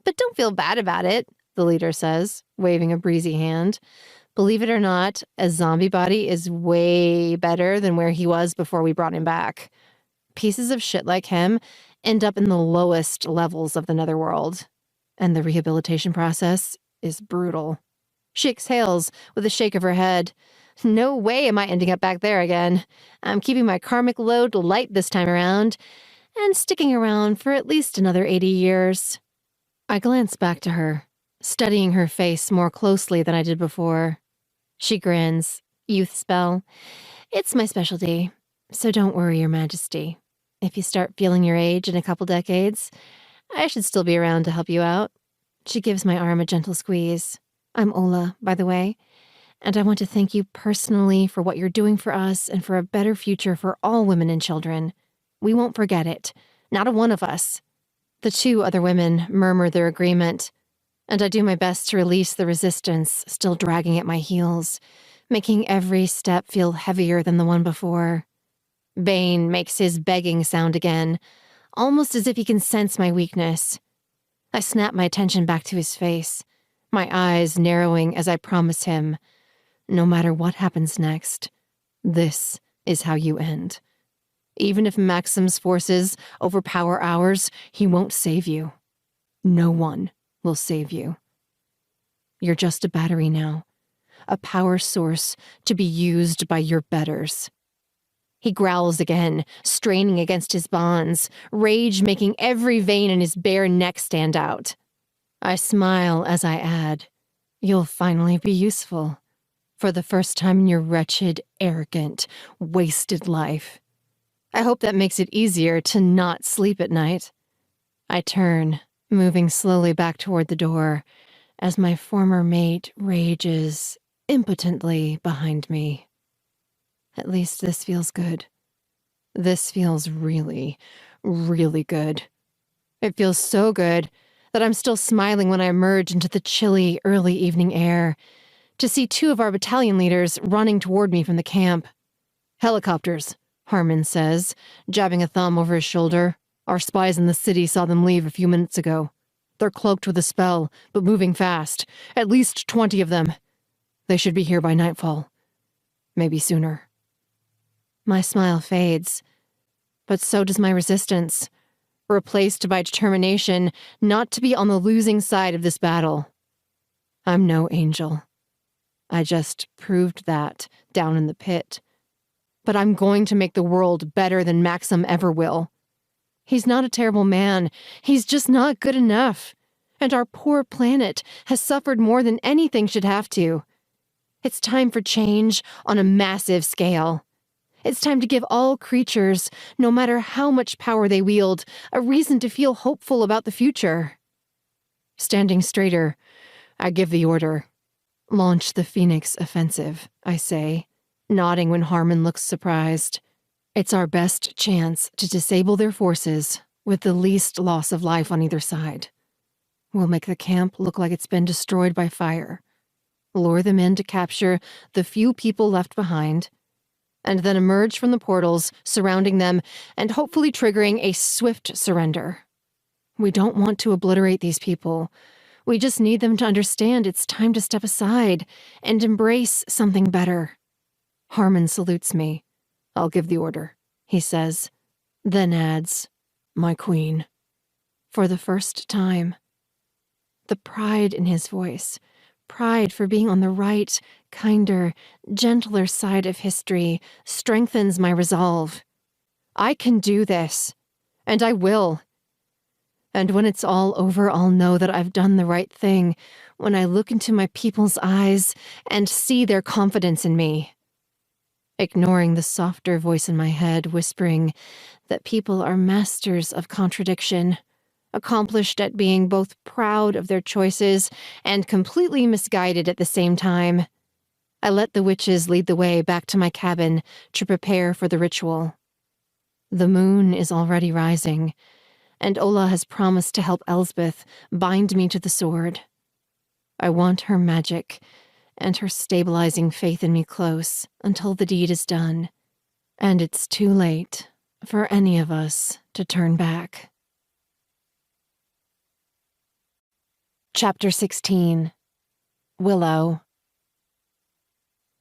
But don't feel bad about it, the leader says, waving a breezy hand. Believe it or not, a zombie body is way better than where he was before we brought him back. Pieces of shit like him end up in the lowest levels of the netherworld, and the rehabilitation process is brutal. She exhales with a shake of her head. No way am I ending up back there again. I'm keeping my karmic load light this time around, and sticking around for at least another 80 years. I glance back to her, studying her face more closely than I did before. She grins. Youth spell. It's my specialty, so don't worry, Your Majesty. If you start feeling your age in a couple decades, I should still be around to help you out. She gives my arm a gentle squeeze. I'm Ola, by the way, and I want to thank you personally for what you're doing for us and for a better future for all women and children. We won't forget it. Not a one of us. The two other women murmur their agreement, and I do my best to release the resistance still dragging at my heels, making every step feel heavier than the one before. Bane makes his begging sound again, almost as if he can sense my weakness. I snap my attention back to his face, my eyes narrowing as I promise him, no matter what happens next, this is how you end. Even if Maxim's forces overpower ours, he won't save you. No one will save you. You're just a battery now, a power source to be used by your betters. He growls again, straining against his bonds, rage making every vein in his bare neck stand out. I smile as I add, you'll finally be useful, for the first time in your wretched, arrogant, wasted life. I hope that makes it easier to not sleep at night. I turn, moving slowly back toward the door, as my former mate rages impotently behind me. At least this feels good. This feels really, really good. It feels so good that I'm still smiling when I emerge into the chilly, early evening air to see two of our battalion leaders running toward me from the camp. Helicopters, Harmon says, jabbing a thumb over his shoulder. Our spies in the city saw them leave a few minutes ago. They're cloaked with a spell, but moving fast. At least 20 of them. They should be here by nightfall. Maybe sooner. My smile fades, but so does my resistance, replaced by determination not to be on the losing side of this battle. I'm no angel. I just proved that down in the pit. But I'm going to make the world better than Maxim ever will. He's not a terrible man. He's just not good enough. And our poor planet has suffered more than anything should have to. It's time for change on a massive scale. It's time to give all creatures, no matter how much power they wield, a reason to feel hopeful about the future. Standing straighter, I give the order. Launch the Phoenix offensive, I say, nodding when Harmon looks surprised. It's our best chance to disable their forces with the least loss of life on either side. We'll make the camp look like it's been destroyed by fire, lure them in to capture the few people left behind, and then emerge from the portals surrounding them and hopefully triggering a swift surrender. We don't want to obliterate these people. We just need them to understand it's time to step aside and embrace something better. Harmon salutes me. I'll give the order, he says, then adds, my queen. For the first time. The pride in his voice, pride for being on the right, kinder, gentler side of history strengthens my resolve. I can do this, and I will. And when it's all over, I'll know that I've done the right thing when I look into my people's eyes and see their confidence in me. Ignoring the softer voice in my head whispering that people are masters of contradiction, accomplished at being both proud of their choices and completely misguided at the same time, I let the witches lead the way back to my cabin to prepare for the ritual. The moon is already rising, and Ola has promised to help Elsbeth bind me to the sword. I want her magic and her stabilizing faith in me close until the deed is done, and it's too late for any of us to turn back. Chapter 16. Willow.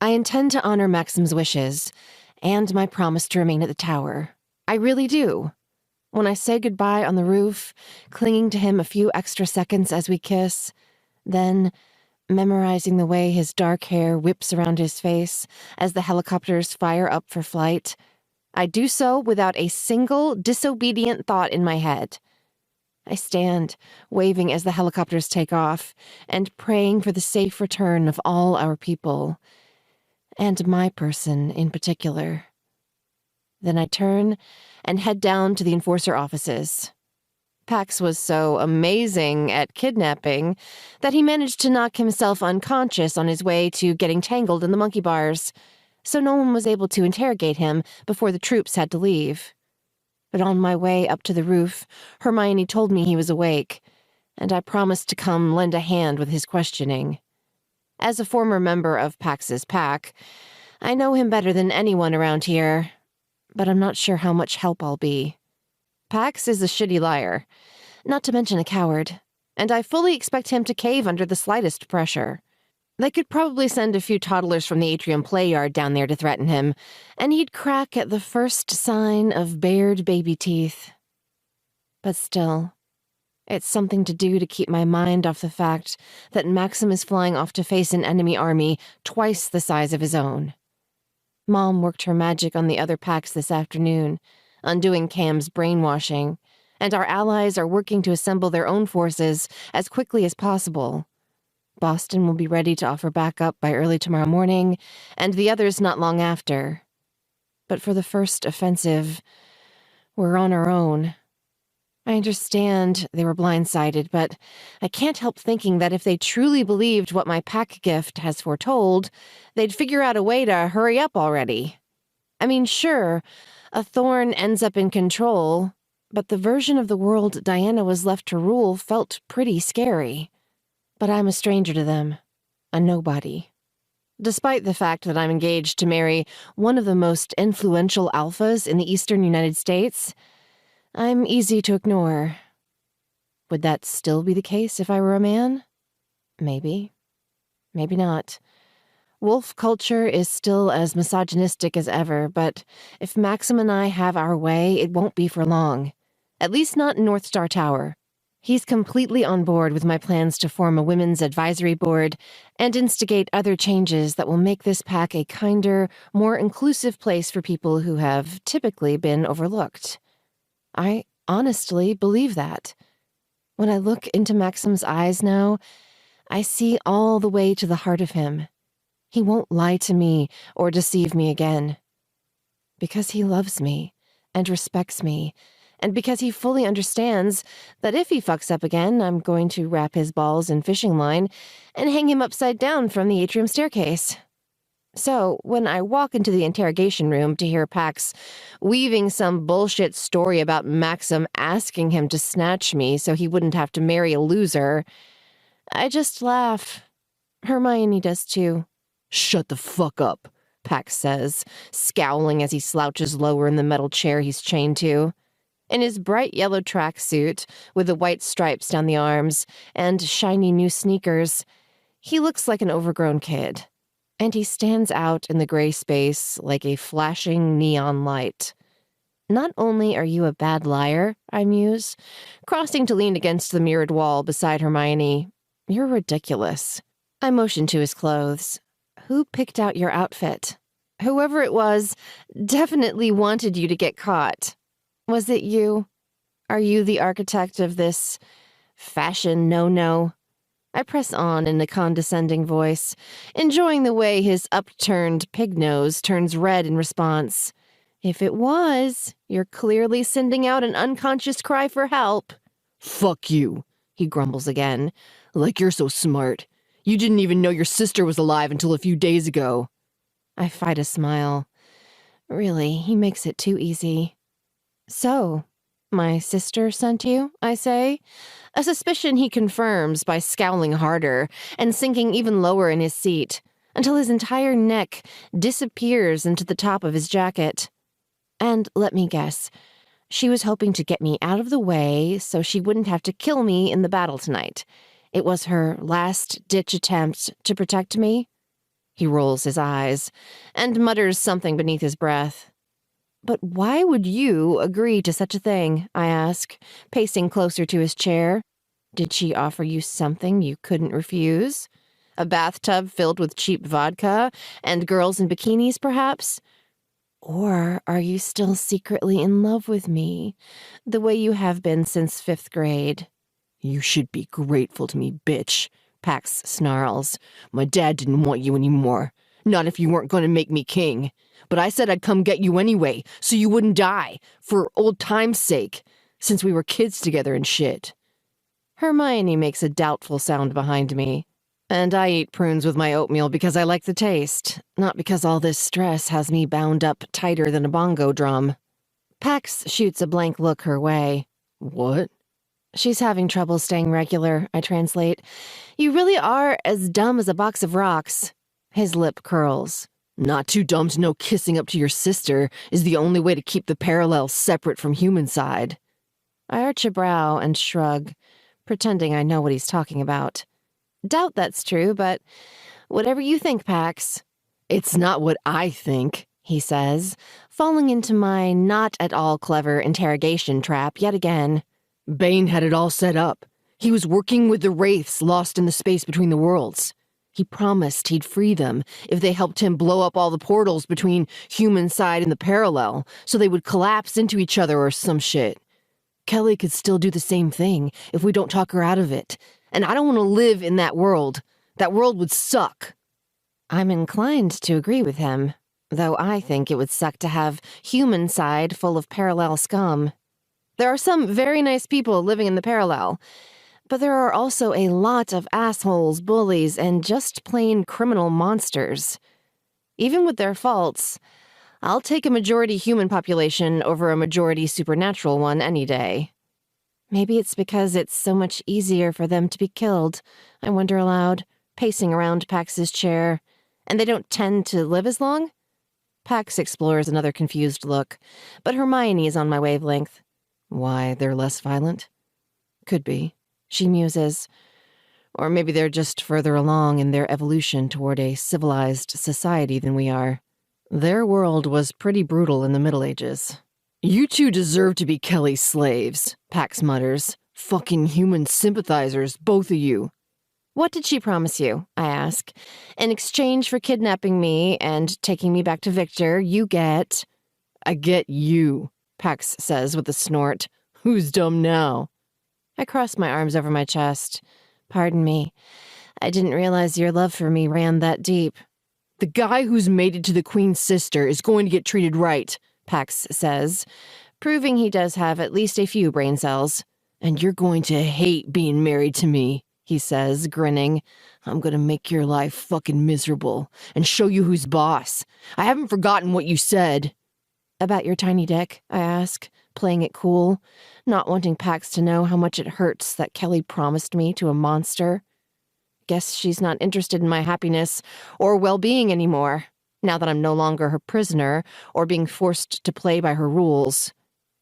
I intend to honor Maxim's wishes and my promise to remain at the tower. I really do. When I say goodbye on the roof, clinging to him a few extra seconds as we kiss, then memorizing the way his dark hair whips around his face as the helicopters fire up for flight, I do so without a single disobedient thought in my head. I stand, waving as the helicopters take off, and praying for the safe return of all our people, and my person in particular. Then I turn and head down to the enforcer offices. Pax was so amazing at kidnapping that he managed to knock himself unconscious on his way to getting tangled in the monkey bars, so no one was able to interrogate him before the troops had to leave. But on my way up to the roof, Hermione told me he was awake, and I promised to come lend a hand with his questioning. As a former member of Pax's pack, I know him better than anyone around here, but I'm not sure how much help I'll be. Pax is a shitty liar, not to mention a coward, and I fully expect him to cave under the slightest pressure. They could probably send a few toddlers from the atrium play yard down there to threaten him, and he'd crack at the first sign of bared baby teeth. But still, it's something to do to keep my mind off the fact that Maxim is flying off to face an enemy army twice the size of his own. Mom worked her magic on the other packs this afternoon, undoing Cam's brainwashing, and our allies are working to assemble their own forces as quickly as possible. Boston will be ready to offer backup by early tomorrow morning, and the others not long after. But for the first offensive, we're on our own. I understand they were blindsided, but I can't help thinking that if they truly believed what my pack gift has foretold, they'd figure out a way to hurry up already. I mean, sure, a thorn ends up in control, but the version of the world Diana was left to rule felt pretty scary. But I'm a stranger to them, a nobody. Despite the fact that I'm engaged to marry one of the most influential alphas in the eastern United States, I'm easy to ignore. Would that still be the case if I were a man? Maybe. Maybe not. Wolf culture is still as misogynistic as ever, but if Maxim and I have our way, it won't be for long. At least not in North Star Tower. He's completely on board with my plans to form a women's advisory board and instigate other changes that will make this pack a kinder, more inclusive place for people who have typically been overlooked. I honestly believe that. When I look into Maxim's eyes now, I see all the way to the heart of him. He won't lie to me or deceive me again. Because he loves me and respects me, and because he fully understands that if he fucks up again, I'm going to wrap his balls in fishing line and hang him upside down from the atrium staircase. So, when I walk into the interrogation room to hear Pax weaving some bullshit story about Maxim asking him to snatch me so he wouldn't have to marry a loser, I just laugh. Hermione does too. "Shut the fuck up," Pax says, scowling as he slouches lower in the metal chair he's chained to. In his bright yellow tracksuit, with the white stripes down the arms, and shiny new sneakers, he looks like an overgrown kid. And he stands out in the gray space like a flashing neon light. "Not only are you a bad liar," I muse, crossing to lean against the mirrored wall beside Hermione, "you're ridiculous." I motioned to his clothes. Who picked out your outfit? Whoever it was definitely wanted you to get caught. Was it you? Are you the architect of this fashion no-no? I press on in a condescending voice, enjoying the way his upturned pig nose turns red in response. If it was, you're clearly sending out an unconscious cry for help. Fuck you, he grumbles again. Like you're so smart. You didn't even know your sister was alive until a few days ago. I fight a smile. Really, he makes it too easy. So, my sister sent you, I say, a suspicion he confirms by scowling harder and sinking even lower in his seat, until his entire neck disappears into the top of his jacket. And let me guess, she was hoping to get me out of the way so she wouldn't have to kill me in the battle tonight. It was her last-ditch attempt to protect me. He rolls his eyes and mutters something beneath his breath. But why would you agree to such a thing, I ask, pacing closer to his chair. Did she offer you something you couldn't refuse? A bathtub filled with cheap vodka and girls in bikinis, perhaps? Or are you still secretly in love with me, the way you have been since 5th grade? You should be grateful to me, bitch, Pax snarls. My dad didn't want you anymore. Not if you weren't going to make me king. But I said I'd come get you anyway, so you wouldn't die, for old time's sake, since we were kids together and shit. Hermione makes a doubtful sound behind me. And I eat prunes with my oatmeal because I like the taste, not because all this stress has me bound up tighter than a bongo drum. Pax shoots a blank look her way. What? She's having trouble staying regular, I translate. You really are as dumb as a box of rocks. His lip curls. Not too dumb to know kissing up to your sister is the only way to keep the parallel separate from human side. I arch a brow and shrug, pretending I know what he's talking about. Doubt that's true, but whatever you think, Pax. It's not what I think, he says, falling into my not at all clever interrogation trap yet again. Bane had it all set up. He was working with the Wraiths lost in the space between the worlds. He promised he'd free them if they helped him blow up all the portals between human side and the parallel, so they would collapse into each other or some shit. Kelly could still do the same thing if we don't talk her out of it. And I don't want to live in that world. That world would suck. I'm inclined to agree with him, though I think it would suck to have human side full of parallel scum. There are some very nice people living in the parallel, but there are also a lot of assholes, bullies, and just plain criminal monsters. Even with their faults, I'll take a majority human population over a majority supernatural one any day. Maybe it's because it's so much easier for them to be killed, I wonder aloud, pacing around Pax's chair. And they don't tend to live as long? Pax explores another confused look, but Hermione is on my wavelength. Why, they're less violent? Could be, she muses. Or maybe they're just further along in their evolution toward a civilized society than we are. Their world was pretty brutal in the Middle Ages. You two deserve to be Kelly's slaves, Pax mutters. Fucking human sympathizers, both of you. What did she promise you? I ask. In exchange for kidnapping me and taking me back to Victor, you get... I get you, Pax says with a snort. Who's dumb now? I cross my arms over my chest. Pardon me. I didn't realize your love for me ran that deep. The guy who's mated to the Queen's sister is going to get treated right, Pax says, proving he does have at least a few brain cells. And you're going to hate being married to me, he says, grinning. I'm going to make your life fucking miserable and show you who's boss. I haven't forgotten what you said. About your tiny dick, I ask, playing it cool, not wanting Pax to know how much it hurts that Kelly promised me to a monster. Guess she's not interested in my happiness or well-being anymore, now that I'm no longer her prisoner or being forced to play by her rules.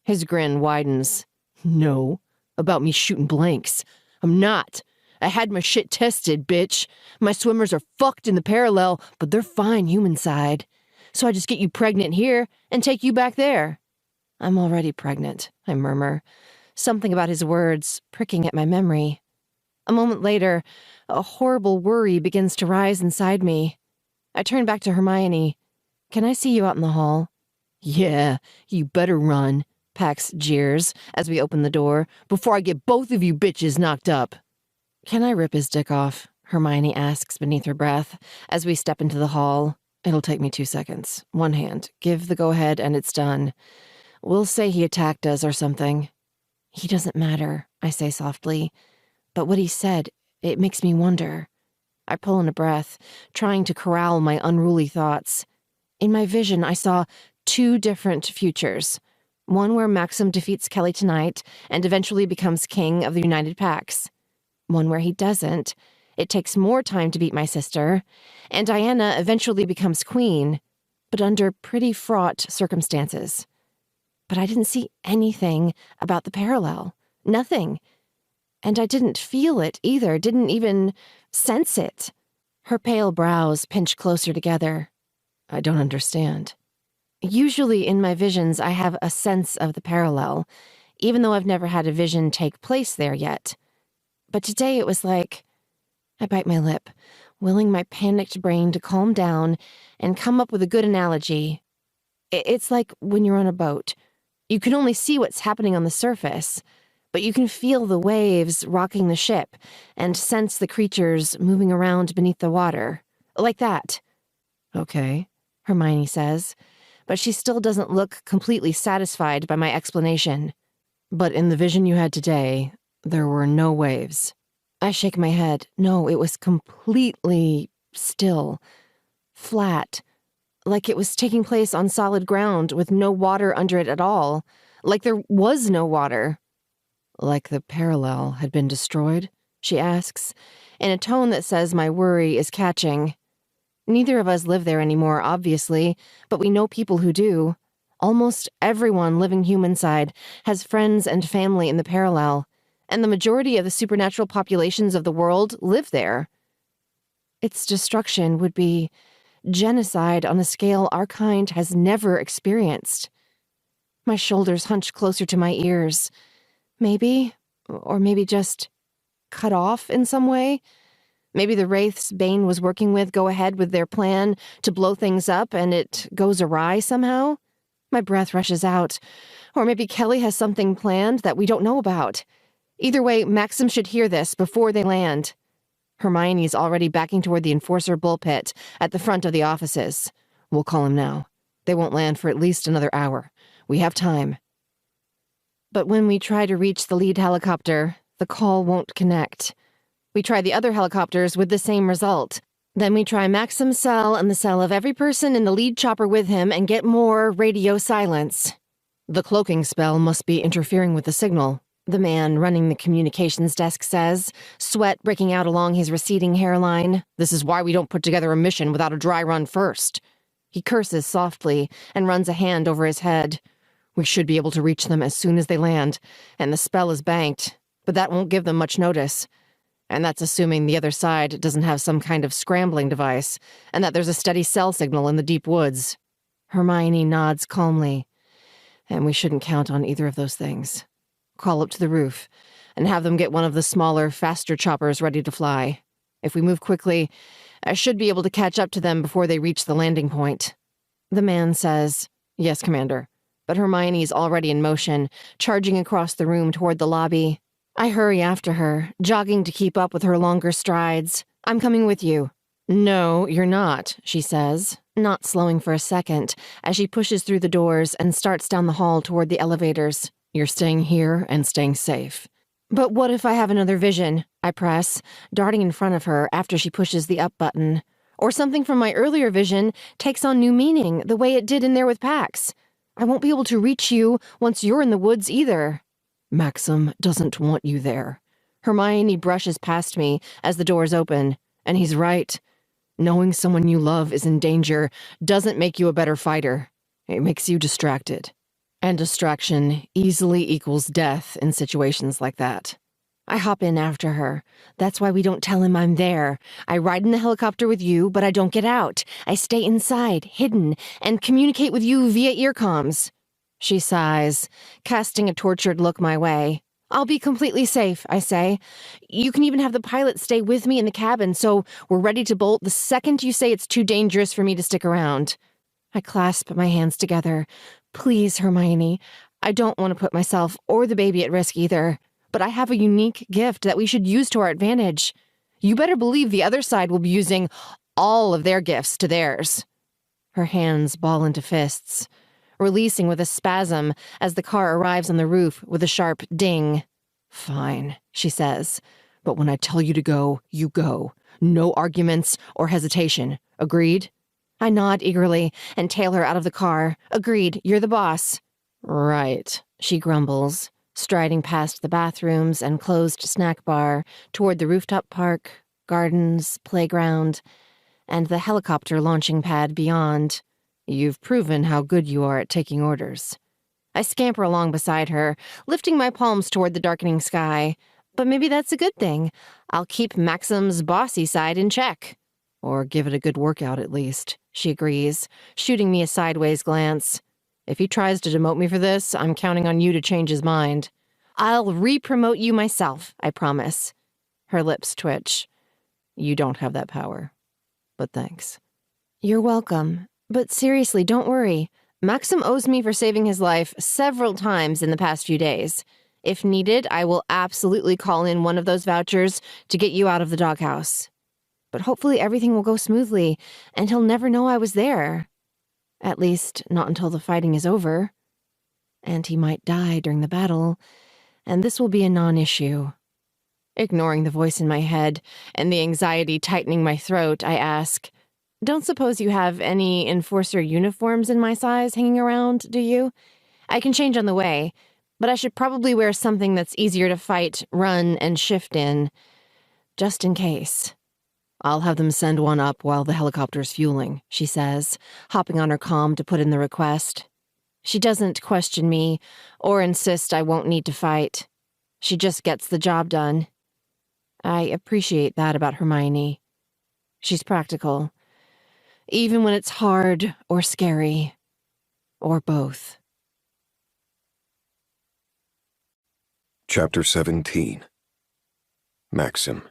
His grin widens. No, about me shooting blanks. I'm not. I had my shit tested, bitch. My swimmers are fucked in the parallel, but they're fine human side. So I just get you pregnant here and take you back there. I'm already pregnant, I murmur, something about his words pricking at my memory. A moment later, a horrible worry begins to rise inside me. I turn back to Hermione. Can I see you out in the hall? Yeah, you better run, Pax jeers as we open the door, before I get both of you bitches knocked up. Can I rip his dick off? Hermione asks beneath her breath as we step into the hall. It'll take me 2 seconds. One hand. Give the go-ahead and it's done. We'll say he attacked us or something. He doesn't matter, I say softly. But what he said, it makes me wonder. I pull in a breath, trying to corral my unruly thoughts. In my vision, I saw 2 different futures. One where Maxim defeats Kelly tonight and eventually becomes king of the United Pax. One where he doesn't. It takes more time to beat my sister, and Diana eventually becomes queen, but under pretty fraught circumstances. But I didn't see anything about the parallel. Nothing. And I didn't feel it either, didn't even sense it. Her pale brows pinch closer together. I don't understand. Usually in my visions, I have a sense of the parallel, even though I've never had a vision take place there yet. But today it was like, I bite my lip, willing my panicked brain to calm down and come up with a good analogy. It's like when you're on a boat. You can only see what's happening on the surface, but you can feel the waves rocking the ship and sense the creatures moving around beneath the water. Like that. Okay, Hermione says, but she still doesn't look completely satisfied by my explanation. But in the vision you had today, there were no waves. I shake my head. No, it was completely still. Flat. Like it was taking place on solid ground with no water under it at all. Like there was no water. Like the parallel had been destroyed? She asks, in a tone that says my worry is catching. Neither of us live there anymore, obviously, but we know people who do. Almost everyone living human-side has friends and family in the parallel, and the majority of the supernatural populations of the world live there. Its destruction would be genocide on a scale our kind has never experienced. My shoulders hunch closer to my ears. Maybe, or maybe just cut off in some way. Maybe the wraiths Bane was working with go ahead with their plan to blow things up and it goes awry somehow. My breath rushes out. Or maybe Kelly has something planned that we don't know about. Either way, Maxim should hear this before they land. Hermione's already backing toward the Enforcer bull pit at the front of the offices. We'll call him now. They won't land for at least another hour. We have time. But when we try to reach the lead helicopter, the call won't connect. We try the other helicopters with the same result. Then we try Maxim's cell and the cell of every person in the lead chopper with him and get more radio silence. The cloaking spell must be interfering with the signal, the man running the communications desk says, sweat breaking out along his receding hairline. This is why we don't put together a mission without a dry run first. He curses softly and runs a hand over his head. We should be able to reach them as soon as they land, and the spell is banked, but that won't give them much notice. And that's assuming the other side doesn't have some kind of scrambling device, and that there's a steady cell signal in the deep woods. Hermione nods calmly. And we shouldn't count on either of those things. Call up to the roof, and have them get one of the smaller, faster choppers ready to fly. If we move quickly, I should be able to catch up to them before they reach the landing point. The man says, Yes, Commander. But Hermione's already in motion, charging across the room toward the lobby. I hurry after her, jogging to keep up with her longer strides. I'm coming with you. No, you're not, she says, not slowing for a second, as she pushes through the doors and starts down the hall toward the elevators. You're staying here and staying safe. But what if I have another vision? I press, darting in front of her after she pushes the up button. Or something from my earlier vision takes on new meaning, the way it did in there with Pax. I won't be able to reach you once you're in the woods either. Maxim doesn't want you there. Hermione brushes past me as the doors open, and he's right. Knowing someone you love is in danger doesn't make you a better fighter. It makes you distracted. And distraction easily equals death in situations like that. I hop in after her. That's why we don't tell him I'm there. I ride in the helicopter with you, but I don't get out. I stay inside, hidden, and communicate with you via earcoms. She sighs, casting a tortured look my way. I'll be completely safe, I say. You can even have the pilot stay with me in the cabin, so we're ready to bolt the second you say it's too dangerous for me to stick around. I clasp my hands together. Please, Hermione. I don't want to put myself or the baby at risk either, but I have a unique gift that we should use to our advantage. You better believe the other side will be using all of their gifts to theirs. Her hands ball into fists, releasing with a spasm as the car arrives on the roof with a sharp ding. Fine, she says, but when I tell you to go, you go. No arguments or hesitation. Agreed? I nod eagerly and tail her out of the car. Agreed, you're the boss. Right, she grumbles, striding past the bathrooms and closed snack bar toward the rooftop park, gardens, playground, and the helicopter launching pad beyond. You've proven how good you are at taking orders. I scamper along beside her, lifting my palms toward the darkening sky. But maybe that's a good thing. I'll keep Maxim's bossy side in check. Or give it a good workout at least, she agrees, shooting me a sideways glance. If he tries to demote me for this, I'm counting on you to change his mind. I'll re-promote you myself, I promise. Her lips twitch. You don't have that power. But thanks. You're welcome. But seriously, don't worry. Maxim owes me for saving his life several times in the past few days. If needed, I will absolutely call in one of those vouchers to get you out of the doghouse. But hopefully everything will go smoothly, and he'll never know I was there. At least, not until the fighting is over. And he might die during the battle, and this will be a non-issue. Ignoring the voice in my head and the anxiety tightening my throat, I ask, Don't suppose you have any enforcer uniforms in my size hanging around, do you? I can change on the way, but I should probably wear something that's easier to fight, run, and shift in, just in case. I'll have them send one up while the helicopter's fueling, she says, hopping on her comm to put in the request. She doesn't question me or insist I won't need to fight. She just gets the job done. I appreciate that about Hermione. She's practical, even when it's hard or scary, or both. Chapter 17. Maxim.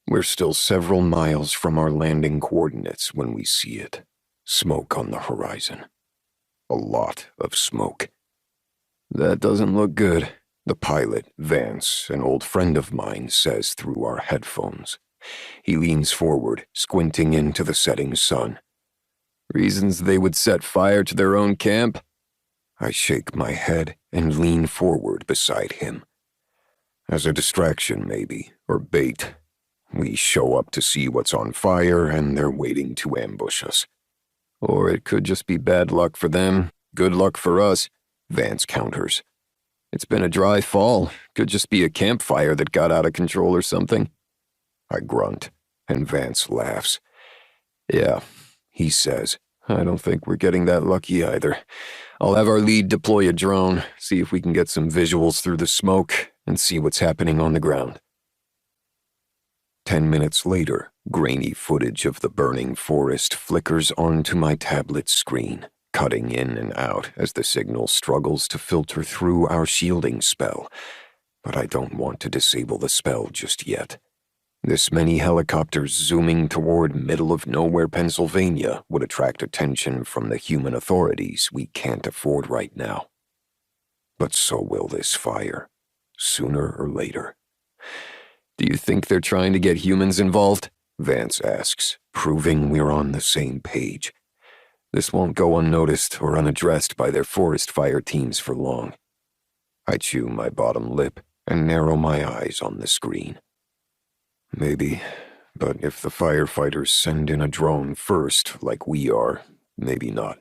We're still several miles from our landing coordinates when we see it. Smoke on the horizon. A lot of smoke. That doesn't look good, the pilot, Vance, an old friend of mine, says through our headphones. He leans forward, squinting into the setting sun. Reasons they would set fire to their own camp? I shake my head and lean forward beside him. As a distraction, maybe, or bait. We show up to see what's on fire, and they're waiting to ambush us. Or it could just be bad luck for them, good luck for us, Vance counters. It's been a dry fall. Could just be a campfire that got out of control or something. I grunt, and Vance laughs. Yeah, he says. I don't think we're getting that lucky either. I'll have our lead deploy a drone, see if we can get some visuals through the smoke, and see what's happening on the ground. 10 minutes later, grainy footage of the burning forest flickers onto my tablet screen, cutting in and out as the signal struggles to filter through our shielding spell. But I don't want to disable the spell just yet. This many helicopters zooming toward middle-of-nowhere Pennsylvania would attract attention from the human authorities we can't afford right now. But so will this fire, sooner or later. Do you think they're trying to get humans involved? Vance asks, proving we're on the same page. This won't go unnoticed or unaddressed by their forest fire teams for long. I chew my bottom lip and narrow my eyes on the screen. Maybe, but if the firefighters send in a drone first, like we are, maybe not.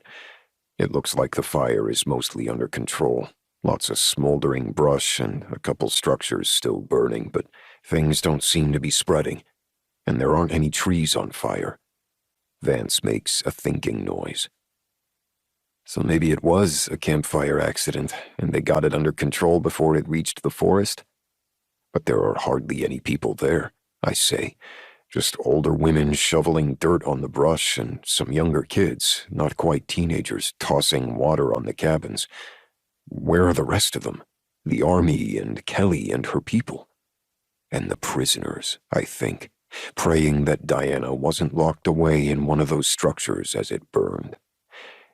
It looks like the fire is mostly under control. Lots of smoldering brush and a couple structures still burning, but things don't seem to be spreading. And there aren't any trees on fire. Vance makes a thinking noise. So maybe it was a campfire accident, and they got it under control before it reached the forest? But there are hardly any people there, I say. Just older women shoveling dirt on the brush and some younger kids, not quite teenagers, tossing water on the cabins. Where are the rest of them? The army and Kelly and her people. And the prisoners, I think, praying that Diana wasn't locked away in one of those structures as it burned.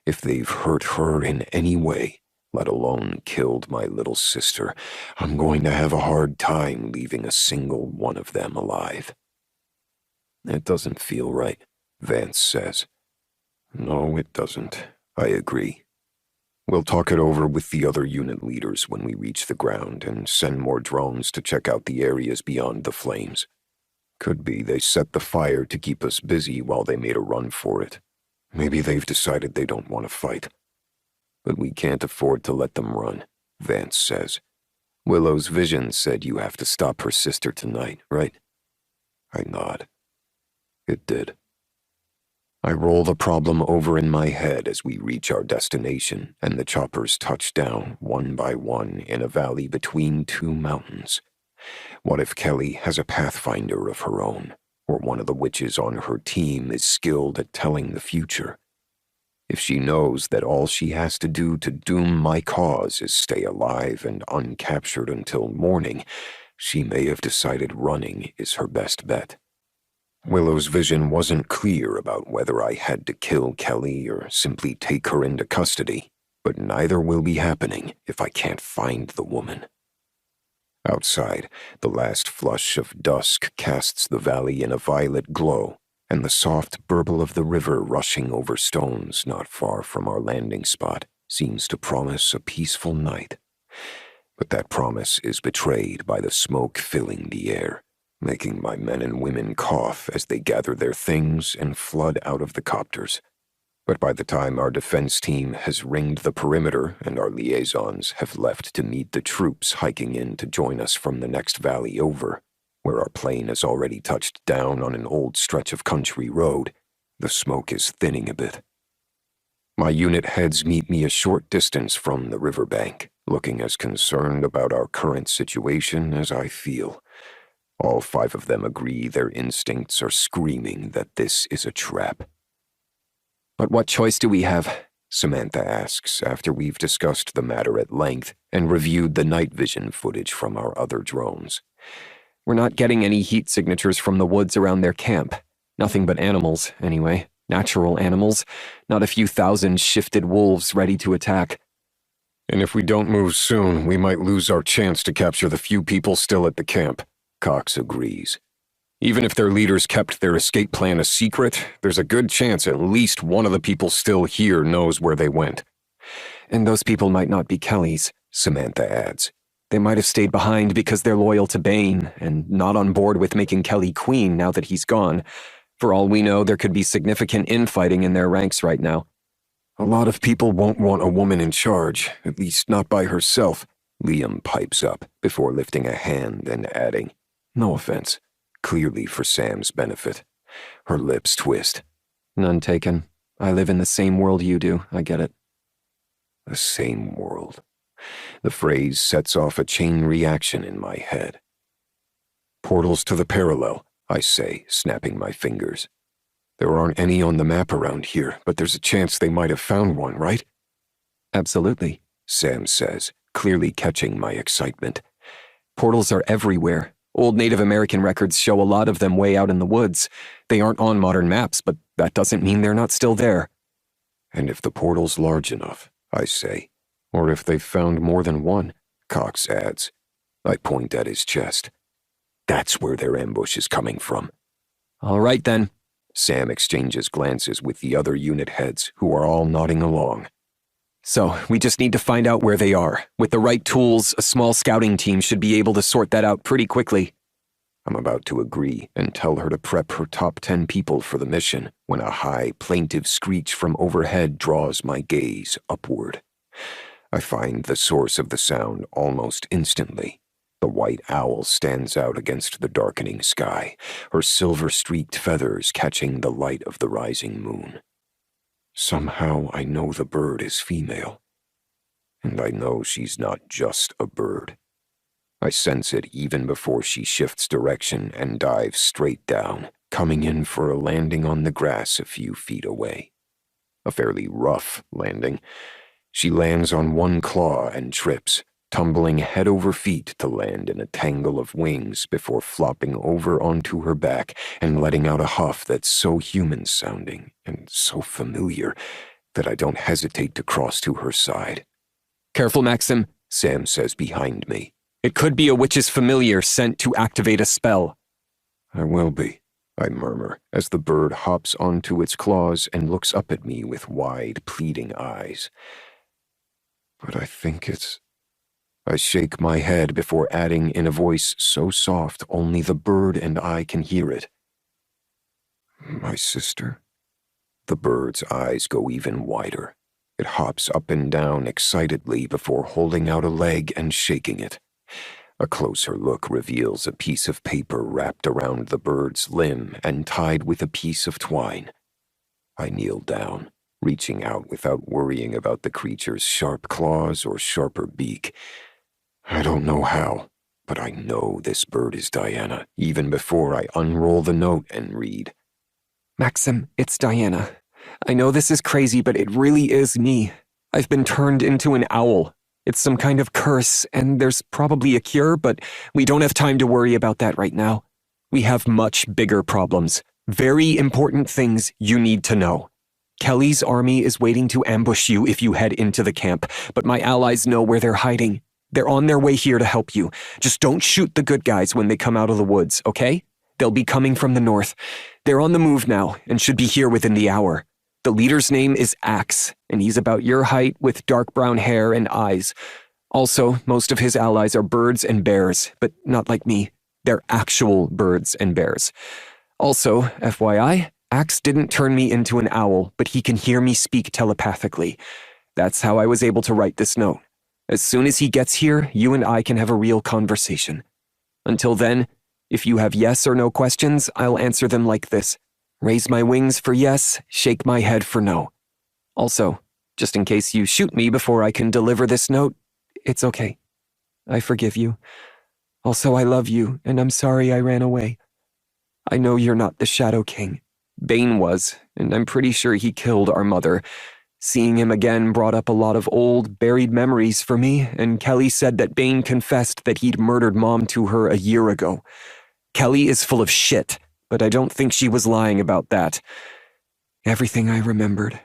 If they've hurt her in any way, let alone killed my little sister, I'm going to have a hard time leaving a single one of them alive. It doesn't feel right, Vance says. No, it doesn't. I agree. We'll talk it over with the other unit leaders when we reach the ground and send more drones to check out the areas beyond the flames. Could be they set the fire to keep us busy while they made a run for it. Maybe they've decided they don't want to fight. But we can't afford to let them run, Vance says. Willow's vision said you have to stop her sister tonight, right? I nod. It did. I roll the problem over in my head as we reach our destination and the choppers touch down one by one in a valley between two mountains. What if Kelly has a pathfinder of her own, or one of the witches on her team is skilled at telling the future? If she knows that all she has to do to doom my cause is stay alive and uncaptured until morning, she may have decided running is her best bet. Willow's vision wasn't clear about whether I had to kill Kelly or simply take her into custody, but neither will be happening if I can't find the woman. Outside, the last flush of dusk casts the valley in a violet glow, and the soft burble of the river rushing over stones not far from our landing spot seems to promise a peaceful night. But that promise is betrayed by the smoke filling the air, making my men and women cough as they gather their things and flood out of the copters. But by the time our defense team has ringed the perimeter and our liaisons have left to meet the troops hiking in to join us from the next valley over, where our plane has already touched down on an old stretch of country road, the smoke is thinning a bit. My unit heads meet me a short distance from the riverbank, looking as concerned about our current situation as I feel. All 5 of them agree their instincts are screaming that this is a trap. But what choice do we have? Samantha asks after we've discussed the matter at length and reviewed the night vision footage from our other drones. We're not getting any heat signatures from the woods around their camp. Nothing but animals, anyway. Natural animals. Not a few thousand shifted wolves ready to attack. And if we don't move soon, we might lose our chance to capture the few people still at the camp, Cox agrees. Even if their leaders kept their escape plan a secret, there's a good chance at least one of the people still here knows where they went. And those people might not be Kelly's, Samantha adds. They might have stayed behind because they're loyal to Bane and not on board with making Kelly queen now that he's gone. For all we know, there could be significant infighting in their ranks right now. A lot of people won't want a woman in charge, at least not by herself, Liam pipes up before lifting a hand and adding, no offense, clearly for Sam's benefit. Her lips twist. None taken. I live in the same world you do, I get it. The same world. The phrase sets off a chain reaction in my head. Portals to the parallel, I say, snapping my fingers. There aren't any on the map around here, but there's a chance they might have found one, right? Absolutely, Sam says, clearly catching my excitement. Portals are everywhere. Old Native American records show a lot of them way out in the woods. They aren't on modern maps, but that doesn't mean they're not still there. And if the portal's large enough, I say, or if they've found more than one, Cox adds. I point at his chest. That's where their ambush is coming from. All right, then. Sam exchanges glances with the other unit heads, who are all nodding along. So, we just need to find out where they are. With the right tools, a small scouting team should be able to sort that out pretty quickly. I'm about to agree and tell her to prep her top 10 people for the mission when a high, plaintive screech from overhead draws my gaze upward. I find the source of the sound almost instantly. The white owl stands out against the darkening sky, her silver-streaked feathers catching the light of the rising moon. Somehow I know the bird is female. And I know she's not just a bird. I sense it even before she shifts direction and dives straight down, coming in for a landing on the grass a few feet away. A fairly rough landing. She lands on one claw and trips, tumbling head over feet to land in a tangle of wings before flopping over onto her back and letting out a huff that's so human-sounding and so familiar that I don't hesitate to cross to her side. Careful, Maxim, Sam says behind me. It could be a witch's familiar sent to activate a spell. I will be, I murmur, as the bird hops onto its claws and looks up at me with wide, pleading eyes. But I think it's... I shake my head before adding in a voice so soft only the bird and I can hear it. My sister? The bird's eyes go even wider. It hops up and down excitedly before holding out a leg and shaking it. A closer look reveals a piece of paper wrapped around the bird's limb and tied with a piece of twine. I kneel down, reaching out without worrying about the creature's sharp claws or sharper beak. I don't know how, but I know this bird is Diana, even before I unroll the note and read. Maxim, it's Diana. I know this is crazy, but it really is me. I've been turned into an owl. It's some kind of curse, and there's probably a cure, but we don't have time to worry about that right now. We have much bigger problems. Very important things you need to know. Kelly's army is waiting to ambush you if you head into the camp, but my allies know where they're hiding. They're on their way here to help you. Just don't shoot the good guys when they come out of the woods, okay? They'll be coming from the north. They're on the move now and should be here within the hour. The leader's name is Axe, and he's about your height with dark brown hair and eyes. Also, most of his allies are birds and bears, but not like me. They're actual birds and bears. Also, FYI, Axe didn't turn me into an owl, but he can hear me speak telepathically. That's how I was able to write this note. As soon as he gets here, you and I can have a real conversation. Until then, if you have yes or no questions, I'll answer them like this. Raise my wings for yes, shake my head for no. Also, just in case you shoot me before I can deliver this note, it's okay. I forgive you. Also, I love you, and I'm sorry I ran away. I know you're not the Shadow King. Bane was, and I'm pretty sure he killed our mother. Seeing him again brought up a lot of old, buried memories for me, and Kelly said that Bane confessed that he'd murdered Mom to her a year ago. Kelly is full of shit, but I don't think she was lying about that. Everything I remembered.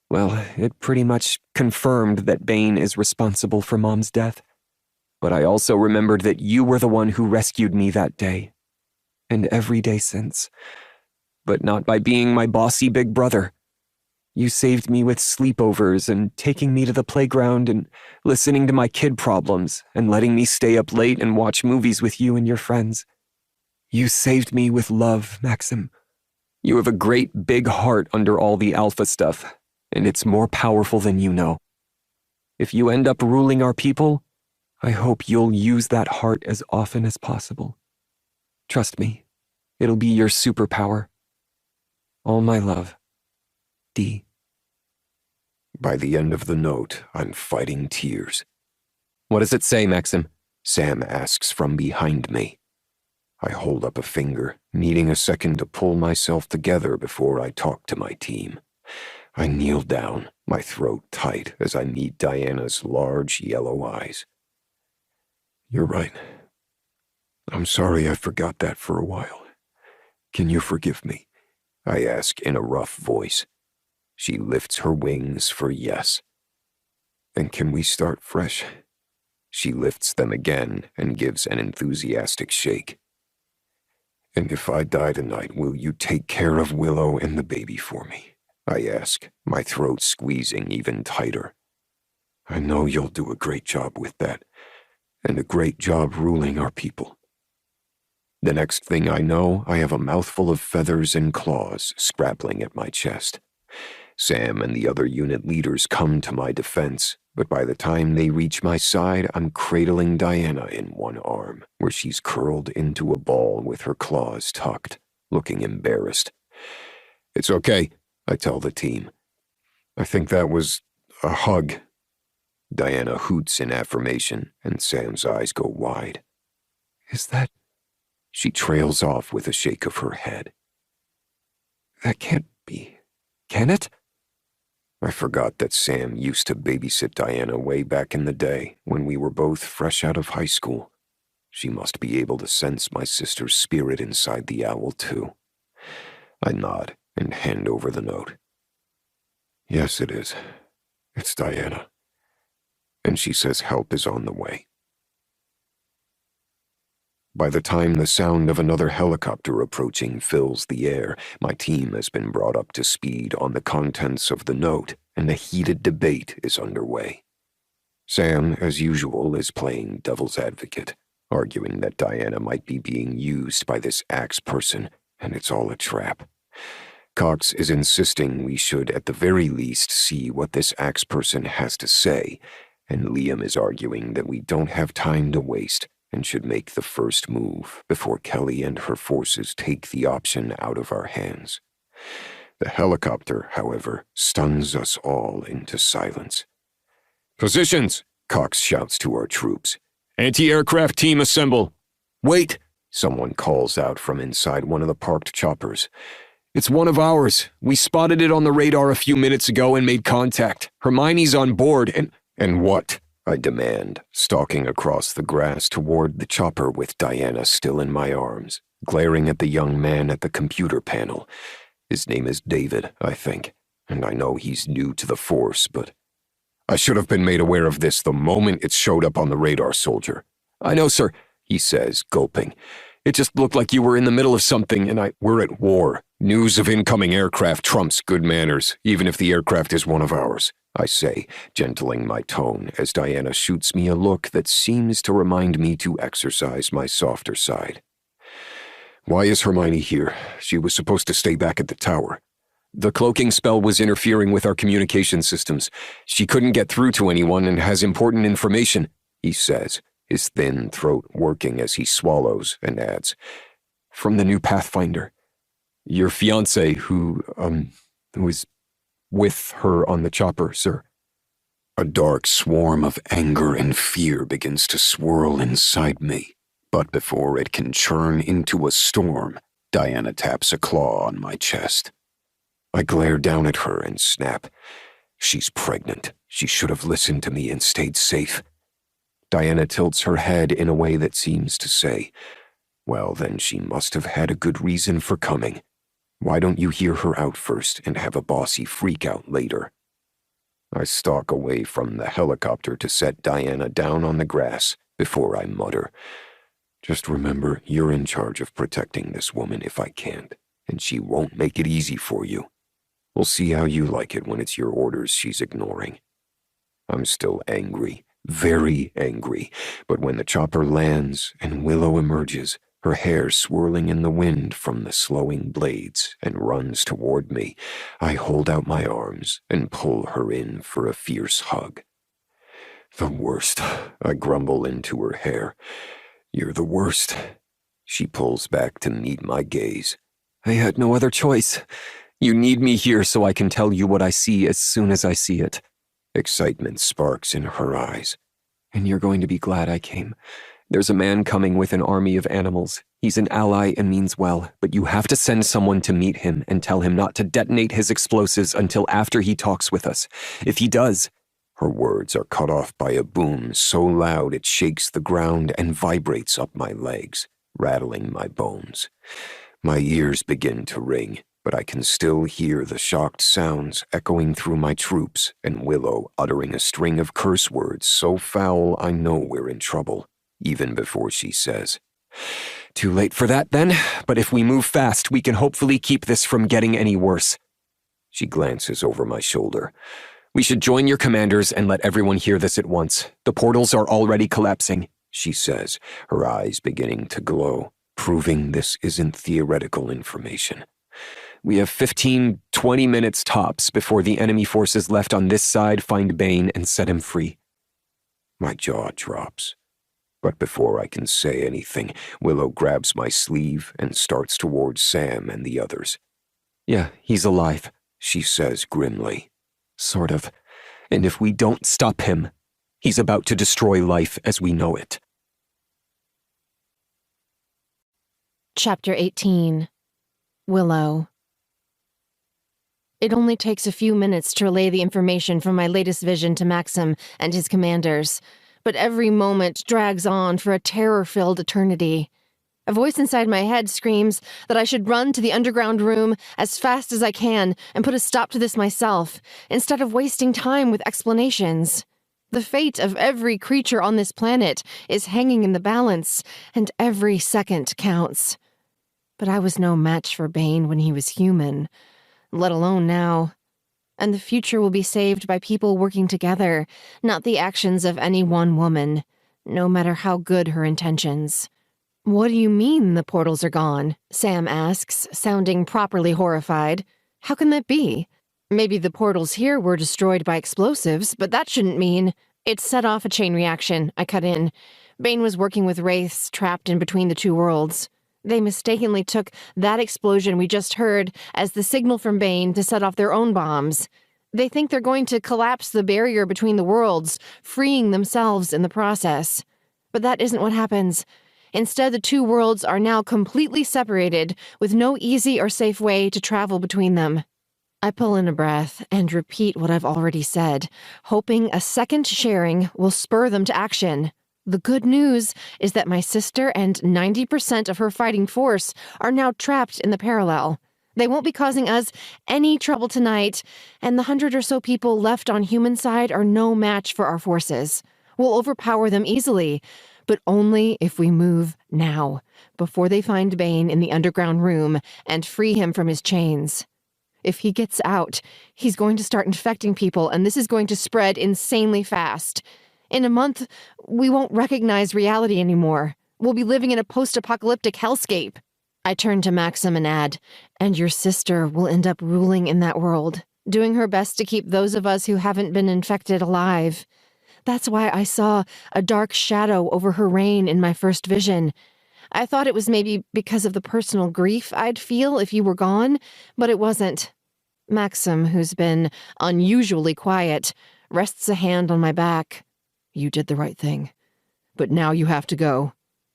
Well, it pretty much confirmed that Bane is responsible for Mom's death. But I also remembered that you were the one who rescued me that day. And every day since. But not by being my bossy big brother. You saved me with sleepovers and taking me to the playground and listening to my kid problems and letting me stay up late and watch movies with you and your friends. You saved me with love, Maxim. You have a great big heart under all the alpha stuff, and it's more powerful than you know. If you end up ruling our people, I hope you'll use that heart as often as possible. Trust me, it'll be your superpower. All my love. D. By the end of the note, I'm fighting tears. What does it say, Maxim? Sam asks from behind me. I hold up a finger, needing a second to pull myself together before I talk to my team. I kneel down, my throat tight as I meet Diana's large yellow eyes. You're right. I'm sorry I forgot that for a while. Can you forgive me? I ask in a rough voice. She lifts her wings for yes. And can we start fresh? She lifts them again and gives an enthusiastic shake. And if I die tonight, will you take care of Willow and the baby for me? I ask, my throat squeezing even tighter. I know you'll do a great job with that, and a great job ruling our people. The next thing I know, I have a mouthful of feathers and claws scrabbling at my chest. Sam and the other unit leaders come to my defense, but by the time they reach my side, I'm cradling Diana in one arm, where she's curled into a ball with her claws tucked, looking embarrassed. It's okay, I tell the team. I think that was a hug. Diana hoots in affirmation, and Sam's eyes go wide. Is that... She trails off with a shake of her head. That can't be. Can it? I forgot that Sam used to babysit Diana way back in the day when we were both fresh out of high school. She must be able to sense my sister's spirit inside the owl, too. I nod and hand over the note. Yes, it is. It's Diana. And she says help is on the way. By the time the sound of another helicopter approaching fills the air, my team has been brought up to speed on the contents of the note, and a heated debate is underway. Sam, as usual, is playing devil's advocate, arguing that Diana might be being used by this axe person, and it's all a trap. Cox is insisting we should at the very least see what this axe person has to say, and Liam is arguing that we don't have time to waste and should make the first move before Kelly and her forces take the option out of our hands. The helicopter, however, stuns us all into silence. Positions! Cox shouts to our troops. Anti-aircraft team assemble. Wait! Someone calls out from inside one of the parked choppers. It's one of ours. We spotted it on the radar a few minutes ago and made contact. Hermione's on board And what? I demand, stalking across the grass toward the chopper with Diana still in my arms, glaring at the young man at the computer panel. His name is David, I think, and I know he's new to the force, but I should have been made aware of this the moment it showed up on the radar, soldier. I know, sir, he says, gulping. It just looked like you were in the middle of something, and we're at war. News of incoming aircraft trumps good manners, even if the aircraft is one of ours, I say, gentling my tone as Diana shoots me a look that seems to remind me to exercise my softer side. Why is Hermione here? She was supposed to stay back at the tower. The cloaking spell was interfering with our communication systems. She couldn't get through to anyone and has important information, he says, his thin throat working as he swallows and adds, from the new Pathfinder. Your fiancé who was with her on the chopper, sir. A dark swarm of anger and fear begins to swirl inside me, but before it can churn into a storm, Diana taps a claw on my chest. I glare down at her and snap. She's pregnant. She should have listened to me and stayed safe. Diana tilts her head in a way that seems to say, well, then she must have had a good reason for coming. Why don't you hear her out first and have a bossy freak out later? I stalk away from the helicopter to set Diana down on the grass before I mutter, just remember you're in charge of protecting this woman if I can't, and she won't make it easy for you. We'll see how you like it when it's your orders she's ignoring. I'm still angry, very angry, but when the chopper lands and Willow emerges, her hair swirling in the wind from the slowing blades, and runs toward me, I hold out my arms and pull her in for a fierce hug. The worst, I grumble into her hair. You're the worst. She pulls back to meet my gaze. I had no other choice. You need me here so I can tell you what I see as soon as I see it. Excitement sparks in her eyes. And you're going to be glad I came. There's a man coming with an army of animals. He's an ally and means well, but you have to send someone to meet him and tell him not to detonate his explosives until after he talks with us. If he does... Her words are cut off by a boom so loud it shakes the ground and vibrates up my legs, rattling my bones. My ears begin to ring, but I can still hear the shocked sounds echoing through my troops and Willow uttering a string of curse words so foul I know we're in trouble, even before she says, Too late for that then, but if we move fast, we can hopefully keep this from getting any worse. She glances over my shoulder. We should join your commanders and let everyone hear this at once. The portals are already collapsing, she says, her eyes beginning to glow, proving this isn't theoretical information. We have 15, 20 minutes tops before the enemy forces left on this side find Bane and set him free. My jaw drops. But before I can say anything, Willow grabs my sleeve and starts towards Sam and the others. Yeah, he's alive, she says grimly. Sort of. And if we don't stop him, he's about to destroy life as we know it. Chapter 18. Willow. It only takes a few minutes to relay the information from my latest vision to Maxim and his commanders, but every moment drags on for a terror-filled eternity. A voice inside my head screams that I should run to the underground room as fast as I can and put a stop to this myself, instead of wasting time with explanations. The fate of every creature on this planet is hanging in the balance, and every second counts. But I was no match for Bane when he was human, let alone now. And the future will be saved by people working together, not the actions of any one woman, no matter how good her intentions. "What do you mean the portals are gone?" Sam asks, sounding properly horrified. "How can that be? Maybe the portals here were destroyed by explosives, but that shouldn't mean—" "It set off a chain reaction," I cut in. "Bane was working with wraiths trapped in between the two worlds. They mistakenly took that explosion we just heard as the signal from Bane to set off their own bombs. They think they're going to collapse the barrier between the worlds, freeing themselves in the process. But that isn't what happens. Instead, the two worlds are now completely separated, with no easy or safe way to travel between them." I pull in a breath and repeat what I've already said, hoping a second sharing will spur them to action. The good news is that my sister and 90% of her fighting force are now trapped in the parallel. They won't be causing us any trouble tonight, and the 100 or so people left on human side are no match for our forces. We'll overpower them easily, but only if we move now, before they find Bane in the underground room and free him from his chains. If he gets out, he's going to start infecting people, and this is going to spread insanely fast. In a month, we won't recognize reality anymore. We'll be living in a post-apocalyptic hellscape. I turn to Maxim and add, "And your sister will end up ruling in that world, doing her best to keep those of us who haven't been infected alive. That's why I saw a dark shadow over her reign in my first vision. I thought it was maybe because of the personal grief I'd feel if you were gone, but it wasn't." Maxim, who's been unusually quiet, rests a hand on my back. "You did the right thing. But now you have to go."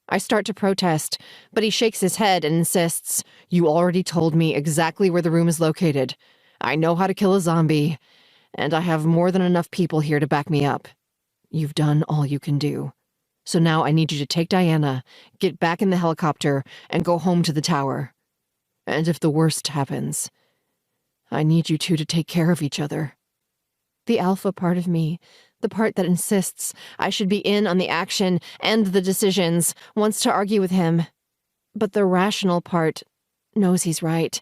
I start to protest, but he shakes his head and insists, "You already told me exactly where the room is located. I know how to kill a zombie, and I have more than enough people here to back me up. You've done all you can do. So now I need you to take Diana, get back in the helicopter, and go home to the tower. And if the worst happens, I need you two to take care of each other." The alpha part of me, the part that insists I should be in on the action and the decisions, wants to argue with him. But the rational part knows he's right,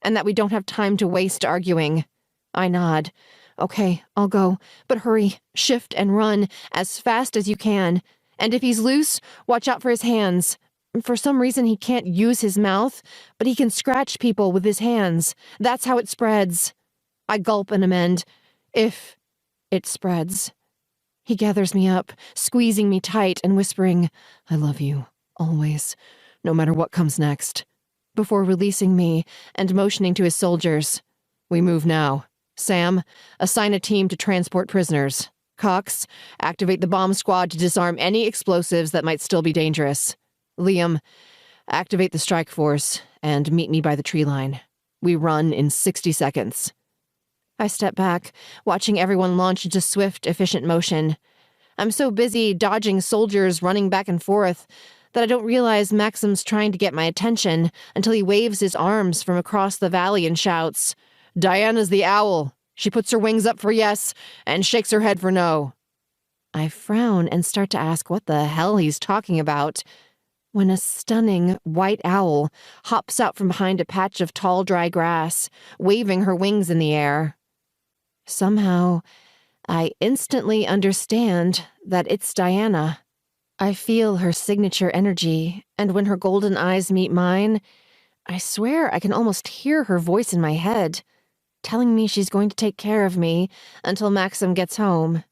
and that we don't have time to waste arguing. I nod. "Okay, I'll go, but hurry, shift and run as fast as you can. And if he's loose, watch out for his hands. For some reason he can't use his mouth, but he can scratch people with his hands. That's how it spreads." I gulp and amend, "If it spreads." He gathers me up, squeezing me tight and whispering, "I love you, always, no matter what comes next," before releasing me and motioning to his soldiers. "We move now. Sam, assign a team to transport prisoners. Cox, activate the bomb squad to disarm any explosives that might still be dangerous. Liam, activate the strike force and meet me by the tree line. We run in 60 seconds. I step back, watching everyone launch into swift, efficient motion. I'm so busy dodging soldiers running back and forth that I don't realize Maxim's trying to get my attention until he waves his arms from across the valley and shouts, "Diana's the owl. She puts her wings up for yes and shakes her head for no." I frown and start to ask what the hell he's talking about, when a stunning white owl hops out from behind a patch of tall, dry grass, waving her wings in the air. Somehow, I instantly understand that it's Diana. I feel her signature energy, and when her golden eyes meet mine, I swear I can almost hear her voice in my head, telling me she's going to take care of me until Maxim gets home,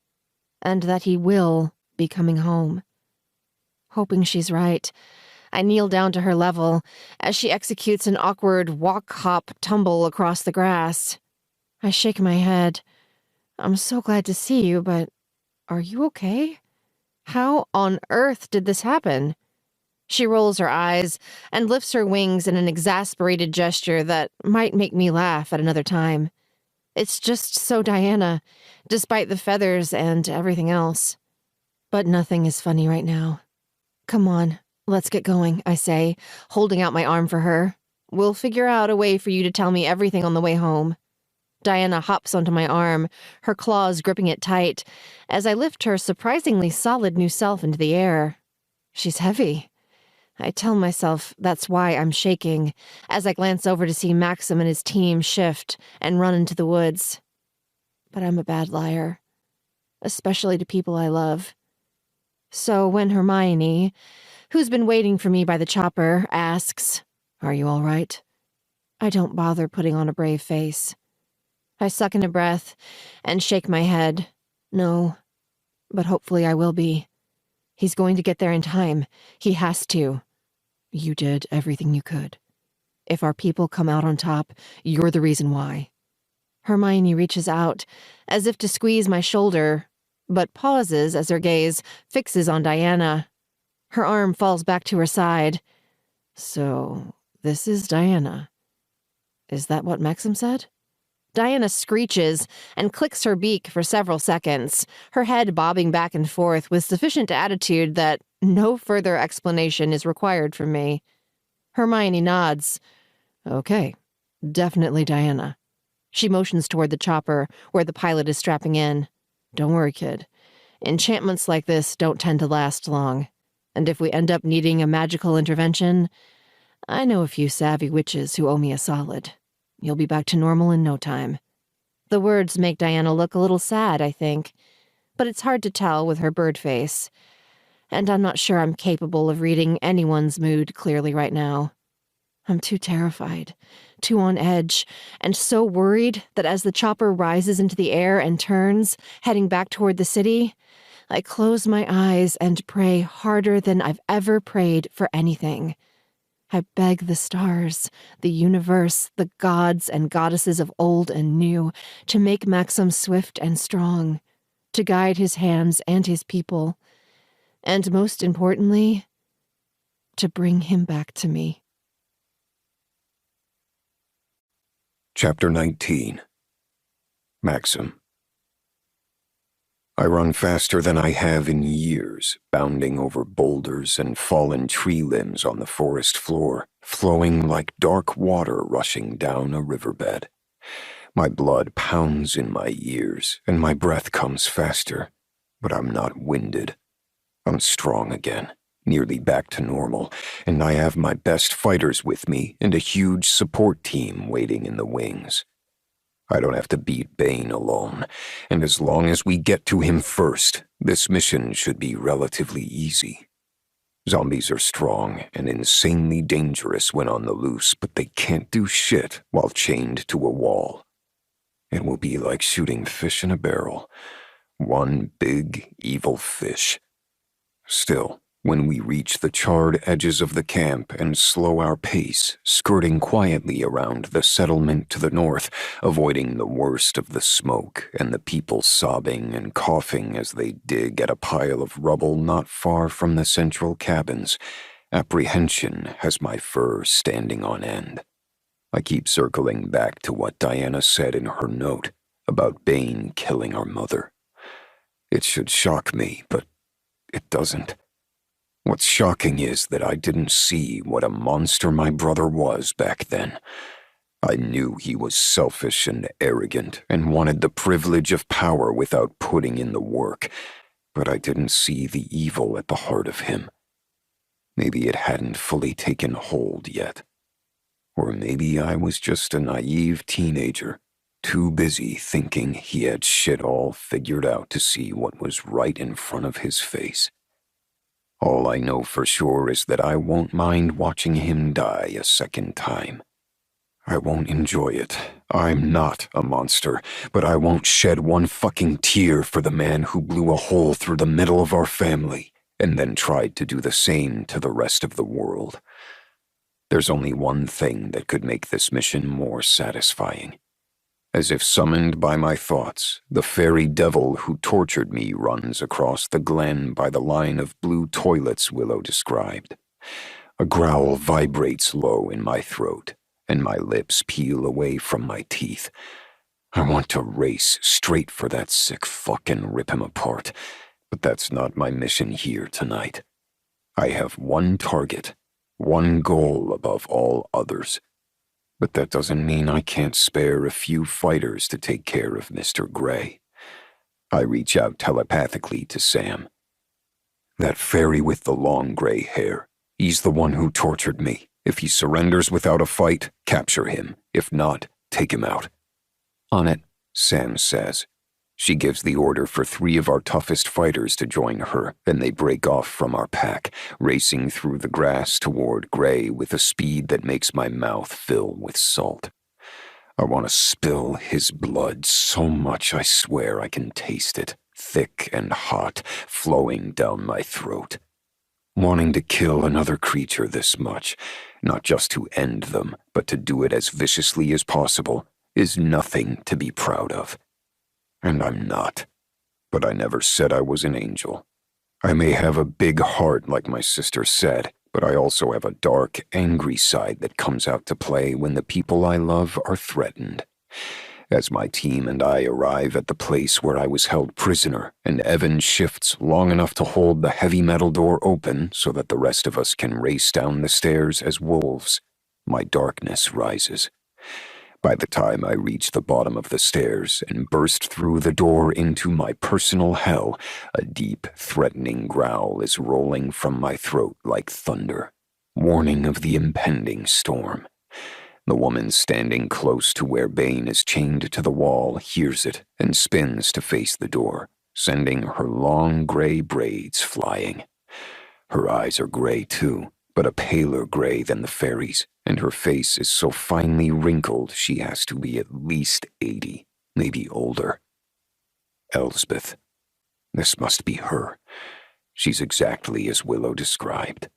and that he will be coming home. Hoping she's right, I kneel down to her level as she executes an awkward walk-hop-tumble across the grass. I shake my head. "I'm so glad to see you, but are you okay? How on earth did this happen?" She rolls her eyes and lifts her wings in an exasperated gesture that might make me laugh at another time. It's just so Diana, despite the feathers and everything else. But nothing is funny right now. Come on, let's get going, I say, holding out my arm for her. We'll figure out a way for you to tell me everything on the way home. Diana hops onto my arm, her claws gripping it tight, as I lift her surprisingly solid new self into the air. She's heavy. I tell myself that's why I'm shaking, as I glance over to see Maxim and his team shift and run into the woods. But I'm a bad liar, especially to people I love. So when Hermione, who's been waiting for me by the chopper, asks, "Are you all right?" I don't bother putting on a brave face. I suck in a breath and shake my head. No, but hopefully I will be. He's going to get there in time. He has to. You did everything you could. If our people come out on top, you're the reason why. Hermione reaches out, as if to squeeze my shoulder, but pauses as her gaze fixes on Diana. Her arm falls back to her side. So, this is Diana. Is that what Maxim said? Diana screeches and clicks her beak for several seconds, her head bobbing back and forth with sufficient attitude that no further explanation is required from me. Hermione nods. Okay, definitely Diana. She motions toward the chopper, where the pilot is strapping in. Don't worry, kid. Enchantments like this don't tend to last long. And if we end up needing a magical intervention, I know a few savvy witches who owe me a solid. You'll be back to normal in no time. The words make Diana look a little sad, I think, but it's hard to tell with her bird face. And I'm not sure I'm capable of reading anyone's mood clearly right now. I'm too terrified, too on edge, and so worried that as the chopper rises into the air and turns, heading back toward the city, I close my eyes and pray harder than I've ever prayed for anything. I beg the stars, the universe, the gods and goddesses of old and new to make Maxim swift and strong, to guide his hands and his people, and most importantly, to bring him back to me. Chapter 19. Maxim. I run faster than I have in years, bounding over boulders and fallen tree limbs on the forest floor, flowing like dark water rushing down a riverbed. My blood pounds in my ears, and my breath comes faster, but I'm not winded. I'm strong again, nearly back to normal, and I have my best fighters with me and a huge support team waiting in the wings. I don't have to beat Bane alone, and as long as we get to him first, this mission should be relatively easy. Zombies are strong and insanely dangerous when on the loose, but they can't do shit while chained to a wall. It will be like shooting fish in a barrel. One big, evil fish. Still, when we reach the charred edges of the camp and slow our pace, skirting quietly around the settlement to the north, avoiding the worst of the smoke and the people sobbing and coughing as they dig at a pile of rubble not far from the central cabins, apprehension has my fur standing on end. I keep circling back to what Diana said in her note about Bane killing our mother. It should shock me, but it doesn't. What's shocking is that I didn't see what a monster my brother was back then. I knew he was selfish and arrogant and wanted the privilege of power without putting in the work, but I didn't see the evil at the heart of him. Maybe it hadn't fully taken hold yet. Or maybe I was just a naive teenager, too busy thinking he had shit all figured out to see what was right in front of his face. All I know for sure is that I won't mind watching him die a second time. I won't enjoy it. I'm not a monster, but I won't shed one fucking tear for the man who blew a hole through the middle of our family and then tried to do the same to the rest of the world. There's only one thing that could make this mission more satisfying. As if summoned by my thoughts, the fairy devil who tortured me runs across the glen by the line of blue toilets Willow described. A growl vibrates low in my throat, and my lips peel away from my teeth. I want to race straight for that sick fuck and rip him apart, but that's not my mission here tonight. I have one target, one goal above all others. But that doesn't mean I can't spare a few fighters to take care of Mr. Gray. I reach out telepathically to Sam. That fairy with the long gray hair, he's the one who tortured me. If he surrenders without a fight, capture him. If not, take him out. On it, Sam says. She gives the order for 3 of our toughest fighters to join her, and they break off from our pack, racing through the grass toward Gray with a speed that makes my mouth fill with salt. I want to spill his blood so much I swear I can taste it, thick and hot, flowing down my throat. Wanting to kill another creature this much, not just to end them, but to do it as viciously as possible, is nothing to be proud of. And I'm not. But I never said I was an angel. I may have a big heart like my sister said, but I also have a dark, angry side that comes out to play when the people I love are threatened. As my team and I arrive at the place where I was held prisoner, and Evan shifts long enough to hold the heavy metal door open so that the rest of us can race down the stairs as wolves, my darkness rises. By the time I reach the bottom of the stairs and burst through the door into my personal hell, a deep, threatening growl is rolling from my throat like thunder, warning of the impending storm. The woman standing close to where Bane is chained to the wall hears it and spins to face the door, sending her long gray braids flying. Her eyes are gray too, but a paler gray than the fairy's, and her face is so finely wrinkled she has to be at least 80, maybe older. Elsbeth. This must be her. She's exactly as Willow described.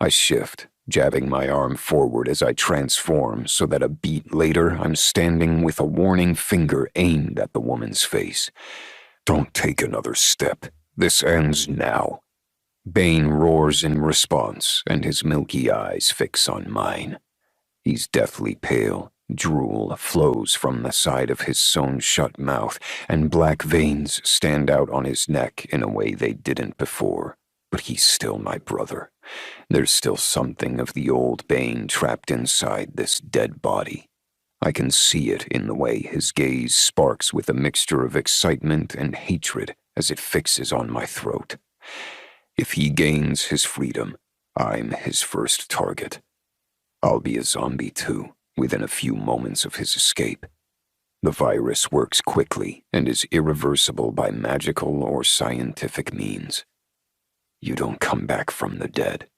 I shift, jabbing my arm forward as I transform so that a beat later I'm standing with a warning finger aimed at the woman's face. Don't take another step. This ends now. Bane roars in response, and his milky eyes fix on mine. He's deathly pale. Drool flows from the side of his sewn-shut mouth, and black veins stand out on his neck in a way they didn't before. But he's still my brother. There's still something of the old Bane trapped inside this dead body. I can see it in the way his gaze sparks with a mixture of excitement and hatred as it fixes on my throat. If he gains his freedom, I'm his first target. I'll be a zombie too, within a few moments of his escape. The virus works quickly and is irreversible by magical or scientific means. You don't come back from the dead.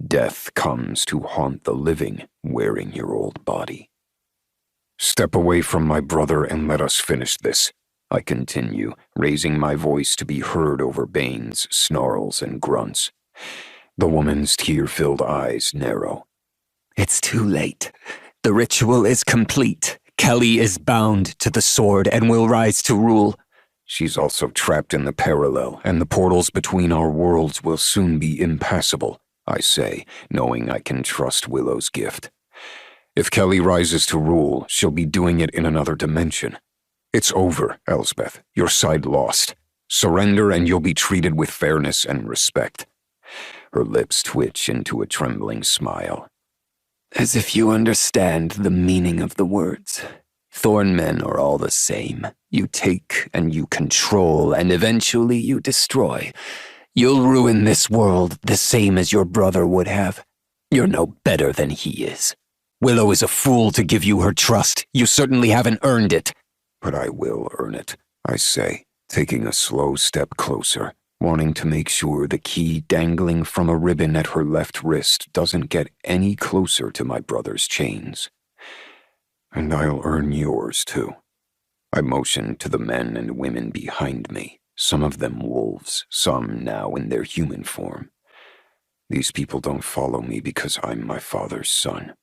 Death comes to haunt the living, wearing your old body. Step away from my brother and let us finish this, I continue, raising my voice to be heard over Bane's snarls and grunts. The woman's tear-filled eyes narrow. It's too late. The ritual is complete. Kelly is bound to the sword and will rise to rule. She's also trapped in the parallel, and the portals between our worlds will soon be impassable, I say, knowing I can trust Willow's gift. If Kelly rises to rule, she'll be doing it in another dimension. It's over, Elsbeth. Your side lost. Surrender and you'll be treated with fairness and respect. Her lips twitch into a trembling smile. As if you understand the meaning of the words. Thornmen are all the same. You take and you control, and eventually you destroy. You'll ruin this world the same as your brother would have. You're no better than he is. Willow is a fool to give you her trust. You certainly haven't earned it. But I will earn it, I say, taking a slow step closer, wanting to make sure the key dangling from a ribbon at her left wrist doesn't get any closer to my brother's chains. And I'll earn yours, too. I motion to the men and women behind me, some of them wolves, some now in their human form. These people don't follow me because I'm my father's son.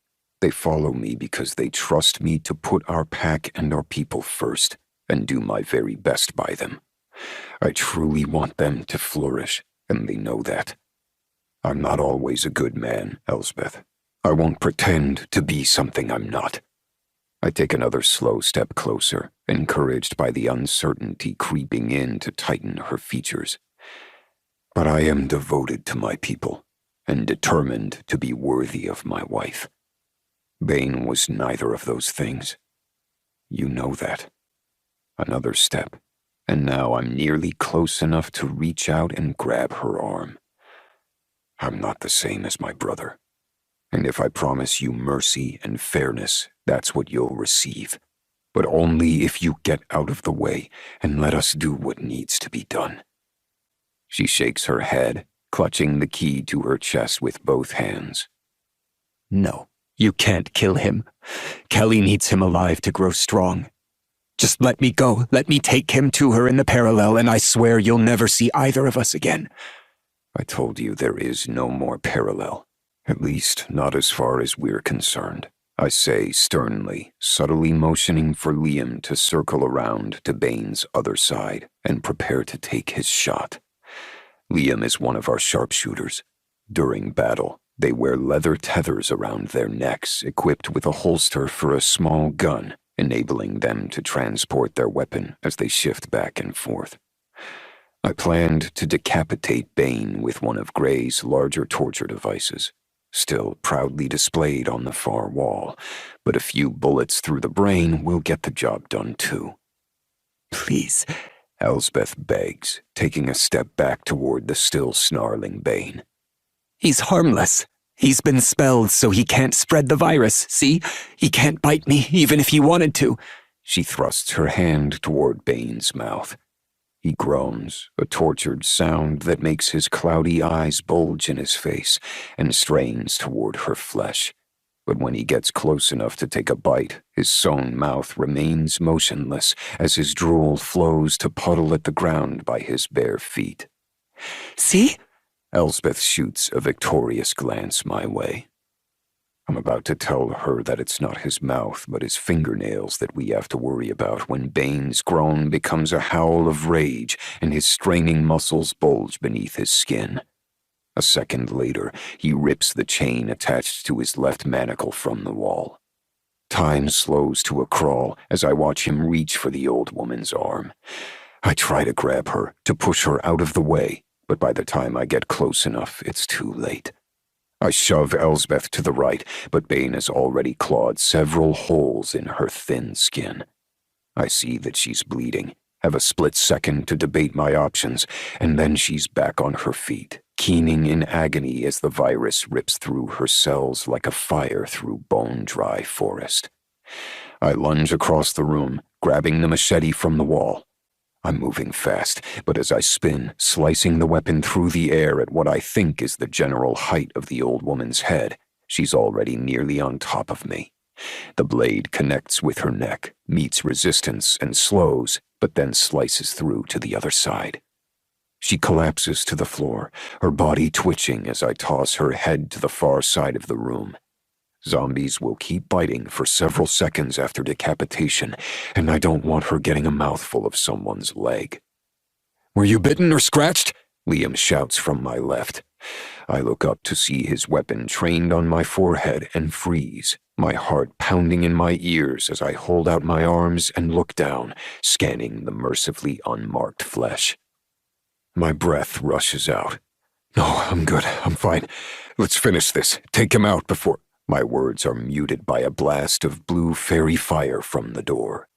They follow me because they trust me to put our pack and our people first and do my very best by them. I truly want them to flourish, and they know that. I'm not always a good man, Elsbeth. I won't pretend to be something I'm not. I take another slow step closer, encouraged by the uncertainty creeping in to tighten her features. But I am devoted to my people, and determined to be worthy of my wife. Bane was neither of those things. You know that. Another step, and now I'm nearly close enough to reach out and grab her arm. I'm not the same as my brother, and if I promise you mercy and fairness, that's what you'll receive. But only if you get out of the way and let us do what needs to be done. She shakes her head, clutching the key to her chest with both hands. No, you can't kill him. Kelly needs him alive to grow strong. Just let me go. Let me take him to her in the parallel, and I swear you'll never see either of us again. I told you there is no more parallel. At least, not as far as we're concerned. I say sternly, subtly motioning for Liam to circle around to Bane's other side and prepare to take his shot. Liam is one of our sharpshooters. During battle, they wear leather tethers around their necks, equipped with a holster for a small gun, enabling them to transport their weapon as they shift back and forth. I planned to decapitate Bane with one of Gray's larger torture devices, still proudly displayed on the far wall, but a few bullets through the brain will get the job done too. Please, Elsbeth begs, taking a step back toward the still snarling Bane. he's harmless. He's been spelled so he can't spread the virus, see? He can't bite me, even if he wanted to. She thrusts her hand toward Bane's mouth. He groans, a tortured sound that makes his cloudy eyes bulge in his face, and strains toward her flesh. But when he gets close enough to take a bite, his sewn mouth remains motionless as his drool flows to puddle at the ground by his bare feet. See? Elsbeth shoots a victorious glance my way. I'm about to tell her that it's not his mouth but his fingernails that we have to worry about when Bane's groan becomes a howl of rage and his straining muscles bulge beneath his skin. A second later, he rips the chain attached to his left manacle from the wall. Time slows to a crawl as I watch him reach for the old woman's arm. I try to grab her, to push her out of the way, but by the time I get close enough, it's too late. I shove Elsbeth to the right, but Bane has already clawed several holes in her thin skin. I see that she's bleeding, have a split second to debate my options, and then she's back on her feet, keening in agony as the virus rips through her cells like a fire through bone-dry forest. I lunge across the room, grabbing the machete from the wall. I'm moving fast, but as I spin, slicing the weapon through the air at what I think is the general height of the old woman's head, she's already nearly on top of me. The blade connects with her neck, meets resistance and slows, but then slices through to the other side. She collapses to the floor, her body twitching as I toss her head to the far side of the room. Zombies will keep biting for several seconds after decapitation, and I don't want her getting a mouthful of someone's leg. Were you bitten or scratched? Liam shouts from my left. I look up to see his weapon trained on my forehead and freeze, my heart pounding in my ears as I hold out my arms and look down, scanning the mercifully unmarked flesh. My breath rushes out. No, I'm good. I'm fine. Let's finish this. Take him out before... My words are muted by a blast of blue fairy fire from the door.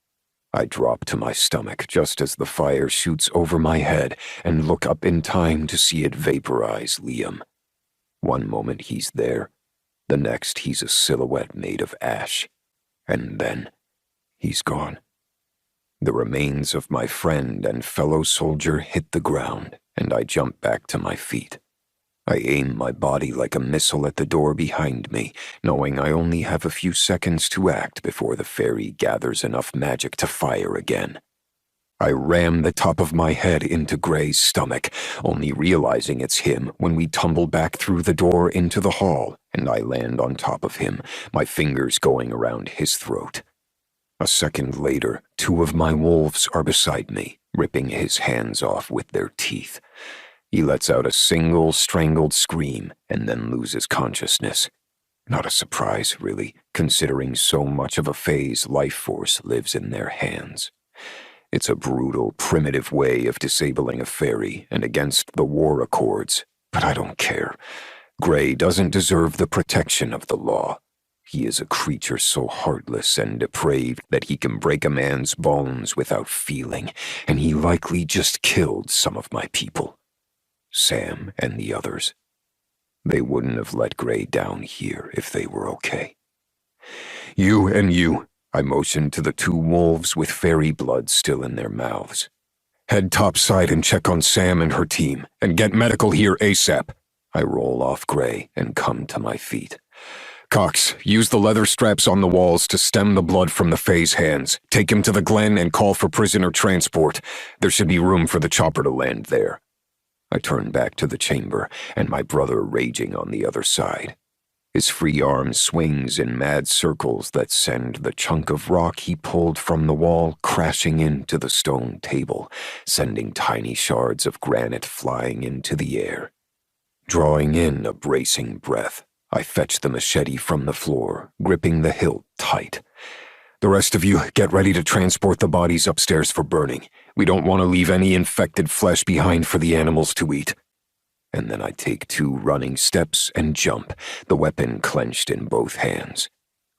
I drop to my stomach just as the fire shoots over my head and look up in time to see it vaporize Liam. One moment he's there, the next he's a silhouette made of ash, and then he's gone. The remains of my friend and fellow soldier hit the ground, and I jump back to my feet. I aim my body like a missile at the door behind me, knowing I only have a few seconds to act before the fairy gathers enough magic to fire again. I ram the top of my head into Gray's stomach, only realizing it's him when we tumble back through the door into the hall, and I land on top of him, my fingers going around his throat. A second later, two of my wolves are beside me, ripping his hands off with their teeth. He lets out a single strangled scream and then loses consciousness. Not a surprise, really, considering so much of a Fae's life force lives in their hands. It's a brutal, primitive way of disabling a fairy and against the war accords, but I don't care. Gray doesn't deserve the protection of the law. He is a creature so heartless and depraved that he can break a man's bones without feeling, and he likely just killed some of my people. Sam and the others. They wouldn't have let Gray down here if they were okay. You and you, I motioned to the two wolves with fairy blood still in their mouths. Head topside and check on Sam and her team, and get medical here ASAP. I roll off Gray and come to my feet. Cox, use the leather straps on the walls to stem the blood from the Fae's hands. Take him to the Glen and call for prisoner transport. There should be room for the chopper to land there. I turn back to the chamber, and my brother raging on the other side. His free arm swings in mad circles that send the chunk of rock he pulled from the wall crashing into the stone table, sending tiny shards of granite flying into the air. Drawing in a bracing breath, I fetch the machete from the floor, gripping the hilt tight. The rest of you, get ready to transport the bodies upstairs for burning. We don't want to leave any infected flesh behind for the animals to eat. And then I take 2 running steps and jump, the weapon clenched in both hands.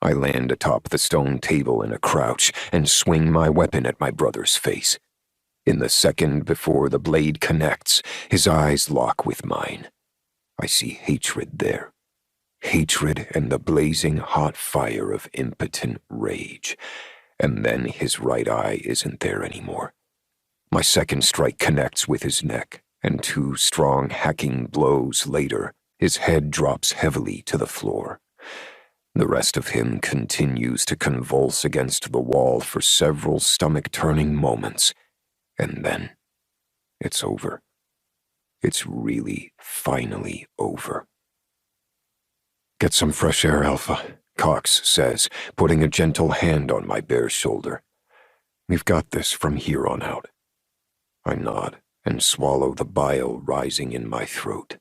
I land atop the stone table in a crouch and swing my weapon at my brother's face. In the second before the blade connects, his eyes lock with mine. I see hatred there. Hatred and the blazing hot fire of impotent rage. And then his right eye isn't there anymore. My second strike connects with his neck, and 2 strong hacking blows later, his head drops heavily to the floor. The rest of him continues to convulse against the wall for several stomach-turning moments, and then it's over. It's really, finally over. Get some fresh air, Alpha, Cox says, putting a gentle hand on my bare shoulder. We've got this from here on out. I nod and swallow the bile rising in my throat.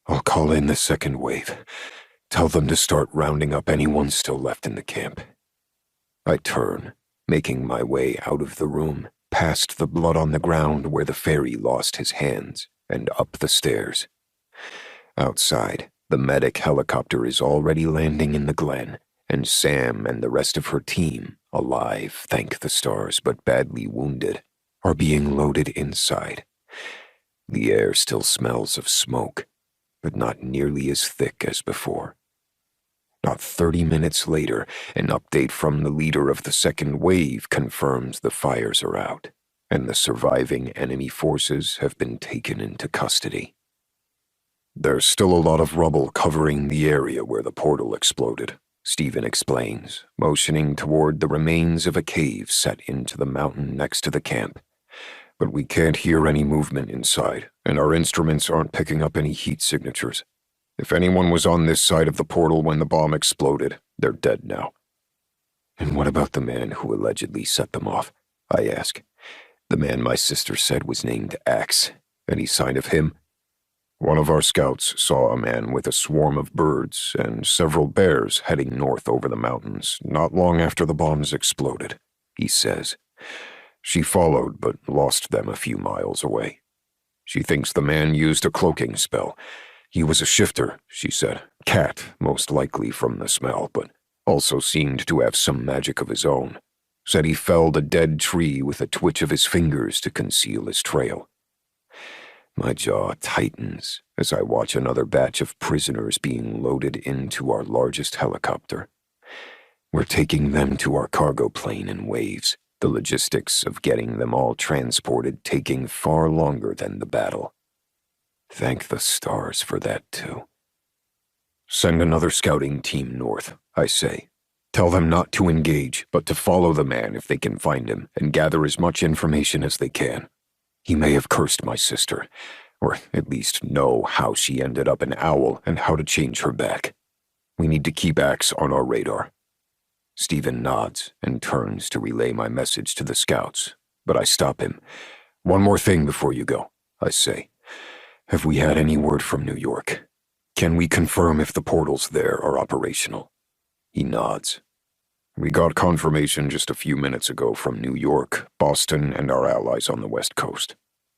I'll call in the second wave. Tell them to start rounding up anyone still left in the camp. I turn, making my way out of the room, past the blood on the ground where the fairy lost his hands, and up the stairs. Outside, the medic helicopter is already landing in the Glen, and Sam and the rest of her team, alive, thank the stars, but badly wounded, are being loaded inside. The air still smells of smoke, but not nearly as thick as before. Not 30 minutes later, an update from the leader of the second wave confirms the fires are out, and the surviving enemy forces have been taken into custody. There's still a lot of rubble covering the area where the portal exploded, Stephen explains, motioning toward the remains of a cave set into the mountain next to the camp. But we can't hear any movement inside, and our instruments aren't picking up any heat signatures. If anyone was on this side of the portal when the bomb exploded, they're dead now. And what about the man who allegedly set them off? I ask. The man my sister said was named Axe. Any sign of him? One of our scouts saw a man with a swarm of birds and several bears heading north over the mountains not long after the bombs exploded, he says. She followed but lost them a few miles away. She thinks the man used a cloaking spell. He was a shifter, she said. Cat, most likely from the smell, but also seemed to have some magic of his own. Said he felled a dead tree with a twitch of his fingers to conceal his trail. My jaw tightens as I watch another batch of prisoners being loaded into our largest helicopter. We're taking them to our cargo plane in waves, the logistics of getting them all transported taking far longer than the battle. Thank the stars for that, too. Send another scouting team north, I say. Tell them not to engage, but to follow the man if they can find him, and gather as much information as they can. He may have cursed my sister, or at least know how she ended up an owl and how to change her back. We need to keep Axe on our radar. Stephen nods and turns to relay my message to the scouts, but I stop him. One more thing before you go, I say. Have we had any word from New York? Can we confirm if the portals there are operational? He nods. We got confirmation just a few minutes ago from New York, Boston, and our allies on the West Coast.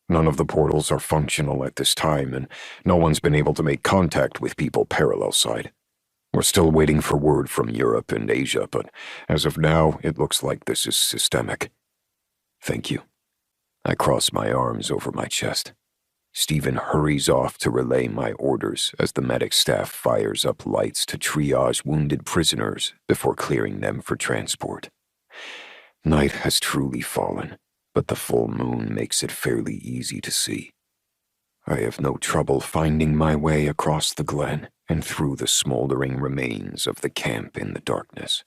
None of the portals are functional at this time, and no one's been able to make contact with people parallel side. We're still waiting for word from Europe and Asia, but as of now, it looks like this is systemic. Thank you. I cross my arms over my chest. Stephen hurries off to relay my orders as the medic staff fires up lights to triage wounded prisoners before clearing them for transport. Night has truly fallen, but the full moon makes it fairly easy to see. I have no trouble finding my way across the glen and through the smoldering remains of the camp in the darkness.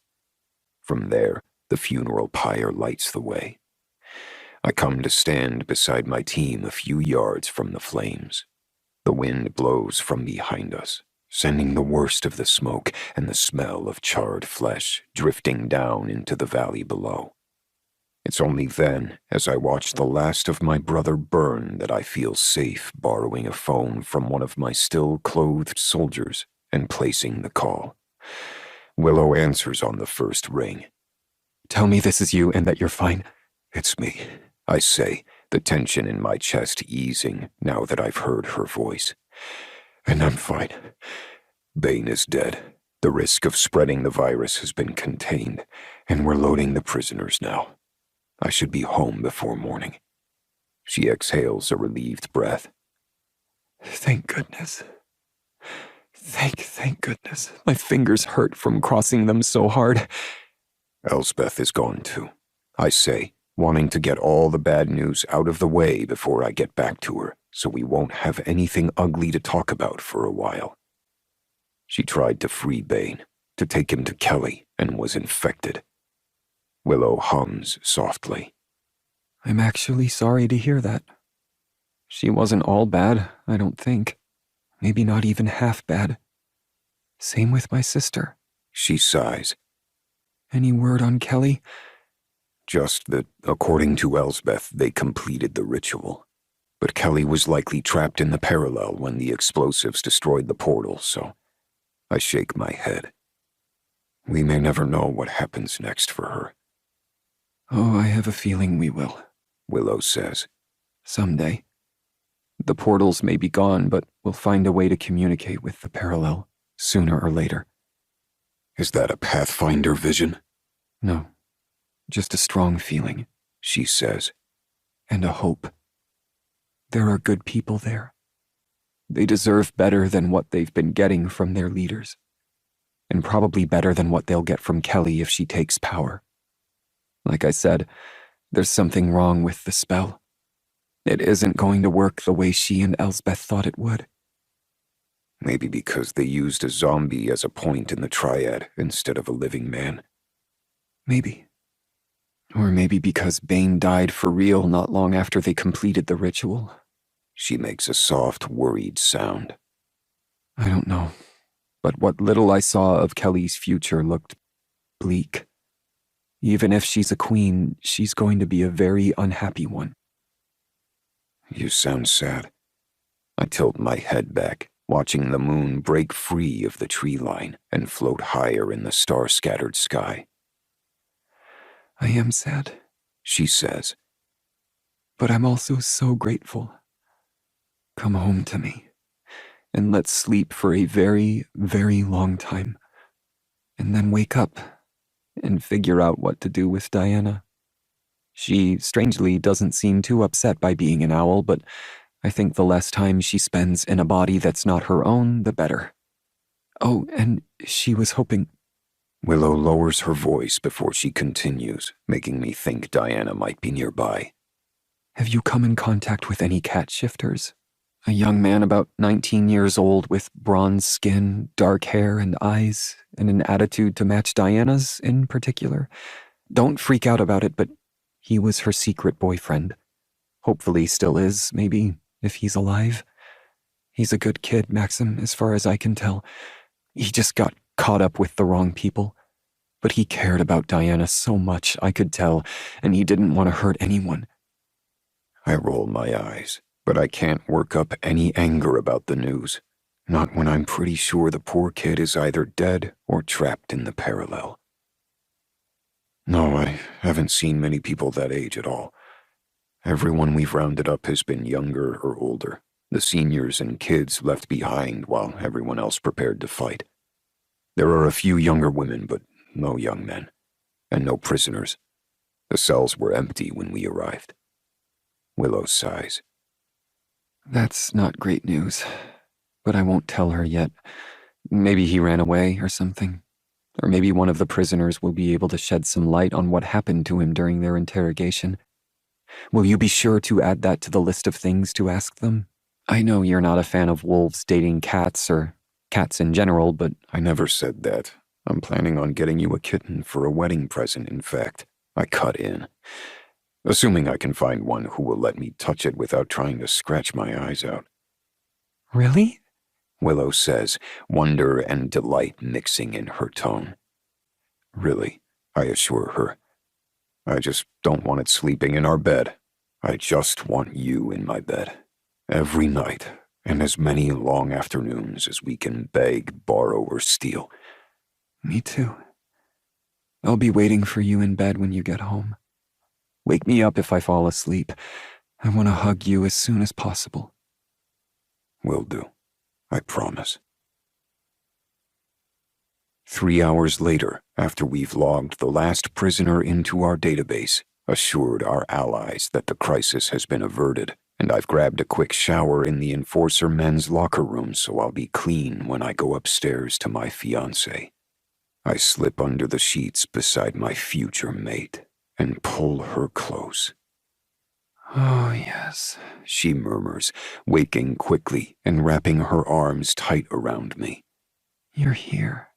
From there, the funeral pyre lights the way. I come to stand beside my team a few yards from the flames. The wind blows from behind us, sending the worst of the smoke and the smell of charred flesh drifting down into the valley below. It's only then, as I watch the last of my brother burn, that I feel safe borrowing a phone from one of my still-clothed soldiers and placing the call. Willow answers on the first ring. Tell me this is you and that you're fine. It's me, I say, the tension in my chest easing now that I've heard her voice. And I'm fine. Bane is dead. The risk of spreading the virus has been contained, and we're loading the prisoners now. I should be home before morning. She exhales a relieved breath. Thank goodness. Thank goodness. My fingers hurt from crossing them so hard. Elsbeth is gone too, I say, wanting to get all the bad news out of the way before I get back to her, so we won't have anything ugly to talk about for a while. She tried to free Bane, to take him to Kelly, and was infected. Willow hums softly. I'm actually sorry to hear that. She wasn't all bad, I don't think. Maybe not even half bad. Same with my sister. She sighs. Any word on Kelly? Just that, according to Elsbeth, they completed the ritual. But Kelly was likely trapped in the parallel when the explosives destroyed the portal, so I shake my head. We may never know what happens next for her. Oh, I have a feeling we will, Willow says. Someday. The portals may be gone, but we'll find a way to communicate with the parallel, sooner or later. Is that a Pathfinder vision? No, just a strong feeling, she says. And a hope. There are good people there. They deserve better than what they've been getting from their leaders. And probably better than what they'll get from Kelly if she takes power. Like I said, there's something wrong with the spell. It isn't going to work the way she and Elsbeth thought it would. Maybe because they used a zombie as a point in the triad instead of a living man. Maybe. Or maybe because Bane died for real not long after they completed the ritual. She makes a soft, worried sound. I don't know, but what little I saw of Kelly's future looked bleak. Even if she's a queen, she's going to be a very unhappy one. You sound sad. I tilt my head back, watching the moon break free of the tree line and float higher in the star-scattered sky. I am sad, she says. But I'm also so grateful. Come home to me, and let's sleep for a very, very long time, and then wake up and figure out what to do with Diana. She, strangely, doesn't seem too upset by being an owl, but I think the less time she spends in a body that's not her own, the better. Oh, and she was hoping... Willow lowers her voice before she continues, making me think Diana might be nearby. Have you come in contact with any cat shifters? A young man about 19 years old with bronze skin, dark hair and eyes, and an attitude to match Diana's in particular. Don't freak out about it, but he was her secret boyfriend. Hopefully still is, maybe, if he's alive. He's a good kid, Maxim, as far as I can tell. He just got caught up with the wrong people. But he cared about Diana so much, I could tell, and he didn't want to hurt anyone. I roll my eyes, but I can't work up any anger about the news. Not when I'm pretty sure the poor kid is either dead or trapped in the parallel. No, I haven't seen many people that age at all. Everyone we've rounded up has been younger or older, the seniors and kids left behind while everyone else prepared to fight. There are a few younger women, but no young men, and no prisoners. The cells were empty when we arrived. Willow sighs. That's not great news, but I won't tell her yet. Maybe he ran away or something. Or maybe one of the prisoners will be able to shed some light on what happened to him during their interrogation. Will you be sure to add that to the list of things to ask them? I know you're not a fan of wolves dating cats or cats in general, but I never said that. I'm planning on getting you a kitten for a wedding present, in fact. I cut in. Assuming I can find one who will let me touch it without trying to scratch my eyes out. Really? Willow says, wonder and delight mixing in her tone. Really, I assure her. I just don't want it sleeping in our bed. I just want you in my bed. Every night, and as many long afternoons as we can beg, borrow, or steal. Me too. I'll be waiting for you in bed when you get home. Wake me up if I fall asleep. I want to hug you as soon as possible. Will do. I promise. 3 hours later, after we've logged the last prisoner into our database, assured our allies that the crisis has been averted, and I've grabbed a quick shower in the Enforcer men's locker room so I'll be clean when I go upstairs to my fiancée. I slip under the sheets beside my future mate and pull her close. Oh, yes, she murmurs, waking quickly and wrapping her arms tight around me. You're here.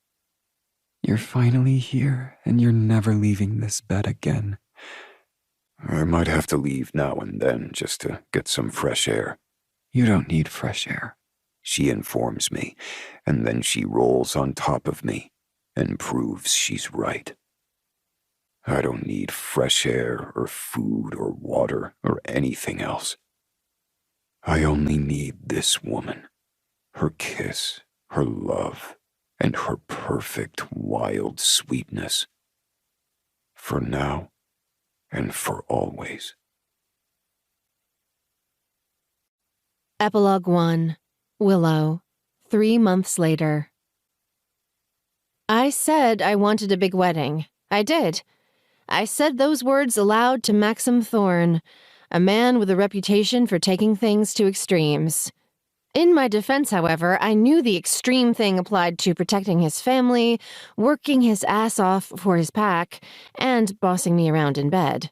You're finally here, and you're never leaving this bed again. I might have to leave now and then just to get some fresh air. You don't need fresh air, she informs me, and then she rolls on top of me and proves she's right. I don't need fresh air or food or water or anything else. I only need this woman, her kiss, her love, and her perfect wild sweetness. For now and for always. Epilogue 1. Willow. 3 months later. I said I wanted a big wedding. I did. I said those words aloud to Maxim Thorne, a man with a reputation for taking things to extremes. In my defense, however, I knew the extreme thing applied to protecting his family, working his ass off for his pack, and bossing me around in bed.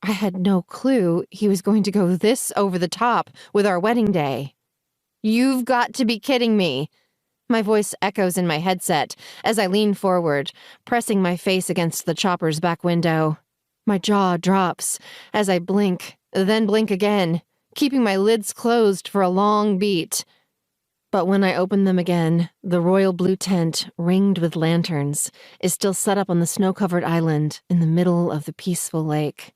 I had no clue he was going to go this over the top with our wedding day. You've got to be kidding me. My voice echoes in my headset as I lean forward, pressing my face against the chopper's back window. My jaw drops as I blink, then blink again, keeping my lids closed for a long beat. But when I open them again, the royal blue tent, ringed with lanterns, is still set up on the snow-covered island in the middle of the peaceful lake.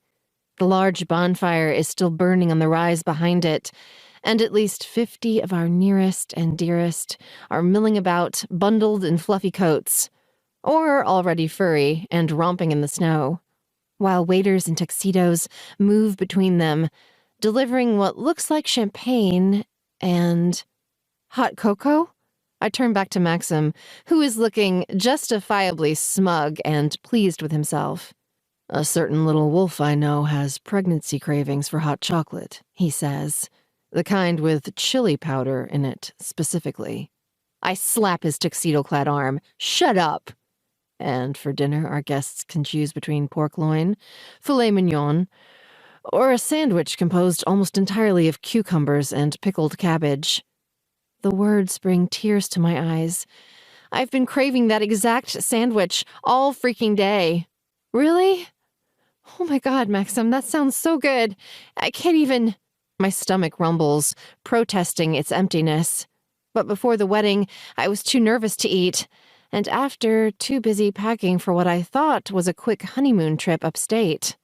The large bonfire is still burning on the rise behind it, and at least 50 of our nearest and dearest are milling about, bundled in fluffy coats, or already furry and romping in the snow, while waiters in tuxedos move between them, delivering what looks like champagne and hot cocoa? I turn back to Maxim, who is looking justifiably smug and pleased with himself. A certain little wolf I know has pregnancy cravings for hot chocolate, he says. The kind with chili powder in it, specifically. I slap his tuxedo-clad arm. Shut up! And for dinner, our guests can choose between pork loin, filet mignon, or a sandwich composed almost entirely of cucumbers and pickled cabbage. The words bring tears to my eyes. I've been craving that exact sandwich all freaking day. Really? Oh my God, Maxim, that sounds so good. I can't even... My stomach rumbles, protesting its emptiness. But before the wedding, I was too nervous to eat, and after, too busy packing for what I thought was a quick honeymoon trip upstate.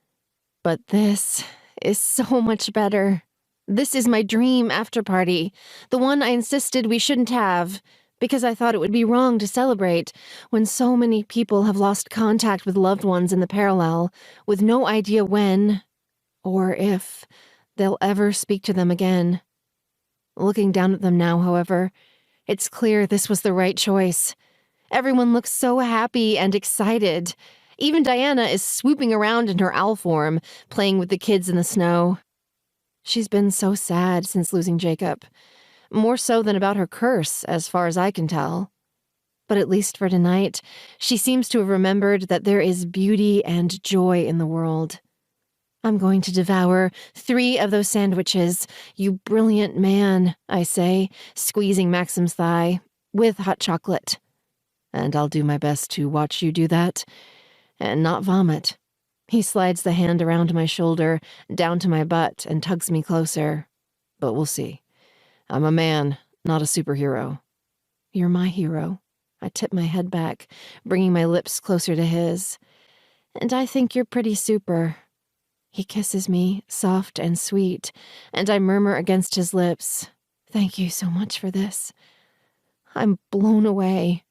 But this is so much better. This is my dream after party, the one I insisted we shouldn't have, because I thought it would be wrong to celebrate when so many people have lost contact with loved ones in the parallel, with no idea when, or if, they'll ever speak to them again. Looking down at them now, however, it's clear this was the right choice. Everyone looks so happy and excited. Even Diana is swooping around in her owl form, playing with the kids in the snow. She's been so sad since losing Jacob. More so than about her curse, as far as I can tell. But at least for tonight, she seems to have remembered that there is beauty and joy in the world. I'm going to devour 3 of those sandwiches, you brilliant man, I say, squeezing Maxim's thigh, with hot chocolate. And I'll do my best to watch you do that, and not vomit. He slides the hand around my shoulder, down to my butt, and tugs me closer. But we'll see. I'm a man, not a superhero. You're my hero. I tip my head back, bringing my lips closer to his. And I think you're pretty super. He kisses me, soft and sweet, and I murmur against his lips, "Thank you so much for this." I'm blown away.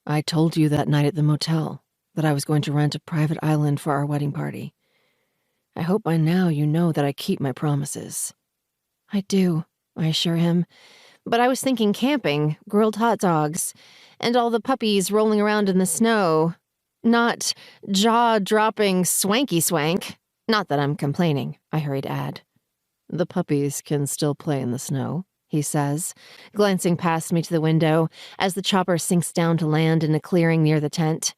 I told you that night at the motel that I was going to rent a private island for our wedding party. I hope by now you know that I keep my promises. I do, I assure him. But I was thinking camping, grilled hot dogs, and all the puppies rolling around in the snow. Not jaw-dropping swanky swank. Not that I'm complaining, I hurried to add. The puppies can still play in the snow, he says, glancing past me to the window as the chopper sinks down to land in a clearing near the tent.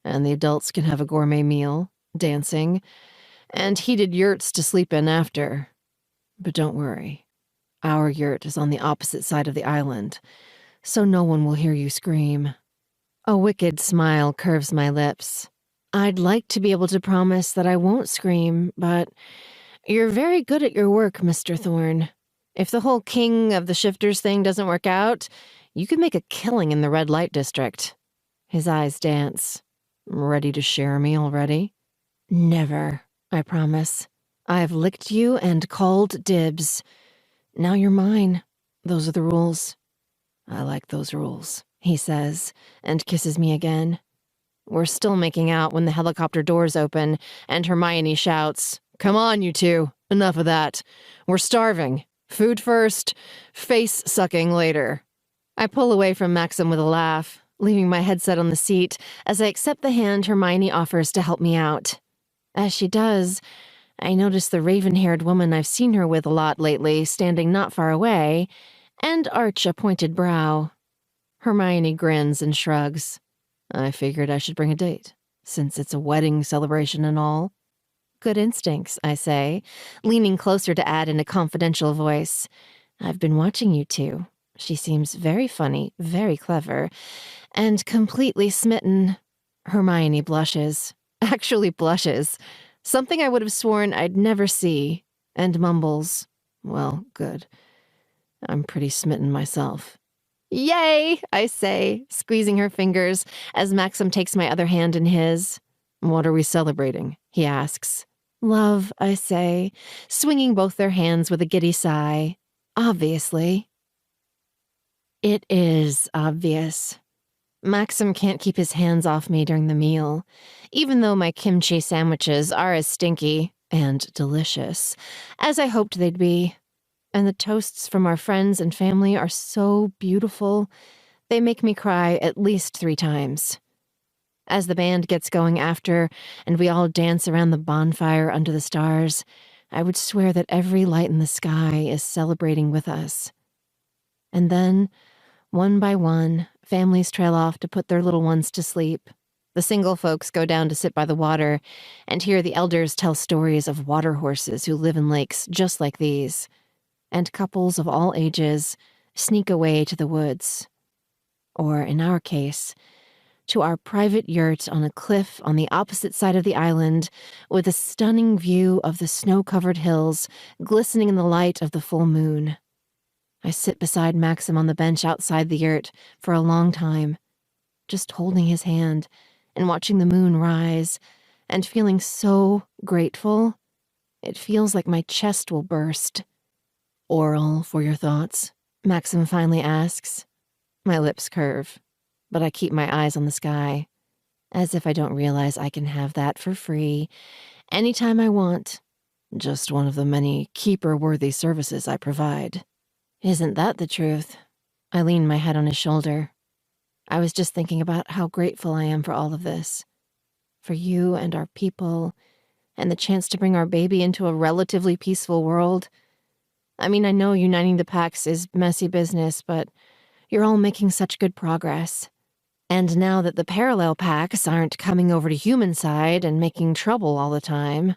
And the adults can have a gourmet meal, dancing, and heated yurts to sleep in after. But don't worry. Our yurt is on the opposite side of the island, so no one will hear you scream. A wicked smile curves my lips. I'd like to be able to promise that I won't scream, but you're very good at your work, Mr. Thorne. If the whole king of the shifters thing doesn't work out, you could make a killing in the red light district. His eyes dance. Ready to share me already? Never, I promise. I've licked you and called dibs. Now you're mine. Those are the rules. I like those rules, he says, and kisses me again. We're still making out when the helicopter doors open, and Hermione shouts, "Come on, you two. Enough of that. We're starving. Food first, face-sucking later." I pull away from Maxim with a laugh, leaving my headset on the seat as I accept the hand Hermione offers to help me out. As she does, I notice the raven-haired woman I've seen her with a lot lately standing not far away, and arch a pointed brow. Hermione grins and shrugs. I figured I should bring a date, since it's a wedding celebration and all. Good instincts, I say, leaning closer to add in a confidential voice. I've been watching you two. She seems very funny, very clever, and completely smitten. Hermione blushes. Actually blushes. Something I would have sworn I'd never see, and mumbles, "Well, good. I'm pretty smitten myself." Yay, I say, squeezing her fingers as Maxim takes my other hand in his. What are we celebrating? He asks. Love, I say, swinging both their hands with a giddy sigh. Obviously. It is obvious. Maxim can't keep his hands off me during the meal, even though my kimchi sandwiches are as stinky and delicious as I hoped they'd be. And the toasts from our friends and family are so beautiful, they make me cry at least 3 times. As the band gets going after, and we all dance around the bonfire under the stars, I would swear that every light in the sky is celebrating with us. And then, one by one, families trail off to put their little ones to sleep. The single folks go down to sit by the water and hear the elders tell stories of water horses who live in lakes just like these. And couples of all ages sneak away to the woods. Or, in our case, to our private yurt on a cliff on the opposite side of the island with a stunning view of the snow-covered hills glistening in the light of the full moon. I sit beside Maxim on the bench outside the yurt for a long time, just holding his hand and watching the moon rise and feeling so grateful. It feels like my chest will burst. Oral for your thoughts? Maxim finally asks. My lips curve, but I keep my eyes on the sky, as if I don't realize I can have that for free anytime I want. Just one of the many keeper-worthy services I provide. Isn't that the truth? I lean my head on his shoulder. I was just thinking about how grateful I am for all of this. For you and our people, and the chance to bring our baby into a relatively peaceful world. I mean, I know uniting the packs is messy business, but you're all making such good progress. And now that the parallel packs aren't coming over to human side and making trouble all the time.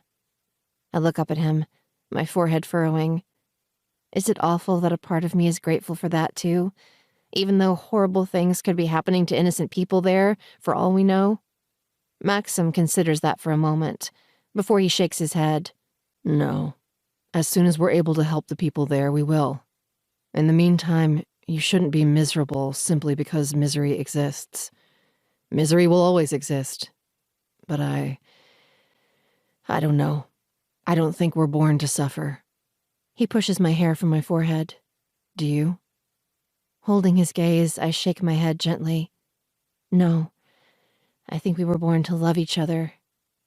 I look up at him, my forehead furrowing. Is it awful that a part of me is grateful for that too? Even though horrible things could be happening to innocent people there, for all we know? Maxim considers that for a moment, before he shakes his head. No. As soon as we're able to help the people there, we will. In the meantime, you shouldn't be miserable simply because misery exists. Misery will always exist. But I don't know. I don't think we're born to suffer. He pushes my hair from my forehead. Do you? Holding his gaze, I shake my head gently. No. I think we were born to love each other,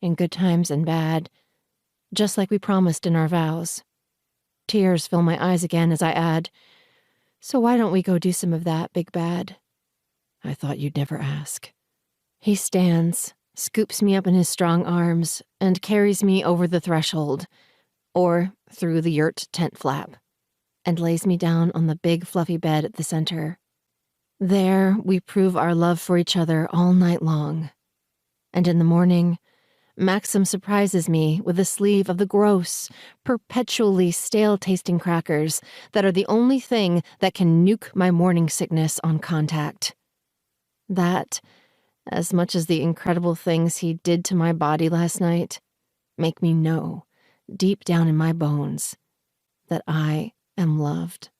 in good times and bad, just like we promised in our vows. Tears fill my eyes again as I add, so why don't we go do some of that, Big Bad? I thought you'd never ask. He stands, scoops me up in his strong arms, and carries me over the threshold, or through the yurt tent flap, and lays me down on the big fluffy bed at the center. There, we prove our love for each other all night long. And in the morning, Maxim surprises me with a sleeve of the gross, perpetually stale-tasting crackers that are the only thing that can nuke my morning sickness on contact. That, as much as the incredible things he did to my body last night, make me know, deep down in my bones, that I am loved.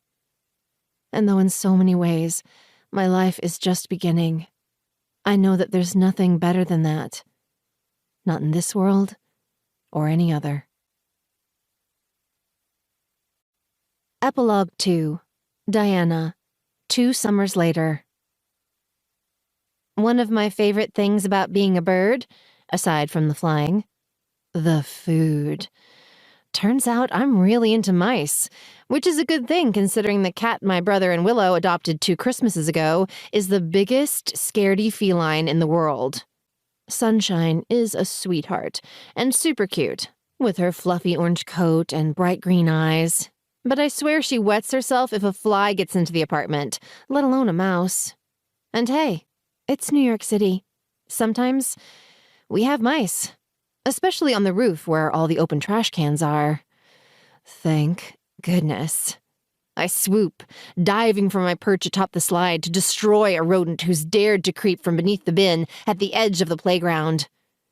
And though in so many ways, my life is just beginning, I know that there's nothing better than that. Not in this world or any other. Epilogue 2. Diana. 2 summers later. One of my favorite things about being a bird, aside from the flying, the food. Turns out I'm really into mice, which is a good thing considering the cat my brother and Willow adopted 2 Christmases ago is the biggest scaredy feline in the world. Sunshine is a sweetheart and super cute, with her fluffy orange coat and bright green eyes. But I swear she wets herself if a fly gets into the apartment, let alone a mouse. And hey, it's New York City. Sometimes we have mice. Especially on the roof where all the open trash cans are. Thank goodness. I swoop, diving from my perch atop the slide to destroy a rodent who's dared to creep from beneath the bin at the edge of the playground.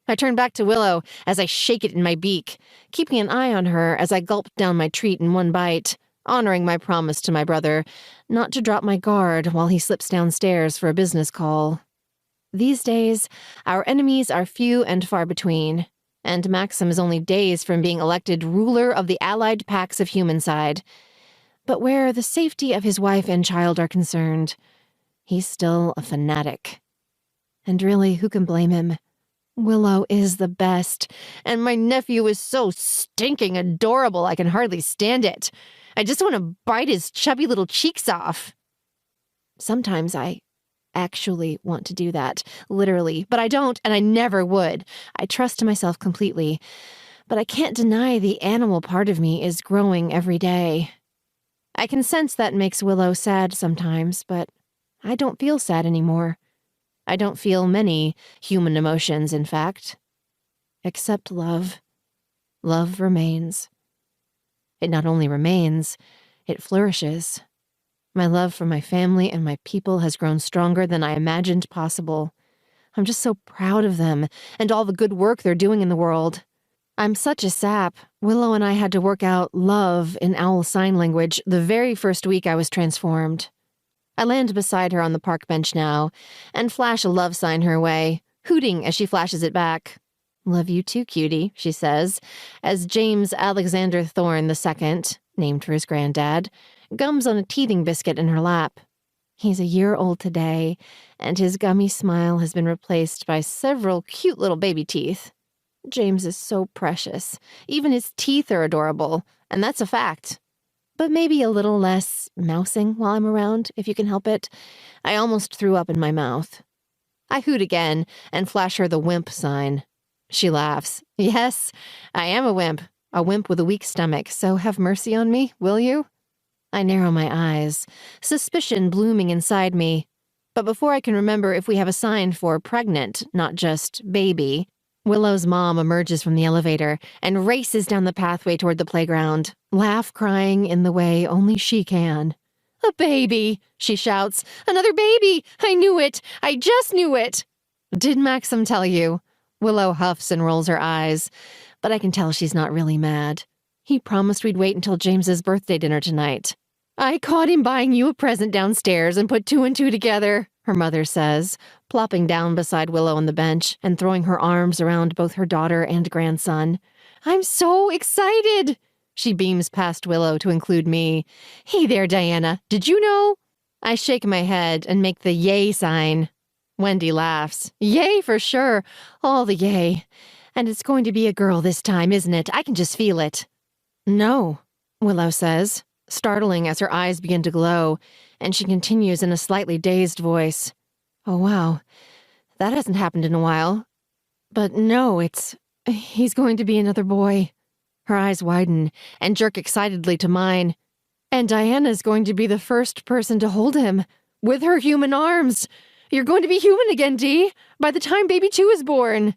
I turn back to Willow as I shake it in my beak, keeping an eye on her as I gulp down my treat in one bite, honoring my promise to my brother not to drop my guard while he slips downstairs for a business call. These days, our enemies are few and far between. And Maxim is only days from being elected ruler of the allied packs of Humanside. But where the safety of his wife and child are concerned, he's still a fanatic. And really, who can blame him? Willow is the best, and my nephew is so stinking adorable I can hardly stand it. I just want to bite his chubby little cheeks off. Sometimes I actually want to do that, literally, but I don't, and I never would. I trust myself completely, but I can't deny the animal part of me is growing every day. I can sense that makes Willow sad sometimes, but I don't feel sad anymore. I don't feel many human emotions, in fact. Except love. Love remains. It not only remains, it flourishes. My love for my family and my people has grown stronger than I imagined possible. I'm just so proud of them and all the good work they're doing in the world. I'm such a sap. Willow and I had to work out love in owl sign language the very first week I was transformed. I land beside her on the park bench now and flash a love sign her way, hooting as she flashes it back. Love you too, cutie, she says, as James Alexander Thorne II, named for his granddad, gums on a teething biscuit in her lap. He's a year old today, and his gummy smile has been replaced by several cute little baby teeth. James is so precious. Even his teeth are adorable, and that's a fact. But maybe a little less mousing while I'm around, if you can help it. I almost threw up in my mouth. I hoot again and flash her the wimp sign. She laughs. Yes, I am a wimp with a weak stomach, so have mercy on me, will you? I narrow my eyes, suspicion blooming inside me. But before I can remember if we have a sign for pregnant, not just baby, Willow's mom emerges from the elevator and races down the pathway toward the playground, laugh crying in the way only she can. A baby, she shouts. Another baby! I knew it! I just knew it! Did Maxim tell you? Willow huffs and rolls her eyes, but I can tell she's not really mad. He promised we'd wait until James's birthday dinner tonight. I caught him buying you a present downstairs and put 2 and 2 together, her mother says, plopping down beside Willow on the bench and throwing her arms around both her daughter and grandson. I'm so excited! She beams past Willow to include me. Hey there, Diana. Did you know? I shake my head and make the yay sign. Wendy laughs. Yay for sure. All the yay. And it's going to be a girl this time, isn't it? I can just feel it. No, Willow says, startling as her eyes begin to glow, and she continues in a slightly dazed voice. Oh, wow. That hasn't happened in a while. But no, he's going to be another boy. Her eyes widen and jerk excitedly to mine. And Diana's going to be the first person to hold him, with her human arms. You're going to be human again, Dee, by the time baby 2 is born.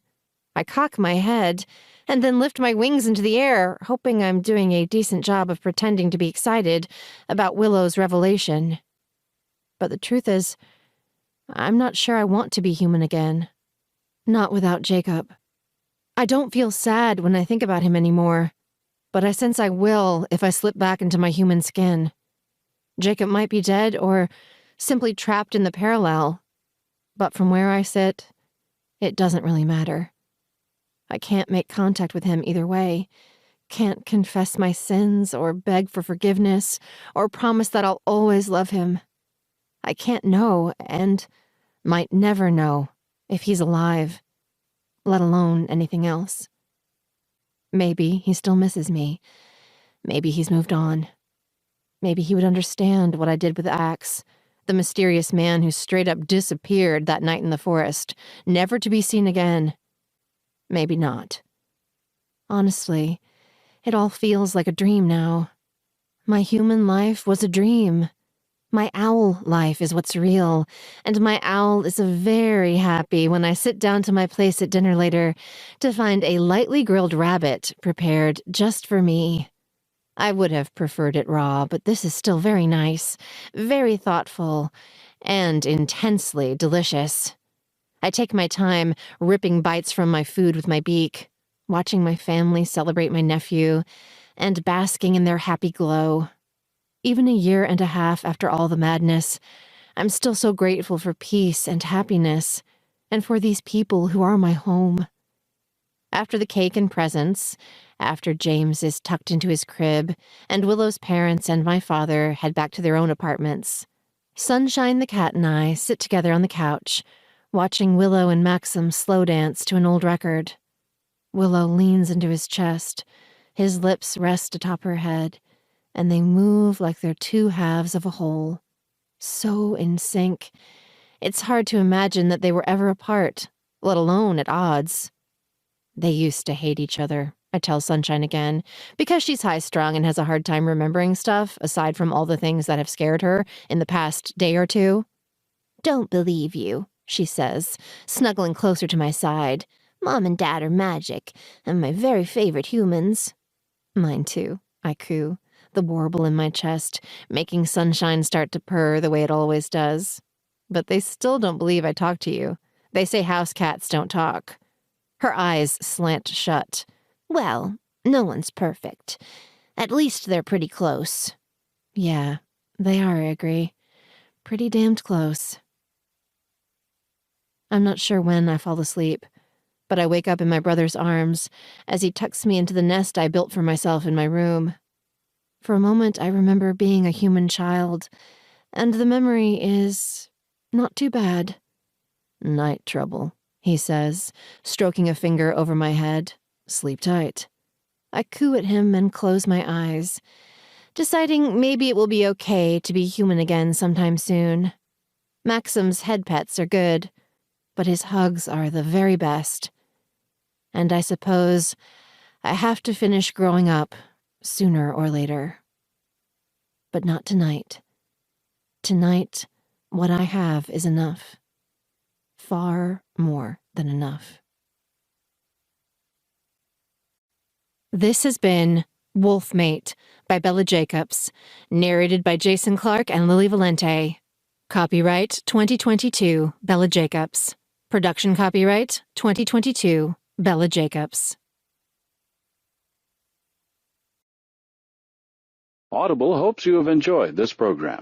I cock my head and then lift my wings into the air, hoping I'm doing a decent job of pretending to be excited about Willow's revelation. But the truth is, I'm not sure I want to be human again. Not without Jacob. I don't feel sad when I think about him anymore, but I sense I will if I slip back into my human skin. Jacob might be dead or simply trapped in the parallel, but from where I sit, it doesn't really matter. I can't make contact with him either way, can't confess my sins or beg for forgiveness or promise that I'll always love him. I can't know and might never know if he's alive, let alone anything else. Maybe he still misses me. Maybe he's moved on. Maybe he would understand what I did with Axe, the mysterious man who straight up disappeared that night in the forest, never to be seen again. Maybe not. Honestly, it all feels like a dream now. My human life was a dream. My owl life is what's real, and my owl is very happy when I sit down to my place at dinner later to find a lightly grilled rabbit prepared just for me. I would have preferred it raw, but this is still very nice, very thoughtful, and intensely delicious. I take my time ripping bites from my food with my beak, watching my family celebrate my nephew, and basking in their happy glow. Even 1.5 years after all the madness, I'm still so grateful for peace and happiness, and for these people who are my home. After the cake and presents, after James is tucked into his crib, and Willow's parents and my father head back to their own apartments, Sunshine the cat and I sit together on the couch, watching Willow and Maxim slow dance to an old record. Willow leans into his chest, his lips rest atop her head, and they move like they're 2 halves of a whole. So in sync, it's hard to imagine that they were ever apart, let alone at odds. They used to hate each other, I tell Sunshine again, because she's high-strung and has a hard time remembering stuff, aside from all the things that have scared her in the past day or two. Don't believe you, she says, snuggling closer to my side. Mom and Dad are magic, and my very favorite humans. Mine too, I coo, the warble in my chest, making Sunshine start to purr the way it always does. But they still don't believe I talk to you. They say house cats don't talk. Her eyes slant shut. Well, no one's perfect. At least they're pretty close. Yeah, they are, I agree. Pretty damned close. I'm not sure when I fall asleep, but I wake up in my brother's arms as he tucks me into the nest I built for myself in my room. For a moment, I remember being a human child, and the memory is not too bad. "Night trouble," he says, stroking a finger over my head. "Sleep tight." I coo at him and close my eyes, deciding maybe it will be okay to be human again sometime soon. Maxim's head pets are good, but his hugs are the very best. And I suppose I have to finish growing up sooner or later. But not tonight. Tonight, what I have is enough. Far more than enough. This has been Wolfmate by Bella Jacobs, narrated by Jason Clark and Lily Valente. Copyright 2022, Bella Jacobs. Production copyright 2022, Bella Jacobs. Audible hopes you have enjoyed this program.